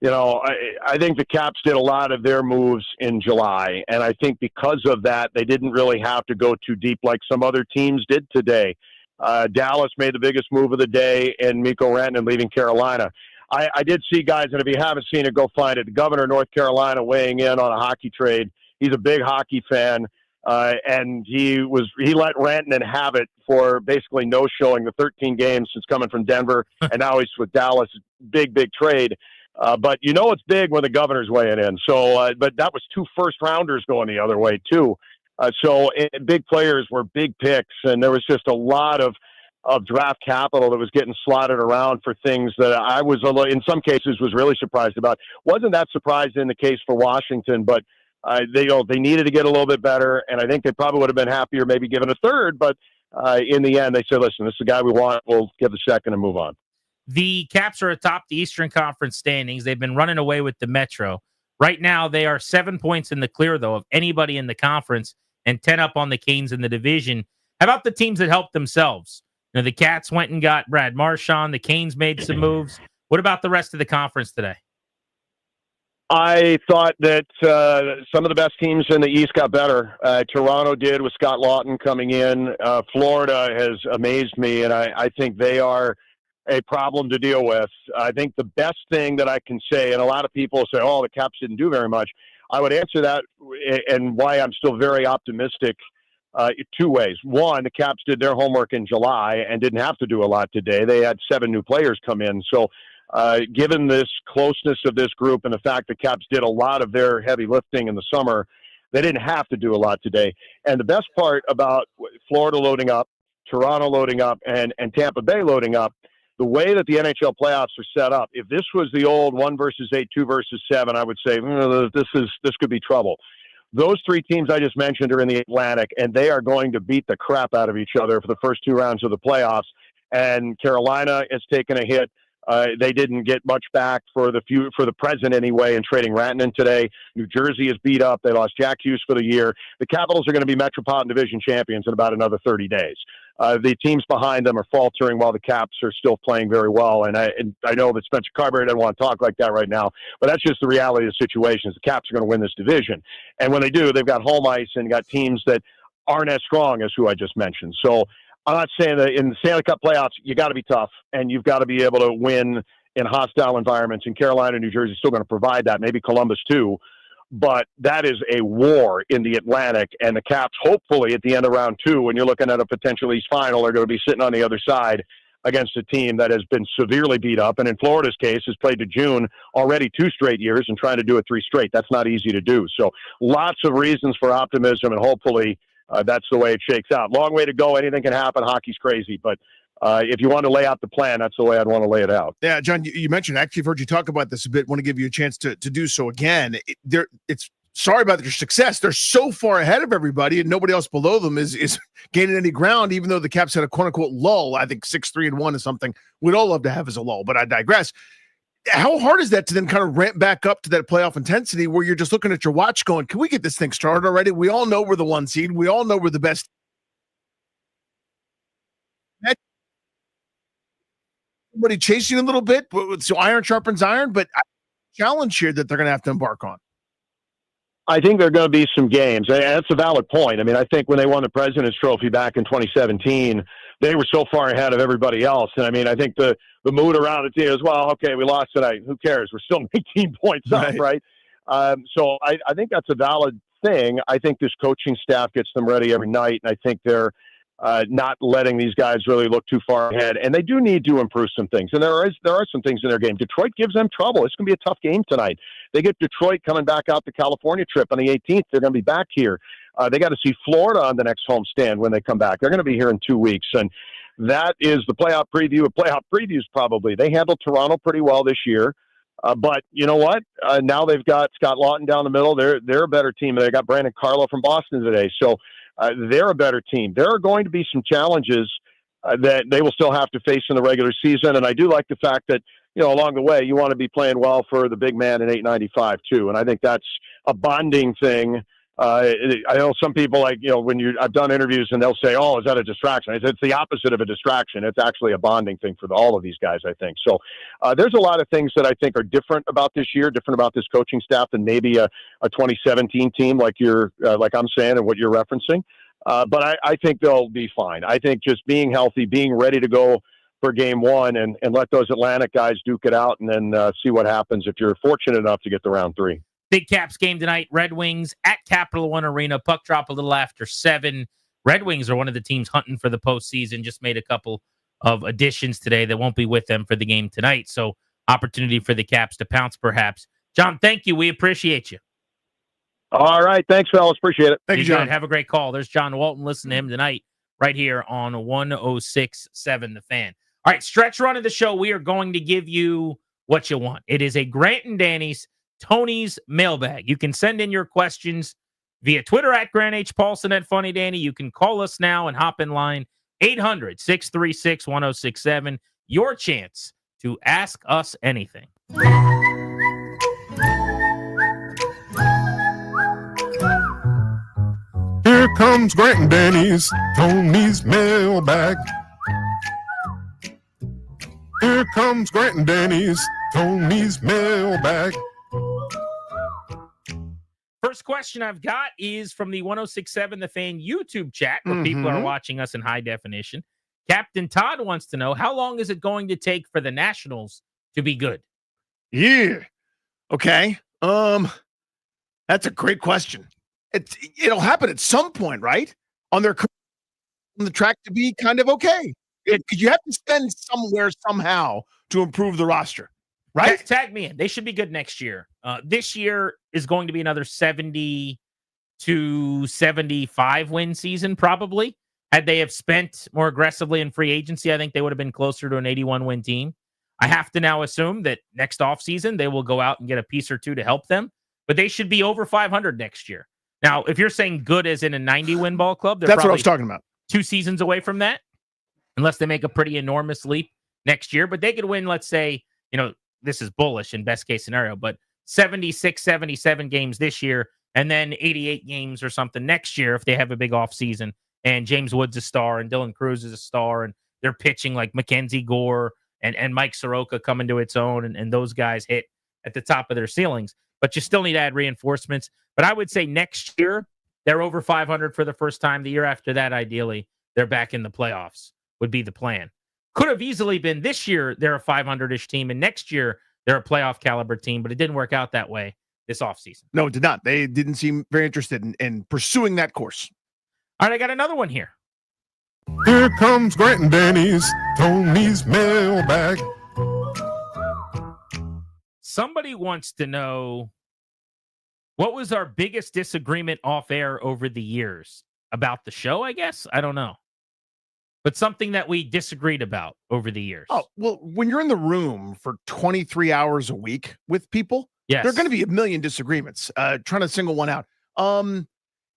[SPEAKER 1] I think the Caps did a lot of their moves in July, and I think because of that, they didn't really have to go too deep like some other teams did today. Dallas made the biggest move of the day in Mikko Rantanen leaving Carolina. I did see, guys, and if you haven't seen it, go find it. The governor of North Carolina weighing in on a hockey trade. He's a big hockey fan, and he let Rantanen have it for basically no showing the 13 games since coming from Denver, and now he's with Dallas. Big trade. But it's big when the governor's weighing in. So, but that was 2 first-rounders going the other way too. So big players were big picks, and there was just a lot of draft capital that was getting slotted around for things that I was, in some cases, was really surprised about. Wasn't that surprised in the case for Washington, but they needed to get a little bit better, and I think they probably would have been happier maybe given a third, but in the end, they said, listen, this is the guy we want. We'll give the second and move on.
[SPEAKER 20] The Caps are atop the Eastern Conference standings. They've been running away with the Metro. Right now, they are 7 points in the clear, though, of anybody in the conference, and 10 up on the Canes in the division. How about the teams that helped themselves? The Cats went and got Brad Marchand. The Canes made some moves. What about the rest of the conference today?
[SPEAKER 1] I thought that some of the best teams in the East got better. Toronto did with Scott Lawton coming in. Florida has amazed me, and I think they are a problem to deal with. I think the best thing that I can say, and a lot of people say, the Caps didn't do very much. I would answer that and why I'm still very optimistic 2 ways. One, the Caps did their homework in July and didn't have to do a lot today. They had 7 new players come in. So given this closeness of this group and the fact the Caps did a lot of their heavy lifting in the summer, they didn't have to do a lot today. And the best part about Florida loading up, Toronto loading up, and Tampa Bay loading up, the way that the NHL playoffs are set up, if this was the old 1 versus 8, 2 versus 7, I would say this could be trouble. Those 3 teams I just mentioned are in the Atlantic, and they are going to beat the crap out of each other for the first 2 rounds of the playoffs. And Carolina has taken a hit. They didn't get much back for the present anyway in trading Rantanen today. New Jersey is beat up. They lost Jack Hughes for the year. The Capitals are going to be Metropolitan Division champions in about another 30 days. The teams behind them are faltering while the Caps are still playing very well. And I know that Spencer Carberry doesn't want to talk like that right now, but that's just the reality of the situation. Is the Caps are going to win this division. And when they do, they've got home ice and got teams that aren't as strong as who I just mentioned. So I'm not saying that in the Stanley Cup playoffs, you got to be tough and you've got to be able to win in hostile environments. And Carolina, New Jersey is still going to provide that. Maybe Columbus too. But that is a war in the Atlantic, and the Caps, hopefully, at the end of round 2, when you're looking at a potential East final, are going to be sitting on the other side against a team that has been severely beat up, and in Florida's case, has played to June already 2 straight years and trying to do it 3 straight. That's not easy to do. So lots of reasons for optimism, and hopefully that's the way it shakes out. Long way to go. Anything can happen. Hockey's crazy, but if you want to lay out the plan, that's the way I'd want to lay it out.
[SPEAKER 21] Yeah, John, you mentioned, actually, I've heard you talk about this a bit. Want to give you a chance to do so again. It's sorry about your success. They're so far ahead of everybody, and nobody else below them is gaining any ground, even though the Caps had a quote-unquote lull. I think 6-3-1 is something we'd all love to have as a lull, but I digress. How hard is that to then kind of ramp back up to that playoff intensity where you're just looking at your watch going, can we get this thing started already? We all know we're the 1 seed. We all know we're the best. Somebody chasing a little bit, so iron sharpens iron, but challenge here that they're going to have to embark on.
[SPEAKER 1] I think there are going to be some games. That's a valid point. I mean, I think when they won the President's Trophy back in 2017, they were so far ahead of everybody else. And I mean, I think the mood around the team is, well, okay, we lost tonight. Who cares? We're still 19 points up, right? So I think that's a valid thing. I think this coaching staff gets them ready every night, and I think they're not letting these guys really look too far ahead. And they do need to improve some things. And there are some things in their game. Detroit gives them trouble. It's going to be a tough game tonight. They get Detroit coming back out the California trip on the 18th. They're going to be back here. They got to see Florida on the next homestand when they come back. They're going to be here in 2 weeks. And that is the playoff preview of playoff previews probably. They handled Toronto pretty well this year. But you know what? Now they've got Scott Lawton down the middle. They're a better team. They got Brandon Carlo from Boston today. So they're a better team. There are going to be some challenges that they will still have to face in the regular season. And I do like the fact that, along the way, you want to be playing well for the big man in 895 too. And I think that's a bonding thing. I know some people I've done interviews and they'll say, oh, is that a distraction? I said, it's the opposite of a distraction. It's actually a bonding thing for all of these guys, I think. So there's a lot of things that I think are different about this year, different about this coaching staff than maybe a 2017 team like I'm saying and what you're referencing. But I think they'll be fine. I think just being healthy, being ready to go for game one and let those Atlantic guys duke it out and then see what happens if you're fortunate enough to get to round 3.
[SPEAKER 20] Big Caps game tonight. Red Wings at Capital One Arena. Puck drop a little after 7. Red Wings are one of the teams hunting for the postseason. Just made a couple of additions today that won't be with them for the game tonight. So opportunity for the Caps to pounce perhaps. John, thank you. We appreciate you.
[SPEAKER 1] All right. Thanks, fellas. Appreciate it.
[SPEAKER 21] Thank you, John.
[SPEAKER 20] Have a great call. There's John Walton. Listen to him tonight right here on 106.7 The Fan. All right, stretch run of the show. We are going to give you what you want. It is a Grant and Danny's Tony's mailbag. You can send in your questions via Twitter at Grant H. Paulson at Funny Danny. You can call us now and hop in line 800-636-1067. Your chance to ask us anything.
[SPEAKER 13] Here comes Grant and Danny's Tony's mailbag. Here comes Grant and Danny's Tony's mailbag.
[SPEAKER 20] First question I've got is from the 106.7 The Fan YouTube chat, where people are watching us in high definition. Captain Todd wants to know, how long is it going to take for the Nationals to be good?
[SPEAKER 21] Yeah. Okay. That's a great question. It'll happen at some point, right? On the track to be kind of okay. Because you have to spend somewhere somehow to improve the roster, right?
[SPEAKER 20] Tag me in. They should be good next year. This year is going to be another 70 to 75 win season, probably. Had they have spent more aggressively in free agency, I think they would have been closer to an 81 win team. I have to now assume that next offseason they will go out and get a piece or two to help them, but they should be over 500 next year. Now, if you're saying good as in a 90 win ball club,
[SPEAKER 21] that's what I was talking about.
[SPEAKER 20] 2 seasons away from that, unless they make a pretty enormous leap next year. But they could win, let's say, this is bullish in best case scenario, but 76, 77 games this year, and then 88 games or something next year if they have a big offseason. And James Wood's a star, and Dylan Cruz is a star, and they're pitching like Mackenzie Gore and Mike Soroka coming to its own, and those guys hit at the top of their ceilings. But you still need to add reinforcements. But I would say next year, they're over 500 for the first time. The year after that, ideally, they're back in the playoffs would be the plan. Could have easily been this year, they're a 500-ish team, and next year, they're a playoff caliber team, but it didn't work out that way this offseason.
[SPEAKER 21] No, it did not. They didn't seem very interested in pursuing that course.
[SPEAKER 20] All right, I got another one here.
[SPEAKER 13] Here comes Grant and Danny's Tony's mailbag.
[SPEAKER 20] Somebody wants to know, what was our biggest disagreement off air over the years? About the show, I guess? I don't know. but something that we disagreed about over the years.
[SPEAKER 21] Oh, well, when you're in the room for 23 hours a week with people,
[SPEAKER 20] yes,
[SPEAKER 21] there are going to be a million disagreements. Trying to single one out.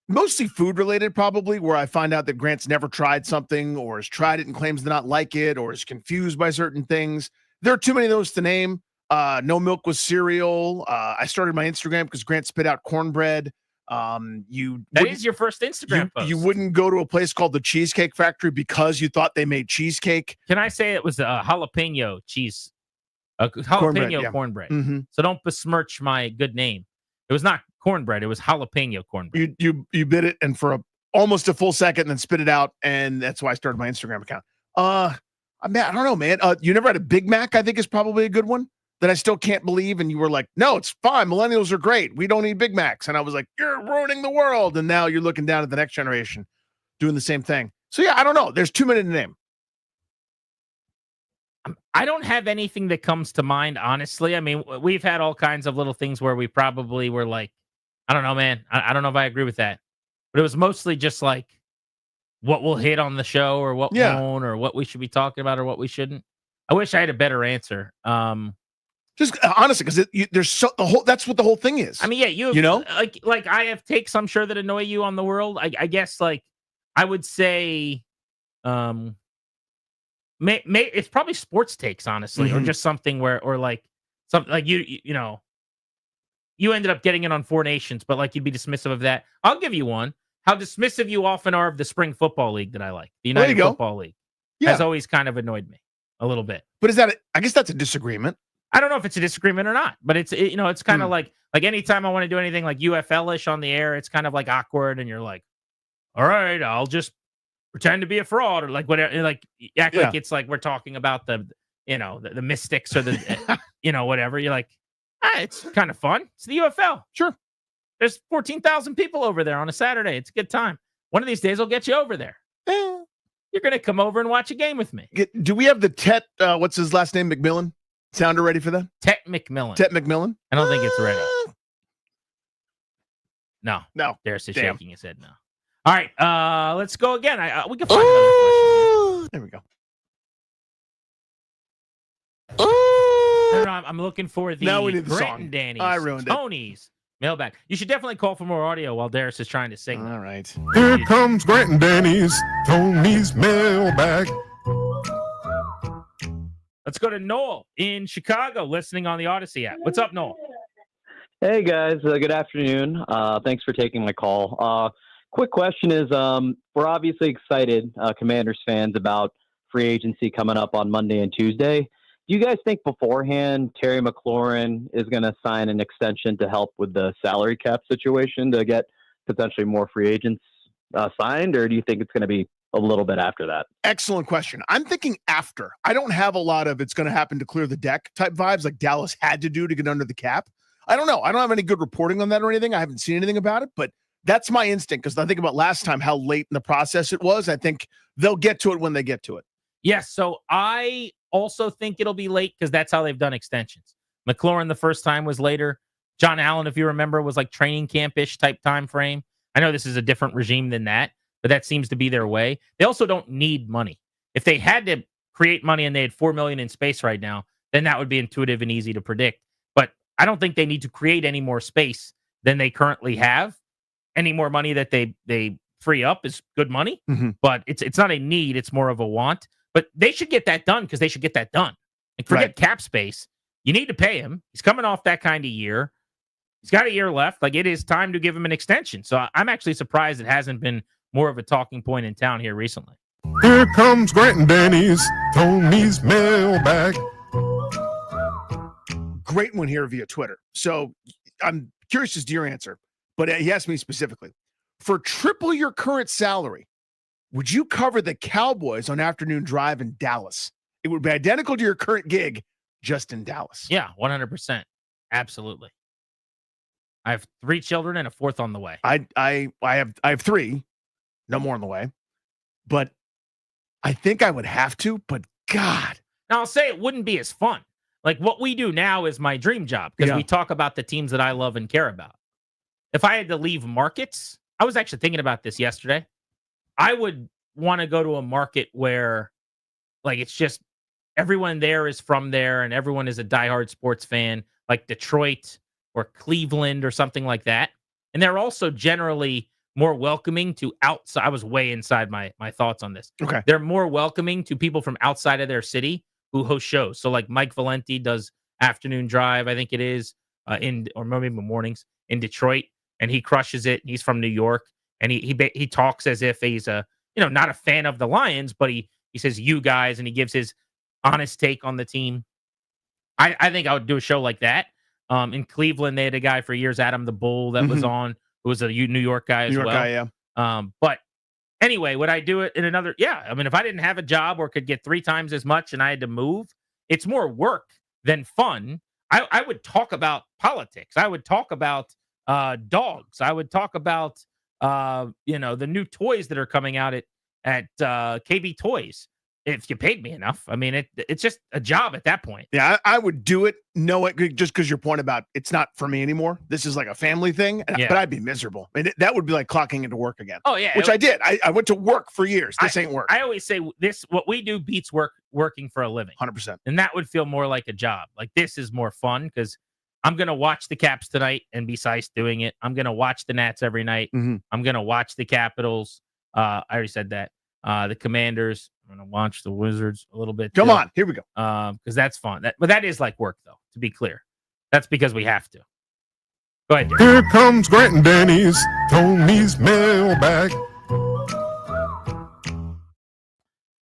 [SPEAKER 21] Mostly food related, probably, where I find out that Grant's never tried something or has tried it and claims to not like it or is confused by certain things. There are too many of those to name. No milk with cereal. I started my Instagram because Grant spit out cornbread.
[SPEAKER 20] That is your first Instagram post.
[SPEAKER 21] You wouldn't go to a place called the Cheesecake Factory because you thought they made cheesecake.
[SPEAKER 20] Can I say it was a jalapeno cheese, jalapeno cornbread?
[SPEAKER 21] Mm-hmm.
[SPEAKER 20] So don't besmirch my good name. It was not cornbread. It was jalapeno cornbread.
[SPEAKER 21] You bit it and for almost a full second and then spit it out. And that's why I started my Instagram account. I don't know, man. You never had a Big Mac, I think is probably a good one that I still can't believe. And you were like, no, it's fine. Millennials are great. We don't need Big Macs. And I was like, you're ruining the world. And now you're looking down at the next generation doing the same thing. So yeah, I don't know. There's too many to name.
[SPEAKER 20] I don't have anything that comes to mind, honestly. I mean, we've had all kinds of little things where we probably were like, I don't know, man. I don't know if I agree with that. But it was mostly just like what we'll hit on the show or what won't or what we should be talking about or what we shouldn't. I wish I had a better answer.
[SPEAKER 21] Just honestly, because there's that's what the whole thing is.
[SPEAKER 20] I mean, yeah, you know, like I have takes I'm sure that annoy you on the world. I guess like I would say, it's probably sports takes, honestly, or just something where, or like something like you know, you ended up getting it on Four Nations, but like you'd be dismissive of that. I'll give you one. How dismissive you often are of the spring football league that I like. The United Football League has always kind of annoyed me a little bit.
[SPEAKER 21] But is that I guess that's a disagreement.
[SPEAKER 20] I don't know if it's a disagreement or not, but it's it's kind of like anytime I want to do anything like UFL-ish on the air, it's kind of like awkward, and you're like, all right, I'll just pretend to be a fraud or like whatever, like act like it's like we're talking about the mystics or the whatever. You're like, it's kind of fun. It's the UFL.
[SPEAKER 21] Sure.
[SPEAKER 20] There's 14,000 people over there on a Saturday. It's a good time. One of these days I'll get you over there. You're going to come over and watch a game with me.
[SPEAKER 21] Do we have the Tet, what's his last name, McMillan? Sounder ready for that?
[SPEAKER 20] Tet McMillan.
[SPEAKER 21] Tet McMillan?
[SPEAKER 20] I don't think it's ready. No. Darius is
[SPEAKER 21] Damn.
[SPEAKER 20] shaking his head no. All right, let's go again. We can find another question.
[SPEAKER 21] There we go.
[SPEAKER 20] No, I'm looking for the
[SPEAKER 21] now we need the
[SPEAKER 20] Grant
[SPEAKER 21] song.
[SPEAKER 20] and Danny's,
[SPEAKER 21] I ruined
[SPEAKER 20] Tony's mailbag. You should definitely call for more audio while Darius is trying to sing.
[SPEAKER 21] All right.
[SPEAKER 13] Here comes Grant and Danny's, Tony's mailbag.
[SPEAKER 20] Let's go to Noel in Chicago, listening on the Odyssey app. What's up, Noel?
[SPEAKER 14] Hey, guys. Good afternoon. Thanks for taking my call. Quick question is, we're obviously excited, Commanders fans, about free agency coming up on Monday and Tuesday. Do you guys think beforehand Terry McLaurin is going to sign an extension to help with the salary cap situation to get potentially more free agents signed, or do you think it's going to be a little bit after that?
[SPEAKER 21] Excellent question. I'm thinking after. I don't have a lot of it's going to happen to clear the deck type vibes like Dallas had to do to get under the cap. I don't know. I don't have any good reporting on that or anything. I haven't seen anything about it, but that's my instinct because I think about last time how late in the process it was. I think they'll get to it when they get to it.
[SPEAKER 20] Yes, so I also think it'll be late because that's how they've done extensions. McLaurin the first time was later. John Allen, if you remember, was like training camp-ish type time frame. I know this is a different regime than that, but that seems to be their way. They also don't need money. If they had to create money and they had $4 million in space right now, then that would be intuitive and easy to predict. But I don't think they need to create any more space than they currently have. Any more money that they free up is good money, but it's not a need. It's more of a want. But they should get that done because they should get that done. Like forget cap space. You need to pay him. He's coming off that kind of year. He's got a year left. Like it is time to give him an extension. So I'm actually surprised it hasn't been more of a talking point in town here recently.
[SPEAKER 13] Here comes Grant and Danny's, Tony's mailbag.
[SPEAKER 21] Great one here via Twitter. So I'm curious as to your answer, but he asked me specifically. For triple your current salary, would you cover the Cowboys on afternoon drive in Dallas? It would be identical to your current gig, just in Dallas.
[SPEAKER 20] Yeah, 100%. Absolutely. I have 3 children and a 4th on the way.
[SPEAKER 21] I have 3, no more on the way, but I think I would have to. But God,
[SPEAKER 20] now I'll say it wouldn't be as fun. Like what we do now is my dream job because we talk about the teams that I love and care about. If I had to leave markets, I was actually thinking about this yesterday. I would want to go to a market where, like, it's just everyone there is from there and everyone is a diehard sports fan, like Detroit or Cleveland or something like that. And they're also generally more welcoming to outside. I was way inside my thoughts on this.
[SPEAKER 21] Okay.
[SPEAKER 20] They're more welcoming to people from outside of their city who host shows. So like Mike Valenti does Afternoon Drive, I think it is, or maybe mornings in Detroit, and he crushes it. He's from New York, and he talks as if he's not a fan of the Lions, but he says you guys, and he gives his honest take on the team. I think I would do a show like that. In Cleveland, they had a guy for years, Adam the Bull, that was on, who was a New York guy as well.
[SPEAKER 21] Yeah.
[SPEAKER 20] But anyway, would I do it in another? Yeah. I mean, if I didn't have a job or could get 3 times as much and I had to move, it's more work than fun. I would talk about politics. I would talk about dogs. I would talk about the new toys that are coming out at KB Toys. If you paid me enough. I mean, it's just a job at that point.
[SPEAKER 21] Yeah, I would do it, know it, just because your point about it's not for me anymore. This is like a family thing, but I'd be miserable. I mean, that would be like clocking into work again.
[SPEAKER 20] Oh, yeah.
[SPEAKER 21] Which I did. I went to work for years. This ain't work.
[SPEAKER 20] I always say what we do beats working for a living.
[SPEAKER 21] 100%.
[SPEAKER 20] And that would feel more like a job. Like, this is more fun because I'm going to watch the Caps tonight and be Sice doing it. I'm going to watch the Nats every night.
[SPEAKER 21] Mm-hmm.
[SPEAKER 20] I'm going to watch the Capitals. I already said that. The Commanders. I'm going to watch the Wizards a little bit.
[SPEAKER 21] Come on. Here we go.
[SPEAKER 20] Because that's fun. But that is like work, though, to be clear. That's because we have to. Go ahead, Derek.
[SPEAKER 13] Here comes Grant and Danny's Tony's mailbag.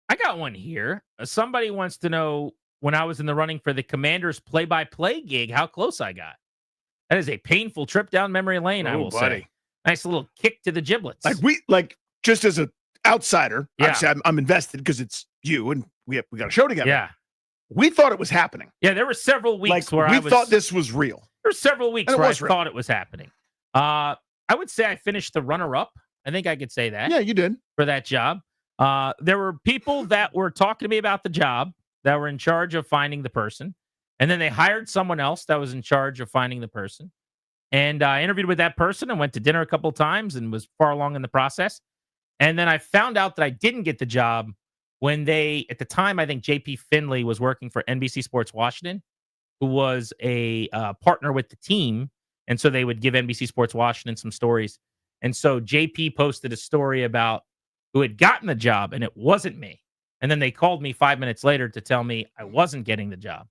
[SPEAKER 20] I got one here. Somebody wants to know, when I was in the running for the Commanders play-by-play gig, how close I got. That is a painful trip down memory lane, I will say. Nice little kick to the giblets.
[SPEAKER 21] Just as a outsider,
[SPEAKER 20] Yeah.
[SPEAKER 21] obviously I'm invested because it's you and we got a show together.
[SPEAKER 20] Yeah.
[SPEAKER 21] We thought it was happening.
[SPEAKER 20] Yeah, there were several weeks where
[SPEAKER 21] we thought this was real.
[SPEAKER 20] There were several weeks
[SPEAKER 21] And it
[SPEAKER 20] where I
[SPEAKER 21] was real.
[SPEAKER 20] thought it was happening. I would say I finished the runner-up. I think I could say that.
[SPEAKER 21] Yeah, you did.
[SPEAKER 20] For that job. There were people that were talking to me about the job that were in charge of finding the person. And then they hired someone else that was in charge of finding the person. And I interviewed with that person and went to dinner a couple of times and was far along in the process. And then I found out that I didn't get the job when at the time, I think JP Finley was working for NBC Sports Washington, who was a partner with the team. And so they would give NBC Sports Washington some stories. And so JP posted a story about who had gotten the job, and it wasn't me. And then they called me 5 minutes later to tell me I wasn't getting the job.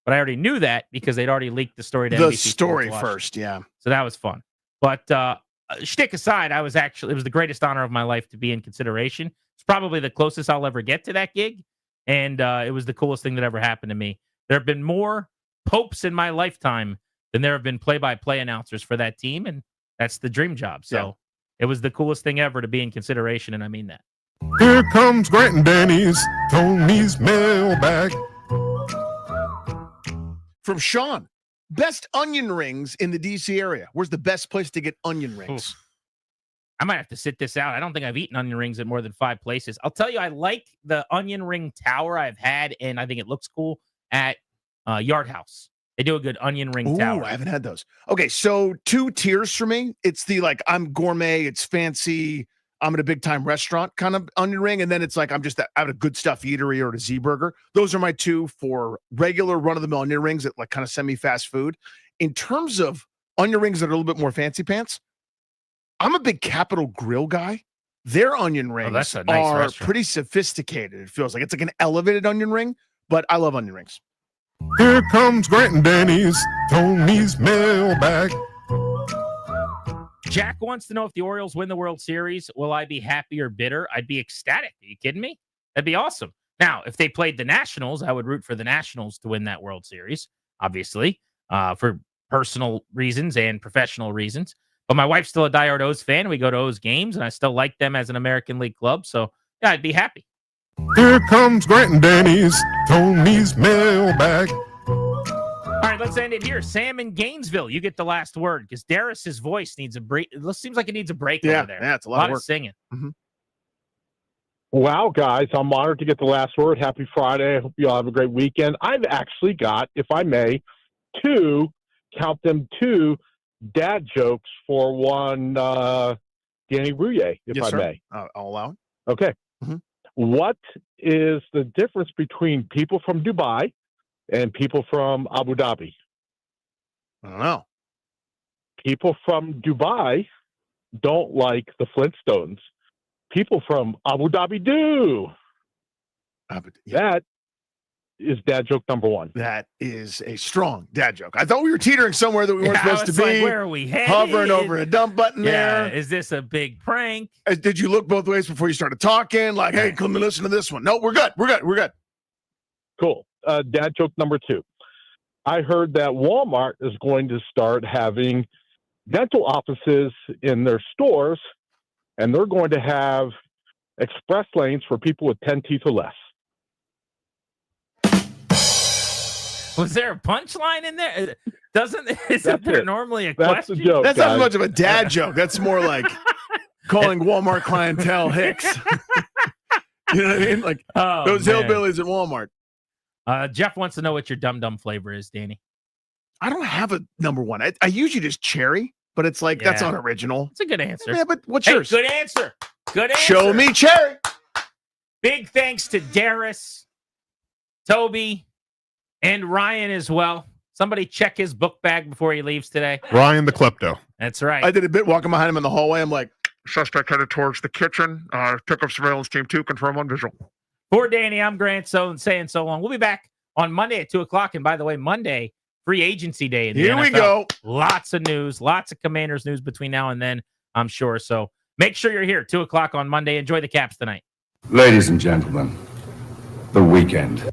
[SPEAKER 20] But I already knew that because they'd already leaked the story to NBC Sports
[SPEAKER 21] story
[SPEAKER 20] Washington.
[SPEAKER 21] first, yeah.
[SPEAKER 20] So that was fun. But shtick aside, it was the greatest honor of my life to be in consideration. It's probably the closest I'll ever get to that gig. And it was the coolest thing that ever happened to me. There have been more popes in my lifetime than there have been play-by-play announcers for that team. And that's the dream job. So It was the coolest thing ever to be in consideration. And I mean that.
[SPEAKER 13] Here comes Grant and Danny's Tony's mailbag.
[SPEAKER 21] From Sean. Best onion rings in the DC area. Where's the best place to get onion rings?
[SPEAKER 20] Oof. I might have to sit this out. I don't think I've eaten onion rings at more than 5 places. I'll tell you, I like the onion ring tower I've had, and I think it looks cool at Yard House. They do a good onion ring tower.
[SPEAKER 21] I haven't had those. Okay, so 2 tiers for me. It's the I'm gourmet, it's fancy, I'm at a big time restaurant kind of onion ring, and then it's I'm just at a good stuff eatery or at a Z Burger. Those are my 2 for regular run of the mill onion rings at kind of semi fast food. In terms of onion rings that are a little bit more fancy pants, I'm a big Capitol Grill guy. Their onion rings
[SPEAKER 20] that's a nice
[SPEAKER 21] are
[SPEAKER 20] restaurant.
[SPEAKER 21] pretty sophisticated. It feels like it's like an elevated onion ring, but I love onion rings.
[SPEAKER 13] Here comes Grant and Danny's Tony's mailbag.
[SPEAKER 20] Jack wants to know, if the Orioles win the World Series, will I be happy or bitter? I'd be ecstatic. Are you kidding me? That'd be awesome. Now, if they played the Nationals, I would root for the Nationals to win that World Series, obviously, for personal reasons and professional reasons. But my wife's still a diehard O's fan. We go to O's games, and I still like them as an American League club. So, yeah, I'd be happy.
[SPEAKER 13] Here comes Grant and Danny's Tony's mailbag.
[SPEAKER 20] All right, let's end it here. Sam in Gainesville, you get the last word because Darius's voice needs a break. It seems like it needs a break over there.
[SPEAKER 21] Yeah, it's a lot of work.
[SPEAKER 20] Singing.
[SPEAKER 21] Mm-hmm.
[SPEAKER 11] Wow, guys, I'm honored to get the last word. Happy Friday. I hope you all have a great weekend. I've actually got, if I may, 2 dad jokes for one Danny Rouillet, if
[SPEAKER 21] Yes,
[SPEAKER 11] I
[SPEAKER 21] sir.
[SPEAKER 11] may.
[SPEAKER 21] I'll allow it.
[SPEAKER 11] Okay. What is the difference between people from Dubai and people from Abu Dhabi?
[SPEAKER 21] I don't know.
[SPEAKER 11] People from Dubai don't like the Flintstones. People from Abu Dhabi do. That is dad joke number one.
[SPEAKER 21] That is a strong dad joke. I thought we were teetering somewhere that we weren't supposed to be.
[SPEAKER 20] Like, where are we headed?
[SPEAKER 21] Hovering over a dump button there.
[SPEAKER 20] Is this a big prank?
[SPEAKER 21] Did you look both ways before you started talking? Like, hey, come and listen to this one. No, we're good. We're good.
[SPEAKER 11] Cool. Dad joke number two. I heard that Walmart is going to start having dental offices in their stores, and they're going to have express lanes for people with 10 teeth or less.
[SPEAKER 20] Was there a punchline in there? Isn't there normally a
[SPEAKER 11] That's
[SPEAKER 20] question?
[SPEAKER 11] the joke.
[SPEAKER 21] That's
[SPEAKER 11] guys.
[SPEAKER 21] not much of a dad joke. That's more like calling Walmart clientele hicks. You know what I mean? Like those hillbillies at Walmart.
[SPEAKER 20] Jeff wants to know what your dum-dum flavor is, Danny.
[SPEAKER 21] I don't have a number one. I usually just cherry, but it's like that's unoriginal.
[SPEAKER 20] It's a good answer.
[SPEAKER 21] Yeah, but what's yours?
[SPEAKER 20] Good answer. Good answer.
[SPEAKER 21] Show me cherry.
[SPEAKER 20] Big thanks to Darius, Toby, and Ryan as well. Somebody check his book bag before he leaves today.
[SPEAKER 13] Ryan the klepto.
[SPEAKER 20] That's right.
[SPEAKER 21] I did a bit walking behind him in the hallway. I'm like, suspect headed towards the kitchen. Took up surveillance team 2. Confirm on visual.
[SPEAKER 20] For Danny, I'm Grant. Saying so long. We'll be back on Monday at 2:00. And by the way, Monday, free agency day. In the
[SPEAKER 21] Here
[SPEAKER 20] NFL.
[SPEAKER 21] we go.
[SPEAKER 20] Lots of news. Lots of Commanders news between now and then, I'm sure. So make sure you're here 2:00 on Monday. Enjoy the Caps tonight.
[SPEAKER 10] Ladies and gentlemen, the weekend.